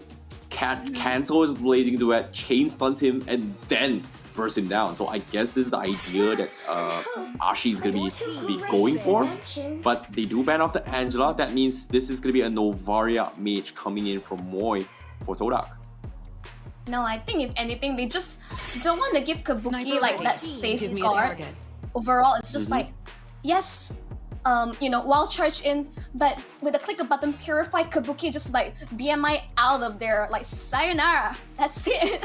cancel his Blazing Duet, chain stuns him, and then burst him down. So I guess this is the idea that Ashi is going to be going for. But they do ban off the Angela. That means this is going to be a Novaria mage coming in from Moy for Todak. No, I think if anything, they just don't want to give Kabuki like that safeguard. Overall, it's just like, yes, you know, wild charge in, but with a click of button, purify Kabuki, just like BMI out of there, like sayonara. That's it.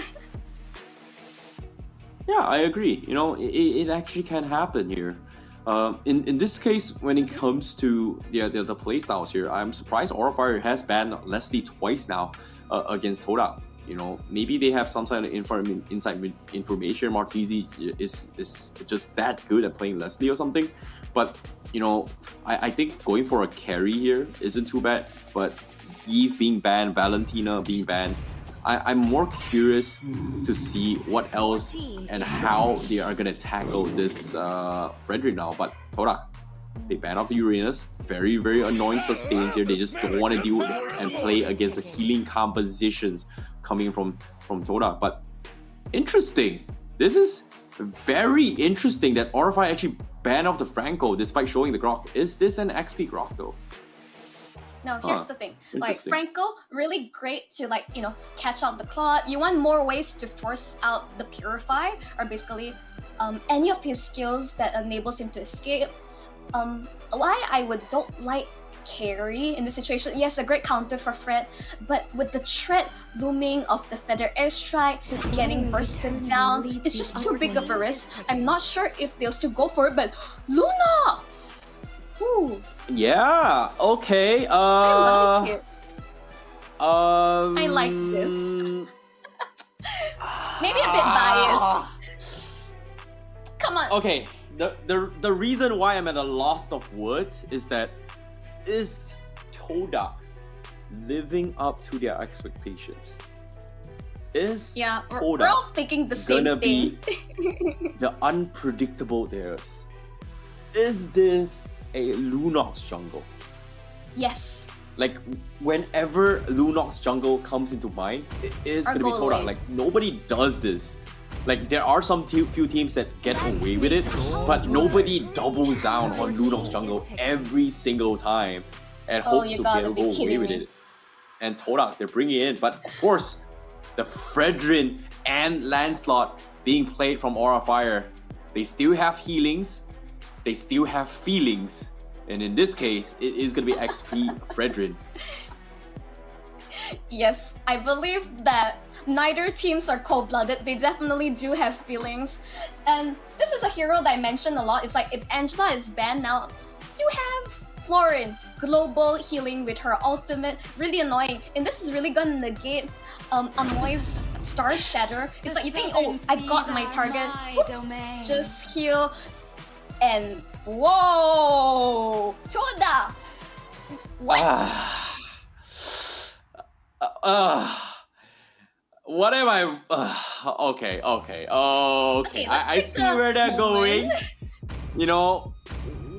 Yeah, I agree. You know, it actually can happen here. In this case, when it comes to the playstyles here, I'm surprised Aura Fire has banned Leslie twice now against Todak. You know, maybe they have some sort of inside information. Martizi is just that good at playing Leslie or something. But, you know, I think going for a carry here isn't too bad. But Eve being banned, Valentina being banned, I'm more curious to see what else and how they are going to tackle this Frederick now. But Todak, they ban off the Uranus. Very, very annoying sustains here. They just don't want to deal with it and play against the healing compositions coming from Todak. But interesting. This is very interesting that Orify actually banned off the Franco despite showing the Grok. Is this an XP Grok though? No, here's the thing. Like Franco, really great to like, you know, catch out the Claude. You want more ways to force out the Purify, or basically any of his skills that enables him to escape. Why I don't like carry in this situation. Yes, a great counter for Fred, but with the threat looming of the Feather Airstrike getting bursted down, it's just too big of a risk. I'm not sure if they'll still go for it, but Lunox! Ooh. Yeah, okay. I like it. I like this. Maybe a bit biased. Come on. Okay, the reason why I'm at a loss of words is that is Todak living up to their expectations? Is we're all thinking the same gonna thing. be the unpredictable theirs? Is this a Lunox jungle? Yes. Like whenever Lunox jungle comes into mind, it is Or gonna be goal Todak. lane. Like nobody does this. Like there are some few teams that get away with it, but nobody doubles down on Lunox jungle every single time and hopes you to gotta go be away kidding with me. it. And Todak, they're bringing in, but of course, the Fredrin and Lancelot being played from Aura Fire, they still have healings, they still have feelings, and in this case, it is gonna be XP Fredrin. Yes, I believe that neither teams are cold-blooded. They definitely do have feelings. And this is a hero that I mentioned a lot. It's like if Angela is banned now, you have Florin, global healing with her ultimate, really annoying. And this is really gonna negate Amoy's Star Shatter. It's like you think, oh, I got my target, whoop, just heal, and whoa! Toda! What? What am I? Okay. I see where they're going. You know,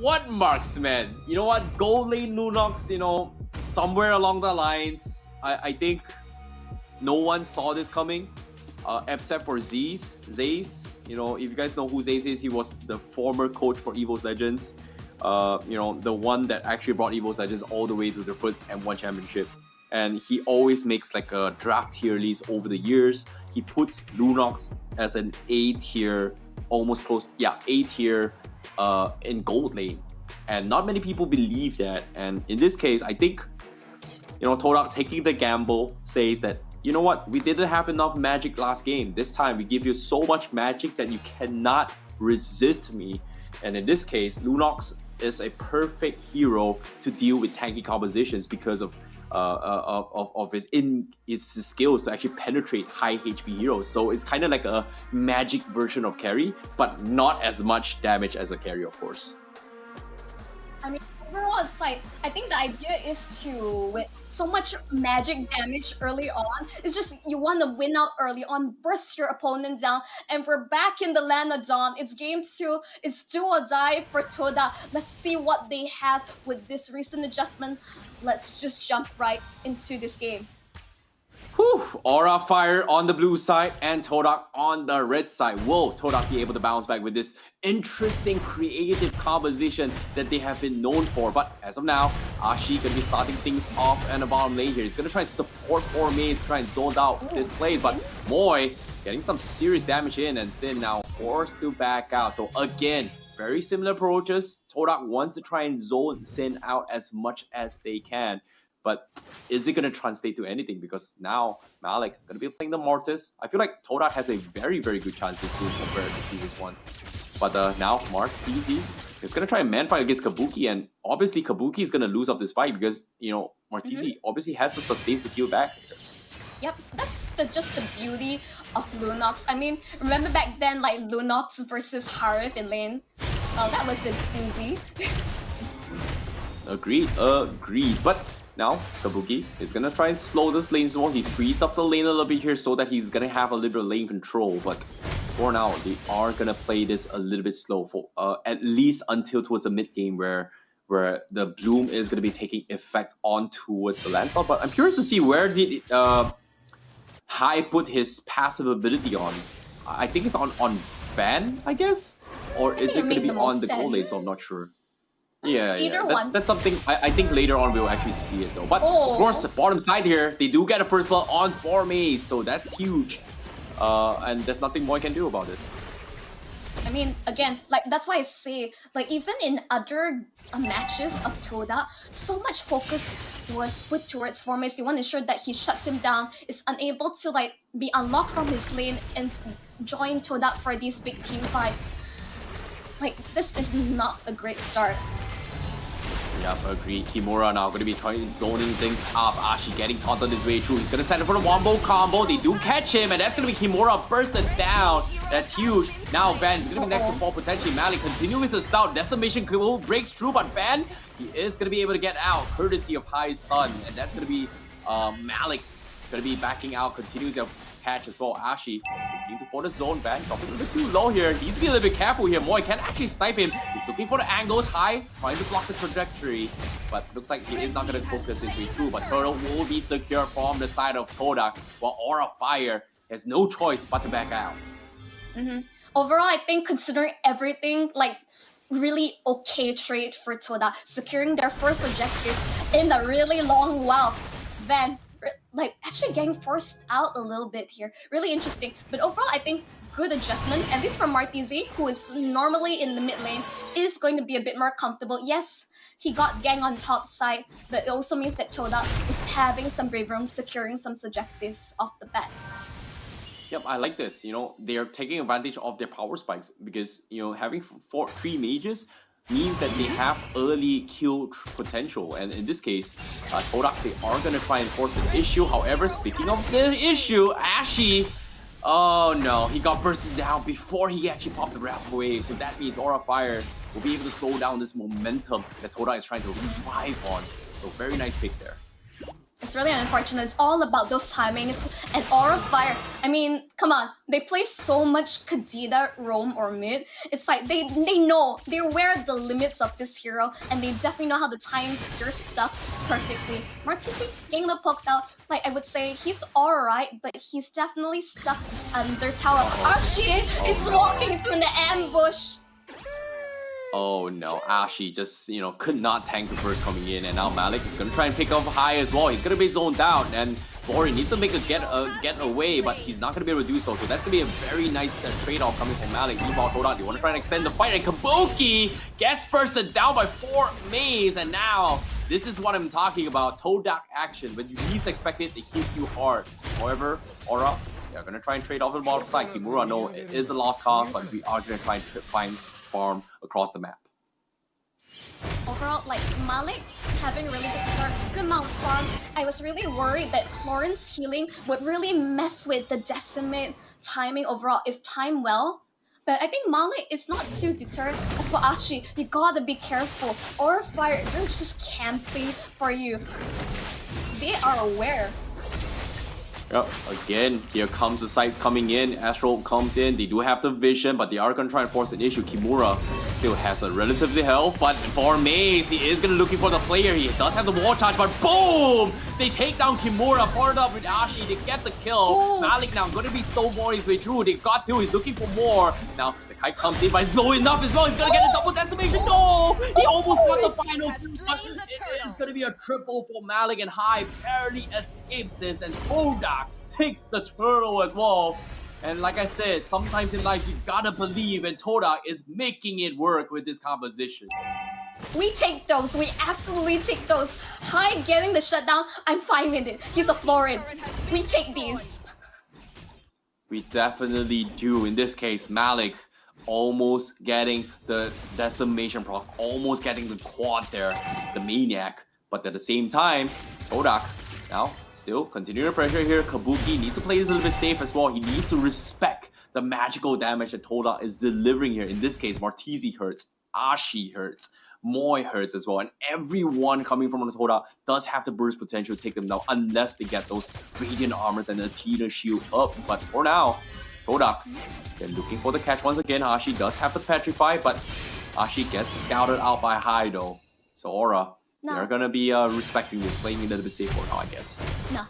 what marksman? You know what? Gold lane Lunox, you know, somewhere along the lines, I think no one saw this coming, except for Zaze. You know, if you guys know who Zaze is, he was the former coach for EVOS Legends. You know, the one that actually brought EVOS Legends all the way to their first M1 championship. And he always makes like a draft tier list over the years. He puts Lunox as an A tier, almost close, yeah, A tier in gold lane. And not many people believe that. And in this case, I think, you know, Todak taking the gamble says that, you know what, we didn't have enough magic last game. This time we give you so much magic that you cannot resist me. And in this case, Lunox is a perfect hero to deal with tanky compositions because of his skills to actually penetrate high HP heroes. So it's kind of like a magic version of carry, but not as much damage as a carry, of course. I mean, overall, it's like, I think the idea is to, with so much magic damage early on, it's just you want to win out early on, burst your opponent down, and we're back in the land of Dawn. It's game 2, it's do or die for Toda. Let's see what they have with this recent adjustment. Let's just jump right into this game. Whew, Aura Fire on the blue side and Todak on the red side. Will Todak be able to bounce back with this interesting creative composition that they have been known for? But as of now, Ashi gonna be starting things off in the bottom lane here. He's gonna try and support 4 mains, try and zone out this play, but Moy getting some serious damage in, and Sin now forced to back out. So again, very similar approaches. Todak wants to try and zone Sin out as much as they can. But is it going to translate to anything? Because now Malik going to be playing the Mortis. I feel like Todak has a very, very good chance this game compared to the previous one. But now Mark easy is going to try and man fight against Kabuki. And obviously Kabuki is going to lose up this fight because, you know, Martisi obviously has the sustains to heal back. Yep, that's just the beauty of Lunox. I mean, remember back then, like Lunox versus Harith in lane? That was a doozy. Agreed. But now, Kabuki is gonna try and slow this lane zone. He freezed up the lane a little bit here so that he's gonna have a little bit of lane control. But for now, they are gonna play this a little bit slow for at least until towards the mid game where the bloom is gonna be taking effect on towards the landslide. But I'm curious to see where did Hai put his passive ability on. I think it's on Ban, I guess, or is it gonna be on the gold lane? So I'm not sure. Yeah. That's something I think later on we'll actually see it though. But of course, bottom side here, they do get a first blood on 4 mains, so that's huge. And there's nothing more I can do about this. I mean, again, like that's why I say, like even in other matches of Toda, so much focus was put towards 4 mains. They want to ensure that he shuts him down, is unable to like be unlocked from his lane and join Toda for these big team fights. Like this is not a great start. Yep, agreed. Kimura now going to be trying zoning things up. Ashi getting taunted his way through. He's going to send it for the wombo combo. They do catch him, and that's going to be Kimura bursted down. That's huge. Now Van's going to be next to fall potentially. Malik continuing his assault. Decimation breaks through, but Van, he is going to be able to get out courtesy of high stun, and that's going to be Malik going to be backing out, continues their catch as well. Ashi looking for the zone. Van dropping a little bit too low here. He needs to be a little bit careful here. Moy can actually snipe him. He's looking for the angles. High, trying to block the trajectory, but looks like he is not going to focus his way through. But Turtle will be secure from the side of Todak, while Aura Fire has no choice but to back out. Overall, I think considering everything, like really okay trade for Toda, securing their first objective in a really long while. Van like actually getting forced out a little bit here. Really interesting. But overall, I think good adjustment, at least from Martizi, who is normally in the mid lane, is going to be a bit more comfortable. Yes, he got gang on top side, but it also means that Todak is having some brave rooms, securing some objectives off the bat. Yep, I like this. You know, they are taking advantage of their power spikes because, you know, having three mages means that they have early kill potential. And in this case, Todak, they are going to try and force the issue. However, speaking of the issue, Ashy, oh no, he got bursted down before he actually popped the Wrath Wave. So that means Aura Fire will be able to slow down this momentum that Todak is trying to revive on. So very nice pick there. It's really unfortunate. It's all about those timings and Aura Fire. I mean, come on. They play so much Kadida, roam, or mid. It's like they know, they're aware of the limits of this hero, and they definitely know how to time their stuff perfectly. Martizi getting the poked out, like I would say, he's alright, but he's definitely stuck under tower. Ashi is walking into an ambush. Oh no, Ashi just, you know, could not tank the burst coming in, and now Malik is gonna try and pick up high as well. He's gonna be zoned out, and Flori needs to make a get away, but he's not gonna be able to do so. So that's gonna be a very nice trade-off coming from Malik. Meanwhile, Todak, they want to try and extend the fight, and Kabuki gets bursted down by 4 Maze, and now this is what I'm talking about. Todak action. When you least expect it, they hit you hard. However, Aura, they're gonna try and trade off the bottom side. Kimura, no, it is a lost cause, but we are gonna try and find farm across the map. Overall, like Malik having a really good start, good amount of farm. I was really worried that Florence healing would really mess with the decimate timing overall if timed well. But I think Malik is not too deterred. As for Ashi, you gotta be careful. Aura Fire, they're just camping for you. They are aware. Yep, again, here comes the sights coming in. Astral comes in. They do have the vision, but they are going to try and force an issue. Kimura still has a relatively health, but for Maze, he is going to looking for the player. He does have the wall charge, but boom! They take down Kimura, partnered up with Ashi. They get the kill. Ooh. Malik now going to be stonewalling his way through. They got to. He's looking for more. Now, the kite comes in, but it's low enough as well. He's going to get a double decimation. No! He almost got the final kill, but it is going to be a triple for Malik, and High barely escapes this, and Todak takes the turtle as well. And like I said, sometimes in life you gotta believe, and Todak is making it work with this composition. We take those. We absolutely take those. High getting the shutdown, I'm fine with it. He's a Florid. We take these. We definitely do. In this case, Malik almost getting the decimation proc, almost getting the quad there, the maniac. But at the same time, Todak now still continuing pressure here. Kabuki needs to play this a little bit safe as well. He needs to respect the magical damage that Todak is delivering here. In this case, Martizi hurts, Ashi hurts, Moy hurts as well, and everyone coming from the Todak does have the burst potential to take them down unless they get those radiant armors and the Athena shield up. But for now, Todak, they're looking for the catch once again. Ashi does have the petrify, but Ashi gets scouted out by High though. So Aura, they're gonna be respecting this, playing a little bit safer now, I guess. No,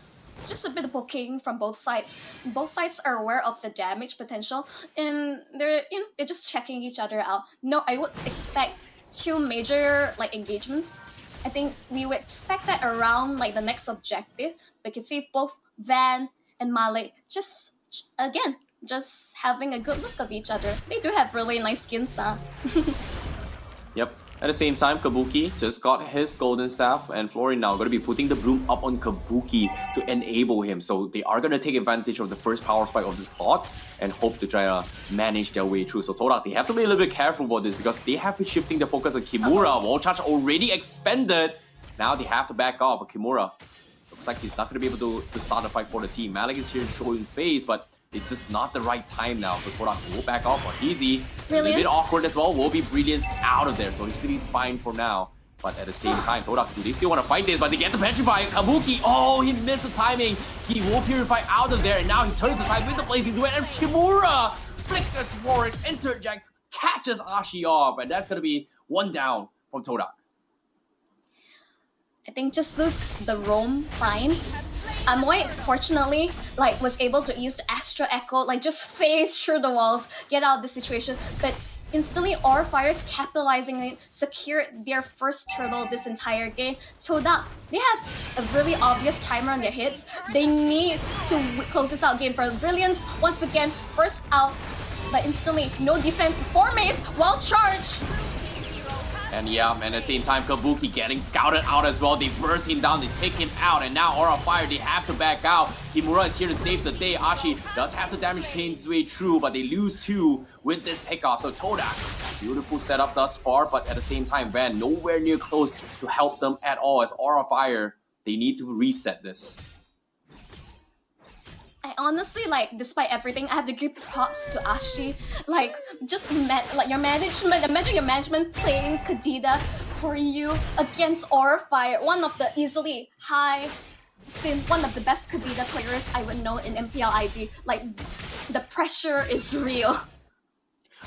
just a bit of poking from both sides. Both sides are aware of the damage potential, and they're just checking each other out. No, I would expect 2 major engagements. I think we would expect that around the next objective. We can see both Van and Malik just having a good look of each other. They do have really nice skins, huh? Yep. At the same time, Kabuki just got his golden staff, and Flori now going to be putting the bloom up on Kabuki to enable him. So they are going to take advantage of the first power spike of this slot and hope to try to manage their way through. So Todak, they have to be a little bit careful about this because they have been shifting the focus on Kimura. Wall charge already expended. Now they have to back off. But Kimura looks like he's not going to be able to start the fight for the team. Malik is here showing face, but it's just not the right time now. So Todak will back off. But easy. A little bit awkward as well. Will be Brilliance out of there. So he's going to be fine for now. But at the same time, Todak, do they still want to fight this? But they get the Petrify. Kabuki, oh, he missed the timing. He will Purify out of there. And now he turns the tide with the Blazing Duet. And Kimura flickers for it. Interjects, catches Ashi off. And that's going to be 1 down from Todak. I think just lose the roam fine. Amoy, fortunately, was able to use the Astro Echo, just phase through the walls, get out of the situation. But instantly Aura Fire capitalizing it, secured their first turtle this entire game. Todak, they have a really obvious timer on their hits. They need to close this out game for Brilliance. Once again, first out, but instantly no defense for Mace while charged. And yeah, and at the same time, Kabuki getting scouted out as well. They burst him down, they take him out, and now Aura Fire, they have to back out. Kimura is here to save the day. Ashi does have the damage chain his way through, but they lose 2 with this pickoff. So Todak, beautiful setup thus far, but at the same time, Van nowhere near close to help them at all as Aura Fire, they need to reset this. I honestly, like, despite everything, I have to give props to Ashi. Like, just your management. Imagine your management playing Kadida for you against Aura Fire, one of the easily one of the best Kadida players I would know in MPL ID. Like, the pressure is real.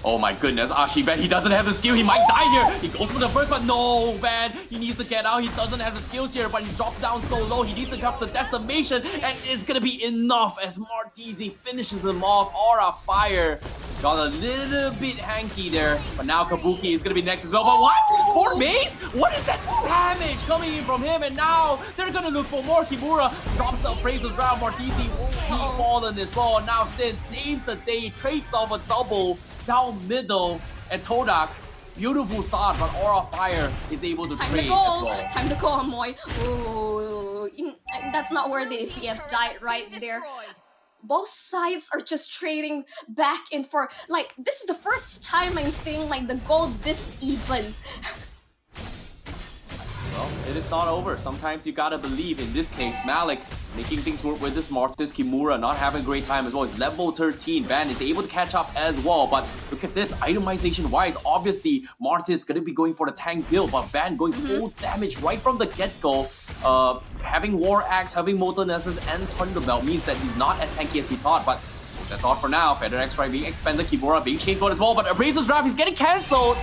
Oh my goodness, Ashi, Van, he doesn't have the skill, he might die here. He goes for the first, but no, Van, he needs to get out. He doesn't have the skills here, but he's dropped down so low. He needs to drop the decimation, and it's gonna be enough as Martisi finishes him off. Aura Fire got a little bit hanky there, but now Kabuki is gonna be next as well. But what? For Mace? What is that damage coming in from him? And now they're gonna look for more. Kimura drops the appraisal round. Martisi won't be fallen as well. Now Sin saves the day, trades off a double down middle, and Todak, beautiful start, but Aura Fire is able to trade as well. Time to go, Amoy. Ooh, that's not worthy if he have died right there. Both sides are just trading back and forth. Like, this is the first time I'm seeing like the goal this even. Well, it is not over. Sometimes you gotta believe. In this case, Malik making things work with this Martis. Kimura not having a great time as well. It's level 13. Van is able to catch up as well. But look at this, itemization-wise, obviously Martis gonna be going for the tank build, but Van going full damage right from the get-go. Having War Axe, having Molten Essence, and Thunderbelt means that he's not as tanky as we thought. But that's all for now. Feather X-Ray being expanded, Kimura being changed as well. But Appraiser's Draft is getting cancelled.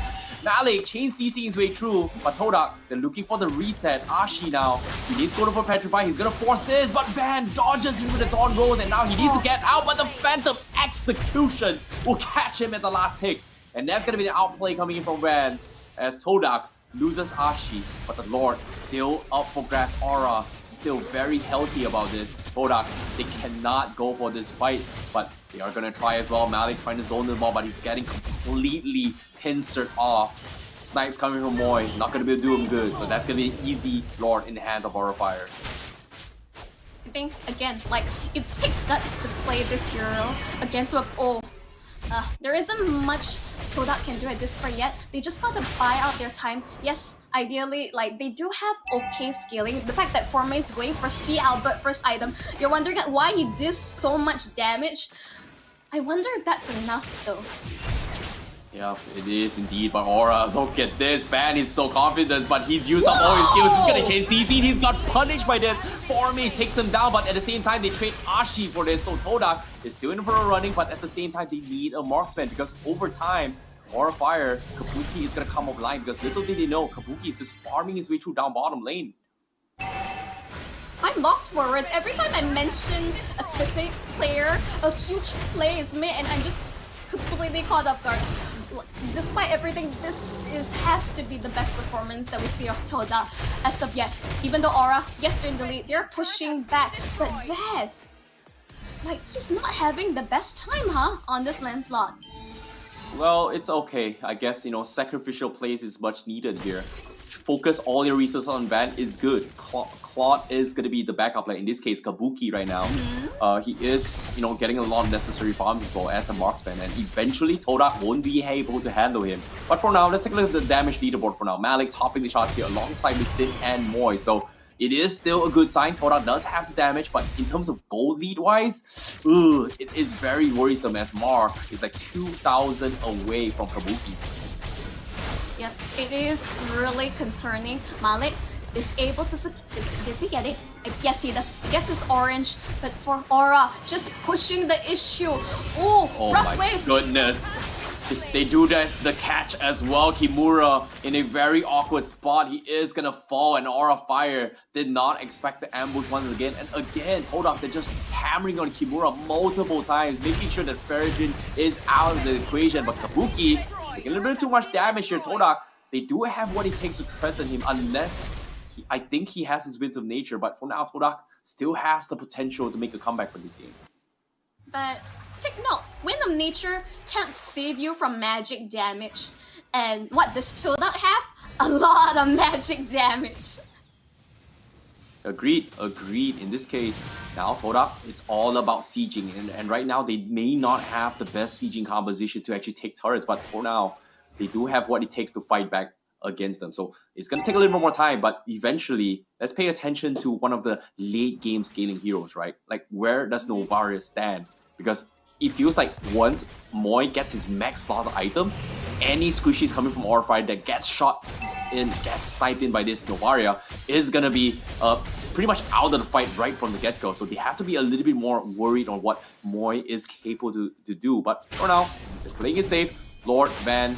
Malik chain CC his way through, but Todak, they're looking for the reset. Ashi now, he needs to go for Petrify, he's gonna force this, but Van dodges him with the Dawn Rose, and now he needs to get out, but the Phantom Execution will catch him at the last tick. And that's gonna be the outplay coming in from Van, as Todak loses Ashi, but the Lord still up for grabs. Aura still very healthy about this. Todak, they cannot go for this fight, but they are gonna try as well. Malik trying to zone the ball, but he's getting completely pincered off. Snipes coming from Moy, not gonna be able to do him good, so that's gonna be an easy Lord in the hands of Aura Fire. I think, again, like, it takes guts to play this hero against what, there isn't much Todak can do at this fight yet. They just got to buy out their time. Yes, ideally, like, they do have okay scaling. The fact that Forma is going for C Albert first item, you're wondering why he did so much damage. I wonder if that's enough, though. Yeah, it is indeed, but Aura, look at this. Van is so confident, but he's used up all his skills. He's gonna chain CC, he's got punished by this. Formace takes him down, but at the same time, they trade Ashi for this. So Todak is still in for a running, but at the same time, they need a marksman because over time, Aura Fire, Kabuki is gonna come up line because little did they know, Kabuki is just farming his way through down bottom lane. I'm lost for words. Every time I mention a specific player, a huge play is made, and I'm just completely caught off guard. Despite everything, this has to be the best performance that we see of Toda as of yet. Even though Aura, yes, they're in the lead, they're pushing back, but Van, like, he's not having the best time, huh, on this Lancelot. Well, it's okay. I guess, you know, sacrificial plays is much needed here. Focus all your resources on Van is good. Claude is going to be the backup, like in this case, Kabuki right now. He is, you know, getting a lot of necessary farms as well as a marksman, and eventually Todak won't be able to handle him. But for now, let's take a look at the damage leaderboard for now. Malik topping the shots here alongside with Sid and Moy. So it is still a good sign. Todak does have the damage, but in terms of gold lead-wise, it is very worrisome as Mar is like 2,000 away from Kabuki. Yep, it is really concerning. Malik is able to... Does he get it? Yes, he does. He gets his orange, but for Aura, just pushing the issue. Ooh, oh rough my waves. Goodness. They do the catch as well. Kimura in a very awkward spot. He is gonna fall, and Aura Fire did not expect the ambush once again. And again, Todak, they're just hammering on Kimura multiple times, making sure that Ferrijin is out of the equation. But Kabuki taking a little bit too much damage here. Todak, they do have what it takes to threaten him unless I think he has his Winds of Nature, but for now, Todak still has the potential to make a comeback for this game. But take note, Wind of Nature can't save you from magic damage. And what does Todak have? A lot of magic damage. Agreed. In this case, now Todak, it's all about sieging. And right now, they may not have the best sieging composition to actually take turrets, but for now, they do have what it takes to fight back against them. So it's going to take a little bit more time, but eventually, let's pay attention to one of the late game scaling heroes, right? Like, where does Novaria stand? Because it feels like once Moi gets his max slot item, any squishies coming from Aura Fire that gets shot in, gets sniped in by this Novaria is going to be pretty much out of the fight right from the get-go. So they have to be a little bit more worried on what Moi is capable to do. But for now, they're playing it safe. Lord Van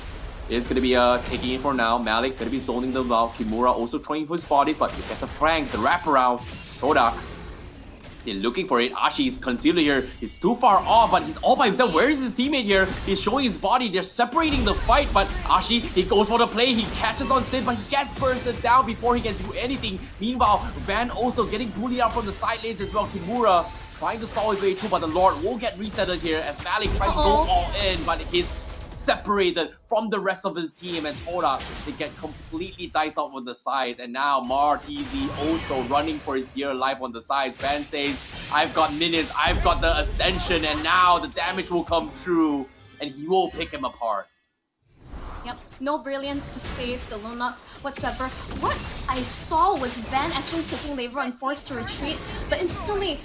is going to be taking it for now. Malik going to be zoning them out. Kimura also trying for his bodies, but you get the Frank, the wraparound. Todak, they're looking for it. Ashi is concealed here. He's too far off, but he's all by himself. Where is his teammate here? He's showing his body. They're separating the fight, but Ashi, he goes for the play. He catches on Sid, but he gets bursted down before he can do anything. Meanwhile, Van also getting bullied out from the side lanes as well. Kimura trying to stall his way through, but the Lord will get resetted here as Malik tries to go all in, but he's separated from the rest of his team, and Todak, they get completely diced out on the sides. And now Martizi also running for his dear life on the sides. Van says, I've got minions, I've got the Ascension, and now the damage will come true, and he will pick him apart. Yep, no brilliance to save the Lunox whatsoever. What I saw was Van actually taking labor and forced to retreat, but instantly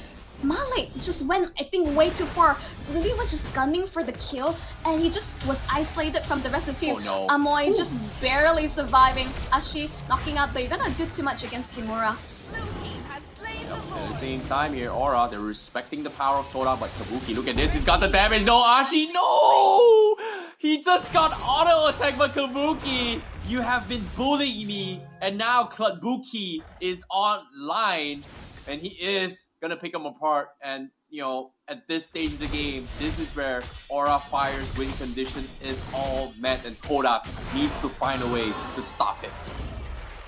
Malik just went, I think, way too far. Really was just gunning for the kill, and he just was isolated from the rest of the team. Oh, no. Amoy just barely surviving. Ashi knocking out, but you're gonna do too much against Kimura. At the same time here, Aura, they're respecting the power of Todak, but Kabuki, look at this, he's got the damage. No, Ashi, no! He just got auto attacked by Kabuki. You have been bullying me, and now Kabuki is online, and he is gonna pick him apart. And you know, at this stage of the game, this is where Aura Fire's win condition is all met, and Todak needs to find a way to stop it.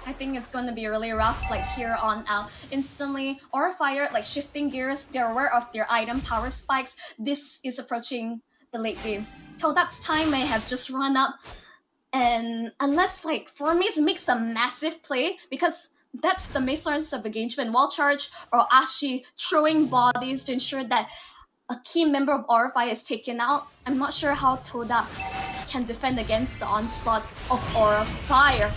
I think it's gonna be really rough, like here on out. Instantly, Aura Fire, like shifting gears, they're aware of their item power spikes. This is approaching the late game. Todak's time may have just run up, and unless like Formis makes a massive play, because that's the main source of engagement. Wall charge or Ashi throwing bodies to ensure that a key member of Aura Fire is taken out. I'm not sure how Todak can defend against the onslaught of Aura Fire.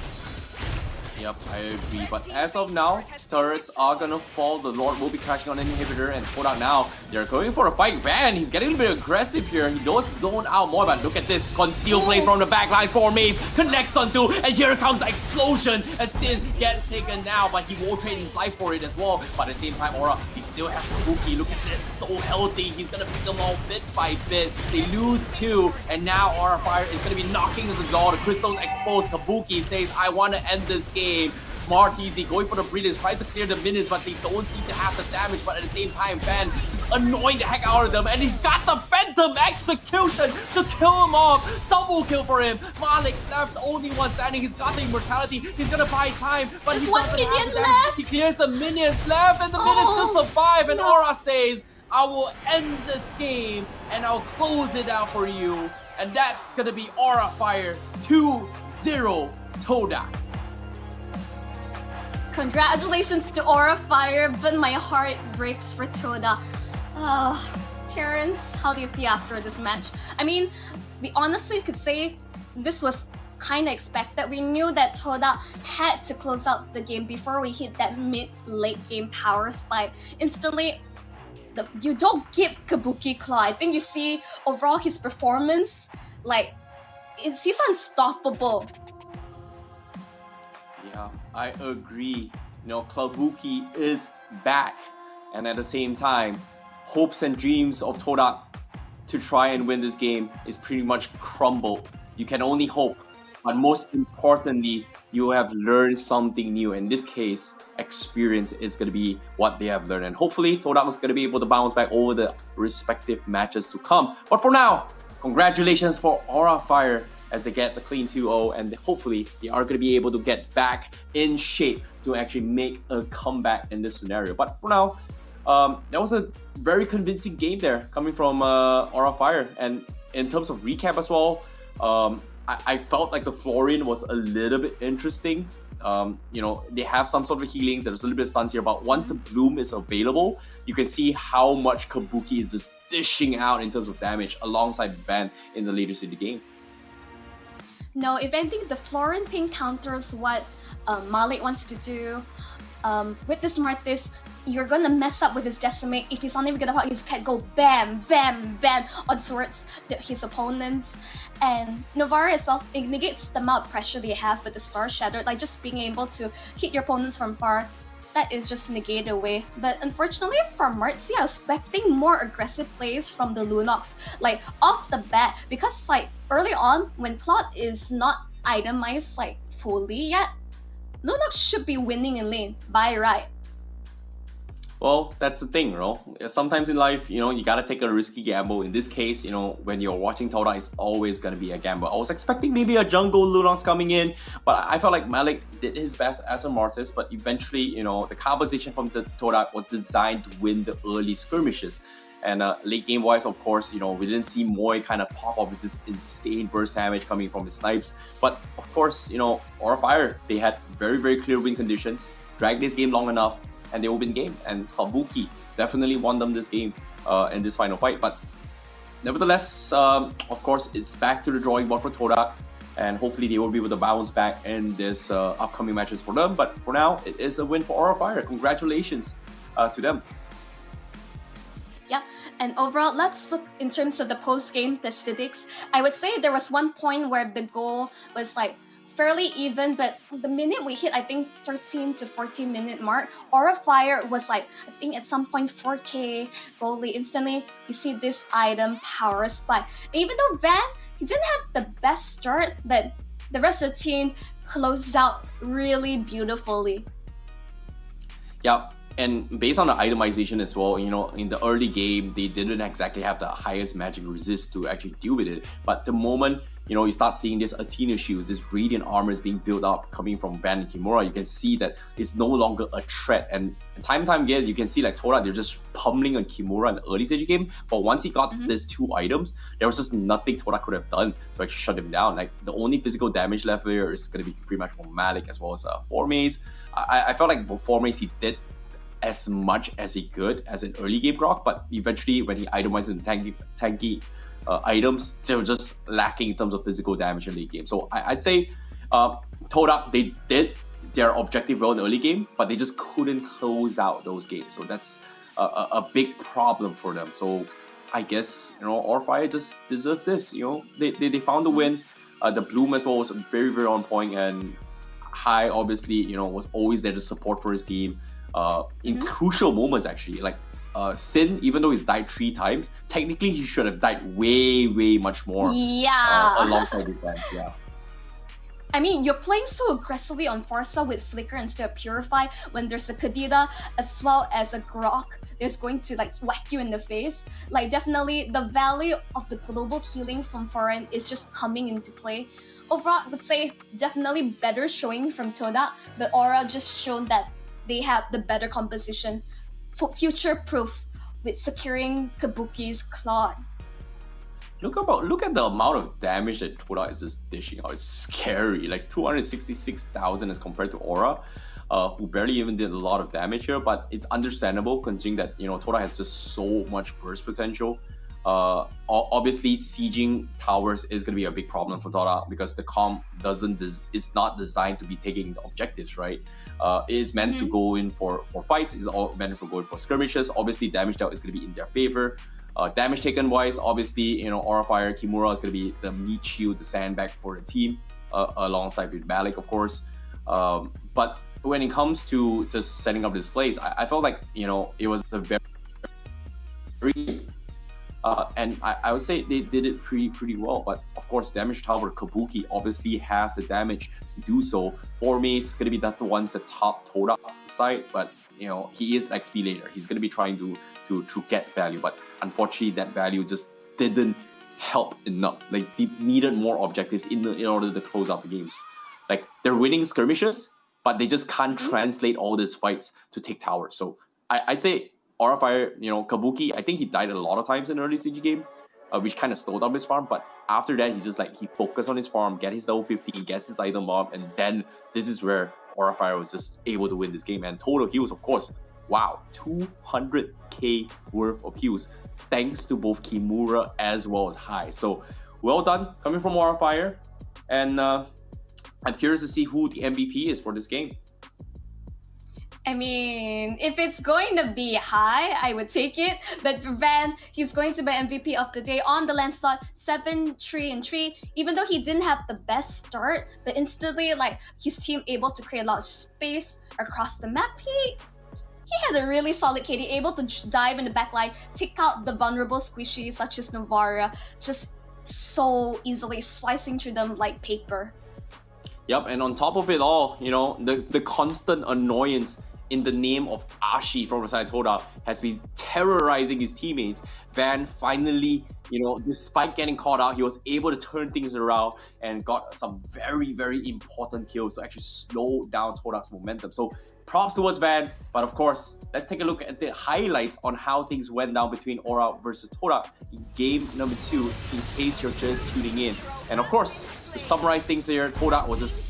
Yep, I agree. But as of now, turrets are gonna fall. The Lord will be crashing on an inhibitor, and Todak now, they're going for a fight. Van, he's getting a little bit aggressive here. He does zone out more, but look at this. Conceal play from the backline for Maze. Connects onto, and here comes the explosion. And Sin gets taken now, but he will trade his life for it as well. But at the same time, Aura, he still has Kabuki. Look at this, so healthy. He's gonna pick them all bit by bit. They lose 2, and now Aura Fire is gonna be knocking the door. The crystals exposed. Kabuki says, I want to end this game. Martizi going for the brilliance, tries to clear the minions, but they don't seem to have the damage. But at the same time, Van is annoying the heck out of them, and he's got the Phantom Execution to kill him off. Double kill for him. Malik left, only one standing. He's got the immortality. He's gonna buy time, but There's he's one not gonna have minion the damage. left. He clears the minions left, and the minions to survive. And Aura says, I will end this game, and I'll close it out for you. And that's gonna be Aura Fire 2-0 Todak. Congratulations to Aura Fire, but my heart breaks for Todak. Terrence, how do you feel after this match? I mean, we honestly could say this was kind of expected. We knew that Todak had to close out the game before we hit that mid-late game power spike. Instantly, you don't give Kabuki claw. I think you see overall his performance, like, he's unstoppable. Yeah, I agree. You know, Kabuki is back. And at the same time, hopes and dreams of Todak to try and win this game is pretty much crumbled. You can only hope. But most importantly, you have learned something new. In this case, experience is going to be what they have learned. And hopefully, Todak is going to be able to bounce back over the respective matches to come. But for now, congratulations for Aura Fire as they get the clean 2-0, and hopefully they are going to be able to get back in shape to actually make a comeback in this scenario. But for now, that was a very convincing game there coming from Aura Fire. And in terms of recap as well, I felt like the Florian was a little bit interesting. They have some sort of healings, there's a little bit of stuns here, but once the Bloom is available, you can see how much Kabuki is just dishing out in terms of damage alongside Van in the later stage of the game. No, if anything, the Florian ping counters what Malik wants to do. With this Martis, you're gonna mess up with his decimate if he's not even gonna his cat go bam, bam, bam on towards his opponents. And Novara as well, it negates the amount of pressure they have with the Star Shatter, like just being able to hit your opponents from far. That is just negated away. But unfortunately for Martzi, I was expecting more aggressive plays from the Lunox, like off the bat, because like early on when Claude is not itemized like fully yet, Lunox should be winning in lane by right. Well, that's the thing, sometimes in life, you gotta take a risky gamble. In this case, when you're watching Todak, it's always gonna be a gamble. I was expecting maybe a jungle Lunox coming in, but I felt like Malik did his best as a Mortis, but eventually, the composition from the Todak was designed to win the early skirmishes. And late game wise, of course, we didn't see Moy kind of pop up with this insane burst damage coming from his snipes. But of course, Aura Fire, they had very, very clear win conditions, dragged this game long enough, and they will win game. And Kabuki definitely won them this game in this final fight. But nevertheless, of course, it's back to the drawing board for Todak, and hopefully they will be able to bounce back in this upcoming matches for them. But for now, it is a win for Aura Fire. Congratulations to them. Yeah, and overall, let's look in terms of the post-game statistics. I would say there was one point where the goal was like fairly even, but the minute we hit, I think 13 to 14 minute mark, Aura Fire was like, I think at some point 4K goal lead. Instantly, you see this item power spike. Even though Van, he didn't have the best start, but the rest of the team closed out really beautifully. Yeah. And based on the itemization as well, in the early game, they didn't exactly have the highest magic resist to actually deal with it. But the moment, you start seeing this Athena shields, this radiant armor is being built up coming from Van and Kimura, you can see that it's no longer a threat. And time and time again, you can see like Todak, they're just pummeling on Kimura in the early stage of the game. But once he got these two items, there was just nothing Todak could have done to actually shut him down. Like the only physical damage left here is going to be pretty much from Malik as well as Formaze. I felt like for Formaze, he did as much as he could as an early game Grok, but eventually when he itemized in tanky items, they were just lacking in terms of physical damage in late game. So I'd say Todak, they did their objective well in the early game, but they just couldn't close out those games. So that's a big problem for them. So I guess, Aura Fire just deserved this. They found the win. The Bloom as well was very, very on point, and Hai obviously, was always there to support for his team. In crucial moments actually, like Sin, even though he's died 3 times, technically he should have died way, way much more. Yeah. Alongside his friends, yeah. I mean, you're playing so aggressively on Forza with Flicker instead of Purify when there's a Kadita as well as a Grok that's going to like whack you in the face. Like definitely the value of the global healing from Foreign is just coming into play. Overall, I would say definitely better showing from Todak, but Aura just shown that they have the better composition for future proof with securing Kabuki's Claude. Look at the amount of damage that Todak is just dishing out. It's scary. Like 266,000 as compared to Aura, who barely even did a lot of damage here. But it's understandable considering that Todak has just so much burst potential. Obviously, sieging towers is going to be a big problem for Todak because the comp is not designed to be taking the objectives, right? It is meant to go in for fights. It's all meant for going for skirmishes. Obviously, damage dealt is going to be in their favor. Damage taken wise, obviously, Aura Fire, Kimura is going to be the meat shield, the sandbag for the team, alongside with Malik, of course. But when it comes to just setting up displays, I felt like, it was a very and I would say they did it pretty well. But of course, damage tower Kabuki obviously has the damage to do so. For me, it's going to be that the ones that top Todak side, but he is XP later. He's going to be trying to get value, but unfortunately that value just didn't help enough. Like they needed more objectives in order to close out the games. Like they're winning skirmishes, but they just can't translate all these fights to take towers. So I'd say Aura Fire, Kabuki, I think he died a lot of times in the early stage game, which kind of slowed up his farm. But after that, he focused on his farm, get his level 50, gets his item up, and then this is where Aura Fire was just able to win this game. And total heals, of course, wow, 200k worth of heals, thanks to both Kimura as well as High. So well done coming from Aura Fire. And I'm curious to see who the MVP is for this game. I mean, if it's going to be High, I would take it. But for Van, he's going to be MVP of the day on the land slot, 7-3-3. Even though he didn't have the best start, but instantly, like, his team able to create a lot of space across the map. He had a really solid KD, able to dive in the backline, take out the vulnerable squishies such as Novara, just so easily slicing through them like paper. Yep, and on top of it all, the constant annoyance in the name of Ashi from the side of Todak has been terrorizing his teammates. Van finally, despite getting caught out, he was able to turn things around and got some very, very important kills to actually slow down Todak's momentum. So props towards Van, but of course, let's take a look at the highlights on how things went down between Aura versus Todak in game number 2, in case you're just tuning in. And of course, to summarize things here, Todak was just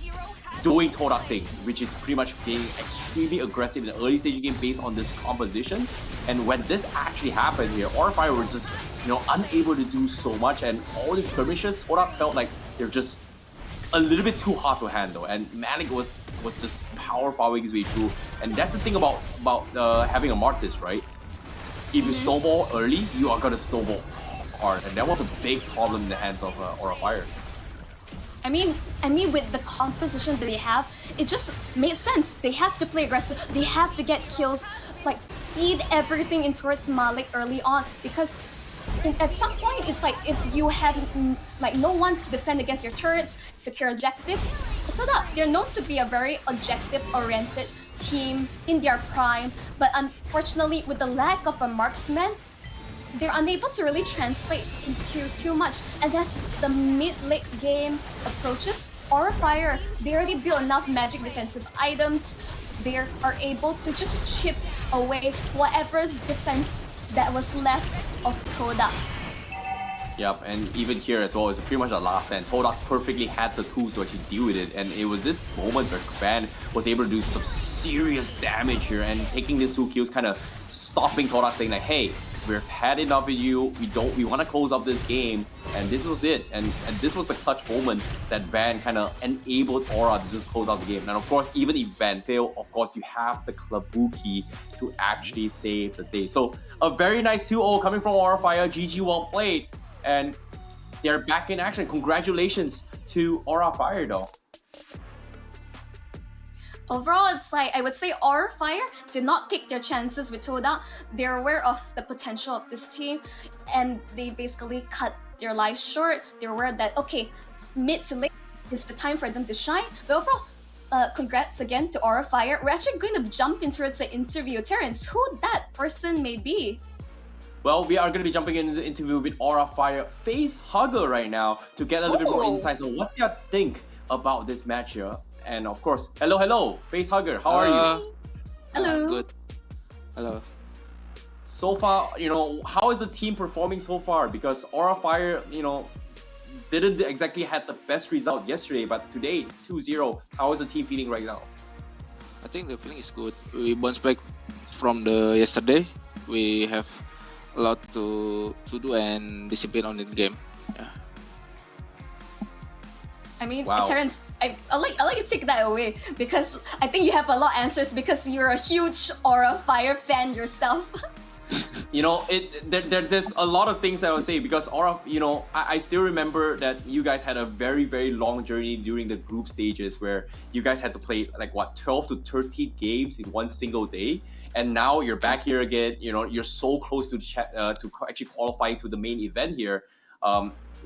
doing Todak things, which is pretty much being extremely aggressive in the early stage game based on this composition. And when this actually happened here, Aura Fire was just, unable to do so much, and all these skirmishes, Todak felt like they're just a little bit too hard to handle, and Malik was just power-powering his way through. And that's the thing about having a Martis, right? If you snowball early, you are gonna snowball hard, and that was a big problem in the hands of Aura Fire. I mean, with the composition that they have, it just made sense. They have to play aggressive. They have to get kills, like feed everything in towards Malik early on, because at some point, it's like if you have like no one to defend against your turrets, secure objectives. So that they're known to be a very objective-oriented team in their prime, but unfortunately, with the lack of a marksman, they're unable to really translate into too much. And as the mid-late game approaches, Aura Fire, they already built enough magic defensive items. They are able to just chip away whatever's defense that was left of Todak. Yep, and even here as well, it's pretty much the last stand. Todak perfectly had the tools to actually deal with it, and it was this moment where Van was able to do some serious damage here, and taking these 2 kills, kind of stopping Todak, saying like, hey, we've had enough of you, we want to close up this game, and this was it. And this was the clutch moment that Van kind of enabled Aura to just close out the game. And of course, even if Van failed, of course, you have the Kabuki to actually save the day. So a very nice 2-0 coming from Aura Fire. GG, well played. And they're back in action. Congratulations to Aura Fire though. Overall, it's like, I would say Aura Fire did not take their chances with Todak. They're aware of the potential of this team, and they basically cut their lives short. They're aware that, okay, mid to late is the time for them to shine. But overall, congrats again to Aura Fire. We're actually going to jump into the interview. Terrence, who that person may be? Well, we are going to be jumping into the interview with Aura Fire Face Hugger right now to get a little bit more insights on what they think about this match here. And of course, hello, Face Hugger, how are you? Hello. Good. Hello. So far, how is the team performing so far? Because Aura Fire, didn't exactly have the best result yesterday, but today, 2-0, how is the team feeling right now? I think the feeling is good. We bounce back from the yesterday. We have a lot to do and discipline on the game. Yeah. I mean, wow. Terrence, I like you take that away, because I think you have a lot of answers because you're a huge Aura Fire fan yourself. There's a lot of things I would say, because Aura, I still remember that you guys had a very, very long journey during the group stages where you guys had to play 12 to 13 games in one single day. And now you're back here again, you're so close to actually qualifying to the main event here.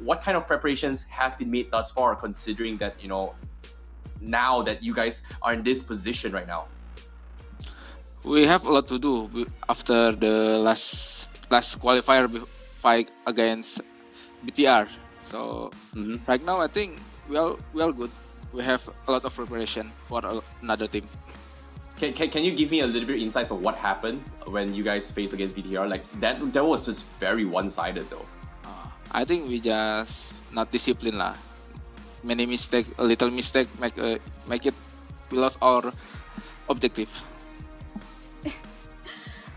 What kind of preparations has been made thus far, considering that, now that you guys are in this position right now? We have a lot to do after the last qualifier fight against BTR. So right now I think we are good. We have a lot of preparation for another team. Can you give me a little bit of insights on what happened when you guys faced against BTR? Like that was just very one-sided though. I think we just not disciplined lah. Many mistake, a little mistake make it we lost our objective.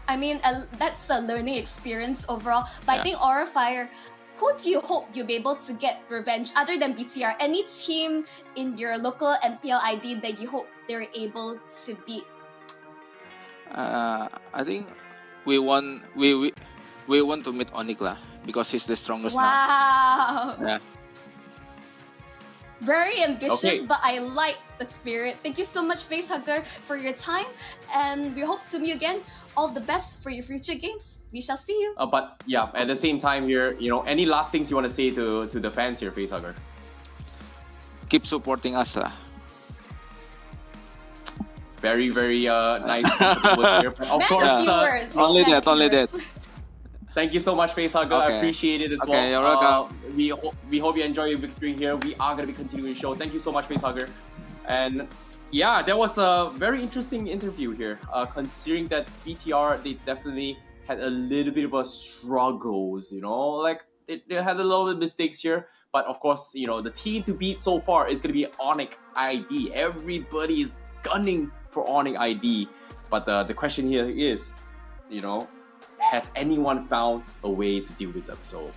I mean, that's a learning experience overall. But I think Aura Fire, who do you hope you'll be able to get revenge other than BTR? Any team in your local MPL ID that you hope they're able to beat? I think we want to meet Onyx lah because he's the strongest now. Wow. Yeah. Very ambitious, Okay. but I like the spirit. Thank you so much, Facehugger, for your time. And we hope to meet you again. All the best for your future games. We shall see you. But yeah, at the same time here, any last things you want to say to the fans here, Facehugger? Keep supporting us lah. Very, very nice words here. But of course, only that. Thank you so much, Facehugger. I appreciate it as well. Okay, you're welcome. We hope you enjoy your victory here. We are going to be continuing the show. Thank you so much, Facehugger. And yeah, that was a very interesting interview here. Considering that BTR, they definitely had a little bit of a struggles, like they had a little bit of mistakes here. But of course, the team to beat so far is going to be Onyx ID. Everybody is gunning for Onyx ID. But the question here is, has anyone found a way to deal with them? So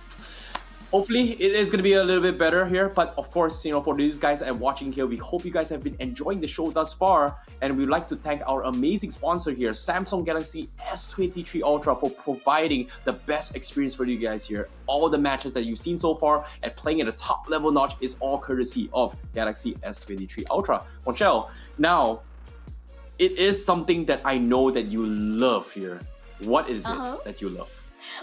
hopefully it is going to be a little bit better here. But of course, for these guys that are watching here, we hope you guys have been enjoying the show thus far. And we'd like to thank our amazing sponsor here, Samsung Galaxy S23 Ultra, for providing the best experience for you guys here. All the matches that you've seen so far and playing at a top level notch is all courtesy of Galaxy S23 Ultra. Monchel, now, it is something that I know that you love here. What is it that you love?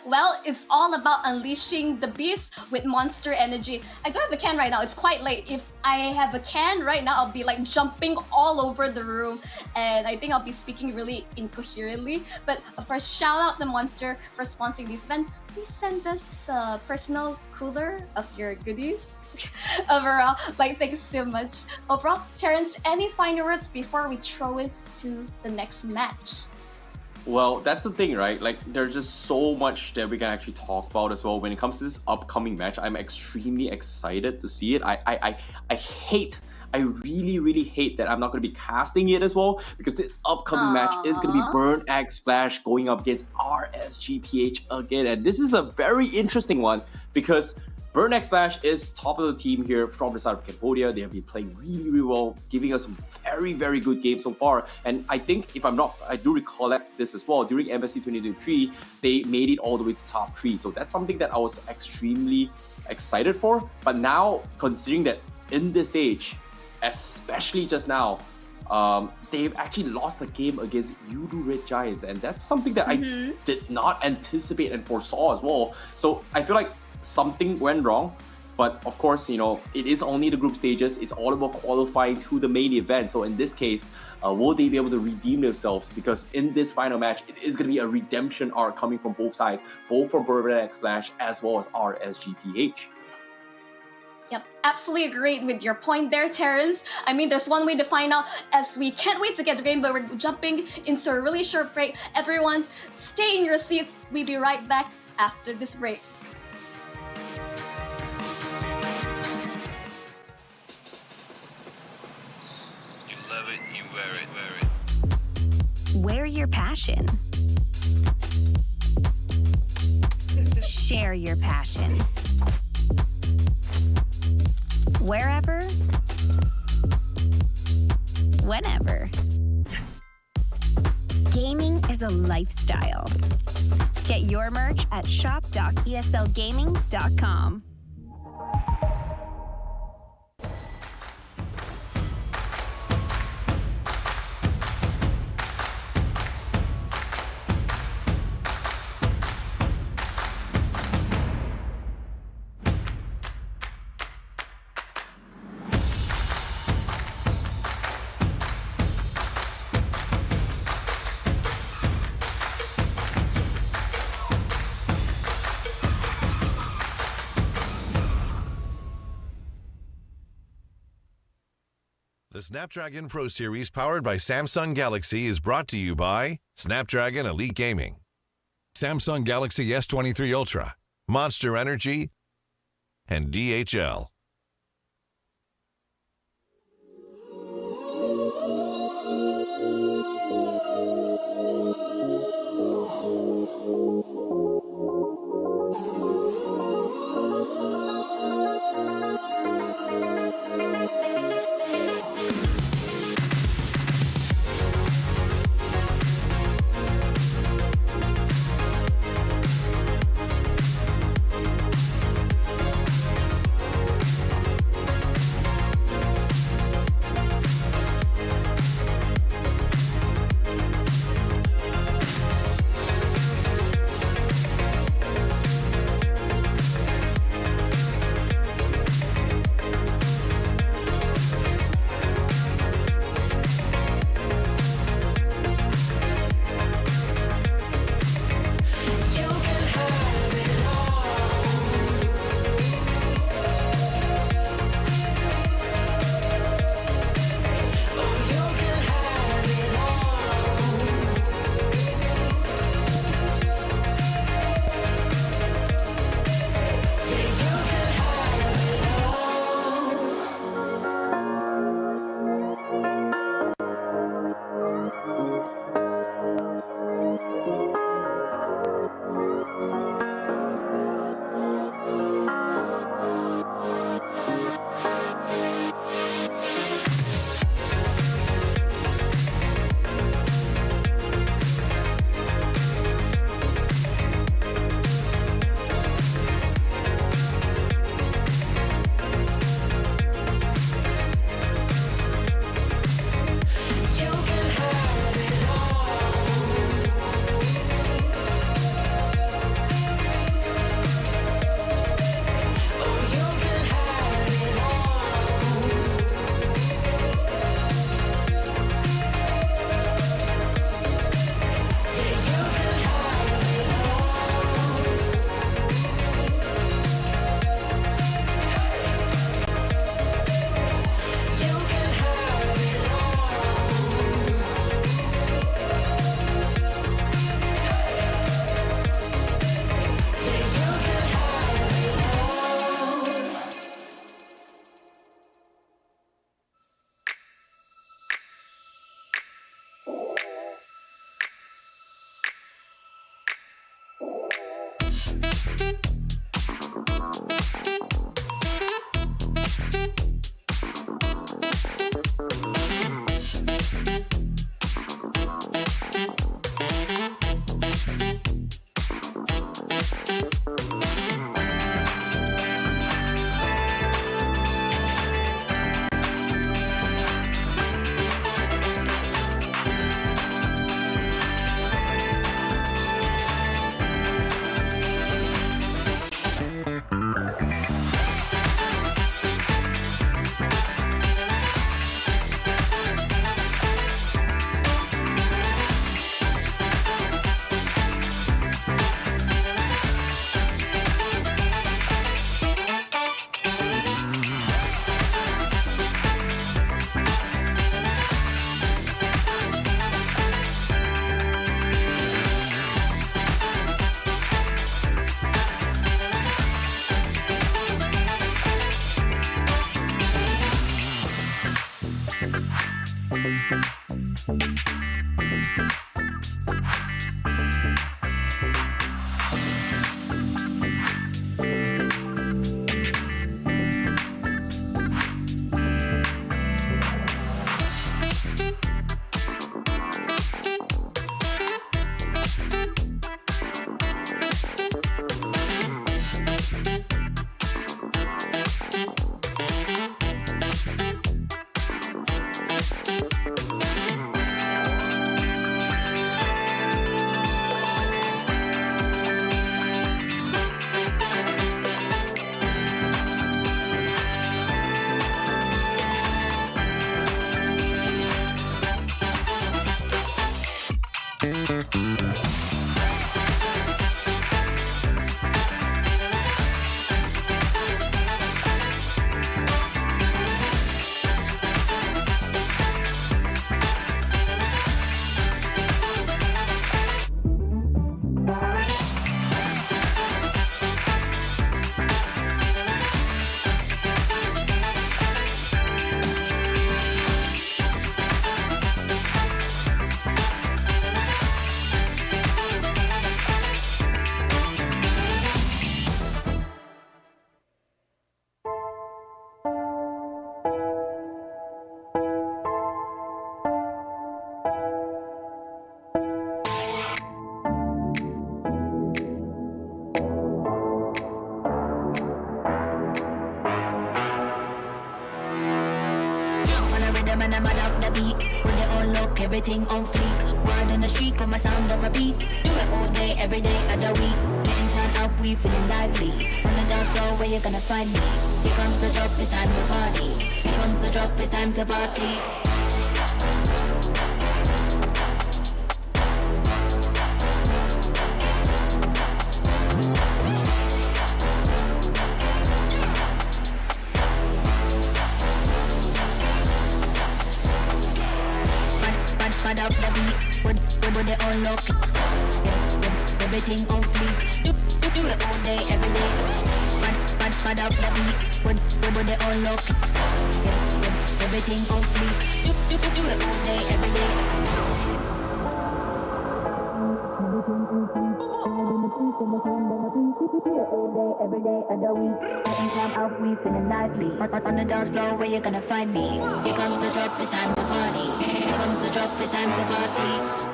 Well, it's all about unleashing the beast with monster energy. I don't have a can right now. It's quite late. If I have a can right now, I'll be like jumping all over the room. And I think I'll be speaking really incoherently. But of course, shout out the Monster for sponsoring this event. Please send us a personal cooler of your goodies. Overall, thanks so much. Overall, Terrence, any final words before we throw it to the next match? Well, that's the thing, right? Like, there's just so much that we can actually talk about as well when it comes to this upcoming match. I'm extremely excited to see it. I really, really hate that I'm not going to be casting it as well, because this upcoming match is going to be Burn X Splash going up against RSG PH again. And this is a very interesting one because Burn X Splash is top of the team here from the side of Cambodia. They have been playing really, really well, giving us some very, very good games so far. And I think, I do recollect this as well. During MSC 2023, they made it all the way to top 3. So that's something that I was extremely excited for. But now, considering that in this stage, especially just now, they've actually lost a game against Yudu Red Giants. And that's something that I did not anticipate and foresaw as well. So I feel like something went wrong, but of course, it is only the group stages. It's all about qualifying to the main event. So in this case, will they be able to redeem themselves? Because in this final match, it is going to be a redemption arc coming from both sides, both from Burn X Splash as well as RSG PH. Yep, absolutely agree with your point there, Terrence. I mean, there's one way to find out, as we can't wait to get the game, but we're jumping into a really short break. Everyone, stay in your seats. We'll be right back after this break. You wear it. Wear your passion. Share your passion. Wherever, whenever. Gaming is a lifestyle. Get your merch at shop.eslgaming.com. The Snapdragon Pro Series powered by Samsung Galaxy is brought to you by Snapdragon Elite Gaming, Samsung Galaxy S23 Ultra, Monster Energy, and DHL. the rhythm and I'm up the beat. When they all look, everything on fleek. Word on the street, got my sound on repeat. Do it all day, every day of the week. Getting turned up, we feeling lively. On the dance floor, where you gonna find me? Here comes the drop, it's time to party. Here comes the drop, it's time to party. Up the beat, when they all look, everything on fleek. Do it all day, every day. Up the beat, when they all look, everything on fleek. Do it all day, every day. Every day of the week, getting climb up, we feeling lively. On the dance floor, where you gonna find me? Here comes the drop, it's time to party. Here comes the drop, it's time to party.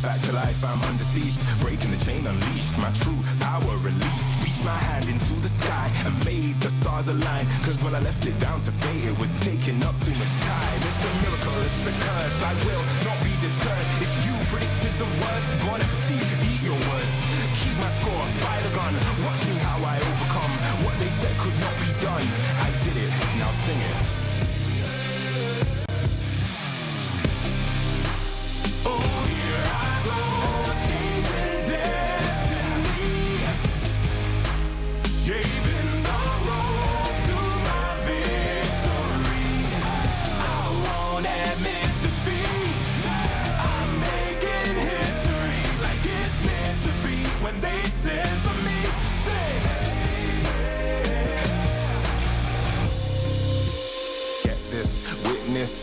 Back to life, I'm undeceased. Breaking the chain, unleashed. My true power released. Reached my hand into the sky and made the stars align. Cause when I left it down to fate, it was taking up too much time. It's a miracle, it's a curse. I will not be deterred. If you predicted the worst, bon appetit, eat your words. Keep my score, fire the gun. Watch me how I overcome what they said could not be done. I did it, now sing it.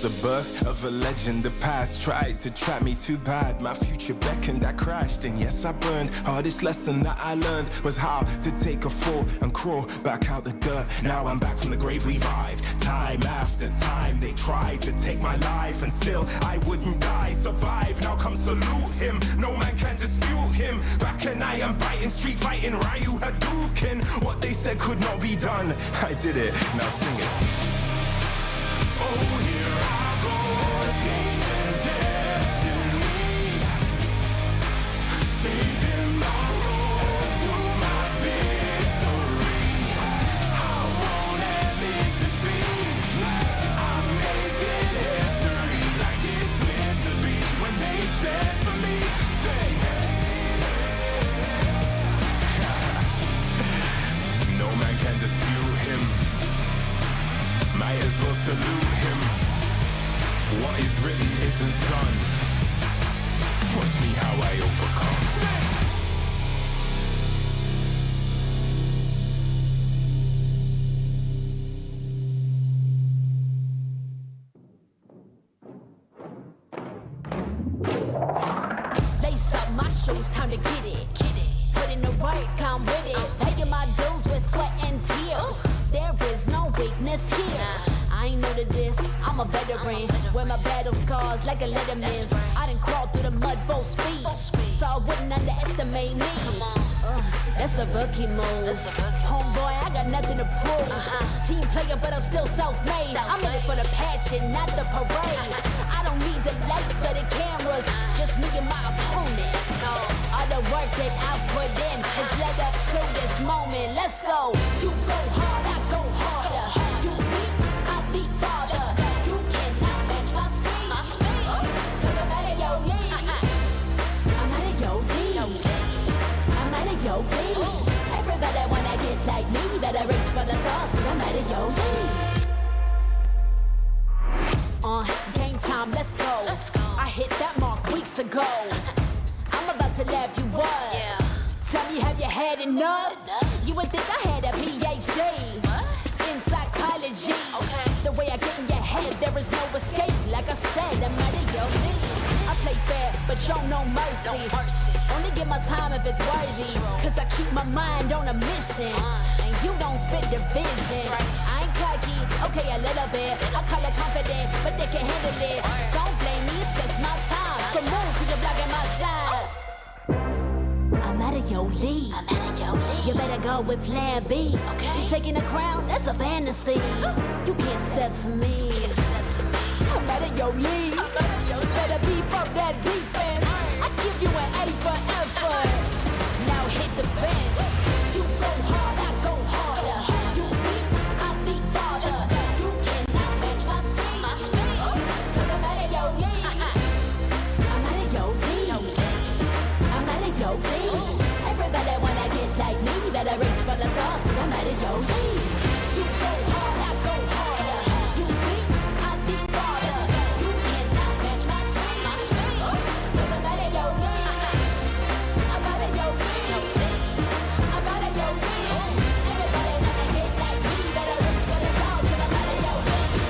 The birth of a legend, the past tried to trap me too bad. My future beckoned, I crashed, and yes, I burned. Hardest lesson that I learned was how to take a fall and crawl back out the dirt. Now I'm back from the grave, revived. Time after time, they tried to take my life, and still I wouldn't die. Survive, now come salute him. No man can dispute him. Back and I am biting, street fighting, Ryu Hadouken. What they said could not be done, I did it, now sing it. Oh, here I go, changing destiny, saving my road to my victory. I won't admit defeat. I'm making history like it's meant to be. When they said to me, say, no man can dispute him. Might as well salute him. What is written isn't done. Watch me how I overcome. Lace up my shoes, time to get it. Put in the work, I'm with it. Paying my dues with sweat and tears. There is no weakness here. I ain't new to this, I'm a veteran. Wear my battle scars like a letterman's. I done crawled through the mud full speed, so I wouldn't underestimate me. That's a rookie move. Homeboy, I got nothing to prove. Team player, but I'm still self-made. I'm in it for the passion, not the parade. I don't need the lights or the cameras, just me and my opponent. All the work that I put in has led up to this moment. Let's go. You go hard, I go harder. You leap, I leap farther. You cannot match my speed. Cause I'm out of your league. I'm out of your league. I'm out of your league. Everybody wanna get like me, better reach for the stars, cause I'm out of your league. Game time, let's go. I hit that mark weeks ago. I'm about to lab you up. Tell me, have you had enough? You would think I had a PhD in psychology. The way I get in your head, there is no escape. Like I said, I'm out of your league. I play fair, but show no mercy. Only give my time if it's worthy. Cause I keep my mind on a mission. And you don't fit the vision. I ain't cocky, okay, a little bit. I call it confident, but they can handle it. Don't blame me, it's just my time. So move, cause you're blocking my shine. I'm out of your league. You better go with plan B. You taking the crown, that's a fantasy. You can't step to me. I'm out of your league. Better beef up that defense. I give you an A for effort. Now hit the bench. You go hard, I go harder. You beat, I beat farther. You cannot match my speed. Cause I'm out of your league. I'm out of your league. I'm out of your league. Everybody wanna get like me. You better reach for the stars, cause I'm out of your league. You go hard, I go harder. You beat, I beat farther. You cannot match my speed. Cause I'm out of your league. I'm out of your league. I'm out of your league. Everybody wanna get like me. You better reach for the stars, cause I'm out of your league.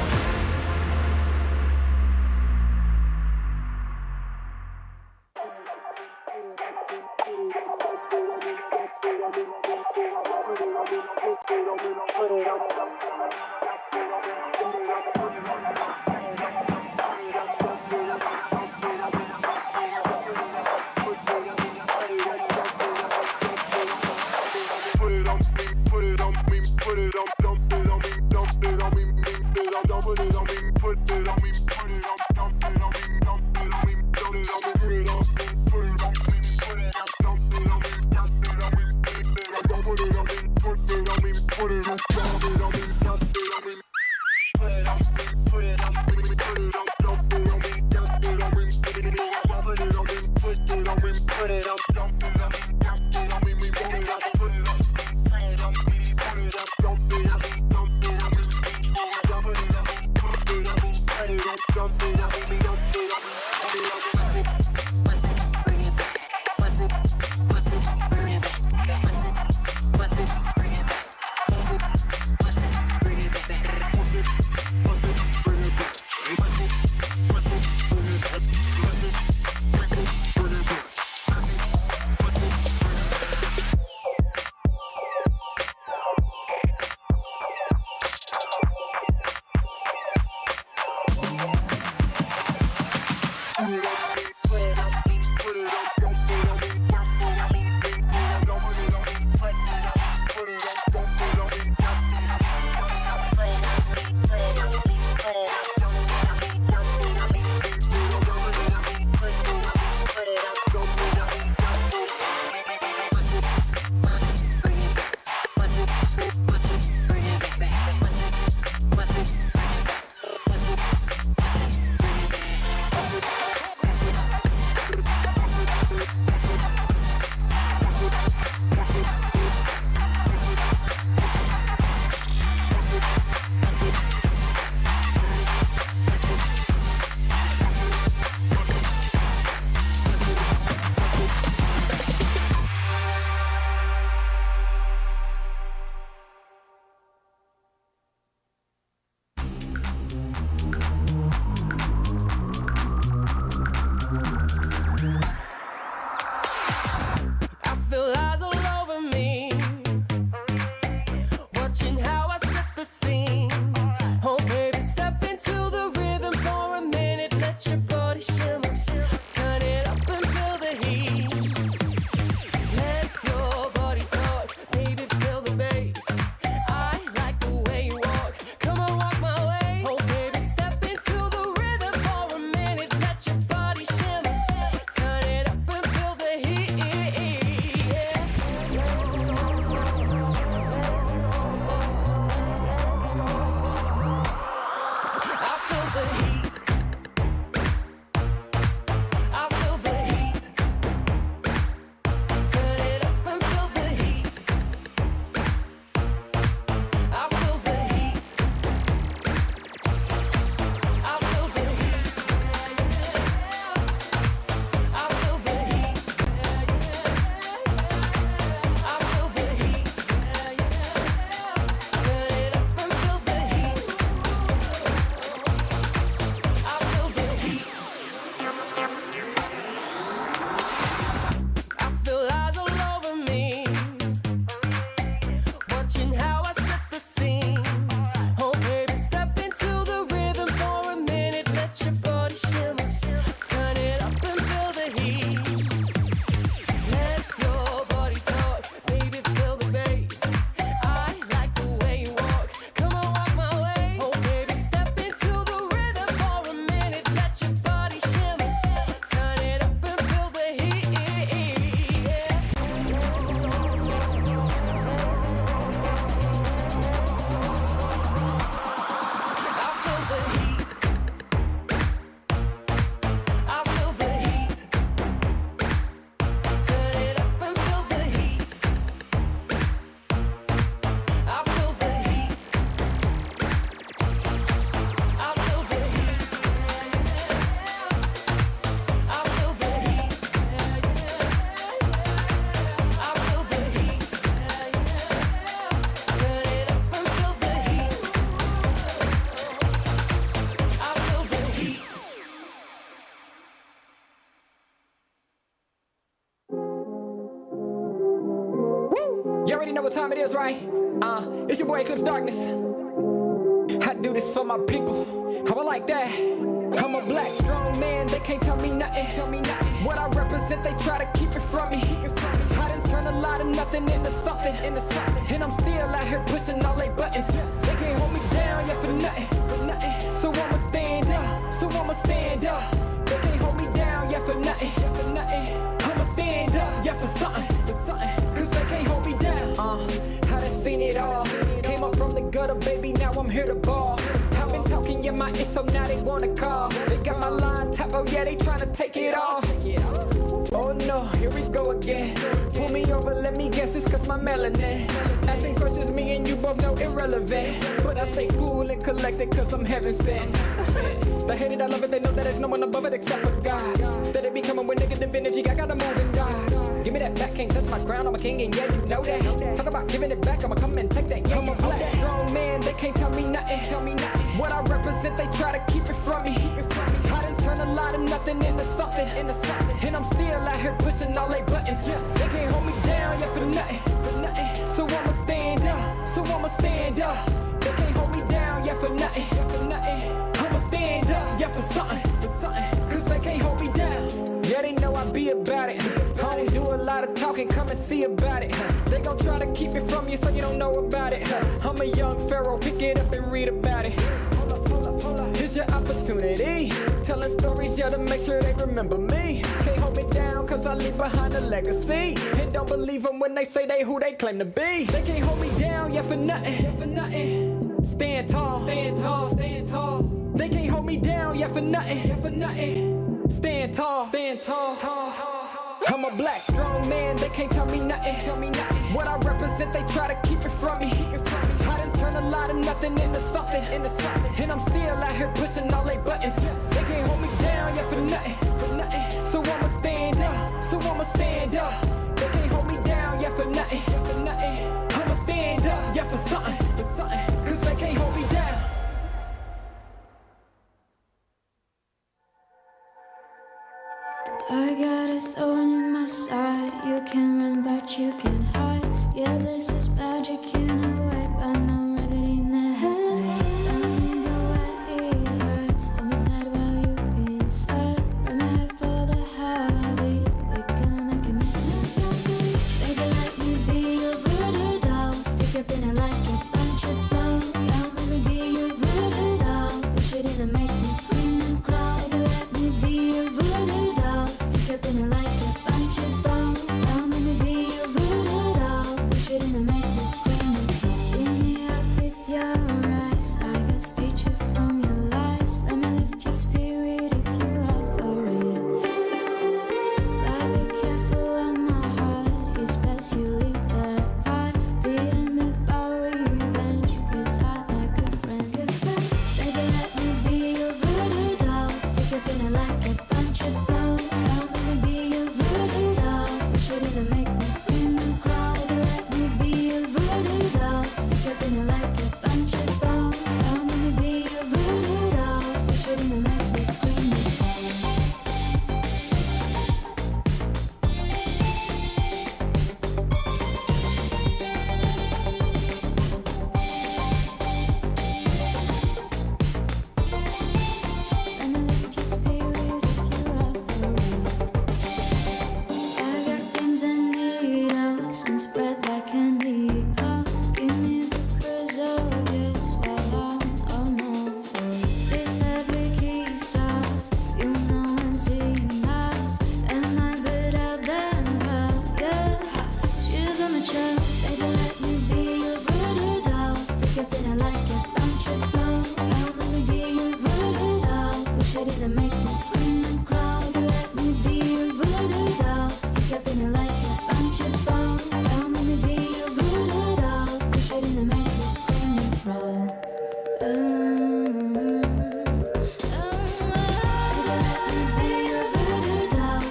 what time it is, right? It's your boy Eclipse Darkness. I do this for my people. How I like that. I'm a black strong man, they can't tell me nothing. What I represent, they try to keep it from me. I done turn a lot of nothing into something. And I'm still out here pushing all they buttons. They can't hold me down, yeah, for nothing. So I'ma stand up. They can't hold me down, yeah, for nothing. I'ma stand up, yeah, for something. Cause they can't hold me down. I done seen it all. Came up from the gutter, baby, now I'm here to ball. I've been talking in my ear, so now they wanna call. They got my line tap, oh yeah, they tryna take it off. Oh no, here we go again. Pull me over, let me guess, it's cause my melanin. Asking questions, me and you both know irrelevant. But I stay cool and collected cause I'm heaven sent. They hate it, I love it, they know that there's no one above it except for God. Steady be coming with negative energy, I gotta move and die. Give me that back, can't touch my crown, I'm a king and yeah, you know that. Talk about giving it back, I'ma come and take that, yeah, I'm a black strong man, they can't tell me nothing. What I represent, they try to keep it from me. I done turn a lot of nothing into something. And I'm still out here pushing all they buttons. They can't hold me down, yeah, for nothing. So I'ma stand up. They can't hold me down, yeah, for nothing. I'ma stand up, yeah, for something. Cause they can't hold me down. Yeah, they know I be about it. I don't do a lot of talking, come and see about it. They gon' try to keep it from you so you don't know about it. I'm a young pharaoh, pick it up and read about it. Here's your opportunity. Telling stories, yeah, to make sure they remember me. Can't hold me down, cause I leave behind a legacy. And don't believe them when they say they who they claim to be. They can't hold me down, yeah, for nothing. Stand tall. They can't hold me down, yeah, for nothing. Stand tall. I'm a black strong man, they can't tell me nothing. What I represent, they try to keep it from me. I done turn a lot of nothing into something. And I'm still out here pushing all they buttons. They can't hold me down, yeah, for nothing. So I'ma stand up. They can't hold me down, yeah, for nothing. I'ma stand up, yeah, for something. Cause they can't hold me down. I got a thorn in my side. You can run, but you can't hide. Yeah, this is magic, you know it, but no rabbit in the head. Don't mean the way it hurts. Hold me tight while you inside. Run my head for the heavy. We're gonna make a mess of it. Baby, let me be your voodoo doll. Stick up in it like a bunch of dough. Yeah, let me be your voodoo doll. Push it in and make me scream and cry. Baby, let me be your voodoo doll. Stick up in it like a bunch of bones. Come let me be your voodoo doll. Push it in and make me scream. See me up with your eyes. I got stitches from your lies. Let me lift your spirit if you are for it. Gotta be careful of my heart. It's best you leave that part. The end about revenge, cause I'm a good friend. Baby, let me be your voodoo doll. Stick up in it like a bunch of bones. Come let me be your voodoo doll. Push it in and make me scream and cry. Baby, let me be your voodoo doll. Stick up in it like a bunch of bones. Come let me be your voodoo doll. Push it in and make me scream and cry. Let me lift your spirit if you are for it. I got pins and needles and spread like a needle. Give me the curse of this while I'm on all fours. This heavy key stuff, you know it's enough. And I better than her, yeah. She's on my trail, baby, let me be your voodoo doll. Stick up in it like a bunch of bones. Come let me be your voodoo doll. Push it in and make me scream and cry. Baby, let me be your voodoo doll. Stick up in it like a bunch of bones. Come let me be your voodoo doll. Push it in and make me scream and cry.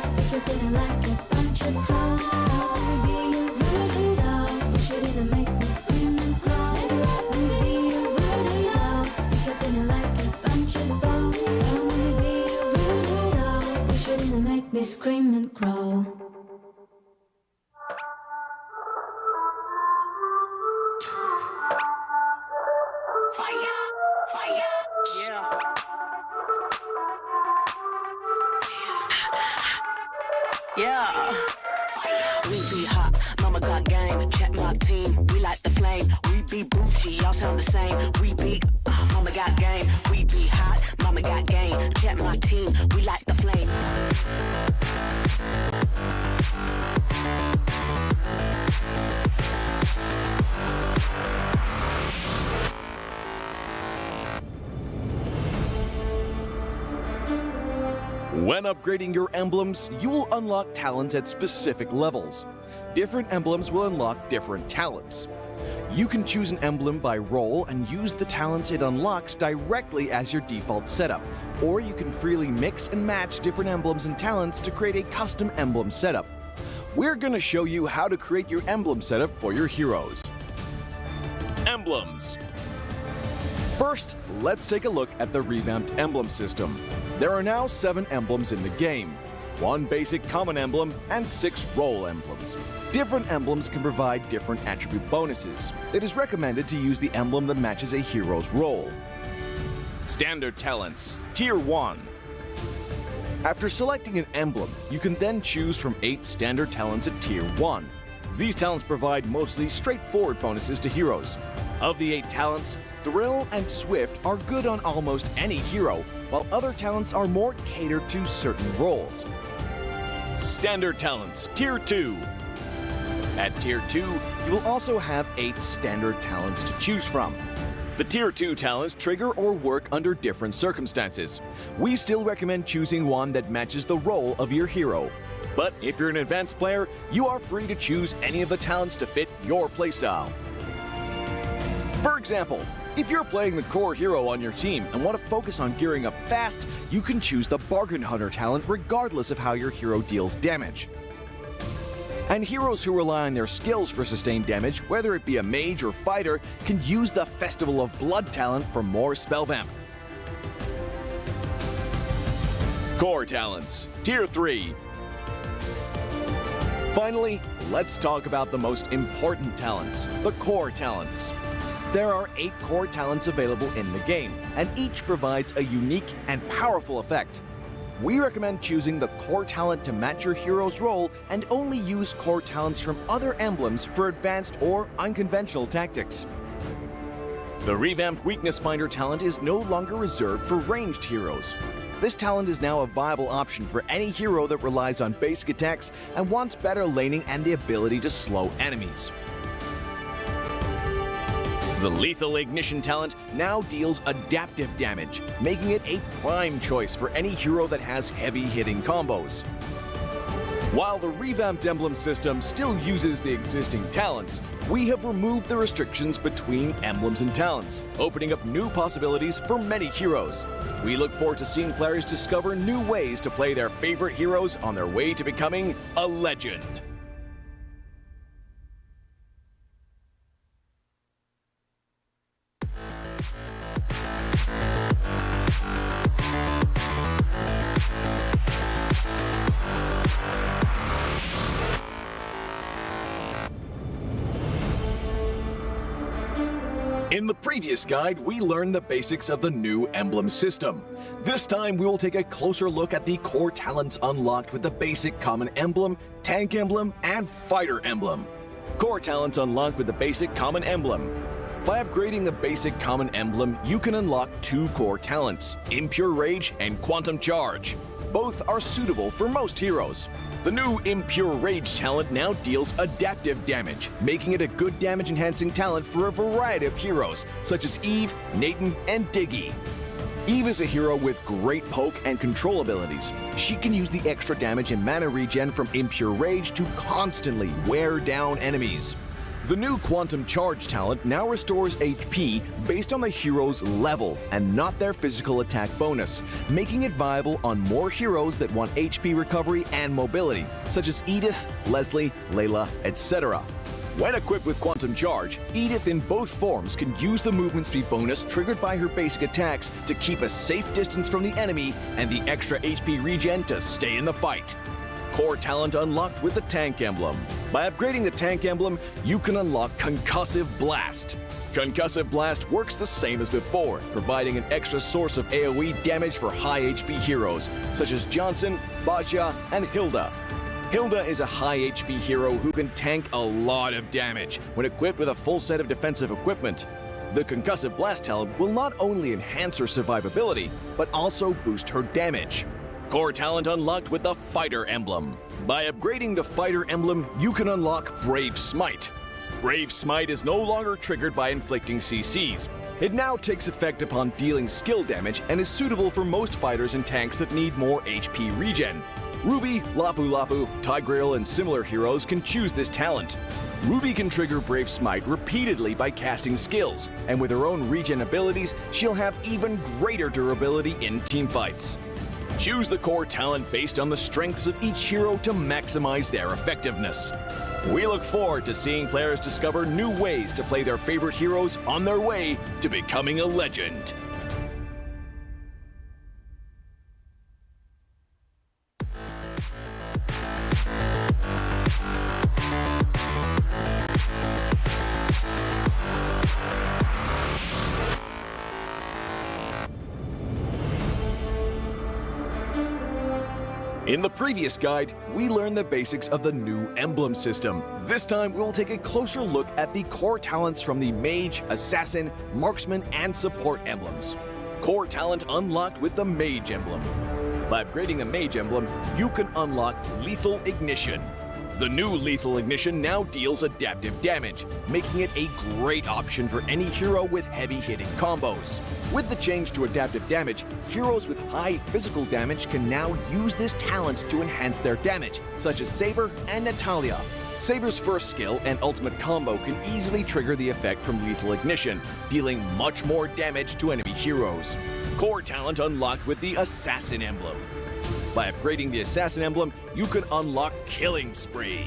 Stick up in it like a bunch of bones. Let me be your voodoo doll. Push it in and make me scream and cry. Let me be your voodoo doll. Stick up in it like a bunch of bones. Let me be your voodoo doll. Push it in and make me scream and crawl. be bougie, all sound the same. We be, mama got game. We be hot, mama got game. Check my team, we like the flame. When upgrading your emblems, you will unlock talents at specific levels. Different emblems will unlock different talents. You can choose an emblem by role and use the talents it unlocks directly as your default setup, or you can freely mix and match different emblems and talents to create a custom emblem setup. We're going to show you how to create your emblem setup for your heroes. Emblems. First, let's take a look at the revamped emblem system. There are now 7 emblems in the game, 1 basic common emblem and 6 role emblems. Different emblems can provide different attribute bonuses. It is recommended to use the emblem that matches a hero's role. Standard talents, Tier 1. After selecting an emblem, you can then choose from 8 standard talents at Tier 1. These talents provide mostly straightforward bonuses to heroes. Of the 8 talents, Thrill and Swift are good on almost any hero, while other talents are more catered to certain roles. Standard talents, Tier 2. At Tier 2, you will also have 8 standard talents to choose from. The Tier 2 talents trigger or work under different circumstances. We still recommend choosing one that matches the role of your hero. But if you're an advanced player, you are free to choose any of the talents to fit your playstyle. For example, if you're playing the core hero on your team and want to focus on gearing up fast, you can choose the Bargain Hunter talent regardless of how your hero deals damage. And heroes who rely on their skills for sustained damage, whether it be a mage or fighter, can use the Festival of Blood talent for more spell vamp. Core talents, Tier 3. Finally, let's talk about the most important talents, the core talents. There are 8 core talents available in the game, and each provides a unique and powerful effect. We recommend choosing the core talent to match your hero's role and only use core talents from other emblems for advanced or unconventional tactics. The revamped Weakness Finder talent is no longer reserved for ranged heroes. This talent is now a viable option for any hero that relies on basic attacks and wants better laning and the ability to slow enemies. The Lethal Ignition talent now deals adaptive damage, making it a prime choice for any hero that has heavy-hitting combos. While the revamped emblem system still uses the existing talents, we have removed the restrictions between emblems and talents, opening up new possibilities for many heroes. We look forward to seeing players discover new ways to play their favorite heroes on their way to becoming a legend. In the previous guide, we learned the basics of the new emblem system. This time, we will take a closer look at the core talents unlocked with the basic common emblem, tank emblem, and fighter emblem. Core talents unlocked with the basic common emblem. By upgrading the basic common emblem, you can unlock 2 core talents, Impure Rage and Quantum Charge. Both are suitable for most heroes. The new Impure Rage talent now deals adaptive damage, making it a good damage-enhancing talent for a variety of heroes, such as Eve, Nathan, and Diggy. Eve is a hero with great poke and control abilities. She can use the extra damage and mana regen from Impure Rage to constantly wear down enemies. The new Quantum Charge talent now restores HP based on the hero's level and not their physical attack bonus, making it viable on more heroes that want HP recovery and mobility, such as Edith, Leslie, Layla, etc. When equipped with Quantum Charge, Edith in both forms can use the movement speed bonus triggered by her basic attacks to keep a safe distance from the enemy and the extra HP regen to stay in the fight. Core talent unlocked with the Tank Emblem. By upgrading the Tank Emblem, you can unlock Concussive Blast. Concussive Blast works the same as before, providing an extra source of AoE damage for high HP heroes, such as Johnson, Baja, and Hilda. Hilda is a high HP hero who can tank a lot of damage when equipped with a full set of defensive equipment. The concussive blast talent will not only enhance her survivability, but also boost her damage. Core talent unlocked with the Fighter Emblem. By upgrading the Fighter Emblem, you can unlock Brave Smite. Brave Smite is no longer triggered by inflicting CCs. It now takes effect upon dealing skill damage and is suitable for most fighters and tanks that need more HP regen. Ruby, Lapu Lapu, Tigreal, and similar heroes can choose this talent. Ruby can trigger Brave Smite repeatedly by casting skills, and with her own regen abilities, she'll have even greater durability in teamfights. Choose the core talent based on the strengths of each hero to maximize their effectiveness. We look forward to seeing players discover new ways to play their favorite heroes on their way to becoming a legend. In the previous guide, we learned the basics of the new Emblem system. This time, we'll take a closer look at the core talents from the Mage, Assassin, Marksman, and Support emblems. Core talent unlocked with the Mage Emblem. By upgrading the Mage Emblem, you can unlock Lethal Ignition. The new Lethal Ignition now deals adaptive damage, making it a great option for any hero with heavy-hitting combos. With the change to adaptive damage, heroes with high physical damage can now use this talent to enhance their damage, such as Saber and Natalia. Saber's first skill and ultimate combo can easily trigger the effect from Lethal Ignition, dealing much more damage to enemy heroes. Core talent unlocked with the Assassin Emblem. By upgrading the Assassin Emblem, you can unlock Killing Spree.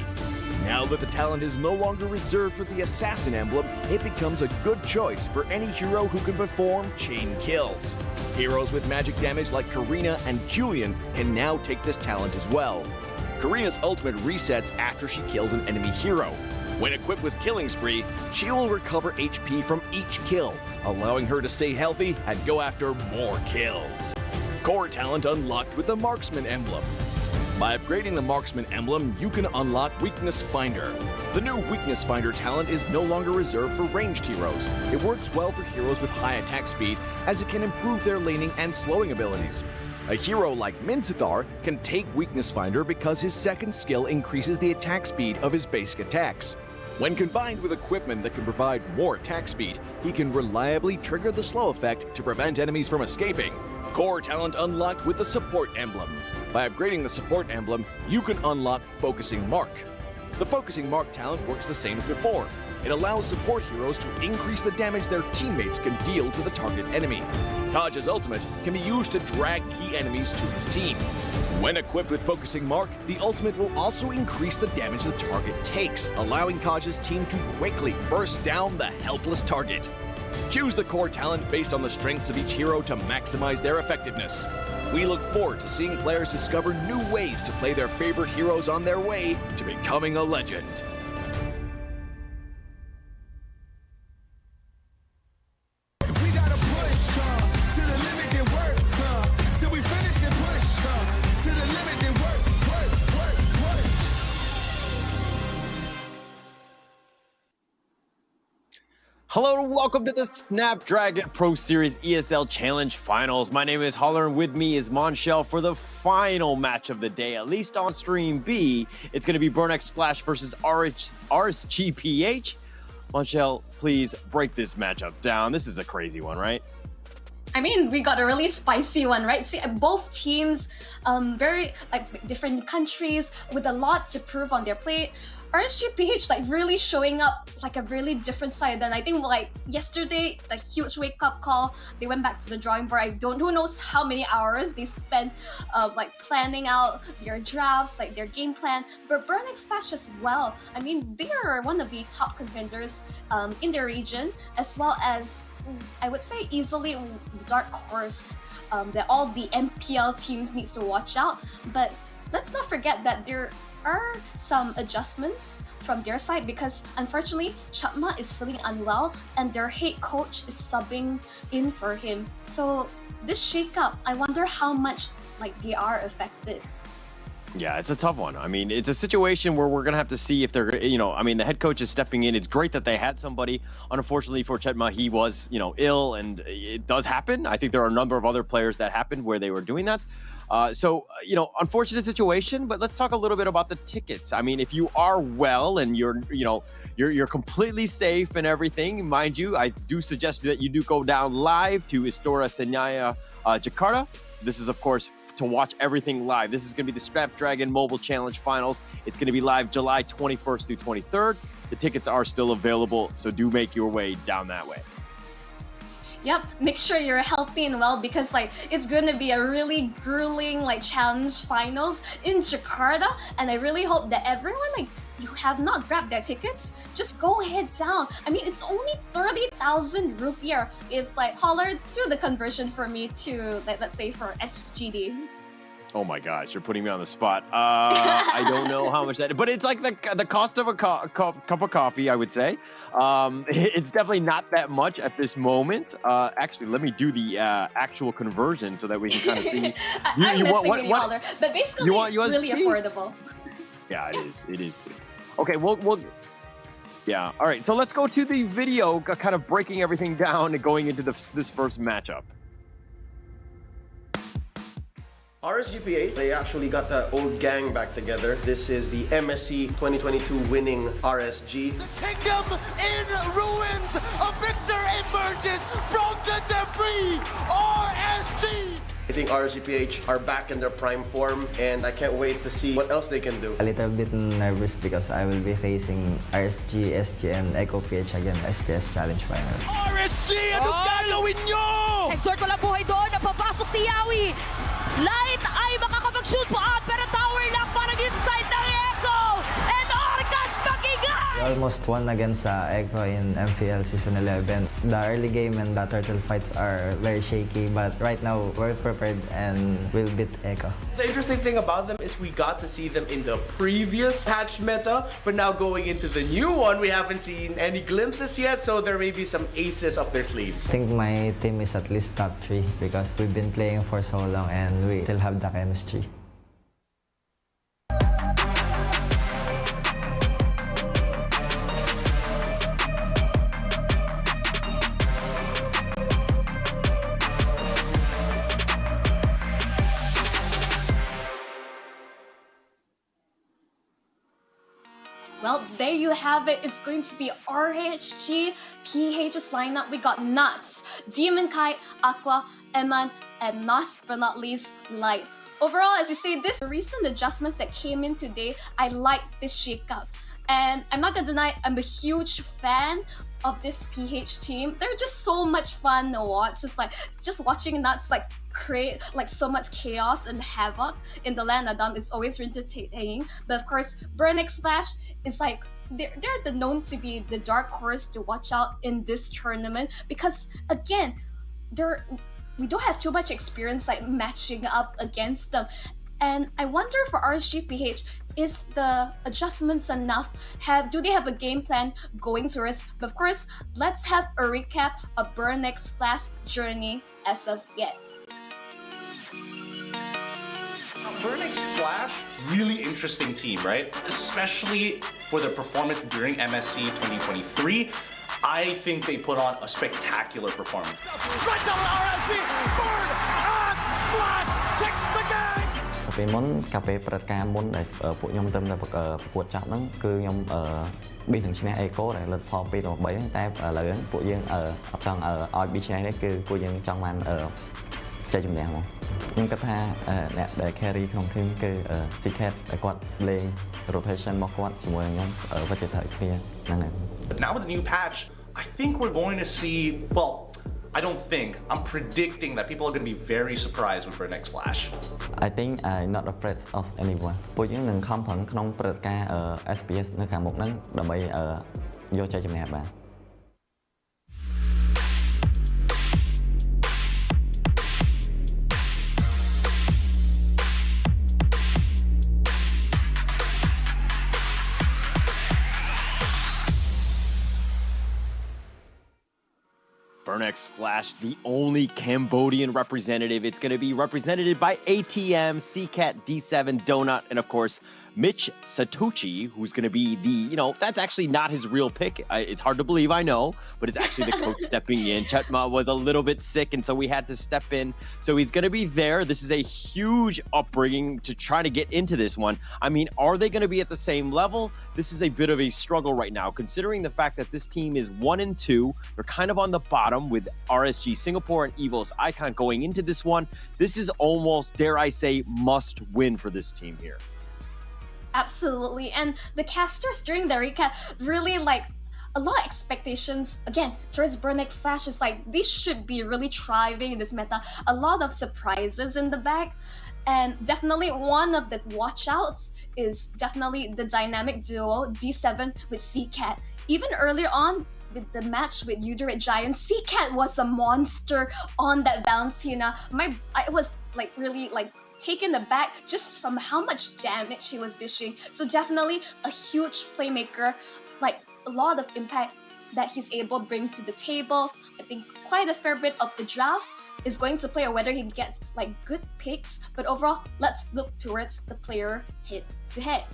Now that the talent is no longer reserved for the Assassin Emblem, it becomes a good choice for any hero who can perform chain kills. Heroes with magic damage like Karina and Julian can now take this talent as well. Karina's ultimate resets after she kills an enemy hero. When equipped with Killing Spree, she will recover HP from each kill, allowing her to stay healthy and go after more kills. Core talent unlocked with the Marksman Emblem. By upgrading the Marksman Emblem, you can unlock Weakness Finder. The new Weakness Finder talent is no longer reserved for ranged heroes. It works well for heroes with high attack speed, as it can improve their laning and slowing abilities. A hero like Minzathar can take Weakness Finder because his second skill increases the attack speed of his basic attacks. When combined with equipment that can provide more attack speed, he can reliably trigger the slow effect to prevent enemies from escaping. Core talent unlocked with the Support Emblem. By upgrading the Support Emblem, you can unlock Focusing Mark. The Focusing Mark talent works the same as before. It allows support heroes to increase the damage their teammates can deal to the target enemy. Kaj's ultimate can be used to drag key enemies to his team. When equipped with Focusing Mark, the ultimate will also increase the damage the target takes, allowing Kaj's team to quickly burst down the helpless target. Choose the core talent based on the strengths of each hero to maximize their effectiveness. We look forward to seeing players discover new ways to play their favorite heroes on their way to becoming a legend. Hello and welcome to the Snapdragon Pro Series ESL Challenge Finals. My name is Holler and with me is Monshell for the final match of the day, at least on Stream B. It's going to be Burnex Flash versus RSG PH. Monshell, please break this matchup down. This is a crazy one, right? I mean, we got a really spicy one, right? See, both teams, very different countries with a lot to prove on their plate. RSG PH really showing up like a really different side than I think yesterday, the huge wake-up call. They went back to the drawing board. Who knows how many hours they spent planning out their drafts, their game plan. But Burnex Flash as well. I mean, they are one of the top contenders in their region, as well as I would say easily the dark horse that all the MPL teams needs to watch out. But let's not forget that there are some adjustments from their side because unfortunately Chapma is feeling unwell and their head coach is subbing in for him. So this shakeup, I wonder how much they are affected. Yeah, it's a tough one. I mean, it's a situation where we're going to have to see if they're, I mean, the head coach is stepping in. It's great that they had somebody. Unfortunately for Chetma, he was, ill, and it does happen. I think there are a number of other players that happened where they were doing that. So, unfortunate situation, but let's talk a little bit about the tickets. I mean, if you are well and you're completely safe and everything, mind you, I do suggest that you do go down live to Istora Senayan, Jakarta. This is, of course, to watch everything live. This is going to be the Snapdragon Mobile Challenge Finals. It's going to be live July 21st through 23rd. The tickets are still available, so do make your way down that way. Yep, make sure you're healthy and well, because it's going to be a really grueling challenge finals in Jakarta, and I really hope that everyone you have not grabbed their tickets, just go ahead down. I mean, it's only 30,000 rupiah if Holler do the conversion for me to let's say for SGD. Oh my gosh, you're putting me on the spot. I don't know how much that is, but it's like the cost of a cup of coffee, I would say. It's definitely not that much at this moment. Actually, let me do the actual conversion so that we can kind of see. I'm messing with you, Holler, but basically, really affordable. Yeah, it is. Okay, we'll yeah. All right, so let's go to the video, kind of breaking everything down and going into this first matchup. RSG PH, they actually got the old gang back together. This is the MSC 2022 winning RSG. The kingdom in ruins, a victor emerges from the debris, RSG! I think RSG PH are back in their prime form, and I can't wait to see what else they can do. A little bit nervous because I will be facing RSG, SG, and Echo PH again SPS Challenge Final. RSG, ano gagawin nyo? Exort walang buhay doon, napapasok si Yawi. Light ay makakapag-shoot po out, pero tower lock para din sa side ng Echo. And Orcas makingan! We almost won against Echo in MPL Season 11. The early game and the turtle fights are very shaky, but right now we're prepared and we'll beat Echo. The interesting thing about them is we got to see them in the previous patch meta, but now going into the new one, we haven't seen any glimpses yet, so there may be some aces up their sleeves. I think my team is at least top 3 because we've been playing for so long and we still have the chemistry. Well, there you have it. It's going to be RSG PH's lineup. We got Nuts, Demon Kite, Aqua, Eman, and last but not least, Light. Overall, as you see, this recent adjustments that came in today, I like this shakeup. And I'm not gonna deny, I'm a huge fan of this PH team. They're just so much fun to watch. Just watching Nuts create so much chaos and havoc in the land Adam. It's always entertaining. But of course, Burnix Flash is they're known to be the dark horse to watch out in this tournament, because again, we don't have too much experience matching up against them. And I wonder for RSG PH, is the adjustments enough? Do they have a game plan going towards? But of course, let's have a recap of Burnix Flash journey as of yet. Burnix Flash, really interesting team, right? Especially for their performance during MSC 2023. I think they put on a spectacular performance. Right down RSG, Burn and Flash takes the game! ពេលមុនកាលពេលព្រឹត្តិការណ៍មុនដែលពួកខ្ញុំទៅប្រកួតចាប់ហ្នឹងគឺខ្ញុំប៊ីនឹងឈ្នះ Echo ដែលលទ្ធផល2-3តែឥឡូវហ្នឹងពួកយើងអត់ចង់ឲ្យប៊ីឈ្នះទេគឺពួកយើងចង់បានចែកជំនះមកខ្ញុំគិតថាអ្នកដែល carry ក្នុង team គឺ Secret ដែលគាត់លេង rotation របស់គាត់ជាមួយខ្ញុំវិចិត្រគ្នាហ្នឹងហើយ But now with the new patch, I think we're going to see, well, I don't think, I'm predicting that people are going to be very surprised with Burnix Flash. I think I'm not afraid of anyone. ពួកយើងនឹងខំប្រឹងក្នុងព្រឹត្តិការណ៍ SPS នៅខាងមុខហ្នឹងដើម្បីយកជ័យជំនះបាន Burnex Flash, the only Cambodian representative. It's going to be represented by ATM, CCAT, D7, Donut, and of course, Mitch Satochi, who's going to be the, that's actually not his real pick. It's hard to believe, I know, but it's actually the coach stepping in. Chetma was a little bit sick, and so we had to step in. So he's going to be there. This is a huge upbringing to try to get into this one. I mean, are they going to be at the same level? This is a bit of a struggle right now, considering the fact that this team is 1-2. They're kind of on the bottom with RSG Singapore and EVOS Icon going into this one. This is almost, dare I say, must win for this team here. Absolutely, and the casters during the recap really a lot of expectations again towards Burnex Flash. Is they should be really thriving in this meta. A lot of surprises in the back, and definitely one of the watchouts is definitely the dynamic duo D7 with CCAT. Even earlier on with the match with Uterate Giant, CCAT was a monster on that Valentina. I was really taken aback just from how much damage he was dishing. So definitely a huge playmaker, a lot of impact that he's able to bring to the table. I think quite a fair bit of the draft is going to play, or whether he gets good picks. But overall, let's look towards the player head to head.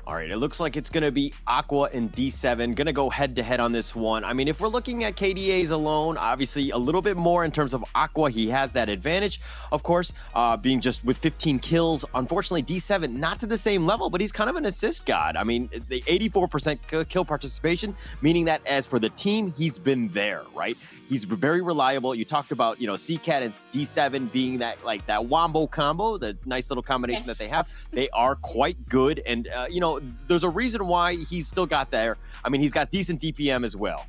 All right, it looks like it's going to be Aqua and D7. Going to go head-to-head on this one. I mean, if we're looking at KDAs alone, obviously a little bit more in terms of Aqua. He has that advantage, of course, being just with 15 kills. Unfortunately, D7, not to the same level, but he's kind of an assist god. I mean, the 84% kill participation, meaning that as for the team, he's been there, right? He's very reliable. You talked about, CCAT and D7 being that that wombo combo, the nice little combination that they have. They are quite good. And, there's a reason why he's still got there. I mean, he's got decent DPM as well.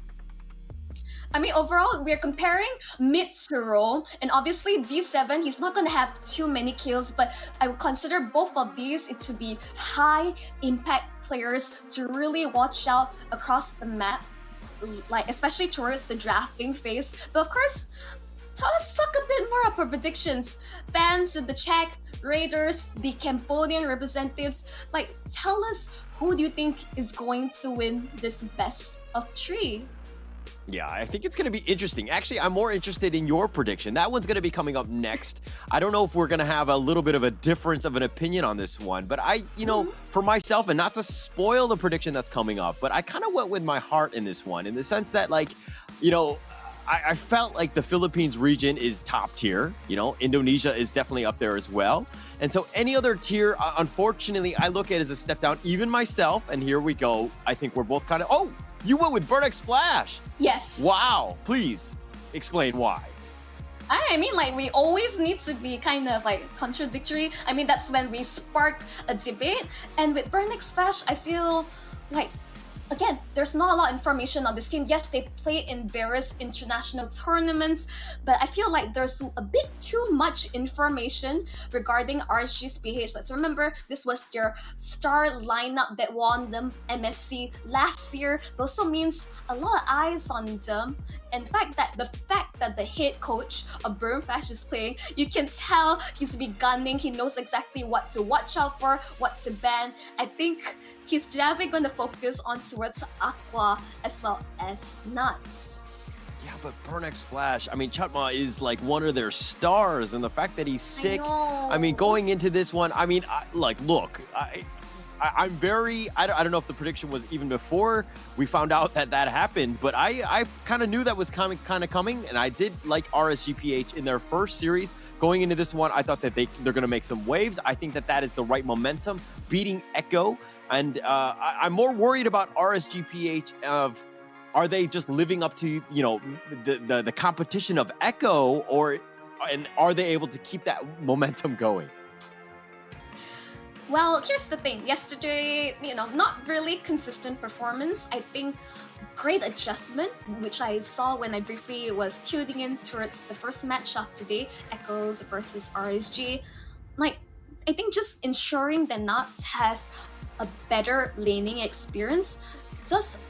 I mean, overall, we're comparing mid to roll, and obviously D7, he's not going to have too many kills, but I would consider both of these to be high impact players to really watch out across the map, especially towards the drafting phase. But of course, let's talk a bit more of our predictions. Fans in the chat, Raiders, the Cambodian representatives, tell us, who do you think is going to win this best of 3? Yeah, I think it's going to be interesting. Actually, I'm more interested in your prediction. That one's going to be coming up next. I don't know if we're going to have a little bit of a difference of an opinion on this one, but for myself, and not to spoil the prediction that's coming up, but I kind of went with my heart in this one, in the sense that, I felt like the Philippines region is top tier. Indonesia is definitely up there as well. And so any other tier, unfortunately, I look at as a step down. Even myself, and here we go, I think we're both kind of, oh, you went with Burnex Flash. Yes. Wow. Please explain why. I mean, we always need to be kind of contradictory. I mean, that's when we spark a debate. And with Burnex Flash, I feel again, there's not a lot of information on this team. Yes, they play in various international tournaments, but I feel like there's a bit too much information regarding RSG PH. Let's remember, this was their star lineup that won them MSC last year. It also means a lot of eyes on them. And the fact that the head coach of Burn Flash is playing, you can tell he's been gunning. He knows exactly what to watch out for, what to ban. I think he's definitely going to focus on towards Aqua as well as Nuts. Yeah, but Burnex Flash, I mean, Chatma is one of their stars, and the fact that he's sick, I mean, going into this one, I mean, look, I'm very, I don't know if the prediction was even before we found out that happened, but I kind of knew that was coming, and I did like RSG PH in their first series. Going into this one, I thought that they're going to make some waves. I think that is the right momentum, beating Echo. And I'm more worried about RSG PH of, are they just living up to, the competition of Echo, and are they able to keep that momentum going? Well, here's the thing. Yesterday, not really consistent performance. I think great adjustment, which I saw when I briefly was tuning in towards the first matchup today, Echoes versus RSG. I think just ensuring that Nuts has a better laning experience,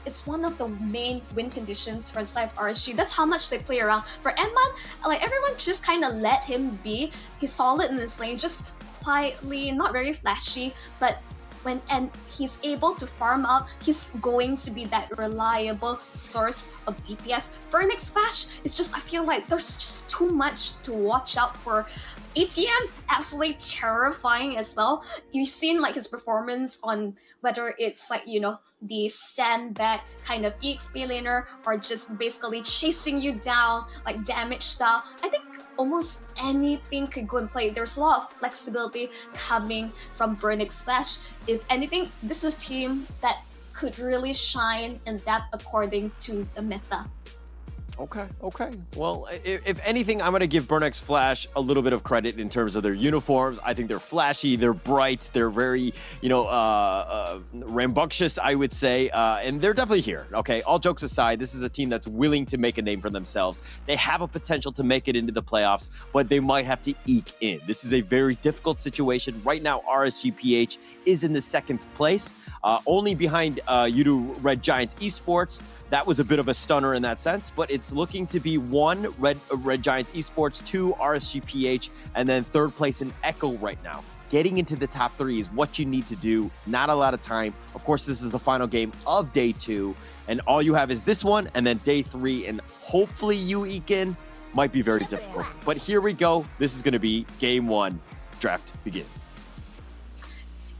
it's one of the main win conditions for the side of RSG. That's how much they play around. For Emman, everyone just kind of let him be. He's solid in his lane, just quietly, not very flashy, but and he's able to farm up, he's going to be that reliable source of DPS. Vernix Flash is just, I feel like there's just too much to watch out for. ATM, absolutely terrifying as well. You've seen like his performance on whether it's like, you know, the sandbag kind of EXP laner or just basically chasing you down, like damage style. I think almost anything could go and play. There's a lot of flexibility coming from Vernix Flash. If anything, this is a team that could really shine and adapt according to the meta. Okay. Well, if anything, I'm going to give Burnix Flash a little bit of credit in terms of their uniforms. I think they're flashy, they're bright, they're very, rambunctious, I would say, and they're definitely here. Okay, all jokes aside, this is a team that's willing to make a name for themselves. They have a potential to make it into the playoffs, but they might have to eke in. This is a very difficult situation. Right now, RSG PH is in the 2nd place, only behind Yudu Red Giants Esports. That was a bit of a stunner in that sense, but it's looking to be 1 Red Giants Esports, 2 RSG PH, and then 3rd place in Echo right now. Getting into the top 3 is what you need to do. Not a lot of time. Of course, this is the final game of day 2, and all you have is this one, and then day 3, and hopefully you eke in. Might be very difficult, but here we go. This is going to be game 1. Draft begins.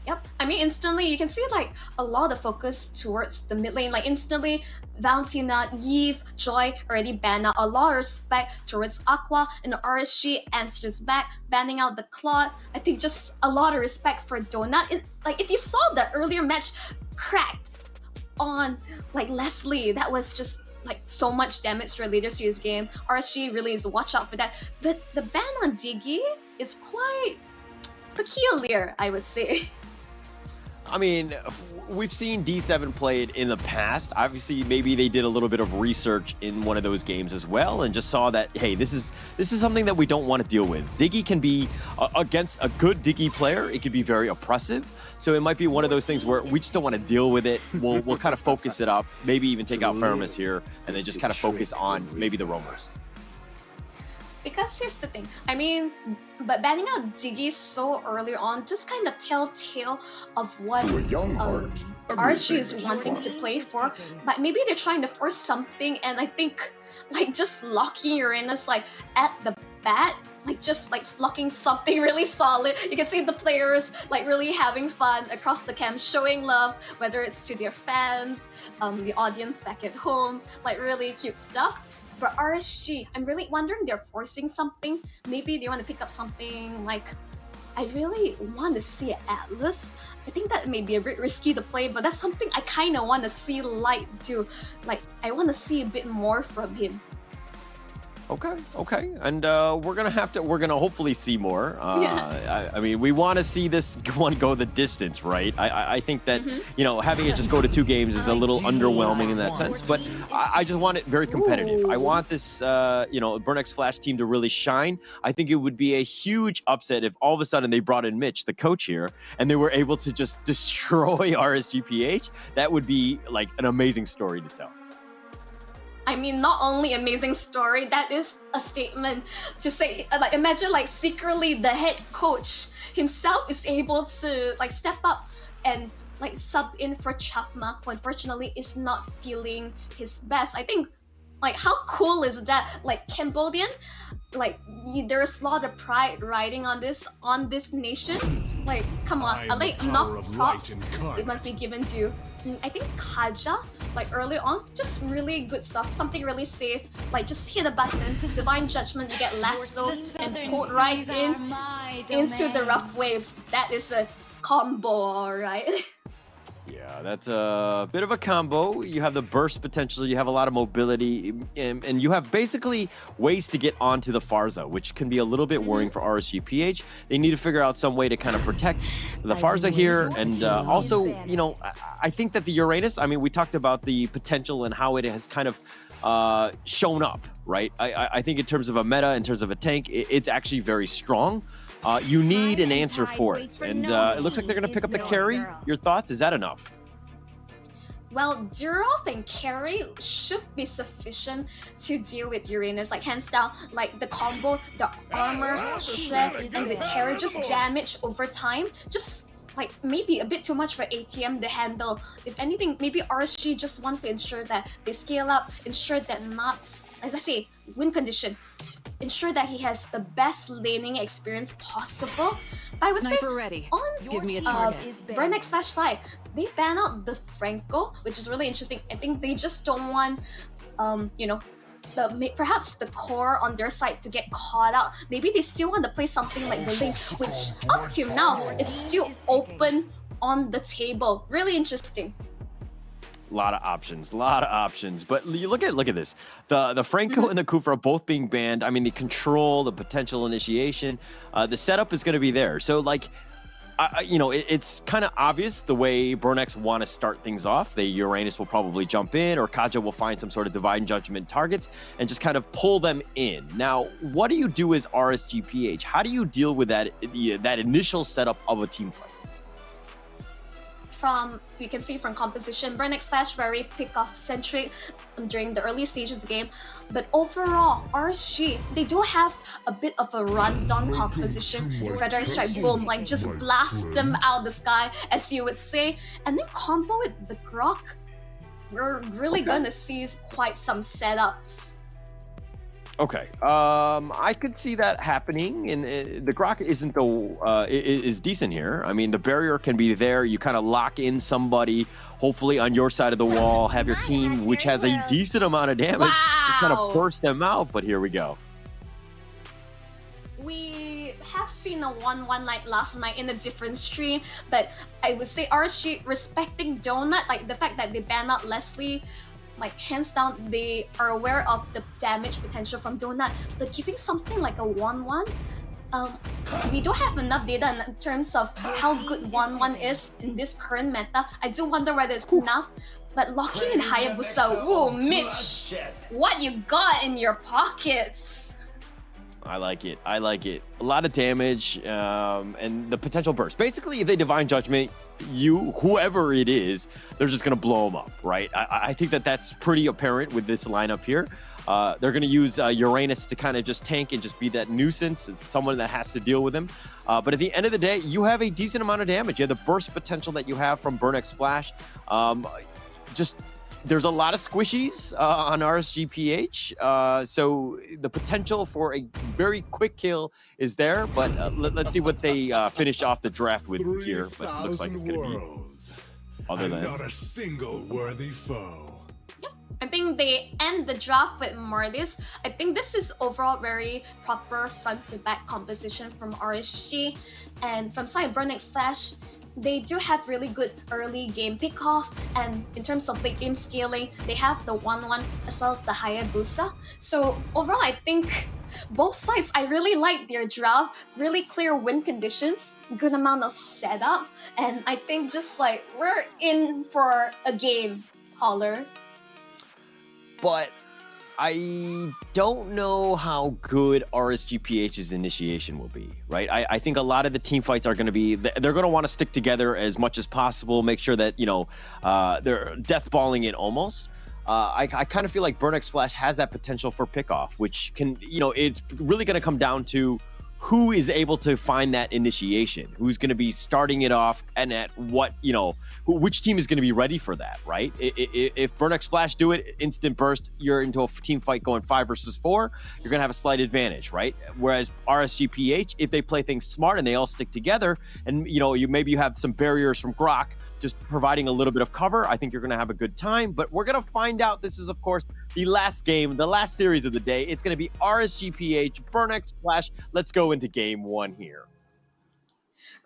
Yep, I mean, instantly you can see like a lot of focus towards the mid lane. Like instantly, Valentina, Yves, Joy already banned out. A lot of respect towards Aqua, and the RSG answers back, banning out the Claude. I think just a lot of respect for Donut. Like if you saw the earlier match cracked on like Leslie, that was just like so much damage to a later series game. RSG really is watch out for that. But the ban on Diggy is quite peculiar, I would say. I mean, we've seen D7 play it in the past. Obviously, maybe they did a little bit of research in one of those games as well and just saw that, hey, this is something that we don't want to deal with. Diggy can be, against a good Diggy player, it can be very oppressive. So it might be one of those things where we just don't want to deal with it. We'll kind of focus it up, maybe even take out Feramis here, and then just kind of focus on maybe the roamers. Because here's the thing, I mean, but banning out Diggy so early on just kind of telltale of what RSG is wanting to play for. But maybe they're trying to force something, and I think like just locking Uranus like at the bat, like just like locking something really solid. You can see the players like really having fun across the camp, showing love, whether it's to their fans, the audience back at home, like really cute stuff. But RSG, I'm really wondering they're forcing something. Maybe they want to pick up something like, I really want to see Atlas. I think that may be a bit risky to play, but that's something I kind of want to see Light do. Like, I want to see a bit more from him. Okay. And we're gonna hopefully see more. I mean, we want to see this one go the distance, right? I think that, having it just go to 2 games is a little underwhelming in that sense, but I just want it very competitive. I want this, Burnix Flash team to really shine. I think it would be a huge upset if all of a sudden they brought in Mitch, the coach here, and they were able to just destroy RSG PH. That would be like an amazing story to tell. I mean, not only amazing story, that is a statement to say, like, imagine like secretly the head coach himself is able to like step up and like sub in for Chakma, who unfortunately is not feeling his best. I think, like, how cool is that? Like Cambodian, like there's a lot of pride riding on this nation. Like, come on, like enough props it must be given to, I think, Kaja, like early on, just really good stuff, something really safe, like just hit a button, Divine Judgment, you get lasso and pulled right into the rough waves. That is a combo, alright? Yeah, that's a bit of a combo. You have the burst potential, you have a lot of mobility, and you have basically ways to get onto the Farza, which can be a little bit worrying for RSG PH. They need to figure out some way to kind of protect the Farza here, and also, I think that the Uranus, I mean, we talked about the potential and how it has kind of shown up, right? I think in terms of a meta, in terms of a tank, it's actually very strong. You need an answer for it, and it looks like they're going to pick up the carry. Your thoughts? Is that enough? Well, Durov and carry should be sufficient to deal with Uranus. Like, hands down, like the combo, the armor, shred, and the carry just damage over time. Just like maybe a bit too much for ATM to handle. If anything, maybe RSG just want to ensure that they scale up, ensure that Mats, as I say, win condition, ensure that he has the best laning experience possible. But I would Sniper say ready. on Give me a target. Burnex Flash side, they ban out the Franco, which is really interesting. I think they just don't want, you know, perhaps the core on their side to get caught out. Maybe they still want to play something like the Link, which up to now, it's still open on the table. Really interesting. A lot of options. But you look at this. The Franco and the Kufra both being banned. I mean, the control, the potential initiation, the setup is going to be there. So like, you know, it's kind of obvious the way Burnex want to start things off. The Uranus will probably jump in, or Kaja will find some sort of divine judgment targets and just kind of pull them in. Now, what do you do as RSG PH? How do you deal with that initial setup of a team fight? From, you can see from composition, Burnex Flash very pick-off centric during the early stages of the game. But overall, RSG, they do have a bit of a rundown composition. Frederick Strike, boom, like just blast them out of the sky, as you would say. And then combo with the Grok, we're really gonna see quite some setups. Okay, I could see that happening, and the Grok isn't is decent here. I mean, the barrier can be there. You kind of lock in somebody, hopefully on your side of the wall, have your team, which has a decent amount of damage, just kind of burst them out. But here we go. We have seen a 1-1 like last night in a different stream, but I would say RSG respecting Donut, like the fact that they banned out Leslie. Like, hands down, they are aware of the damage potential from Donut, but giving something like a 1-1, we don't have enough data in terms of how good 1-1 is in this current meta. I do wonder whether it's enough, but locking in Hayabusa, whoa, Mitch, what you got in your pockets? I like it. A lot of damage, and the potential burst. Basically, if they Divine Judgment, whoever it is, they're just going to blow them up, right? I think that's pretty apparent with this lineup here. They're going to use Uranus to kind of just tank and just be that nuisance. It's someone that has to deal with him. But at the end of the day, you have a decent amount of damage. You have the burst potential that you have from Burnex Flash. There's a lot of squishies on RSG PH, so the potential for a very quick kill is there, but let's see what they finish off the draft with here. But it looks like it's going to be other than not a single worthy foe. Yep. I think they end the draft with Mortis. I think this is overall very proper front-to-back composition from RSG, and from side Burnex Flash, they do have really good early game pickoff, and in terms of late game scaling, they have the 1-1 as well as the Hayabusa. So overall, I think both sides, I really like their draft, really clear win conditions, good amount of setup, and I think just like we're in for a game, Holler. But I don't know how good RSG PH's initiation will be, right? I think a lot of the team fights are going to be, they're going to want to stick together as much as possible, make sure that, you know, they're deathballing it almost. I kind of feel like Burnex Flash has that potential for pickoff, which can, you know, it's really going to come down to who is able to find that initiation, who's going to be starting it off, and at what, you know, which team is going to be ready for that, right? If Burnex Flash do it, instant burst, you're into a team fight going 5 versus 4, you're going to have a slight advantage, right? Whereas RSG PH, if they play things smart and they all stick together, and, you know, maybe you have some barriers from Grok, just providing a little bit of cover, I think you're going to have a good time. But we're going to find out. This is, of course, the last game, the last series of the day. It's going to be RSG PH, Burnex Flash. Let's go into game 1 here.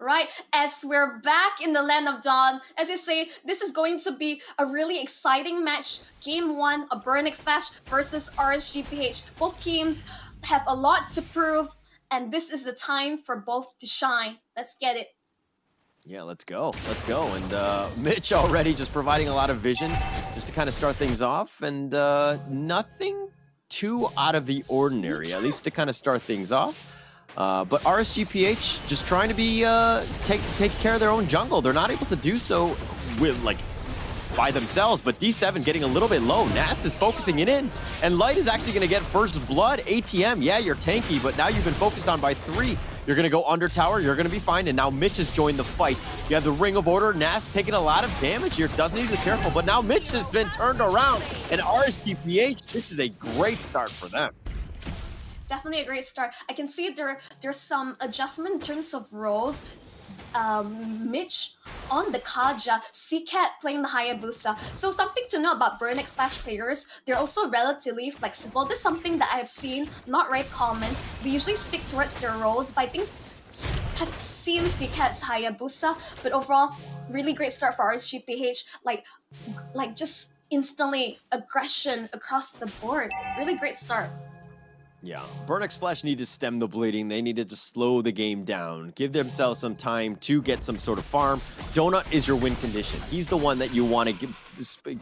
Right, as we're back in the Land of Dawn, as you say, this is going to be a really exciting match. Game 1, a Burnex Flash versus RSG PH. Both teams have a lot to prove, and this is the time for both to shine. Let's get it. Yeah, let's go. And Mitch already just providing a lot of vision just to kind of start things off, and nothing too out of the ordinary, at least to kind of start things off. But RSG PH just trying to be take care of their own jungle. They're not able to do so with by themselves, but D7 getting a little bit low. Nats is focusing it in, and Light is actually going to get first blood. ATM, yeah, you're tanky, but now you've been focused on by 3. You're going to go under tower, you're going to be fine, and now Mitch has joined the fight. You have the Ring of Order. Nats taking a lot of damage here. Doesn't need to be careful, but now Mitch has been turned around. And RSG PH, this is a great start for them. Definitely a great start. I can see there's some adjustment in terms of roles. Mitch on the Kaja, CCAT playing the Hayabusa. So something to know about Burn X Flash players, they're also relatively flexible. This is something that I've seen, not very common. We usually stick towards their roles, but I think have seen CCAT's Hayabusa, but overall, really great start for RSG PH. Like just instantly aggression across the board. Really great start. Yeah, Burn X Flash need to stem the bleeding. They need to just slow the game down, give themselves some time to get some sort of farm. Donut is your win condition. He's the one that you want to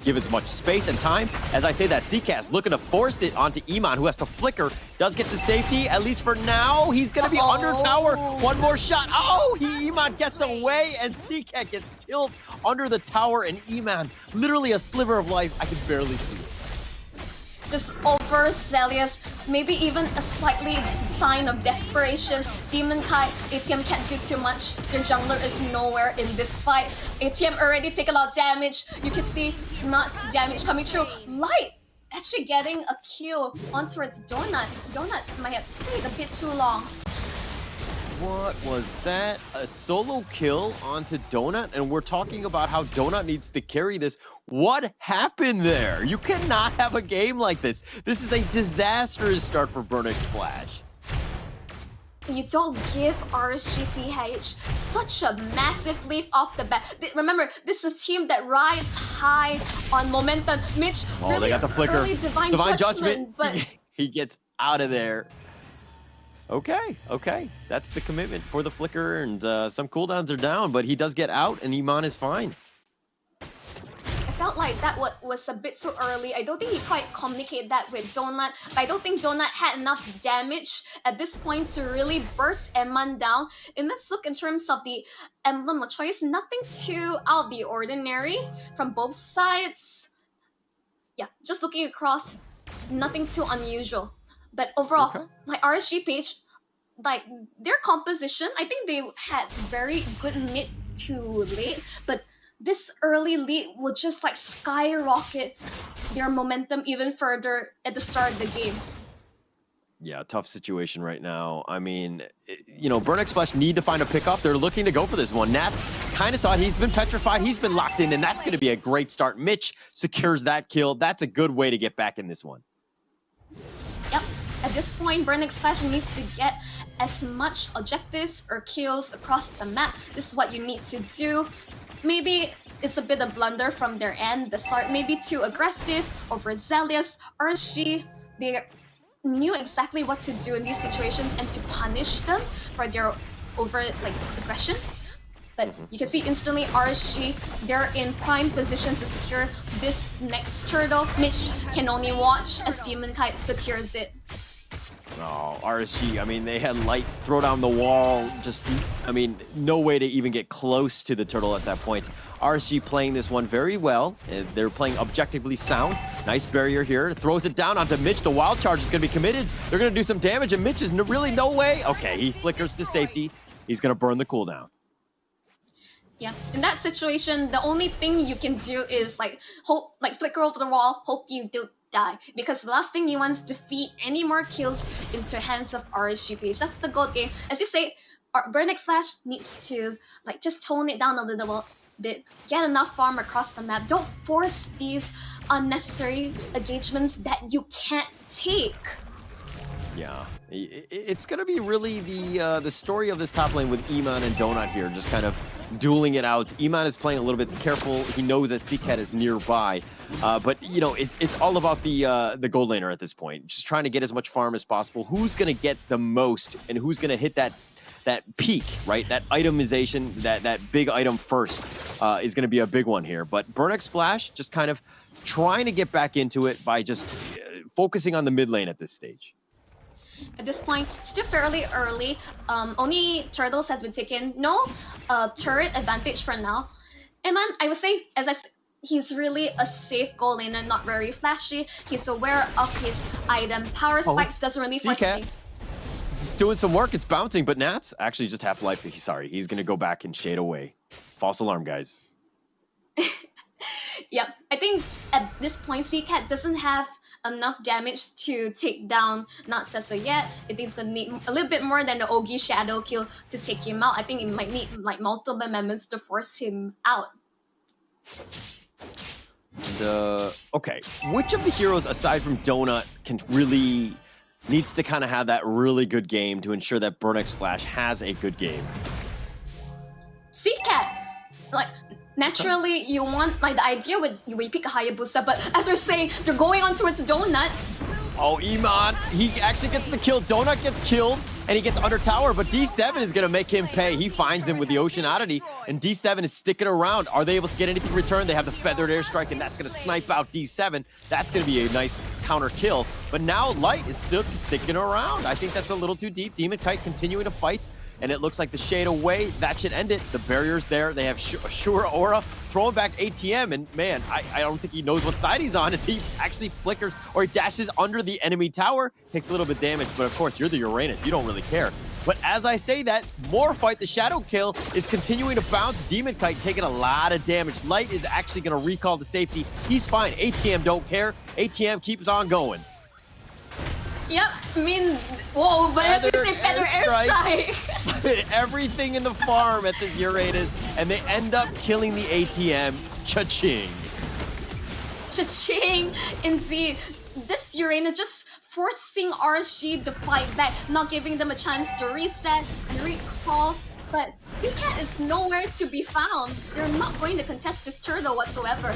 give as much space and time. As I say that, CCAS looking to force it onto Iman, who has to flicker. Does get to safety, at least for now. He's going to be under tower. One more shot. Oh, Iman gets away, and CCAT gets killed under the tower, and Iman, literally a sliver of life. I can barely see it. Just overzealous, maybe even a slightly sign of desperation. Demon Kai, ATM can't do too much. Your jungler is nowhere in this fight. ATM already take a lot of damage. You can see Nuts damage coming through. Light actually getting a kill on towards Donut. Donut might have stayed a bit too long. What was that? A solo kill onto Donut? And we're talking about how Donut needs to carry this. What happened there? You cannot have a game like this. This is a disastrous start for Burn X Flash. You don't give RSG PH such a massive leap off the bat. Remember, this is a team that rides high on momentum. Mitch, really they got the flicker. Early divine judgment, but he gets out of there. Okay. That's the commitment for the flicker, and some cooldowns are down, but he does get out, and Iman is fine. I felt like that was a bit too early. I don't think he quite communicated that with Donut, but I don't think Donut had enough damage at this point to really burst Eman down. And let's look in terms of the emblem of choice. Nothing too out of the ordinary from both sides. Yeah, just looking across, nothing too unusual. But overall, like RSG PH, like their composition, I think they had very good mid to late, but this early lead will just like skyrocket their momentum even further at the start of the game. Yeah, tough situation right now. I mean, you know, Burn X Flash need to find a pickoff. They're looking to go for this one. Nats kind of saw it. He's been petrified. He's been locked in, and that's going to be a great start. Mitch secures that kill. That's a good way to get back in this one. Yep. At this point, Burn X Flash needs to get as much objectives or kills across the map. This is what you need to do. Maybe it's a bit of blunder from their end. The start may be too aggressive, overzealous. RSG, they knew exactly what to do in these situations and to punish them for their aggression. But you can see instantly RSG, they're in prime position to secure this next turtle. Mitch can only watch as Demon Kite secures it. Oh, RSG, I mean, they had Light throw down the wall. Just, I mean, no way to even get close to the turtle at that point. RSG playing this one very well. They're playing objectively sound. Nice barrier here. Throws it down onto Mitch. The wild charge is going to be committed. They're going to do some damage, and Mitch is really no way. Okay, he flickers to safety. He's going to burn the cooldown. Yeah, in that situation, the only thing you can do is flicker over the wall, hope you don't die. Because the last thing you want is to feed any more kills into hands of RSG PH. That's the goal game. As you say, Burn X Flash needs to just tone it down a little bit, get enough farm across the map. Don't force these unnecessary engagements that you can't take. Yeah, it's going to be really the story of this top lane with Iman and Donut here, just kind of dueling it out. Iman is playing a little bit careful. He knows that CCAT is nearby, but you know it's all about the gold laner at this point. Just trying to get as much farm as possible. Who's going to get the most, and who's going to hit that peak, right? That itemization, that big item first is going to be a big one here. But Burn X Flash just kind of trying to get back into it by just focusing on the mid lane at this stage. At this point, still fairly early. Only turtles has been taken. No turret advantage for now. Eman, I would say, he's really a safe goal laner, not very flashy. He's aware of his item. Power spikes doesn't really force anything. It's doing some work. It's bouncing, but Nats actually just half life. Sorry, he's gonna go back and shade away. false alarm, guys. Yep, I think at this point, CCAT doesn't have enough damage to take down Natseso yet. I think it's gonna need a little bit more than the Ogi Shadow kill to take him out. I think it might need like multiple amendments to force him out. Okay, which of the heroes aside from Donut needs to kind of have that really good game to ensure that Burnix Flash has a good game? CCAT! Like, naturally, you want, like, the idea with you pick a Hayabusa, but as we're saying, they're going on towards Donut. Oh, Iman, he actually gets the kill. Donut gets killed, and he gets under tower, but D7 is going to make him pay. He finds him with the Ocean Oddity, and D7 is sticking around. Are they able to get anything returned? They have the Feathered Airstrike, and that's going to snipe out D7. That's going to be a nice counter kill. But now Light is still sticking around. I think that's a little too deep. Demon Kite continuing to fight, and it looks like the shade away. That should end it. The barrier's there. They have Ashura Aura throwing back ATM, and man, I don't think he knows what side he's on as he actually flickers or he dashes under the enemy tower. Takes a little bit of damage, but of course, you're the Uranus. You don't really care. But as I say that, more fight. The Shadow Kill is continuing to bounce. Demon Kite taking a lot of damage. Light is actually going to recall the safety. He's fine. ATM don't care. ATM keeps on going. Yep, I mean, whoa, but as we say, Feather Airstrike. Everything in the farm at this Uranus, and they end up killing the ATM. Cha-ching. Cha-ching, indeed. This Uranus just forcing RSG to fight back, not giving them a chance to reset and recall. But CCAT is nowhere to be found. They're not going to contest this turtle whatsoever.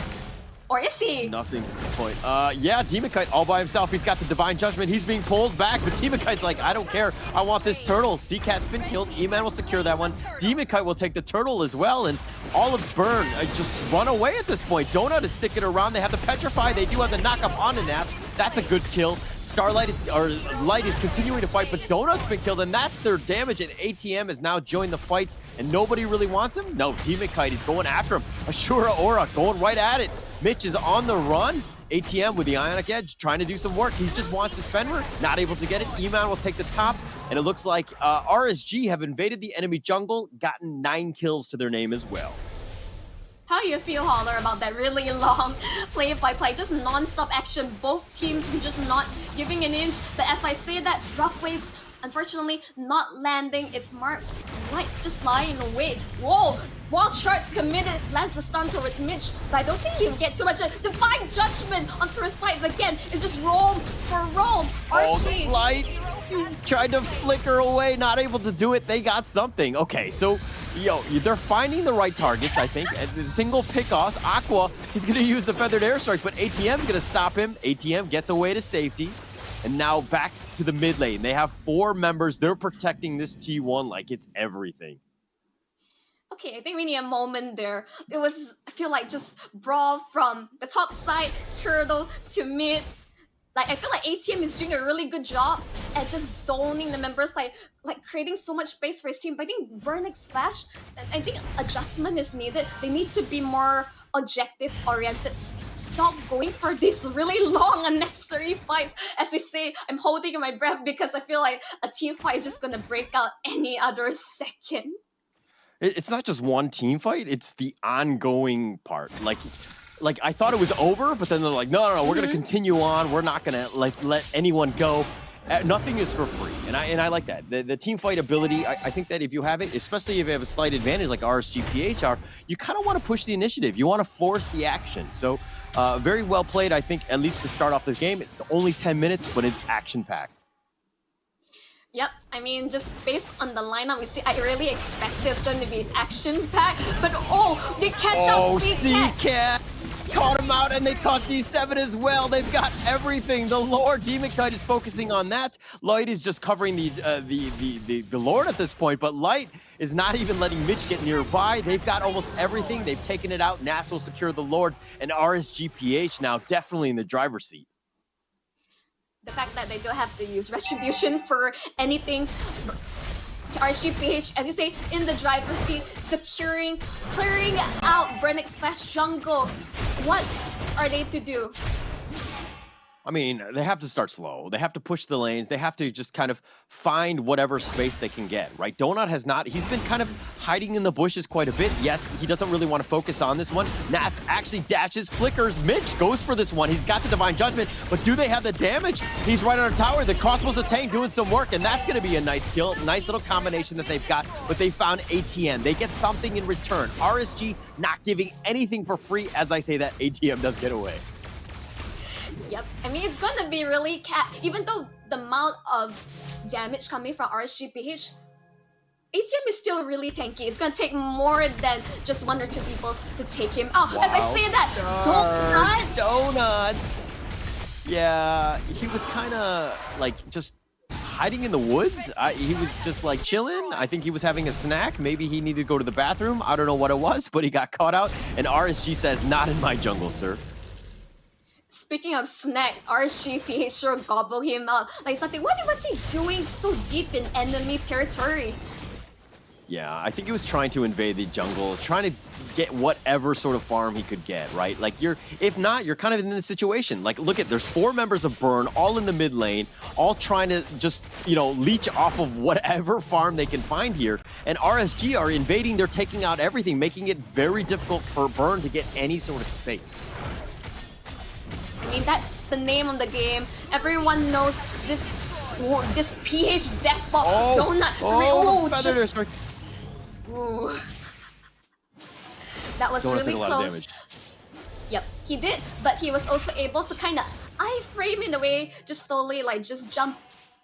Or is he? Nothing point. Yeah, Demon Kite all by himself. He's got the Divine Judgment. He's being pulled back, but Demon Kite's like, I don't care. I want this turtle. CCAT's been killed. E-Man will secure that one. Demon Kite will take the turtle as well, and all of Burn just run away at this point. Donut is sticking around. They have the Petrify. They do have the knock-up on the Nap. That's a good kill. Light is continuing to fight, but Donut's been killed, and that's their damage, and ATM has now joined the fight, and nobody really wants him? No, Demon Kite is going after him. Ashura Aura going right at it. Mitch is on the run. ATM with the Ionic Edge trying to do some work. He just wants his Fenrir, not able to get it. E-Man will take the top, and it looks like RSG have invaded the enemy jungle, gotten 9 kills to their name as well. How do you feel, Holler, about that really long play-by-play, just non-stop action, both teams just not giving an inch, but as I say that, Rough Waves, unfortunately, not landing its mark, Light just lying in wait. Whoa! Wild Sharks committed, lands the stun towards Mitch, but I don't think you get too much Divine Judgment on towards Light again. It's just roam for roam. RSG. Light tried to flicker away, not able to do it. They got something. Okay, so they're finding the right targets, I think. The single pickoffs. Aqua, he's going to use the Feathered Airstrike, but ATM's going to stop him. ATM gets away to safety. And now back to the mid lane. They have 4 members. They're protecting this T1 like it's everything. Okay, I think we need a moment there. It was, I feel like, just brawl from the top side, turtle to mid. Like, I feel like ATM is doing a really good job at just zoning the members, like creating so much space for his team. But I think Burnix Flash, I think adjustment is needed. They need to be more objective-oriented. Stop going for these really long, unnecessary fights. As we say, I'm holding my breath because I feel like a team fight is just gonna break out any other second. It's not just one team fight, it's the ongoing part. Like I thought it was over, but then they're like, no, we're gonna continue on. We're not gonna let anyone go. Nothing is for free, and I like that. The team fight ability, I think that if you have it, especially if you have a slight advantage like RSG PH are, you kind of want to push the initiative. You want to force the action. So very well played, I think, at least to start off this game. It's only 10 minutes, but it's action-packed. Yep, I mean, just based on the lineup we see, I really expected it's going to be action-packed, but they catch up Sneak-Cat! Caught him out, and they caught D7 as well. They've got everything. The Lord, Demon Kite is focusing on that. Light is just covering the Lord at this point, but Light is not even letting Mitch get nearby. They've got almost everything. They've taken it out. Nas will secure the Lord, and RSG PH now definitely in the driver's seat. The fact that they don't have to use Retribution for anything. RSG PH, as you say, in the driver's seat, securing, clearing out Burnix Flash jungle. What are they to do? I mean, they have to start slow. They have to push the lanes. They have to just kind of find whatever space they can get, right? Donut has not, he's been kind of hiding in the bushes quite a bit. Yes, he doesn't really want to focus on this one. Nas actually dashes, flickers. Mitch goes for this one. He's got the Divine Judgment, but do they have the damage? He's right on a tower. The crossbow's a tank doing some work, and that's going to be a nice kill. Nice little combination that they've got, but they found ATM. They get something in return. RSG not giving anything for free. As I say that, ATM does get away. Yep, I mean, it's gonna be really even though the amount of damage coming from RSG PH, ATM is still really tanky. It's gonna take more than just 1 or 2 people to take him out. Wow. As I say that, Donut! Yeah, he was kind of like just hiding in the woods. He was just like chilling. I think he was having a snack. Maybe he needed to go to the bathroom. I don't know what it was, but he got caught out. And RSG says, not in my jungle, sir. Speaking of snack, RSG PH sure gobble him up. Like something, what was he doing so deep in enemy territory? Yeah, I think he was trying to invade the jungle, trying to get whatever sort of farm he could get, right? Like if not, you're kind of in this situation. Like look at, there's 4 members of Burn, all in the mid lane, all trying to just, you know, leech off of whatever farm they can find here. And RSG are invading, they're taking out everything, making it very difficult for Burn to get any sort of space. I mean, that's the name of the game. Everyone knows this PH death ball. Donut. Ooh. That was really close. Yep, he did, but he was also able to kind of iframe in a way, just slowly, like just jump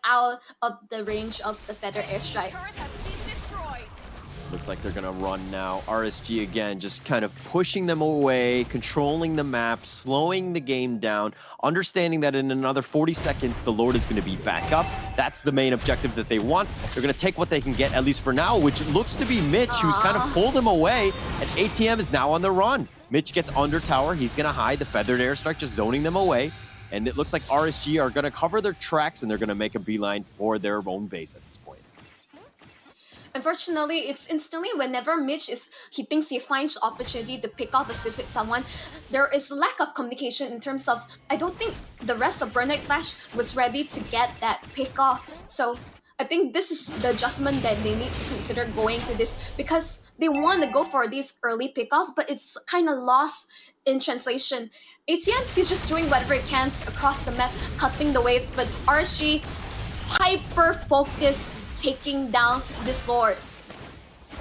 out of the range of the feather airstrike. Looks like they're gonna run now. RSG again, just kind of pushing them away, controlling the map, slowing the game down, understanding that in another 40 seconds, the Lord is gonna be back up. That's the main objective that they want. They're gonna take what they can get, at least for now, which looks to be Mitch, who's kind of pulled him away, and ATM is now on the run. Mitch gets under tower, he's gonna hide, the feathered airstrike just zoning them away, and it looks like RSG are gonna cover their tracks, and they're gonna make a beeline for their own base at this point. Unfortunately, it's instantly whenever Mitch he thinks he finds the opportunity to pick off a specific someone, there is lack of communication in terms of, I don't think the rest of Burn Clash was ready to get that pick off. So I think this is the adjustment that they need to consider going to this, because they want to go for these early pickoffs, but it's kind of lost in translation. ATM, he's just doing whatever he can across the map, cutting the waves, but RSG, hyper-focused, taking down this Lord.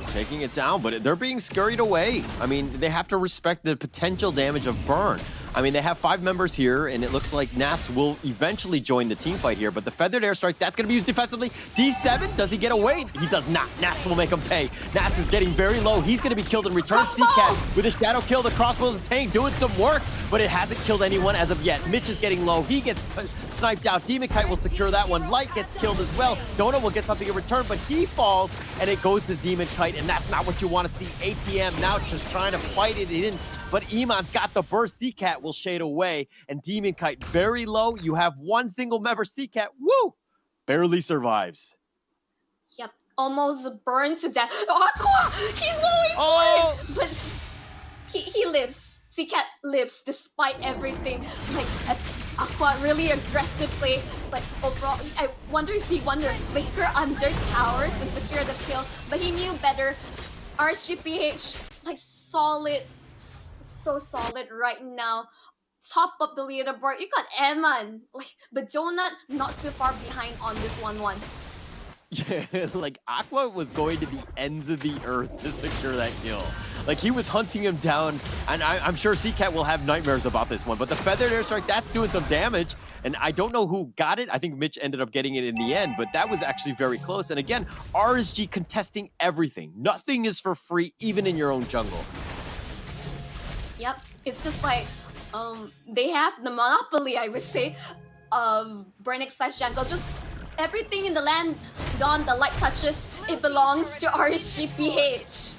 Taking it down, but they're being scurried away. I mean, they have to respect the potential damage of Burn. I mean, they have 5 members here, and it looks like Nats will eventually join the team fight here, but the feathered airstrike, that's going to be used defensively. D7, does he get away? He does not. Nats will make him pay. Nats is getting very low. He's going to be killed in return. CCAT with a shadow kill. The crossbow's a tank doing some work, but it hasn't killed anyone as of yet. Mitch is getting low. He gets sniped out. Demon Kite will secure that one. Light gets killed as well. Donut will get something in return, but he falls, and it goes to Demon Kite, and that's not what you want to see. ATM now just trying to fight it in, but Iman's got the burst. CCAT will shade away, and Demon Kite very low. You have 1 single member. CCAT, woo, barely survives. Yep, almost burned to death. Aqua, he's going for it, but he lives. CCAT lives despite everything. Like, as Aqua really aggressively, like overall, I wonder if he wanted to flicker under tower to secure the kill, but he knew better. RSG PH, like solid, so solid right now. Top of the leaderboard, you got Eman, like, but Donut not too far behind on this 1-1. Yeah, like Aqua was going to the ends of the earth to secure that kill. Like he was hunting him down, and I'm sure CCAT will have nightmares about this one. But the feathered airstrike, that's doing some damage, and I don't know who got it. I think Mitch ended up getting it in the end, but that was actually very close. And again, RSG contesting everything. Nothing is for free, even in your own jungle. Yep, it's just like they have the monopoly, I would say, of Burn X5 jungle. Just everything in the land, the light touches, it belongs to RSG PH.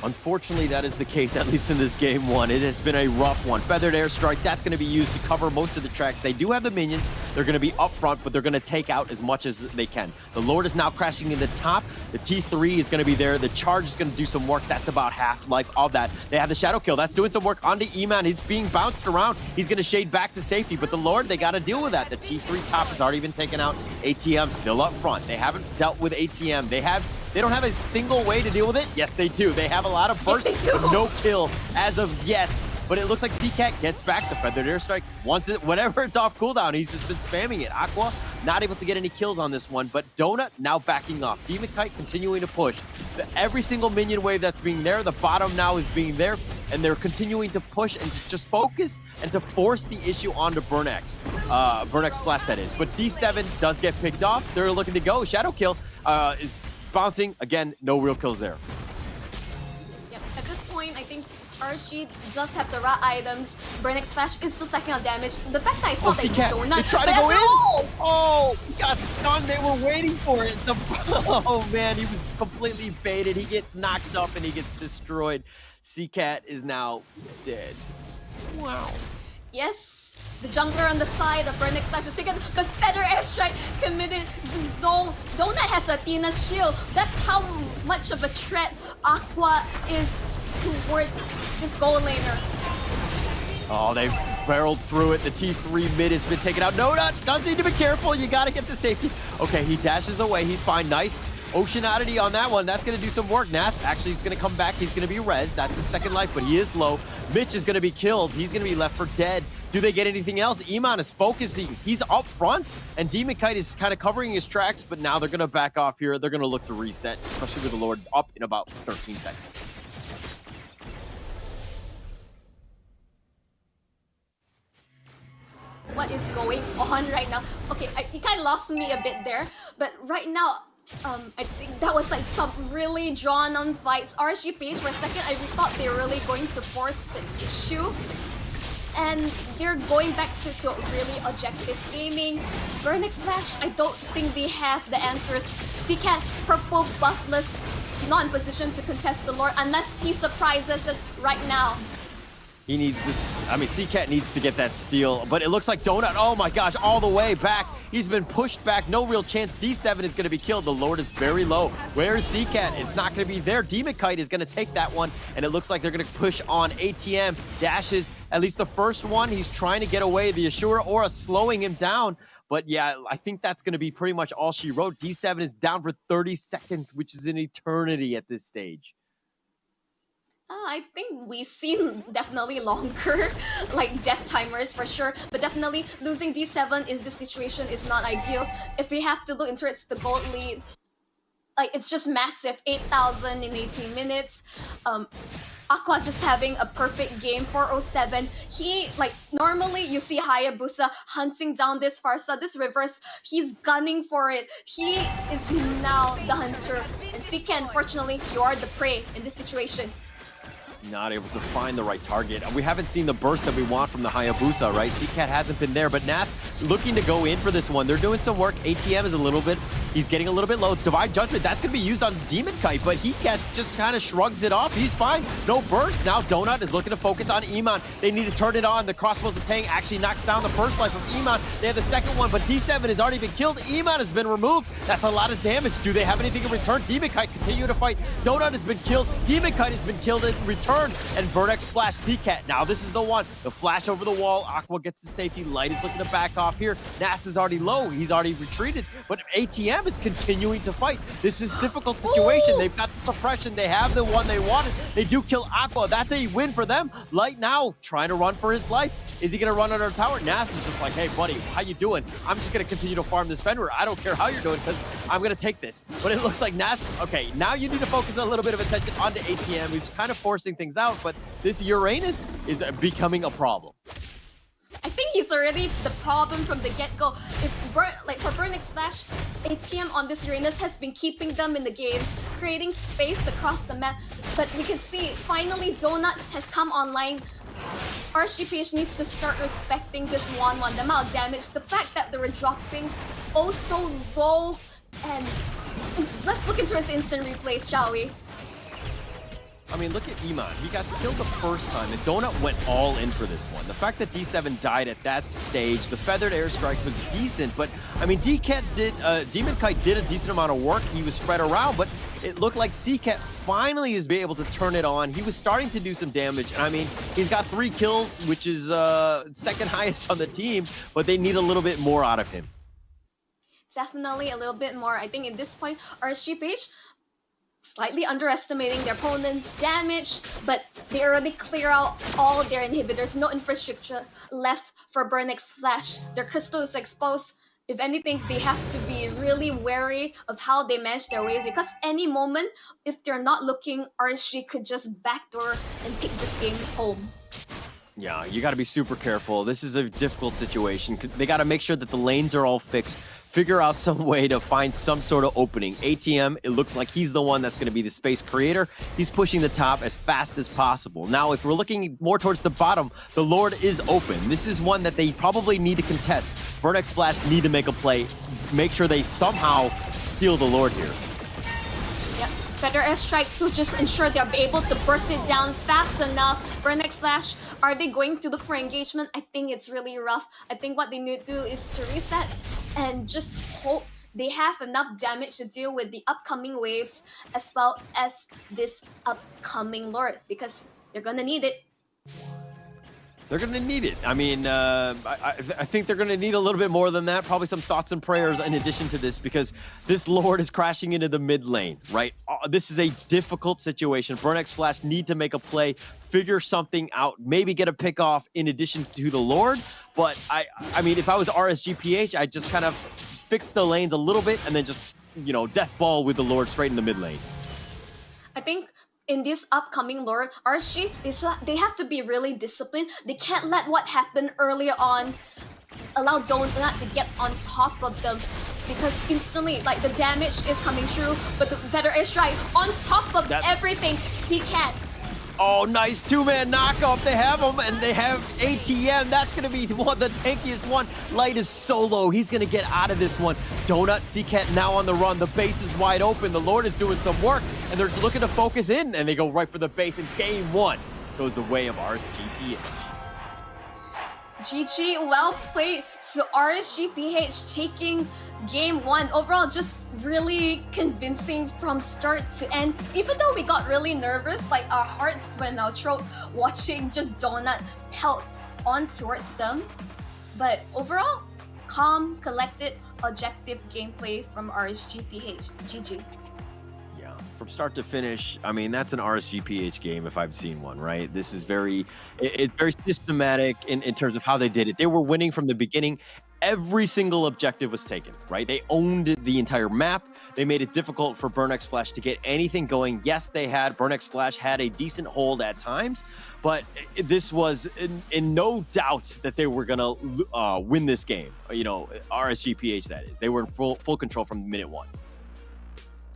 Unfortunately, that is the case, at least in this game one. It has been a rough one. Feathered Airstrike, that's going to be used to cover most of the tracks. They do have the minions. They're going to be up front, but they're going to take out as much as they can. The Lord is now crashing in the top. The T3 is going to be there. The Charge is going to do some work. That's about half-life of that. They have the Shadow Kill. That's doing some work onto E-Man. He's being bounced around. He's going to shade back to safety, but the Lord, they got to deal with that. The T3 top has already been taken out. ATM still up front. They haven't dealt with ATM. They don't have a single way to deal with it. Yes, they do. They have a lot of burst, but no kill as of yet. But it looks like CCAT gets back the Feathered Airstrike. Once it, whenever it's off cooldown, he's just been spamming it. Aqua not able to get any kills on this one, but Donut now backing off. Demon Kite continuing to push. Every single minion wave that's being there, the bottom now is being there, and they're continuing to push and to just focus and to force the issue onto Burnex. Burnex Splash, that is. But D7 does get picked off. They're looking to go. Shadow Kill is bouncing. Again, no real kills there. Yep, at this point, I think RSG does have the right items. Burnex Splash is just stacking out damage. The fact that I saw that Donut... They tried to go in! Oh, he got stunned. They were waiting for it. Oh, man, he was completely baited. He gets knocked up and he gets destroyed. CCAT is now dead. Wow. Yes, the jungler on the side of Burnex Splash was taken, but Feather Airstrike committed the zone. Donut has Athena's shield. That's how much of a threat Aqua is toward this gold laner. Oh, they barreled through it. The T3 mid has been taken out. No, does need to be careful. You got to get to safety. Okay, he dashes away. He's fine. Nice Ocean Oddity on that one. That's going to do some work. Nas actually is going to come back. He's going to be rezzed. That's his second life, but he is low. Mitch is going to be killed. He's going to be left for dead. Do they get anything else? Iman is focusing. He's up front, and Demon Kite is kind of covering his tracks, but now they're going to back off here. They're going to look to reset, especially with the Lord up in about 13 seconds. What is going on right now? Okay, you kind of lost me a bit there, but right now, I think that was like some really drawn-on fights. RSG PH, for a second, I thought they were really going to force the issue, and they're going back to really objective gaming. Burnex Splash, I don't think they have the answers. CCAT, purple, buffless, not in position to contest the Lord unless he surprises us right now. He needs this. I mean, CCAT needs to get that steal, but it looks like Donut, oh my gosh, all the way back. He's been pushed back, no real chance. D7 is going to be killed. The Lord is very low. Where is CCAT? It's not going to be there. Demon Kite is going to take that one, and it looks like they're going to push on ATM. Dashes, at least the first one, he's trying to get away. The Ashura Aura slowing him down. But yeah, I think that's going to be pretty much all she wrote. D7 is down for 30 seconds, which is an eternity at this stage. I think we've seen definitely longer like death timers for sure, but definitely losing D7 in this situation is not ideal. If we have to look into it, it's the gold lead. Like, it's just massive, 8,000 in 18 minutes. Aqua's just having a perfect game, 407. He, like, normally you see Hayabusa hunting down this Farsa, this reverse, he's gunning for it. He is now the hunter. And CCAT, unfortunately, you are the prey in this situation. Not able to find the right target. We haven't seen the burst that we want from the Hayabusa, right? CCAT hasn't been there, but Nas looking to go in for this one. They're doing some work. ATM is a little bit, he's getting a little bit low. Divine Judgment, that's going to be used on Demon Kite, but he gets, just kind of shrugs it off. He's fine. No burst. Now Donut is looking to focus on Iman. They need to turn it on. The crossbows of Tang actually knocks down the first life of Iman. They have the second one, but D7 has already been killed. Iman has been removed. That's a lot of damage. Do they have anything in return? Demon Kite continue to fight. Donut has been killed. Demon Kite has been killed in return. And Burnex Splash CCAT. Now this is the one. The flash over the wall. Aqua gets to safety. Light is looking to back off here. Nas is already low. He's already retreated. But ATM is continuing to fight. This is a difficult situation. They've got the suppression. They have the one they wanted. They do kill Aqua. That's a win for them. Light now trying to run for his life. Is he going to run under a tower? Nas is just like, hey, buddy, how you doing? I'm just going to continue to farm this Fenrir. I don't care how you're doing because I'm going to take this. But it looks like Nas, okay, now you need to focus a little bit of attention onto ATM, who's kind of forcing things out, but this Uranus is becoming a problem. I think he's already the problem from the get-go. Like for Burnex Splash, ATM on this Uranus has been keeping them in the game, creating space across the map. But we can see, finally Donut has come online. RSG PH needs to start respecting this 1-1, the amount of damage, the fact that they were dropping oh so low, and let's look into his instant replays, shall we? I mean, look at Iman. He got killed the first time, and Donut went all in for this one. The fact that D7 died at that stage, the feathered airstrike was decent, but I mean, Demon Kite did a decent amount of work. He was spread around, but it looked like CCat finally is able to turn it on. He was starting to do some damage, and I mean, he's got 3 kills, which is second highest on the team, but they need a little bit more out of him. Definitely a little bit more. I think at this point, RSG PH slightly underestimating their opponent's damage, but they already clear out all of their inhibitors. No infrastructure left for Burnix Flash. Their crystal is exposed. If anything, they have to be really wary of how they manage their waves, because any moment, if they're not looking, RSG could just backdoor and take this game home. Yeah, you got to be super careful. This is a difficult situation. They got to make sure that the lanes are all fixed, figure out some way to find some sort of opening. ATM, it looks like he's the one that's going to be the space creator. He's pushing the top as fast as possible. Now, if we're looking more towards the bottom, the Lord is open. This is one that they probably need to contest. Vernex Flash need to make a play, make sure they somehow steal the Lord here. Yep, better airstrike to just ensure they're able to burst it down fast enough. Burnix Flash, are they going to look for engagement? I think it's really rough. I think what they need to do is to reset and just hope they have enough damage to deal with the upcoming waves as well as this upcoming Lord, because they're gonna need it. They're going to need it. I mean, I think they're going to need a little bit more than that. Probably some thoughts and prayers in addition to this, because this Lord is crashing into the mid lane, right? This is a difficult situation. Burnix Flash need to make a play, figure something out, maybe get a pick off in addition to the Lord. But I mean, if I was RSG PH, I'd just kind of fix the lanes a little bit and then just, you know, death ball with the Lord straight in the mid lane. I think in this upcoming Lord, RSG, they have to be really disciplined. They can't let what happened earlier on allow Donut to get on top of them, because instantly, like, the damage is coming through, but the better airstrike on top of everything, he can't. Oh, nice 2-man knockoff. They have him, and they have ATM. That's going to be one of the tankiest one. Light is solo. He's going to get out of this one. Donut, CCat now on the run. The base is wide open. The Lord is doing some work, and they're looking to focus in, and they go right for the base, and game 1 goes the way of RSG PH. GG, well played to RSG PH, taking game 1. Overall, just really convincing from start to end. Even though we got really nervous, like our hearts went our throat watching just Donut pelt on towards them. But overall, calm, collected, objective gameplay from RSG PH. GG. Yeah, from start to finish, I mean, that's an RSG PH game if I've seen one, right? This is it's very systematic in terms of how they did it. They were winning from the beginning. Every single objective was taken, right? They owned the entire map. They made it difficult for Burnix Flash to get anything going. Yes, Burnix Flash had a decent hold at times, but this was in no doubt that they were gonna win this game. You know, RSG PH, that is. They were in full control from minute 1.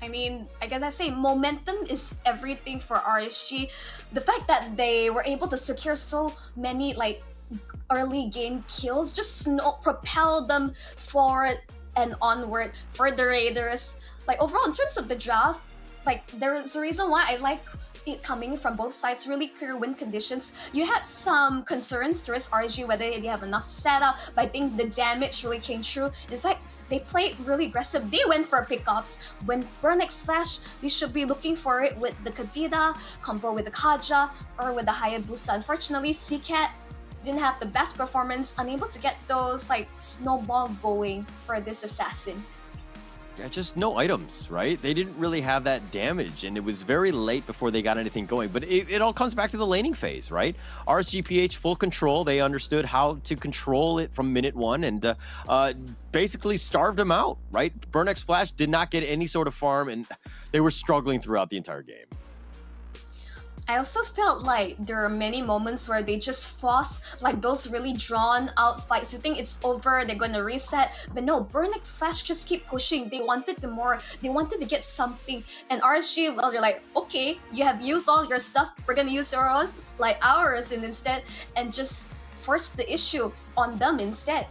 I mean, I guess I say momentum is everything for RSG. The fact that they were able to secure so many, like, early game kills just propel them forward and onward for the Raiders. Like, overall, in terms of the draft, like, there's a reason why I like it coming from both sides. Really clear win conditions. You had some concerns towards RSG whether they have enough setup, but I think the damage really came true. In fact, they played really aggressive. They went for pickups. When Burnix Flash, they should be looking for it with the Kadida, combo with the Kaja, or with the Hayabusa. Unfortunately, CCat didn't have the best performance, unable to get those, like, snowball going for this assassin. Yeah, just no items, right? They didn't really have that damage, and it was very late before they got anything going. But it all comes back to the laning phase, right? RSG PH full control. They understood how to control it from minute 1 and basically starved them out, right? Burnix Flash did not get any sort of farm, and they were struggling throughout the entire game. I also felt like there are many moments where they just force, like, those really drawn out fights. You think it's over, they're gonna reset, but no, Burnix Flash just keep pushing. They wanted the more, they wanted to get something, and RSG, well, they're like, okay, you have used all your stuff, we're gonna use ours, like ours, and instead, and just force the issue on them instead.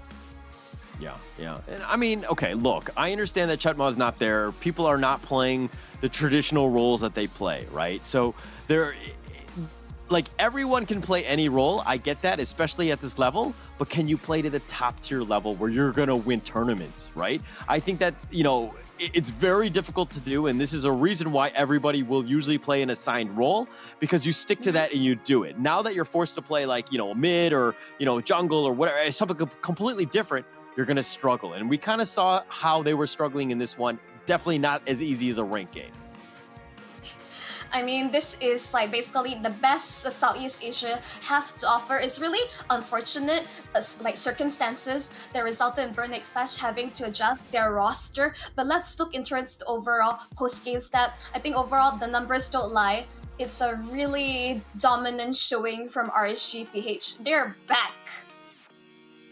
Yeah. And I mean, okay, look, I understand that Chetma's not there. People are not playing the traditional roles that they play, right? So like everyone can play any role. I get that, especially at this level, but can you play to the top tier level where you're going to win tournaments, right? I think that, you know, it's very difficult to do, and this is a reason why everybody will usually play an assigned role, because you stick to that and you do it. Now that you're forced to play like, you know, mid or, you know, jungle or whatever, something completely different, you're going to struggle. And we kind of saw how they were struggling in this one. Definitely not as easy as a ranked game. I mean, this is like basically the best of Southeast Asia has to offer. It's really unfortunate like circumstances that resulted in Burnick Flash having to adjust their roster. But let's look in terms of the overall post-game stat. I think overall the numbers don't lie. It's a really dominant showing from RSG PH. They're back.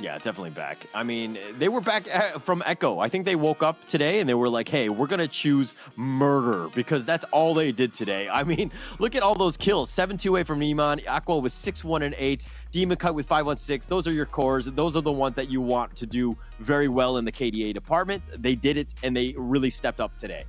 Yeah, definitely back. I mean, they were back from Echo. I think they woke up today and they were like, hey, we're going to choose murder, because that's all they did today. I mean, look at all those kills. 7-2-8 from Neiman. Aqua with 6-1-8. Demon Cut with 5-1-6. Those are your cores. Those are the ones that you want to do very well in the KDA department. They did it, and they really stepped up today.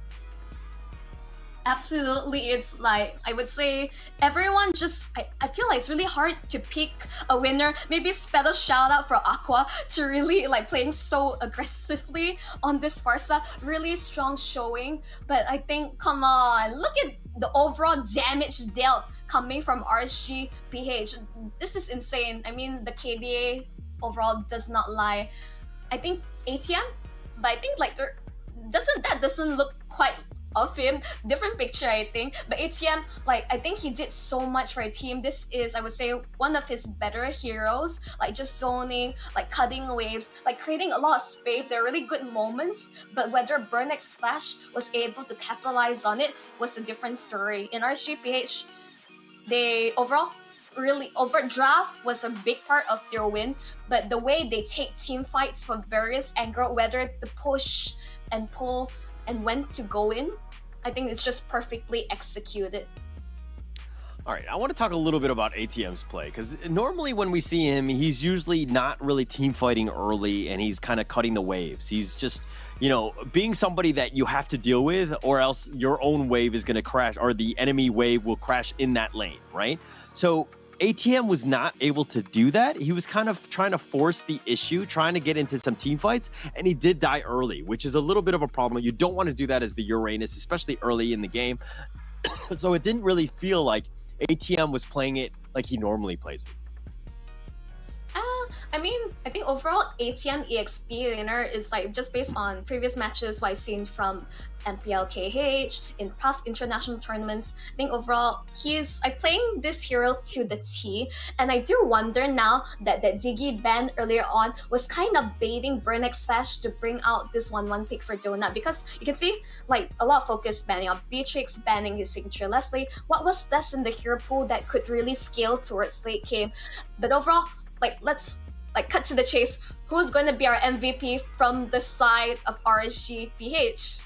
Absolutely, it's like, I would say everyone just, I feel like it's really hard to pick a winner. Maybe special shout out for Aqua to really like playing so aggressively on this Farsa. Really strong showing, but I think, come on, look at the overall damage dealt coming from RSG PH. This is insane. I mean, the KDA overall does not lie. I think ATM, but I think like there doesn't look quite of him. Different picture, I think. But ATM, like, I think he did so much for a team. This is, I would say, one of his better heroes. Like, just zoning, like, cutting waves, like, creating a lot of space. There are really good moments, but whether Burnick's Flash was able to capitalize on it was a different story. In RSG PH, they overall, really, overdraft was a big part of their win, but the way they take team fights from various angles, whether to push and pull, and when to go in, I think it's just perfectly executed. All right, I want to talk a little bit about ATM's play, because normally when we see him, he's usually not really team fighting early, and he's kind of cutting the waves. He's just, you know, being somebody that you have to deal with, or else your own wave is going to crash, or the enemy wave will crash in that lane, right? So ATM was not able to do that. He was kind of trying to force the issue, trying to get into some team fights, and he did die early, which is a little bit of a problem. You don't want to do that as the Uranus, especially early in the game. So it didn't really feel like ATM was playing it like he normally plays it. I mean, I think overall ATM EXP laner is like just based on previous matches what I've seen from MPL KH in past international tournaments. I think overall he's playing this hero to the T, and I do wonder now that Diggy ban earlier on was kind of baiting Burnick's Flash to bring out this 1-1 pick for Donut, because you can see like a lot of focus banning on Beatrix, banning his signature Leslie. What was less in the hero pool that could really scale towards late game? But overall, like, let's like cut to the chase. Who's going to be our MVP from the side of RSG PH?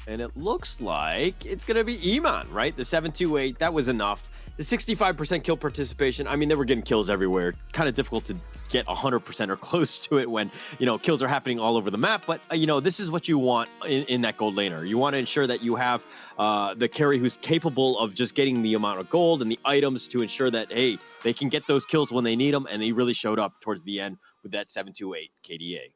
And it looks like it's going to be Iman, right? The 7-2-8, that was enough. The 65% kill participation, I mean, they were getting kills everywhere. Kind of difficult to get 100% or close to it when, you know, kills are happening all over the map. But, you know, this is what you want in that gold laner. You want to ensure that you have the carry who's capable of just getting the amount of gold and the items to ensure that, hey, they can get those kills when they need them. And they really showed up towards the end with that 7-2-8 KDA.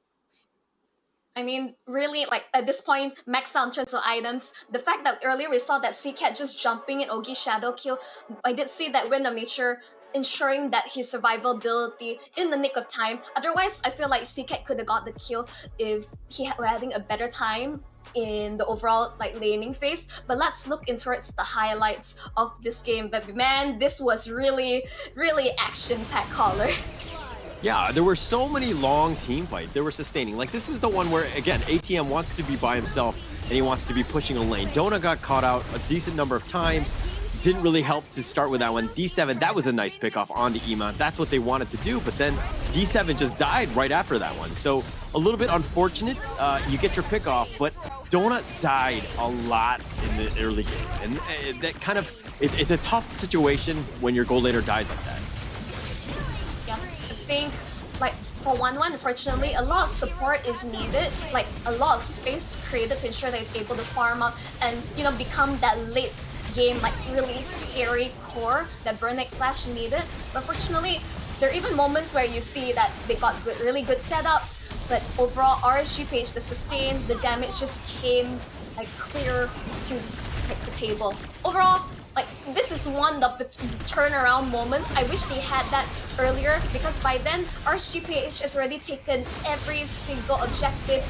I mean, really, like, at this point, max out in terms of items. The fact that earlier we saw that Seacat just jumping in Ogi Shadow kill, I did see that Wind of Nature ensuring that his survivability in the nick of time. Otherwise, I feel like Seacat could have got the kill if he were having a better time in the overall like laning phase. But let's look in towards the highlights of this game. But man, this was really, really action-packed, caller. Yeah, there were so many long team fights. They were sustaining. Like, this is the one where, again, ATM wants to be by himself and he wants to be pushing a lane. Dona got caught out a decent number of times. Didn't really help to start with that one. D7, that was a nice pickoff onto Iman. That's what they wanted to do, but then D7 just died right after that one. So a little bit unfortunate. You get your pickoff, but Donut died a lot in the early game. And that kind of, it's a tough situation when your gold laner dies like that. Yeah, I think like for 1-1, unfortunately, a lot of support is needed, like a lot of space created to ensure that he's able to farm up and, you know, become that late game, like really scary core that Burnick Flash needed. But fortunately, there are even moments where you see that they got really good setups, but overall, RSG PH, the sustain, the damage just came like clear to like, the table. Overall, like this is one of the turnaround moments. I wish they had that earlier, because by then RSG PH has already taken every single objective,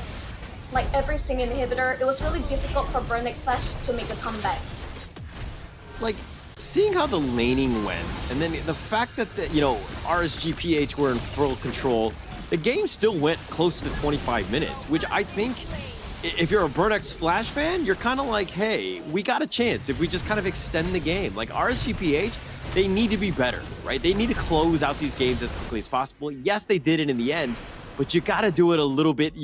like every single inhibitor. It was really difficult for Burnick Flash to make a comeback. Like, seeing how the laning went, and then the fact that RSG PH were in full control, the game still went close to 25 minutes, which I think, if you're a Burnick Flash fan, you're kind of like, hey, we got a chance if we just kind of extend the game. Like, RSG PH, they need to be better, right? They need to close out these games as quickly as possible. Yes, they did it in the end, but you got to do it a little bit,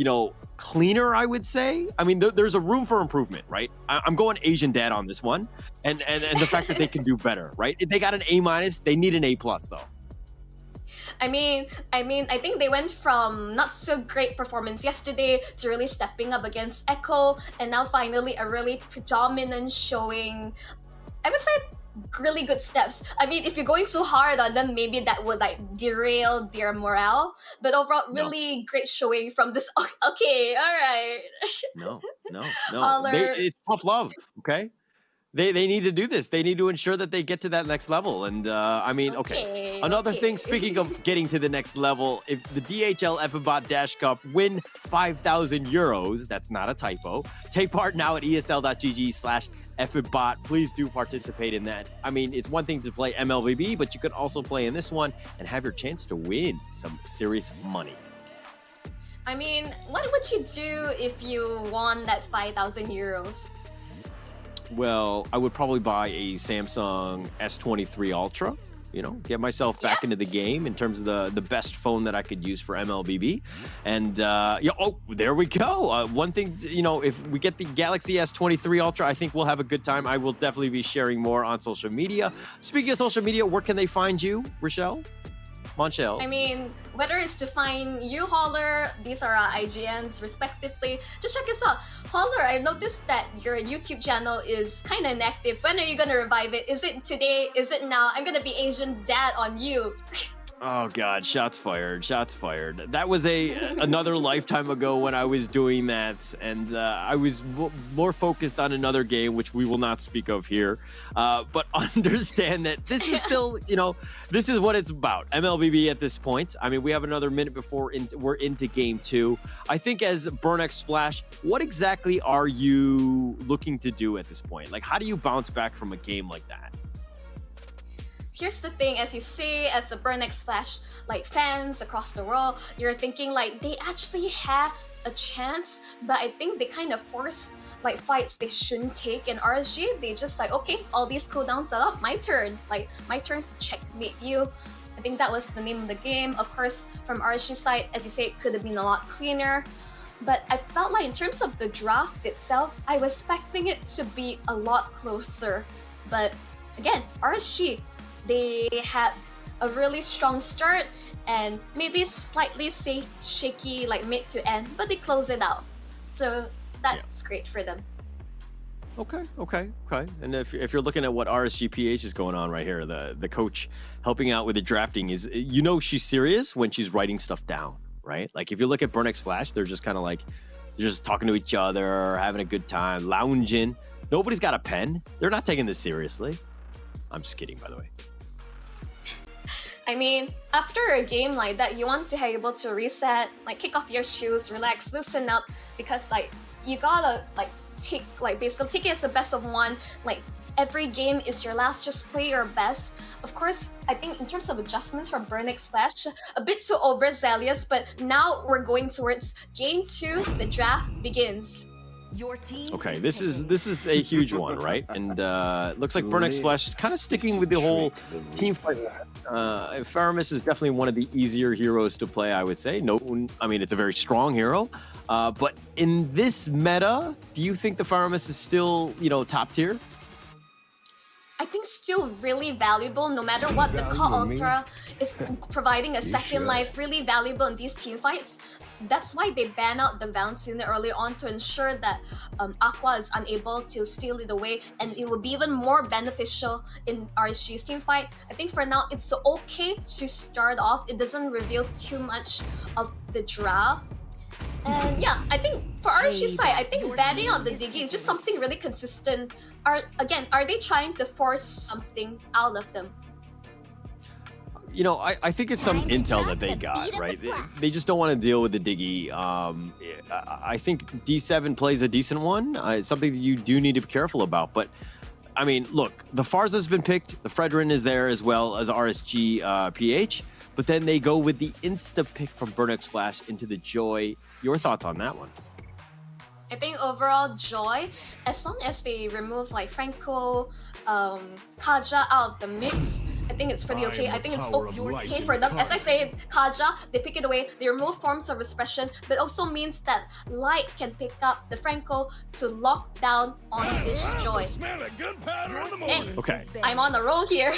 cleaner, I would say. I mean, there's a room for improvement, right? I'm going Asian dad on this one, and the fact that they can do better, right? They got an A-, they need an A+, though. I mean, I think they went from not so great performance yesterday to really stepping up against Echo, and now finally a really predominant showing. I would say really good steps. I mean, if you're going too hard on them, maybe that would like derail their morale. But overall, really great showing from this. Okay, all right. No. Holler. It's tough love, okay? They need to do this. They need to ensure that they get to that next level. And I mean, okay. Another thing, speaking of getting to the next level, if the DHL FBot Dash Cup win 5,000 euros, that's not a typo. Take part now at esl.gg/FBot. Please do participate in that. I mean, it's one thing to play MLBB, but you could also play in this one and have your chance to win some serious money. I mean, what would you do if you won that 5,000 euros? Well, I would probably buy a Samsung S23 Ultra, get myself back into the game in terms of the best phone that I could use for MLBB. And, there we go. One thing, if we get the Galaxy S23 Ultra, I think we'll have a good time. I will definitely be sharing more on social media. Speaking of social media, where can they find you, Rochelle? Monchel. I mean, whether it's to find you, Holler, these are our IGNs respectively, just check us out. Holler, I've noticed that your YouTube channel is kind of inactive. When are you going to revive it? Is it today? Is it now? I'm going to be Asian dad on you. Oh God, shots fired, shots fired. That was another lifetime ago when I was doing that, and I was more focused on another game, which we will not speak of here. But understand that this is still, this is what it's about. MLBB at this point. I mean, we have another minute before we're into game 2. I think as Burnick Flash, what exactly are you looking to do at this point? Like, how do you bounce back from a game like that? Here's the thing, as you say, as a Burnick Flash like fans across the world, you're thinking like they actually had a chance, but I think they kind of force like fights they shouldn't take in RSG. They just like, okay, all these cooldowns are up, my turn. Like, my turn to checkmate you. I think that was the name of the game. Of course, from RSG side, as you say, it could have been a lot cleaner. But I felt like in terms of the draft itself, I was expecting it to be a lot closer. But again, RSG, they had a really strong start and maybe slightly shaky like mid to end, but they close it out. So that's great for them. Okay. And if you're looking at what RSG PH is going on right here, the coach helping out with the drafting is, she's serious when she's writing stuff down, right? Like if you look at Burnick Flash, they're just kind of like, they're just talking to each other, having a good time, lounging. Nobody's got a pen. They're not taking this seriously. I'm just kidding, by the way. I mean, after a game like that, you want to be able to reset, like kick off your shoes, relax, loosen up, because like you gotta basically take it as the best of one. Like every game is your last, just play your best. Of course, I think in terms of adjustments from Burnick Flash, a bit too overzealous, but now we're going towards game 2, the draft begins. Okay, this is a huge one, right? And looks like Burnick Flash is kind of sticking with the whole team fight. Faramis is definitely one of the easier heroes to play, I would say. I mean, it's a very strong hero. But in this meta, do you think the Faramis is still, top tier? I think still really valuable no matter what. The Call Ultra is providing a second life, really valuable in these team fights. That's why they ban out the Valentina early on to ensure that Aqua is unable to steal it away, and it will be even more beneficial in RSG's team fight. I think for now it's okay to start off. It doesn't reveal too much of the draft. And yeah, I think for RSG's side, I think banning out the Diggy is just something really consistent. Are they trying to force something out of them? You know, I think it's some intel that they got, right? They just don't want to deal with the Diggy. I think D7 plays a decent one. It's something that you do need to be careful about. But, I mean, look, the Farza's been picked. The Fredrin is there as well as RSG PH. But then they go with the insta-pick from Burnix Flash into the Joy. Your thoughts on that one? I think overall Joy, as long as they remove like Franco, Kaja out of the mix, I think it's pretty okay. I think it's okay for them. As I say, Kaja, they pick it away, they remove forms of expression, but also means that Light can pick up the Franco to lock down on this Joy. Okay. I'm on the roll here.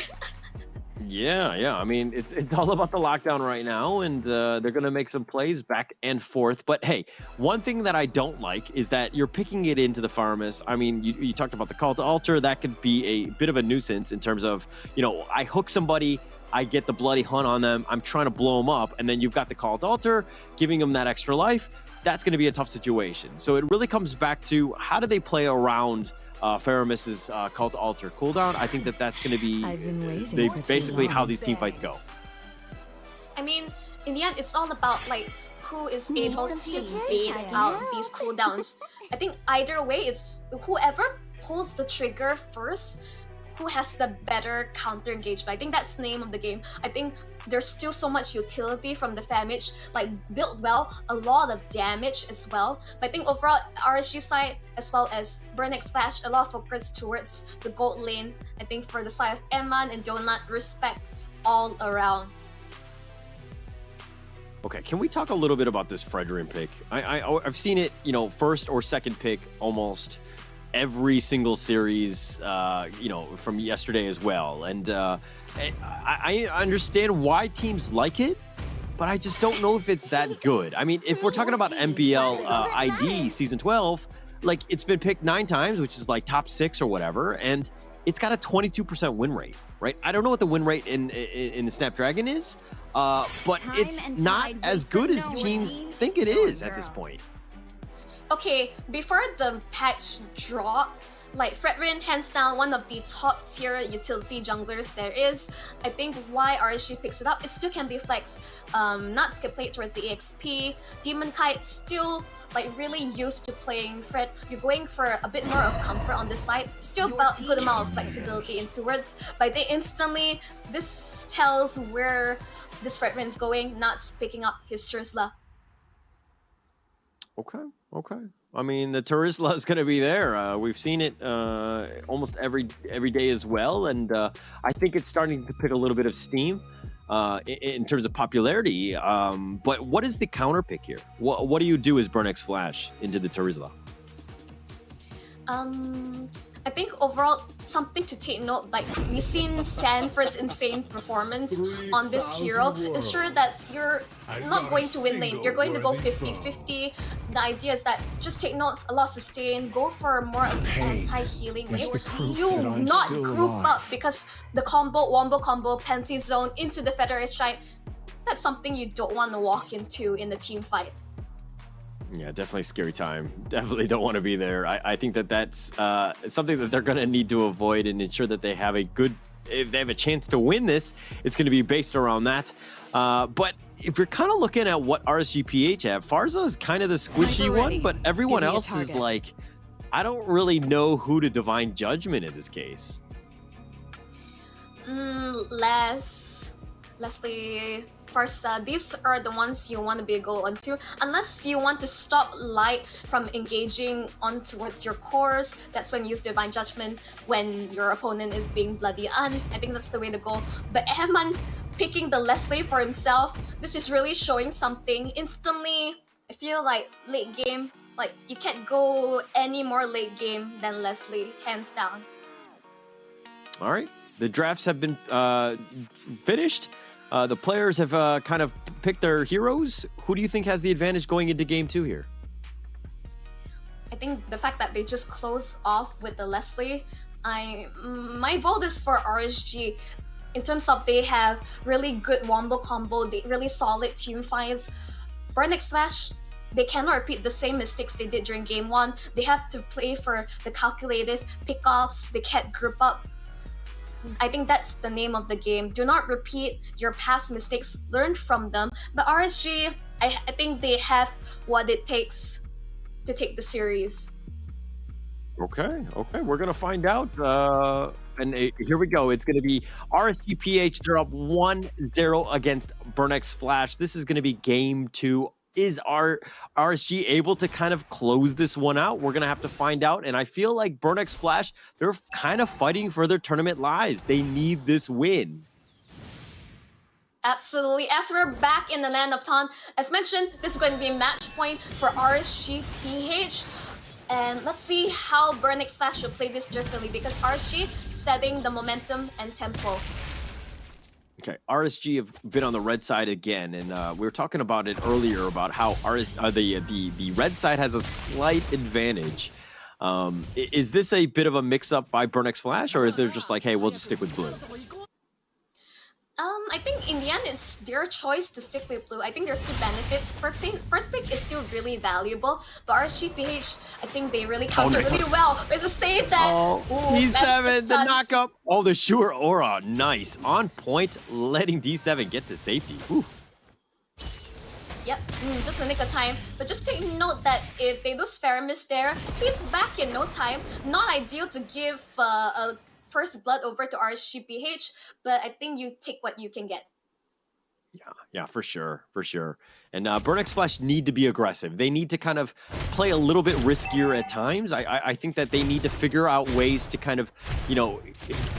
Yeah. I mean, it's all about the lockdown right now, and they're going to make some plays back and forth. But hey, one thing that I don't like is that you're picking it into the Farmus. I mean, you talked about the Call to Altar. That could be a bit of a nuisance in terms of, you know, I hook somebody, I get the Bloody Hunt on them, I'm trying to blow them up, and then you've got the Call to Altar, giving them that extra life. That's going to be a tough situation. So it really comes back to how do they play around Faramis's Call to Altar cooldown. I think that's going to be basically how these team fights go. I mean, in the end, it's all about like who is able to bait out these cooldowns. I think either way, it's whoever pulls the trigger first who has the better counter engagement. I think that's the name of the game. I think there's still so much utility from the Famage, like built well, a lot of damage as well. But I think overall, RSG side, as well as Burnix Flash, a lot of focus towards the gold lane. I think for the side of Eman and Donut, respect all around. Okay, can we talk a little bit about this Fredrin pick? I've seen it, you know, first or second pick almost every single series, you know, from yesterday as well. And I understand why teams like it, but I just don't know if it's that good. I mean, if we're talking about MPL ID Season 12, like it's been picked 9 times, which is like top 6 or whatever, and it's got a 22% win rate, right? I don't know what the win rate in the Snapdragon is, but it's not as good as teams think it is at this point. Okay, before the patch drop, like Fredrin, hands down, one of the top tier utility junglers there is. I think why RSG picks it up, it still can be flex. Not skip plate towards the EXP. Demon Kite still like really used to playing Fred. You're going for a bit more of comfort on this side. Still about a good amount of flexibility in towards. But they instantly, this tells where this Fredrin's going, not picking up his Turisla. Okay. I mean, the Turisla is going to be there. We've seen it almost every day as well, and I think it's starting to pick a little bit of steam in terms of popularity. But what is the counter pick here? What do you do as Burnix Flash into the Turisla? I think overall, something to take note, like we've seen Sanford's insane performance on this hero. Ensure that you're not going to win lane, you're going to go 50-50. The idea is that just take note, a lot of sustain, go for more of the anti-healing lane. Do not group up because the wombo combo, Panty Zone into the Federal Strike, that's something you don't want to walk into in the team fight. Yeah, definitely scary time. Definitely don't want to be there. I think that's something that they're going to need to avoid and ensure that they have if they have a chance to win this, it's going to be based around that. But if you're kind of looking at what RSG PH have, Farza is kind of the squishy one, but everyone else is like, I don't really know who to Divine Judgment in this case. Leslie, Farsa, these are the ones you want to be go onto. Unless you want to stop Light from engaging on towards your cores, that's when you use Divine Judgment when your opponent is being bloody I think that's the way to go. But Eman picking the Leslie for himself, this is really showing something. Instantly, I feel like late game, like you can't go any more late game than Leslie, hands down. All right. The drafts have been finished. The players have kind of picked their heroes. Who do you think has the advantage going into game 2 here? I think the fact that they just close off with the Leslie, my vote is for RSG. In terms of they have really good wombo combo, they really solid team fights. Burnix Flash, they cannot repeat the same mistakes they did during game 1. They have to play for the calculative pickoffs, they can't group up. I think that's the name of the game. Do not repeat your past mistakes, learn from them. But RSG, I think they have what it takes to take the series. Okay, we're gonna find out. And here we go. It's gonna be RSG PH. They're up 1-0 against Burnix Flash. This is gonna be game 2. Is RSG able to kind of close this one out? We're gonna have to find out. And I feel like Burnix Flash, they're kind of fighting for their tournament lives. They need this win. Absolutely. As we're back in the land of Ton, as mentioned, this is going to be a match point for RSG PH. And let's see how Burnix Flash will play this differently, because RSG setting the momentum and tempo. Okay, RSG have been on the red side again, and we were talking about it earlier about how the red side has a slight advantage. Is this a bit of a mix-up by Burnix Flash, or they're just like, hey, we'll just stick with blue? I think in the end, it's their choice to stick with blue. I think there's 2 benefits. First pick is still really valuable, but RSG PH, I think they really counter really well. There's a save that... D7, the knockup. Oh, the sure aura. Nice. On point, letting D7 get to safety. Ooh. Yep, just a nick of time. But just take note that if they lose Faramis there, he's back in no time. Not ideal to give a first blood over to RSG PH, but I think you take what you can get. Yeah, for sure. And Burnix Flash need to be aggressive. They need to kind of play a little bit riskier at times. I think that they need to figure out ways to kind of,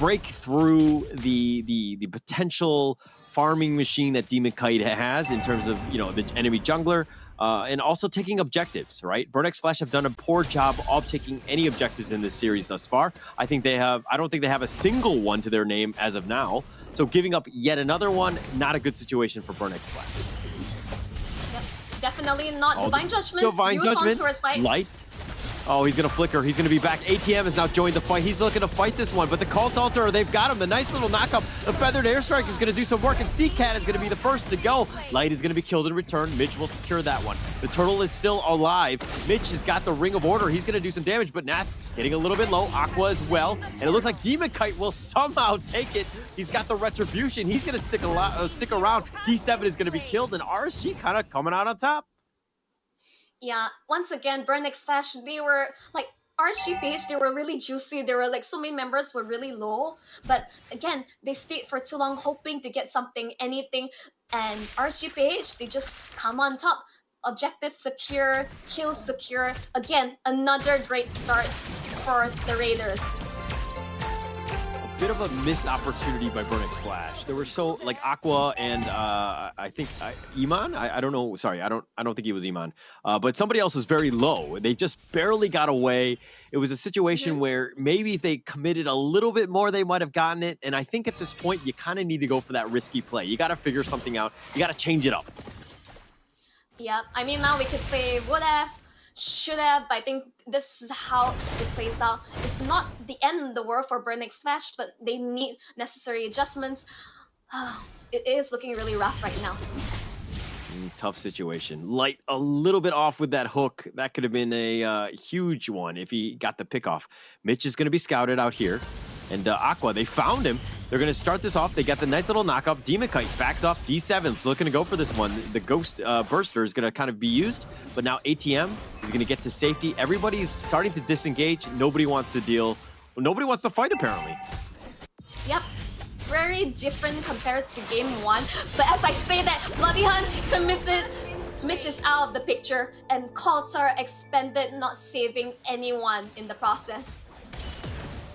break through the potential farming machine that Demon Kite has in terms of, the enemy jungler. And also taking objectives, right? Burnix Flash have done a poor job of taking any objectives in this series thus far. I don't think they have a single one to their name as of now. So giving up yet another one, not a good situation for Burnix Flash. Yep, definitely not. Divine Judgment. Divine Judgment. Towards Light. Oh, he's going to flicker. He's going to be back. ATM has now joined the fight. He's looking to fight this one, but the Cult Altar, they've got him. The nice little knockup. The Feathered Airstrike is going to do some work, and Seacat is going to be the first to go. Light is going to be killed in return. Mitch will secure that one. The Turtle is still alive. Mitch has got the Ring of Order. He's going to do some damage, but Nat's getting a little bit low. Aqua as well, and it looks like Demon Kite will somehow take it. He's got the Retribution. He's going to stick around. D7 is going to be killed, and RSG kind of coming out on top. Yeah, once again, Burnix Flash, they were like, RSG PH, they were really juicy. There were like so many members were really low. But again, they stayed for too long hoping to get something, anything. And RSG PH, they just come on top. Objective secure, kill secure. Again, another great start for the Raiders. Bit of a missed opportunity by Burnix Flash. There were so like Aqua and I think Iman. I don't know. Sorry, I don't think he was Iman. But somebody else was very low. They just barely got away. It was a situation where maybe if they committed a little bit more, they might have gotten it. And I think at this point, you kind of need to go for that risky play. You got to figure something out. You got to change it up. Yeah, I mean now we could say would have, should have, but I think this is how it plays out. It's not the end of the world for Burnix Flash, but they need necessary adjustments. It is looking really rough right now. Tough situation. Light a little bit off with that hook. That could have been a huge one if he got the pick off. Mitch is going to be scouted out here. And Aqua, they found him. They're going to start this off. They got the nice little knockup. Demon Kite backs off. D7's looking to go for this one. The Ghost Burster is going to kind of be used. But now ATM is going to get to safety. Everybody's starting to disengage. Nobody wants to deal. Well, nobody wants to fight, apparently. Yep. Very different compared to game 1. But as I say that, Bloody Hunt committed. Mitch is out of the picture. And cults are expended, not saving anyone in the process.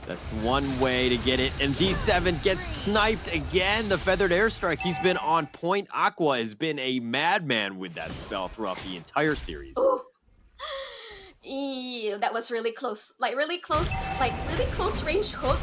That's one way to get it. And D7 gets sniped again. The Feathered Airstrike, he's been on point. Aqua has been a madman with that spell throughout the entire series. Ooh. Ew, that was really close. Like really close range hook.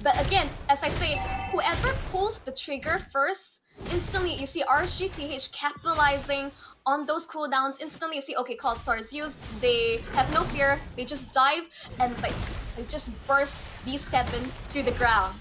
But again, as I say, whoever pulls the trigger first, instantly you see RSG PH capitalizing on those cooldowns. Instantly you see, okay, Call of Thor is used, they have no fear, they just dive and like they just burst D7 to the ground.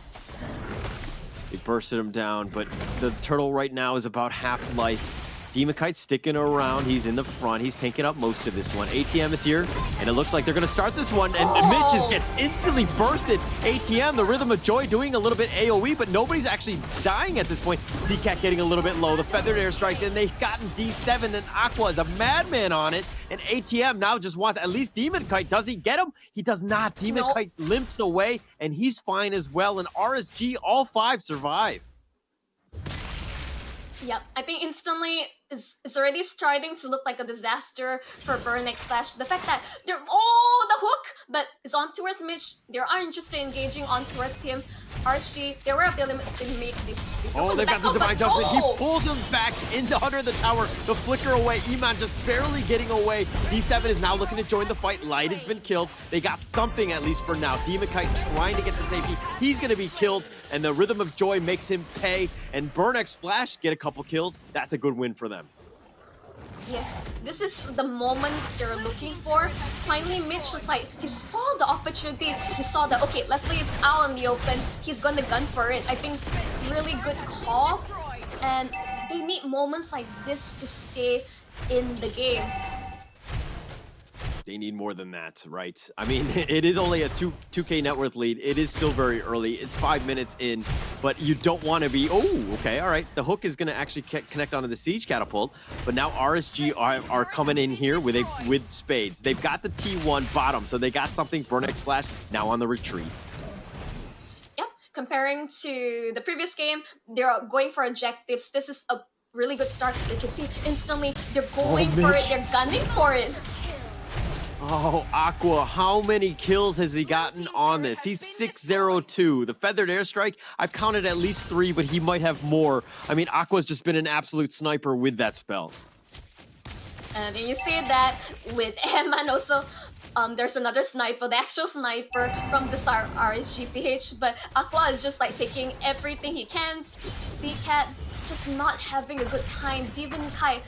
They bursted him down, but the turtle right now is about half life. Demokite's sticking around. He's in the front. He's taking up most of this one. ATM is here, and it looks like they're going to start this one. And Mitch just gets instantly bursted. ATM, the Rhythm of Joy, doing a little bit AoE, but nobody's actually dying at this point. CCAT getting a little bit low. The Feathered Airstrike, and they've gotten D7, and Aqua is a madman on it. And ATM now just wants at least Demokite. Does he get him? He does not. Demokite limps away, and he's fine as well. And RSG, all 5 survive. Yep, I think instantly it's already starting to look like a disaster for Burnex Slash. The fact that they're the hook, but it's on towards Mitch. They aren't interested in engaging on towards him. RSG, they were at their limits. They make this. They've got the Divine Judgment. He pulls him back into under the tower. The flicker away. Iman just barely getting away. D7 is now looking to join the fight. Light has been killed. They got something at least for now. Demokite trying to get to safety. He's going to be killed, and the Rhythm of Joy makes him pay. And Burnex Flash get a couple kills. That's a good win for them. Yes, this is the moments they're looking for. Finally, Mitch was like, he saw the opportunities. He saw that, okay, Leslie is out in the open. He's going to gun for it. I think it's a really good call. And they need moments like this to stay in the game. They need more than that, right? I mean, it is only a 2K net worth lead. It is still very early. It's 5 minutes in, but you don't want to be, okay, all right. The hook is going to actually connect onto the Siege Catapult, but now RSG are coming in here with spades. They've got the T1 bottom, so they got something. Burnex Flash now on the retreat. Yep, comparing to the previous game, they're going for objectives. This is a really good start. You can see instantly they're going for it. They're gunning for it. Oh, Aqua, how many kills has he gotten on this? He's 602. The Feathered Airstrike, I've counted at least 3, but he might have more. I mean, Aqua's just been an absolute sniper with that spell. And you see that with Eman also. There's another sniper, the actual sniper from this RSG PH, but Aqua is just like taking everything he can. CCAT just not having a good time. Demokite,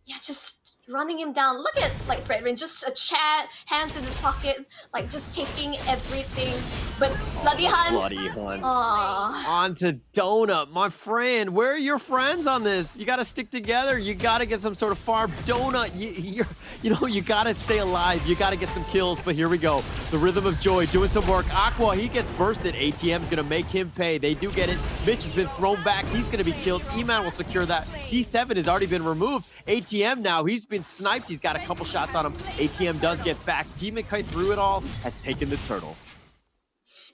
yeah, just running him down. Look at like Fredrin, just a chat, hands in his pocket, like just taking everything. But Bloody Hunt. Bloody Hunt. On to Donut, my friend. Where are your friends on this? You got to stick together. You got to get some sort of farm. Donut, you got to stay alive. You got to get some kills. But here we go. The Rhythm of Joy doing some work. Aqua, he gets bursted. ATM's going to make him pay. They do get it. Mitch has been thrown back. He's going to be killed. Eman will secure that. D7 has already been removed. ATM now, he's been sniped. He's got a couple shots on him. ATM does get back. Demokite through it all has taken the turtle.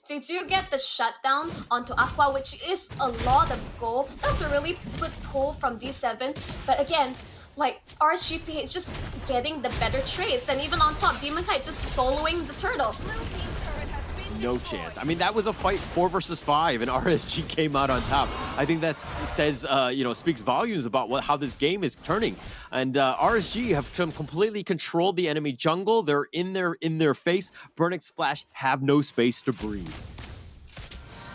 They do get the shutdown onto Aqua, which is a lot of gold. That's a really good pull from D7. But again, like RSGP is just getting the better trades. And even on top, Demokite just soloing the turtle. No chance. I mean, that was a fight 4 versus 5, and RSG came out on top. I think that says, speaks volumes about how this game is turning. And RSG have completely controlled the enemy jungle. They're in their face. Burnex Flash have no space to breathe.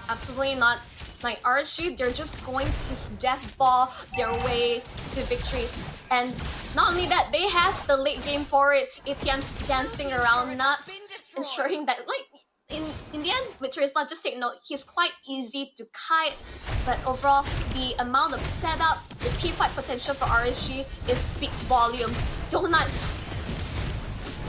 Absolutely not. Like RSG, they're just going to death ball their way to victory. And not only that, they have the late game for it. ATM dancing around nuts, ensuring that in the end, with Trisla, just take note, he's quite easy to kite, but overall, the amount of setup, the teamfight potential for RSG speaks volumes. Donut.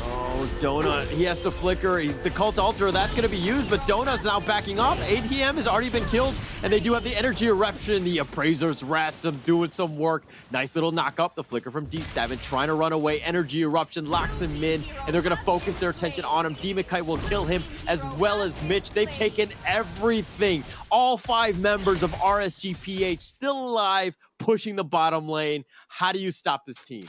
Oh, Donut, he has to flicker. He's the Cult Ultra, that's going to be used, but Donut's now backing off. ATM has already been killed, and they do have the Energy Eruption. The Appraiser's Ransom doing some work. Nice little knock up. The flicker from D7, trying to run away. Energy Eruption locks him in, and they're going to focus their attention on him. Demokite will kill him, as well as Mitch. They've taken everything. All 5 members of RSG PH still alive, pushing the bottom lane. How do you stop this team?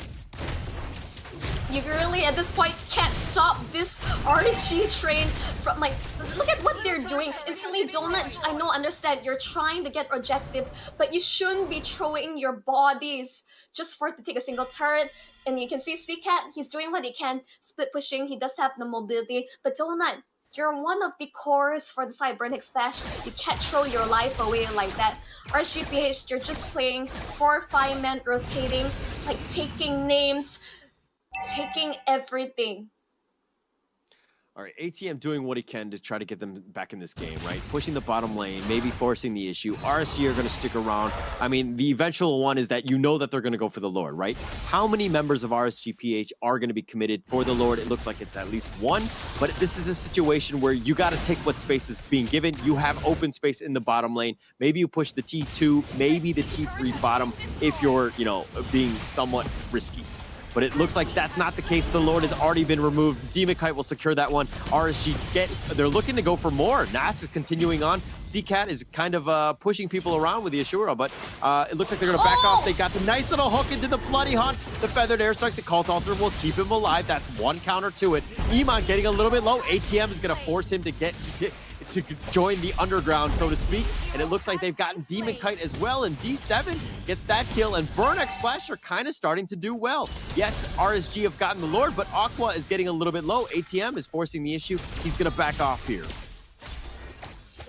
You really, at this point, can't stop this RSG train from, look at what they're doing. Instantly, Donut, I know, understand, you're trying to get objective, but you shouldn't be throwing your bodies just for it to take a single turret. And you can see CCAT, he's doing what he can, split pushing, he does have the mobility, but Donut, You're one of the cores for the Cybernetics Flash. You can't throw your life away like that. RSG PH, you're just playing 4 or 5 men rotating, like taking names, taking everything. All right, ATM doing what he can to try to get them back in this game, right? Pushing the bottom lane, maybe forcing the issue. RSG are going to stick around. I mean, the eventual one is that you know that they're going to go for the Lord, right? How many members of RSG PH are going to be committed for the Lord? It looks like it's at least one, but this is a situation where you got to take what space is being given. You have open space in the bottom lane. Maybe you push the T2, maybe the T3 bottom if you're, you know, being somewhat risky. But it looks like that's not the case. The Lord has already been removed. Demon Kite will secure that one. RSG they're looking to go for more. Nas is continuing on. CCAT is kind of pushing people around with the Ashura, but it looks like they're gonna back off. They got the nice little hook into the bloody hunt. The feathered airstrike, the Cult Altar will keep him alive. That's one counter to it. Iman getting a little bit low. ATM is gonna force him to get to join the underground, so to speak. And it looks like they've gotten Demon Kite as well, and D7 gets that kill, and Burnex Flash are kind of starting to do well. Yes, RSG have gotten the Lord, but Aqua is getting a little bit low. ATM is forcing the issue. He's gonna back off here.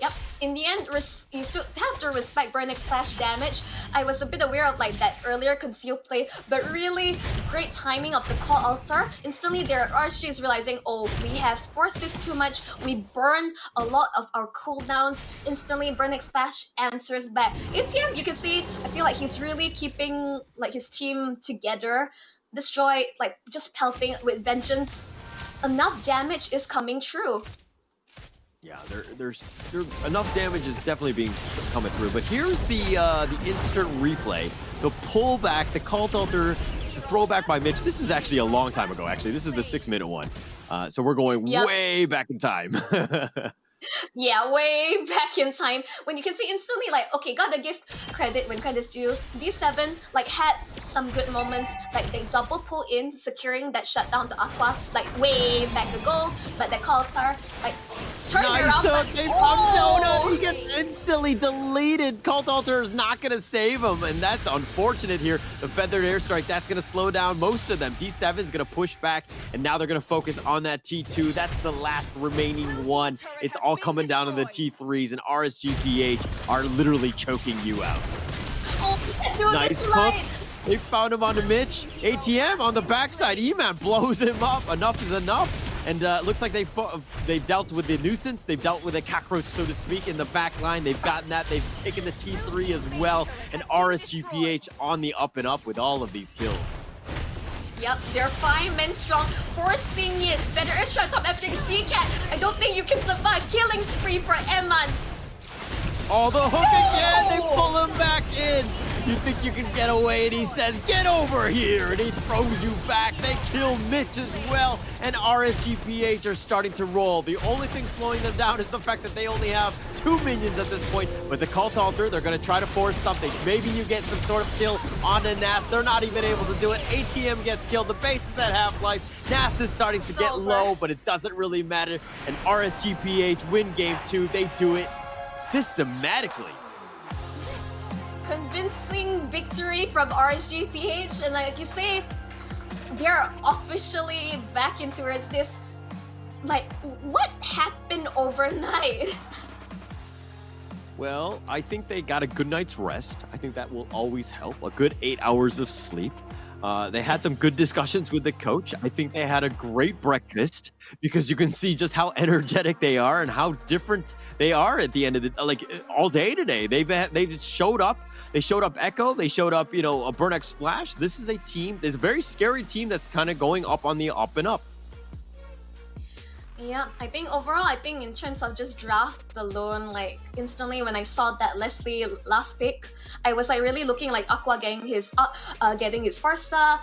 Yep, in the end, you still have to respect Burnex Flash damage. I was a bit aware of like that earlier concealed play, but really great timing of the Call Altar. Instantly, their RSG is realizing, oh, we have forced this too much. We burn a lot of our cooldowns. Instantly, Burnex Flash answers back. ATM, you can see, I feel like he's really keeping like his team together. Destroy, like just pelting with vengeance. Enough damage is coming true. Yeah, there's enough damage is definitely being coming through. But here's the instant replay, the pullback, the Cult Altar, the throwback by Mitch. This is actually a long time ago. Actually, this is the 6-minute one. So we're going way back in time. Yeah, way back in time when you can see instantly like, okay, gotta give credit when credit's due. D7 like had some good moments, like they double pull in, securing that shutdown to Aqua like way back ago, but that Call Altar like turned around. No, he gets instantly deleted. Cult Altar is not gonna save him, and that's unfortunate here. The feathered airstrike, that's gonna slow down most of them. D7 is gonna push back, and now they're gonna focus on that T2. That's the last remaining one. It's all coming down to the T3s, and RSG PH are literally choking you out. Nice hook. They found him on the Mitch. ATM on the backside. E-Man blows him up. Enough is enough. And looks like they've dealt with the nuisance. They've dealt with a cockroach, so to speak, in the back line. They've gotten that. They've taken the T3 as well. And RSG PH on the up and up with all of these kills. Yep, they're 5 men strong, forcing it. Better airstrike top everything. CCAT, I don't think you can survive. Killing spree for Eman. Oh, the hook again! They pull him back in! You think you can get away, and he says, get over here! And he throws you back. They kill Mitch as well, and RSG PH are starting to roll. The only thing slowing them down is the fact that they only have 2 minions at this point. With the Cult Altar, they're going to try to force something. Maybe you get some sort of kill on the Nas. They're not even able to do it. ATM gets killed. The base is at half-life. Nas is starting to get low, but it doesn't really matter. And RSG PH win game 2. They do it systematically. Convincing victory from RSG PH, and like you say, they're officially back into this. Like, what happened overnight? Well, I think they got a good night's rest. I think that will always help. A good 8 hours of sleep. They had some good discussions with the coach. I think they had a great breakfast because you can see just how energetic they are and how different they are at the end of the like all day today. They showed up. They showed up Echo. They showed up, you know, a Burnex Flash. This is a team. There's a very scary team that's kind of going up on the up and up. Yeah, I think overall, in terms of just draft alone, like instantly when I saw that Leslie last pick, I was like really looking like Aqua getting his Farsa,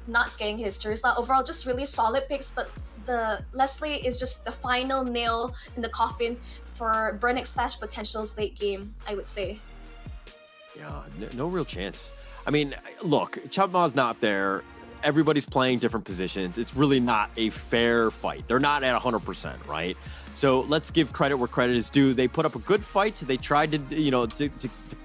Nuts getting his Tersla. Overall, just really solid picks, but the Leslie is just the final nail in the coffin for Burnex Flash potentials late game, I would say. Yeah, no real chance. I mean, look, Chubma's not there. Everybody's playing different positions. It's really not a fair fight. They're not at 100%, right? So let's give credit where credit is due. They put up a good fight. They tried to, you know, to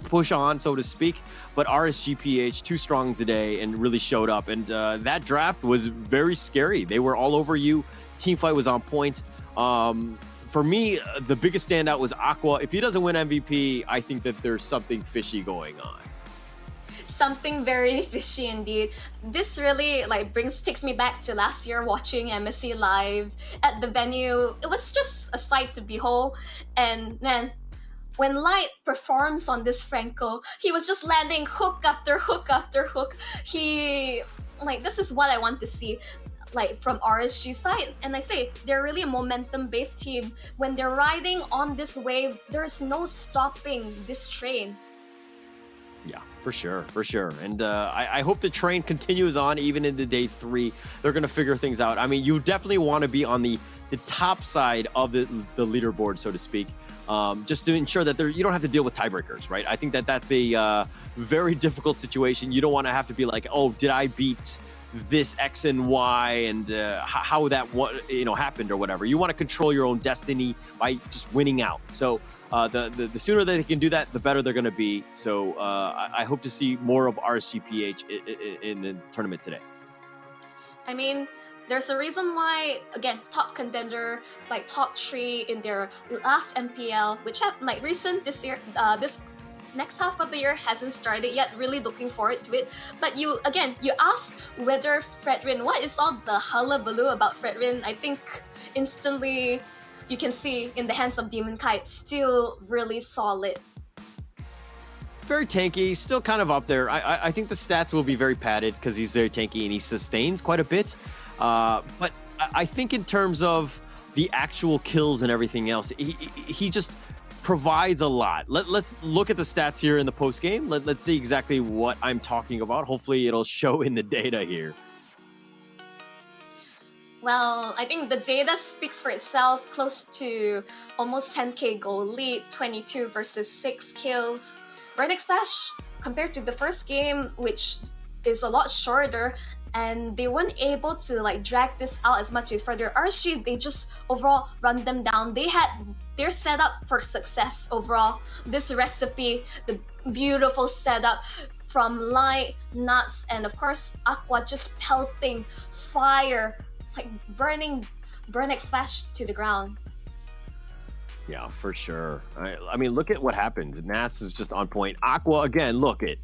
push on, so to speak. But RSG PH too strong today and really showed up. And that draft was very scary. They were all over you. Team fight was on point. For me, the biggest standout was Aqua. If he doesn't win MVP, I think that there's something fishy going on. Something very fishy indeed. This really takes me back to last year watching MSC live at the venue. It was just a sight to behold. And man, when Light performs on this Franco, he was just landing hook after hook after hook. This is what I want to see from RSG side. And I say, they're really a momentum-based team. When they're riding on this wave, there's no stopping this train. Yeah, for sure. And I hope the train continues on even into day 3. They're going to figure things out. I mean, you definitely want to be on the top side of the leaderboard, so to speak, just to ensure that you don't have to deal with tiebreakers, right? I think that's a very difficult situation. You don't want to have to be like, oh, did I beat this X and Y and how that happened or whatever. You want to control your own destiny by just winning out. So the sooner that they can do that, the better they're going to be. So I hope to see more of RSG PH in the tournament today. I mean, there's a reason why, again, top contender, top 3 in their last MPL, which have recent this year, this next half of the year hasn't started yet. Really looking forward to it. But you ask whether Fredrin, what is all the hullabaloo about Fredrin? I think instantly you can see in the hands of Demon Kite, still really solid. Very tanky, still kind of up there. I think the stats will be very padded because he's very tanky and he sustains quite a bit. But I think in terms of the actual kills and everything else, he just provides a lot. Let's look at the stats here in the post game. Let's see exactly what I'm talking about. Hopefully it'll show in the data here. Well, I think the data speaks for itself. Close to almost 10k goal lead, 22 versus 6 kills. Vernex Dash, compared to the first game, which is a lot shorter, and they weren't able to drag this out as much as further. RSG, they just overall run them down. They're set up for success overall. This recipe, the beautiful setup from Light, Nuts, and of course Aqua just pelting fire, burning Vernex Dash to the ground. Yeah, for sure. I mean, look at what happened. Nats is just on point. Aqua, again, look it.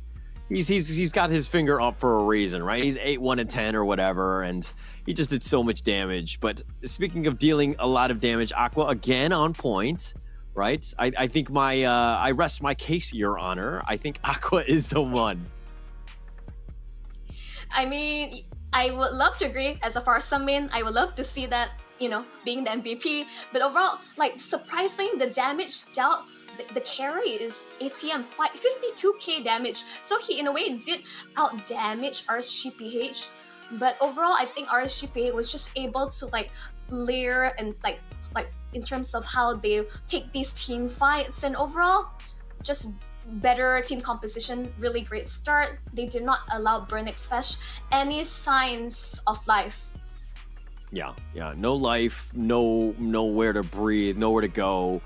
He's got his finger up for a reason, right? He's 8-1-10 or whatever, and he just did so much damage. But speaking of dealing a lot of damage, Aqua again on point, right? I think I rest my case, Your Honor. I think Aqua is the one. I mean, I would love to agree. As a Farsam main, I would love to see that, being the MVP. But overall, surprising the damage dealt. The carry is ATM 52k damage, so he in a way did out damage RSG PH. But overall, I think RSG PH was just able to layer and in terms of how they take these team fights, and overall, just better team composition. Really great start. They did not allow Vernex Dash any signs of life. Yeah, no life, nowhere to breathe, nowhere to go.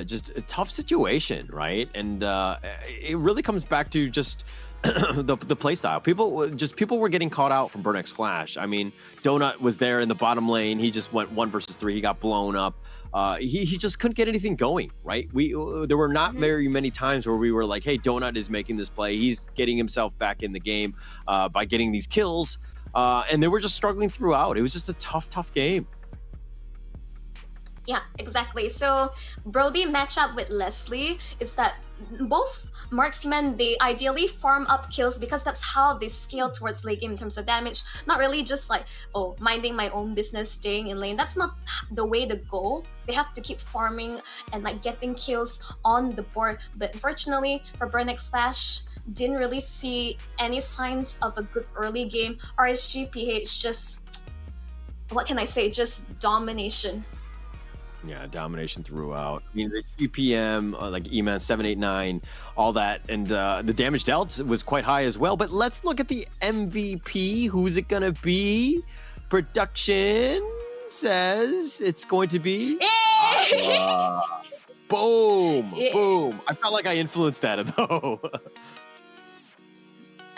Just a tough situation, right? And it really comes back to just the play style. People were getting caught out from Vernex Flash. I mean, Donut was there in the bottom lane. He just went 1 versus 3. He got blown up. He just couldn't get anything going, right? There were not very many times where we were like, hey, Donut is making this play. He's getting himself back in the game by getting these kills. And they were just struggling throughout. It was just a tough game. Yeah, exactly. So Brody match up with Leslie is that both marksmen, they ideally farm up kills because that's how they scale towards late game in terms of damage. Not really just minding my own business, staying in lane. That's not the way to go. They have to keep farming and getting kills on the board. But unfortunately for Vernex Dash, didn't really see any signs of a good early game. RSG PH just, what can I say, just domination. Yeah, domination throughout. I mean, the GPM, E-Man 789, all that, and the damage dealt was quite high as well. But let's look at the MVP. Who's it gonna be? Production says it's going to be Boom! Yeah. Boom! I felt like I influenced that, though.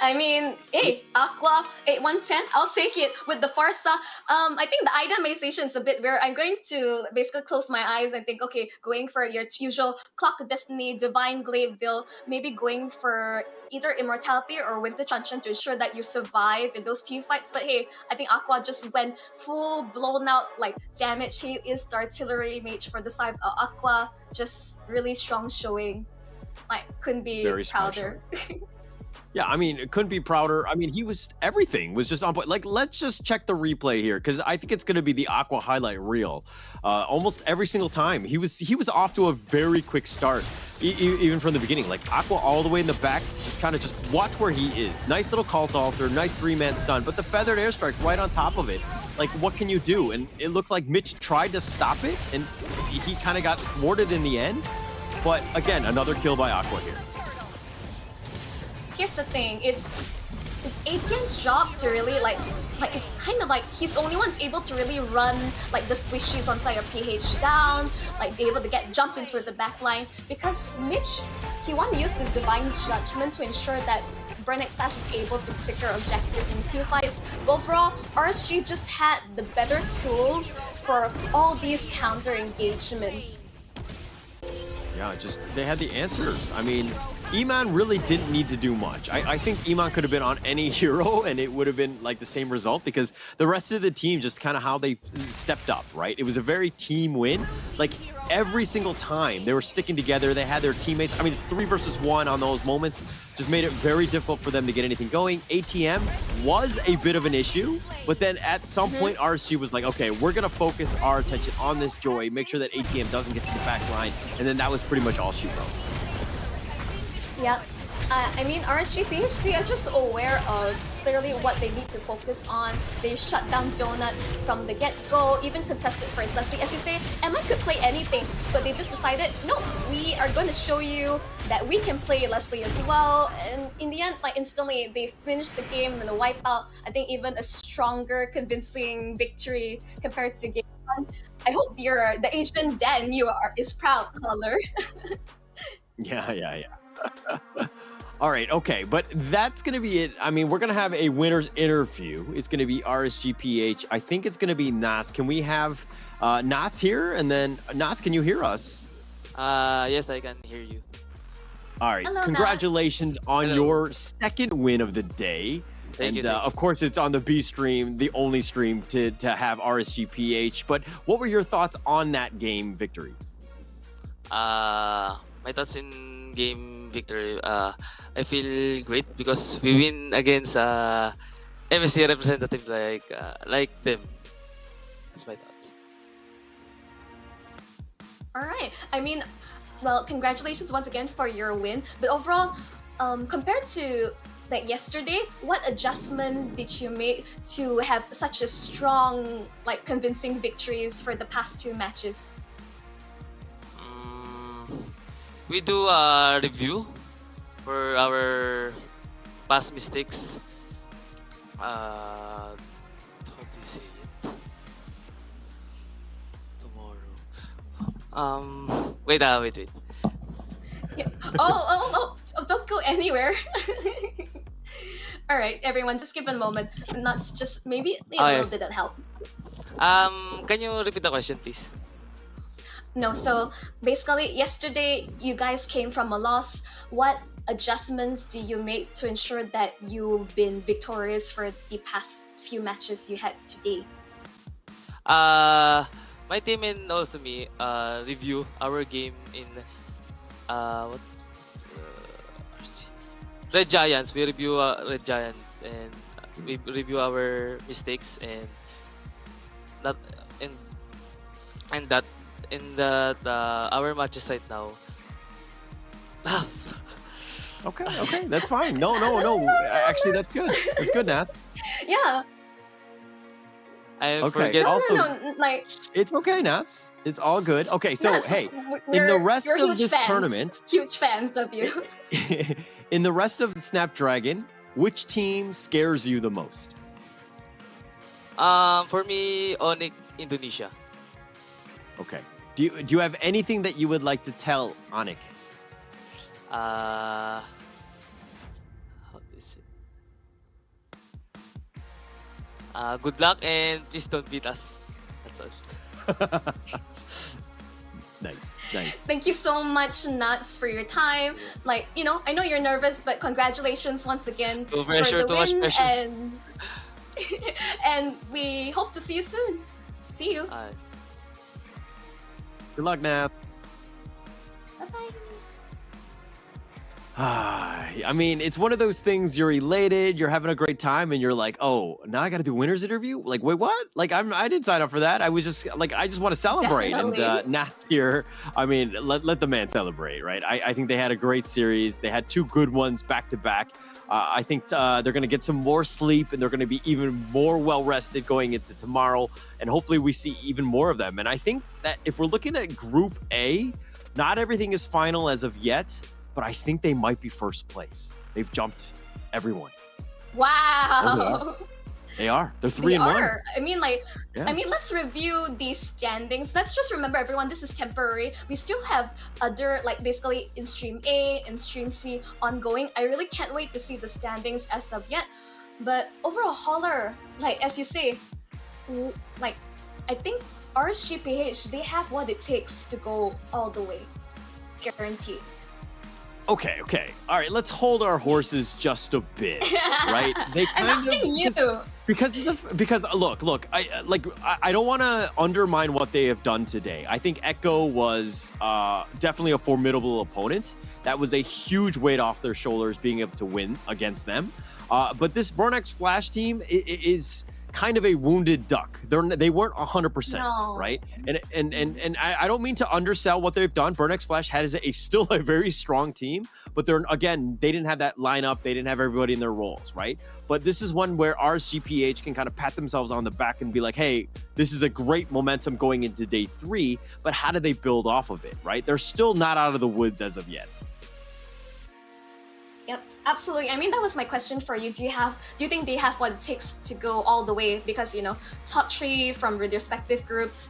I mean, hey, Aqua 8110, I'll take it with the Farsa. I think the itemization is a bit weird. I'm going to basically close my eyes and think, okay, going for your usual Clock of Destiny, Divine Glaive build, maybe going for either Immortality or Winter Chanchan to ensure that you survive in those team fights. But hey, I think Aqua just went full blown out like damage. He is the artillery mage for the side of Aqua. Just really strong showing. Like, couldn't be Very strong prouder. Yeah, I mean, it couldn't be prouder. I mean, everything was just on point. Like, let's just check the replay here because I think it's going to be the Aqua highlight reel. Almost every single time he was off to a very quick start, even from the beginning. Like Aqua all the way in the back, just watch where he is. Nice little cult altar, nice 3-man stun, but the feathered airstrike's right on top of it. Like, what can you do? And it looks like Mitch tried to stop it, and he kind of got thwarted in the end. But again, another kill by Aqua here. Here's the thing, it's ATM's job to really like it's kind of like he's the only one's able to really run like the squishies on side of PH down, like be able to get jump into the back line, because Mitch, he want to use this divine judgment to ensure that Brennex Slash is able to secure objectives in team fights. But overall, RSG just had the better tools for all these counter engagements. Yeah, they had the answers. I mean, Iman really didn't need to do much. I think Iman could have been on any hero and it would have been like the same result because the rest of the team just kind of how they stepped up, right? It was a very team win. Like every single time they were sticking together, they had their teammates. I mean, it's 3 versus 1 on those moments. Just made it very difficult for them to get anything going. ATM was a bit of an issue, but then at some point RSG was like, okay, we're gonna focus our attention on this Joy, make sure that ATM doesn't get to the back line, and then that was pretty much all she wrote. Yep. I mean, RSG PH, they are just aware of clearly what they need to focus on. They shut down Donut from the get-go, even contested first. Leslie, as you say, Emma could play anything, but they just decided, no, we are going to show you that we can play Leslie as well. And in the end, like instantly, they finished the game in a wipeout. I think even a stronger, convincing victory compared to game 1. I hope the Asian Dan is proud, Color. Yeah. All right, okay, but that's going to be it. I mean, we're going to have a winner's interview. It's going to be RSG PH. I think it's going to be Nas. Can we have Nas here? And then, Nas, can you hear us? Yes, I can hear you. All right, Hello, congratulations on your second win of the day. Thank you. Of course, it's on the B stream, the only stream to have RSG PH. But what were your thoughts on that game victory? My thoughts in game victory. I feel great because we win against MSC representative like them. That's my thoughts. All right. I mean, well, congratulations once again for your win. But overall, compared to like yesterday, what adjustments did you make to have such a strong, like convincing victories for the past 2 matches? We do a review for our past mistakes. How do you say it? Tomorrow. Wait. Yeah. Oh, don't go anywhere. All right, everyone, just give a moment. Not just maybe need a little bit of help. Can you repeat the question, please? No, so basically yesterday you guys came from a loss. What adjustments do you make to ensure that you've been victorious for the past few matches you had today? My team and also me review our game in Red Giants. We review Red Giant and we review our mistakes and our matches right now. Okay, that's fine. No. Actually, that's good. That's good, Nat. Yeah. Okay. Like it's okay, Nats. It's all good. Okay, so Nats, hey, in the rest we're of huge this fans. tournament, Huge fans of you. in the rest of the Snapdragon, which team scares you the most? For me, Onyx Indonesia. Okay. Do you have anything that you would like to tell Onyx? How do you say? Good luck and please don't beat us. That's all. Nice, nice. Thank you so much, Nuts, for your time. Like, you know, I know you're nervous, but congratulations once again No for pressure, the too much win. pressure. And and we hope to see you soon. See you. Good luck, Nap. Bye-bye. I mean, it's one of those things. You're elated, you're having a great time, and you're like, "Oh, now I got to do winner's interview." Like, wait, what? Like, I didn't sign up for that. I was just like, I just want to celebrate. Definitely. And Nat's here. I mean, let the man celebrate, right? I think they had a great series. They had two good ones back to back. I think they're going to get some more sleep, and they're going to be even more well rested going into tomorrow. And hopefully, we see even more of them. And I think that if we're looking at Group A, not everything is final as of yet. But I think they might be first place. They've jumped everyone. Wow. They are. They're 3 They and 1. are. I mean, like, Yeah. let's review these standings. Let's just remember, everyone, this is temporary. We still have other, like, basically in Stream A and Stream C ongoing. I really can't wait to see the standings as of yet. But overall, Holler, like, as you say, like, I think RSG PH, they have what it takes to go all the way. Guaranteed. Okay. All right, let's hold our horses just a bit, right? I'm asking you. Because look, I don't want to undermine what they have done today. I think Echo was definitely a formidable opponent. That was a huge weight off their shoulders being able to win against them. But this Burnex Flash team is kind of a wounded duck. They weren't 100%, No. right? And I don't mean to undersell what they've done. Burnex Flash has still a very strong team, but they didn't have that lineup. They didn't have everybody in their roles, right? But this is one where RSG PH can kind of pat themselves on the back and be like, hey, this is a great momentum going into day 3, but how do they build off of it, right? They're still not out of the woods as of yet. Yep, absolutely. I mean, that was my question for you. Do you think they have what it takes to go all the way? Because, you know, top 3 from their respective groups,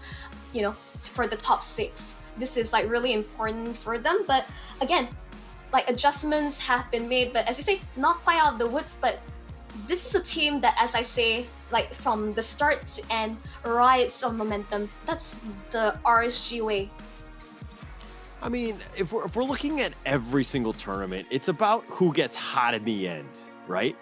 you know, for the top 6. This is like really important for them. But again, like adjustments have been made, but as you say, not quite out of the woods, but this is a team that, as I say, like from the start to end, rides on momentum. That's the RSG way. I mean, if we're looking at every single tournament, it's about who gets hot in the end, right?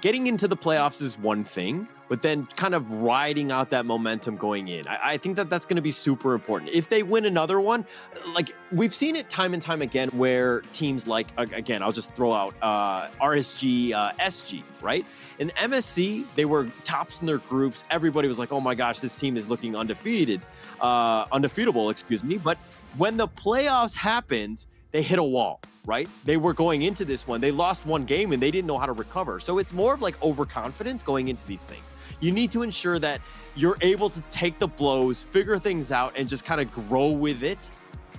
Getting into the playoffs is one thing, but then kind of riding out that momentum going in. I think that's going to be super important. If they win another one, like we've seen it time and time again where teams like, again, I'll just throw out RSG, SG, right? In MSC, they were tops in their groups. Everybody was like, oh my gosh, this team is looking undefeatable, excuse me. But when the playoffs happened, they hit a wall, right? They were going into this one. They lost one game and they didn't know how to recover. So it's more of like overconfidence going into these things. You need to ensure that you're able to take the blows, figure things out, and just kind of grow with it.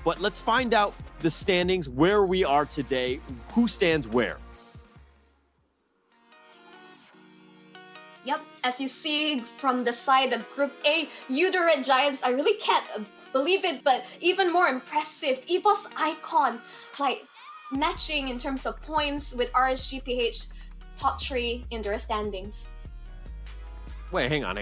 But let's find out the standings, where we are today, who stands where. Yep, as you see from the side of Group A, the Red Giants, I really can't believe it, but even more impressive, EVOS Icon, like matching in terms of points with RSG PH, top 3 in their standings. Wait, hang on.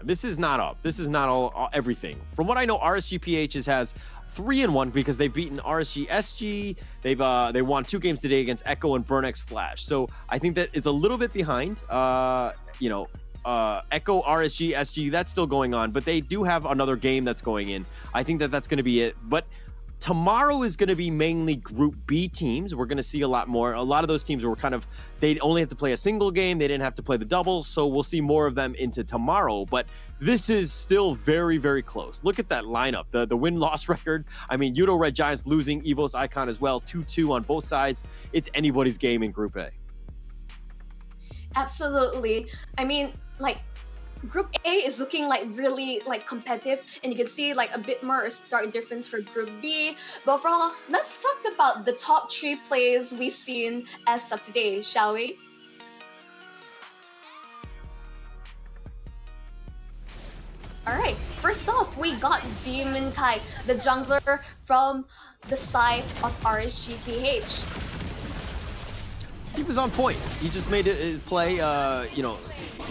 This is not up. This is not all everything. From what I know, RSG PH has 3 and 1 because they've beaten RSG SG. They won 2 games today against Echo and Burnex Flash. So I think that it's a little bit behind. Echo, RSG, SG, that's still going on, but they do have another game that's going in. I think that's going to be it. But tomorrow is going to be mainly Group B teams. We're going to see a lot more. A lot of those teams were they only have to play a single game. They didn't have to play the doubles. So we'll see more of them into tomorrow. But this is still very, very close. Look at that lineup, the win-loss record. I mean, Red Giants losing, EVOS Icon as well, 2-2 on both sides. It's anybody's game in Group A. Absolutely. I mean, like, Group A is looking like really like competitive, and you can see like a bit more stark difference for Group B. But overall, let's talk about the top 3 plays we've seen as of today, shall we? Alright, first off, we got Demon Kai, the jungler from the side of RSG PH. He was on point. He just made it play,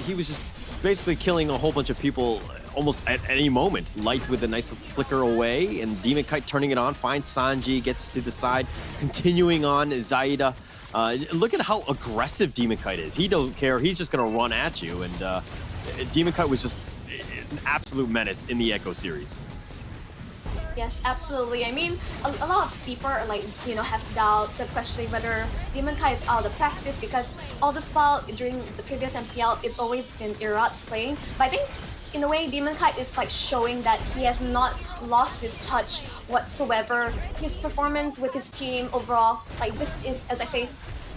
he was just basically killing a whole bunch of people almost at any moment. Light with a nice flicker away, and Demon Kite turning it on, finds Sanji, gets to the side, continuing on Zaida. Look at how aggressive Demon Kite is. He don't care, he's just gonna run at you, and Demon Kite was just an absolute menace in the Echo series. Yes, absolutely. I mean, a lot of people are like, have doubts and questioning whether Demon Kite is out of practice, because all this while during the previous MPL, it's always been Irad playing. But I think in a way, Demon Kite is like showing that he has not lost his touch whatsoever. His performance with his team overall, like this is, as I say,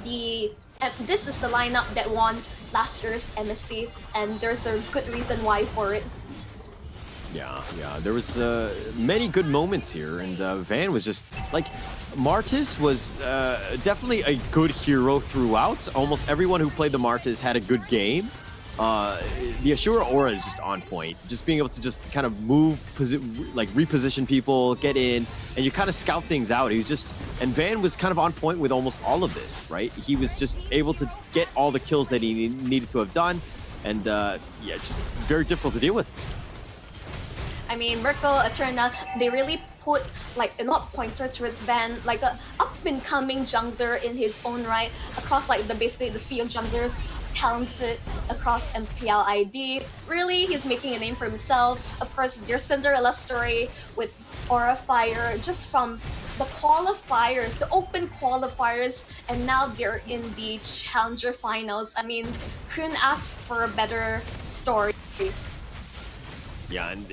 this is the lineup that won last year's MSC, and there's a good reason why for it. Yeah, there was many good moments here, and Van was just like, Martis was definitely a good hero throughout. Almost everyone who played the Martis had a good game. The Ashura aura is just on point. Just being able to just kind of move, like reposition people, get in, and you kind of scout things out. He was just, and Van was kind of on point with almost all of this, right? He was just able to get all the kills that he needed to have done, and yeah, just very difficult to deal with. I mean, Merkel, Eterna, they really put like a lot pointer towards Van, like a up-and-coming jungler in his own right, across like basically the sea of junglers, talented across MPL ID. Really, he's making a name for himself. Of course, their Cinderella story with Aura Fire, just from the qualifiers, the open qualifiers, and now they're in the Challenger finals. I mean, couldn't ask for a better story. Yeah, and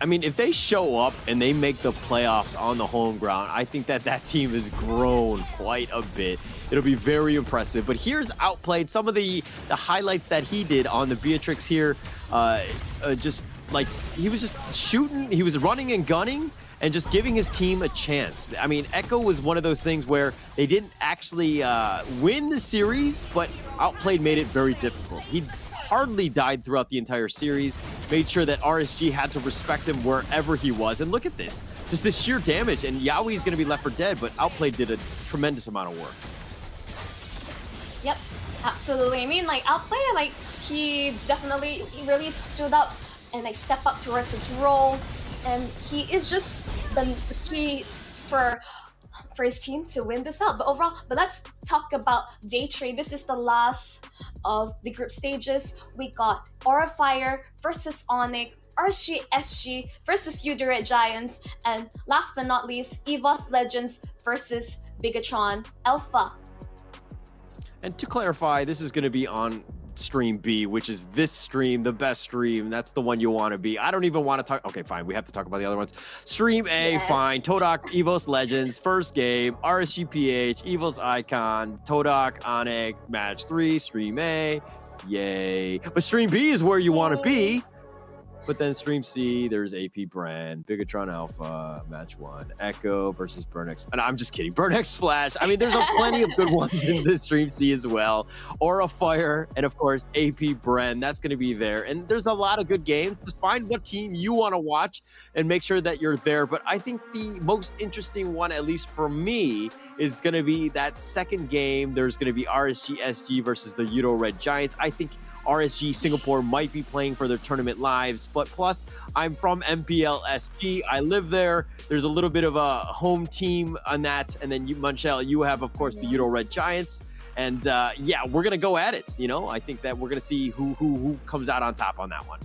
I mean, if they show up and they make the playoffs on the home ground, I think that team has grown quite a bit. It'll be very impressive. But here's Outplayed, some of the highlights that he did on the Beatrix here. Just like, he was just shooting, he was running and gunning, and just giving his team a chance. I mean, Echo was one of those things where they didn't actually win the series, but Outplayed made it very difficult. He hardly died throughout the entire series, made sure that RSG had to respect him wherever he was. And look at this, just the sheer damage, and Yaoi's gonna be left for dead, but Outplayed did a tremendous amount of work. Yep, absolutely. I mean, like, Outplay, like, he really stood up and like stepped up towards his role, and he is just the key for his team to win this out. But overall, let's talk about day 3. This is the last of the group stages. We got Aura Fire versus Onyx, RSG SG versus Udirate Giants, and last but not least, EVOS Legends versus Bigatron Alpha. And to clarify, this is going to be on stream B, which is this stream, the best stream. That's the one you want to be. I don't even want to talk. Okay, fine. We have to talk about the other ones. Stream A, yes. Fine. Todak, EVOS Legends, first game. RSG PH, EVOS Icon, Todak, Onyx, match 3, stream A. Yay. But stream B is where you want to be. But then stream C, there's AP Brand, Bigatron Alpha, match 1, Echo versus Burnex. And I'm just kidding, Burnex Flash. I mean, there's plenty of good ones in this stream C as well. Aura Fire, and of course, AP Brand. That's going to be there. And there's a lot of good games. Just find what team you want to watch and make sure that you're there. But I think the most interesting one, at least for me, is going to be that second game. There's going to be RSG SG versus the Udirate Giants. I think RSG Singapore might be playing for their tournament lives, but plus I'm from MPL SG. I live there. There's a little bit of a home team on that. And then you, Munchel, you have, of course, the Udirate Giants. And yeah, we're going to go at it. You know, I think that we're going to see who comes out on top on that one.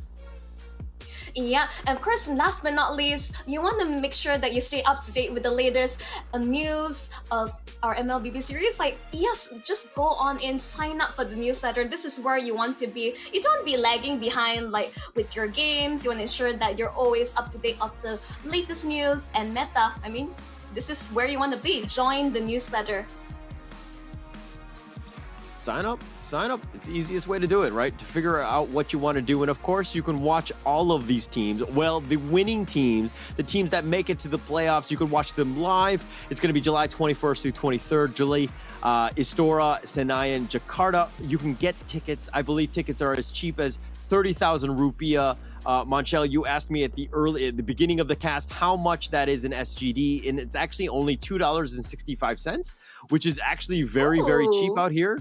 Yeah, and of course, last but not least, you want to make sure that you stay up to date with the latest news of our MLBB series. Like, yes, just go on in, sign up for the newsletter. This is where you want to be. You don't want to be lagging behind like with your games. You want to ensure that you're always up to date of the latest news and meta. I mean, this is where you want to be. Join the newsletter. Sign up. It's the easiest way to do it, right? To figure out what you want to do. And of course, you can watch all of these teams. Well, the winning teams, the teams that make it to the playoffs, you can watch them live. It's going to be July 21st through 23rd. July, Istora, Senayan, Jakarta. You can get tickets. I believe tickets are as cheap as 30,000 rupiah. Monchel, you asked me at the beginning of the cast how much that is in SGD, and it's actually only $2.65, which is actually very, very cheap out here.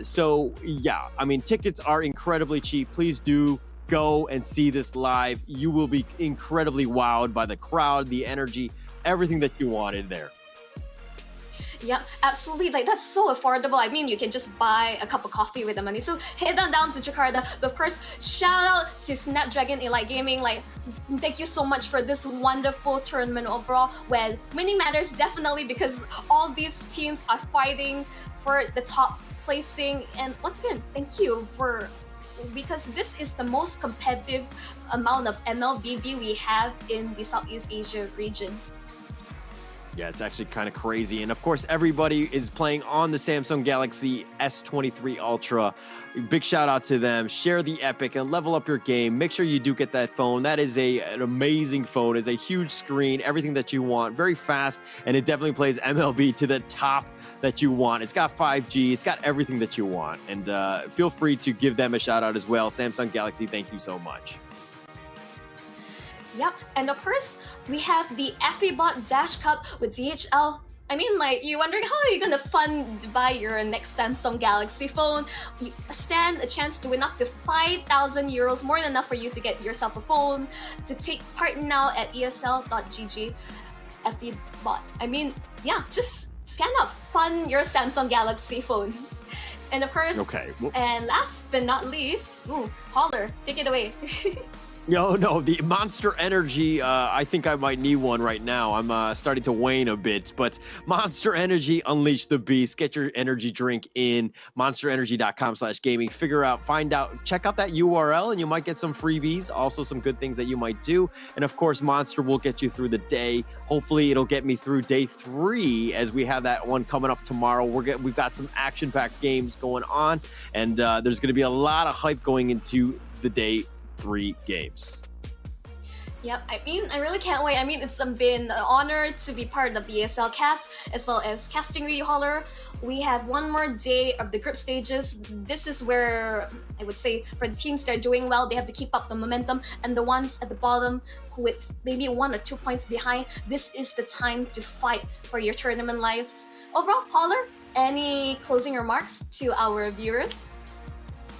So yeah, I mean, tickets are incredibly cheap. Please do go and see this live. You will be incredibly wowed by the crowd, the energy, everything that you wanted there. Yeah, absolutely. Like, that's so affordable. I mean, you can just buy a cup of coffee with the money. So head on down to Jakarta. But of course, shout out to Snapdragon Elite Gaming. Like, thank you so much for this wonderful tournament overall, where winning matters definitely, because all these teams are fighting for the top placing. And once again, thank you because this is the most competitive amount of MLBB we have in the Southeast Asia region. Yeah, it's actually kind of crazy. And of course, everybody is playing on the Samsung Galaxy S23 Ultra. Big shout out to them. Share the epic and level up your game. Make sure you do get that phone. That is an amazing phone. It's a huge screen, everything that you want, very fast, and it definitely plays MLB to the top that you want. It's got 5G. It's got everything that you want. And feel free to give them a shout out as well. Samsung Galaxy, thank you so much. Yep, and of course, we have the FEBot Dash Cup with DHL. I mean, like, you're wondering how are you gonna buy your next Samsung Galaxy phone? You stand a chance to win up to 5,000 euros, more than enough for you to get yourself a phone. To take part now at esl.gg FEBot. I mean, yeah, just scan up, fund your Samsung Galaxy phone. And of course, and last but not least, Holler, take it away. No, the Monster Energy, I think I might need one right now. I'm starting to wane a bit, but Monster Energy, unleash the beast. Get your energy drink in monsterenergy.com/gaming. Check out that URL and you might get some freebies, also some good things that you might do. And of course, Monster will get you through the day. Hopefully it'll get me through day 3 as we have that one coming up tomorrow. We've got some action-packed games going on, and there's going to be a lot of hype going into the day 3 games. Yep, I mean, I really can't wait. I mean, it's been an honor to be part of the ESL cast, as well as casting with you, Holler. We have one more day of the group stages. This is where, I would say, for the teams that are doing well, they have to keep up the momentum. And the ones at the bottom, who with maybe 1 or 2 points behind, this is the time to fight for your tournament lives. Overall, Holler, any closing remarks to our viewers?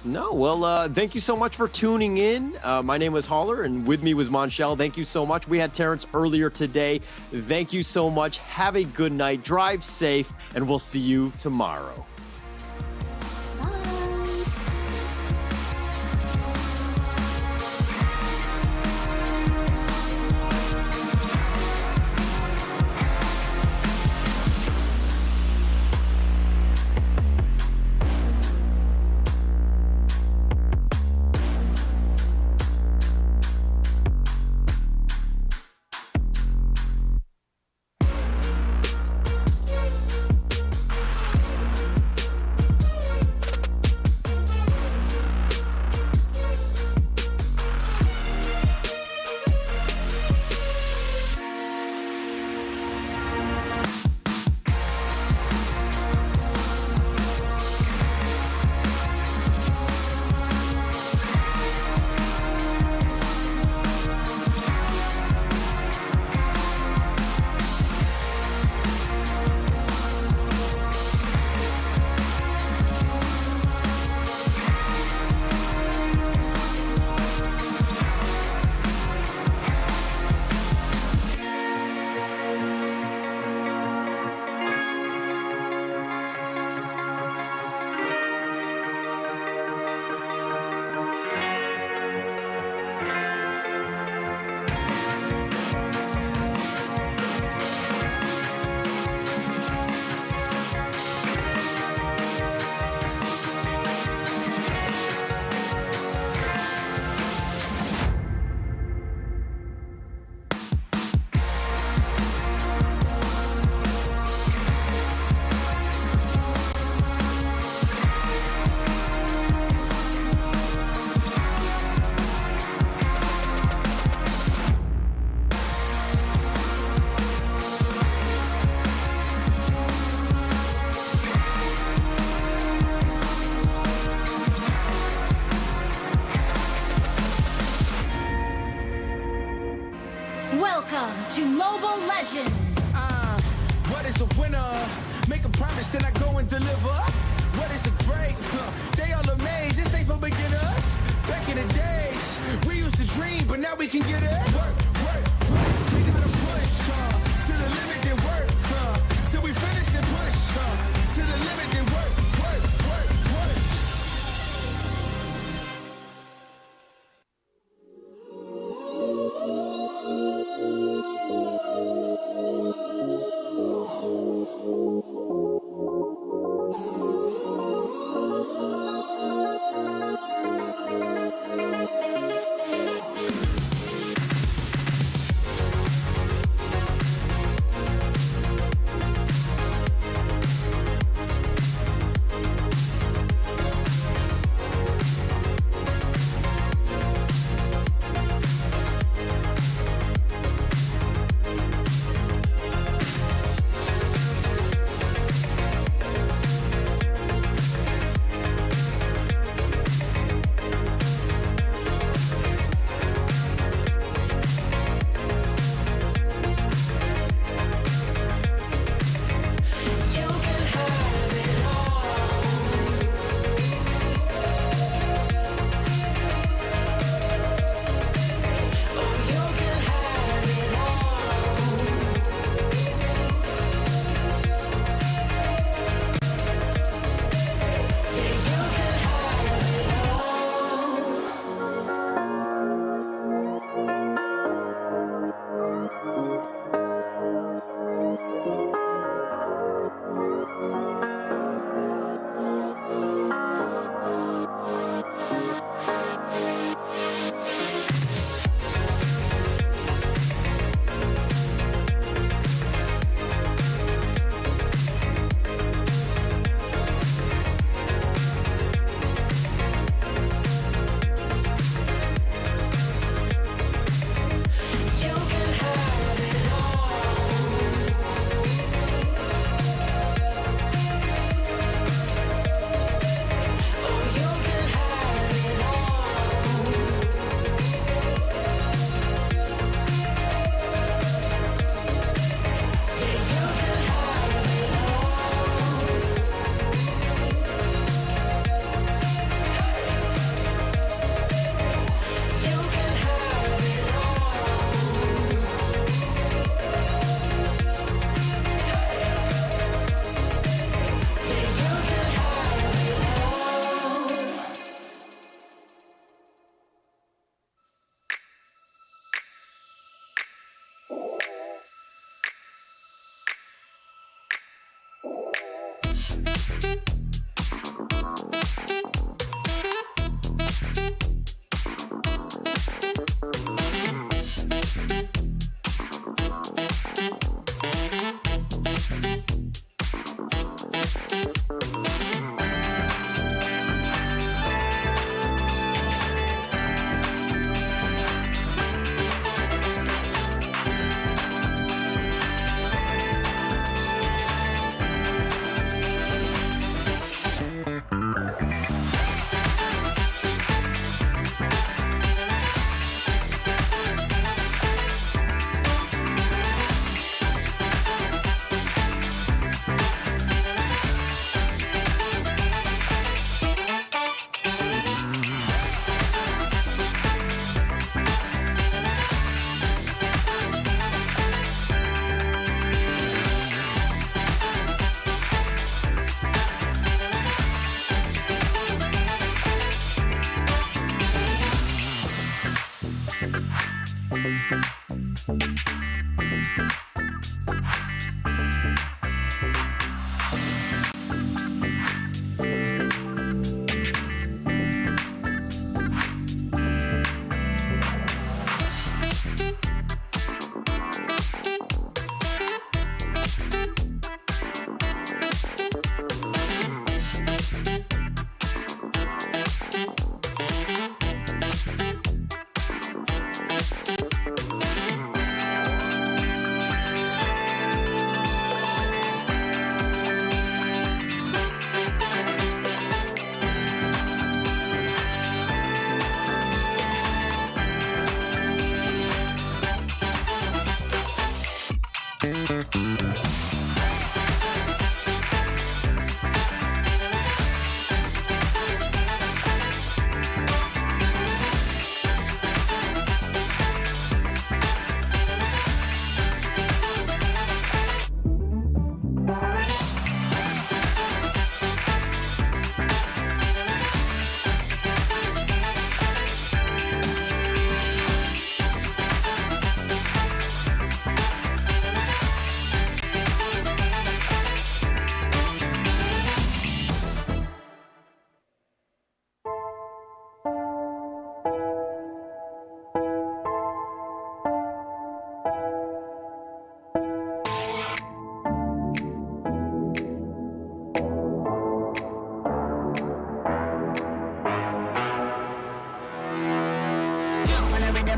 No, well, thank you so much for tuning in. My name was Holler, and with me was Monchel. Thank you so much. We had Terrence earlier today. Thank you so much. Have a good night. Drive safe, and we'll see you tomorrow. Welcome to Mobile Legends. What is a winner? Make a promise, then I go and deliver. What is a great? They all amazed. This ain't for beginners. Back in the days, we used to dream, but now we can get it. Work, work, work. We gotta push to the limit, then work till we finish, then push to the limit, then work, work, work, work.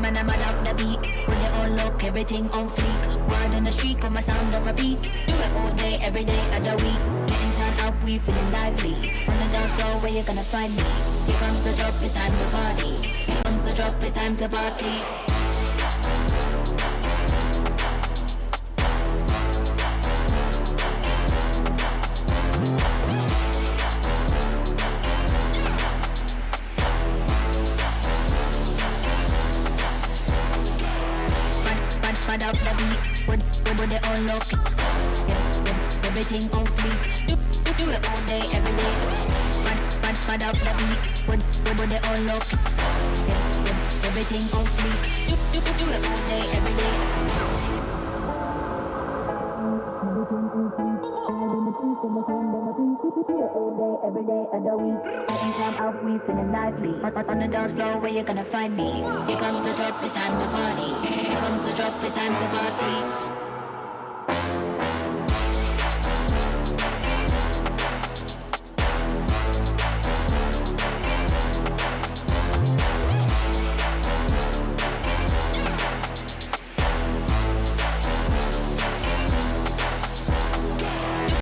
And I'm up the beat. When it all look, everything on fleek. Word on the street, on my sound on repeat. Do it all day, every day of the week. Getting turned up, we feeling lively. On the dance floor, where you gonna find me? Here comes the drop, it's time to party. Here comes the drop, it's time to party. Bad up the beat, when it all look. Everything on fleek. Do it all day, every day. Bad up the beat, when it all look. Everything on fleek. Do it all day, every day. Every day of the week, getting time out, we feeling lively. On the dance floor, where you gonna find me? Here comes the drop, it's time to party. Here comes the drop, it's time to party.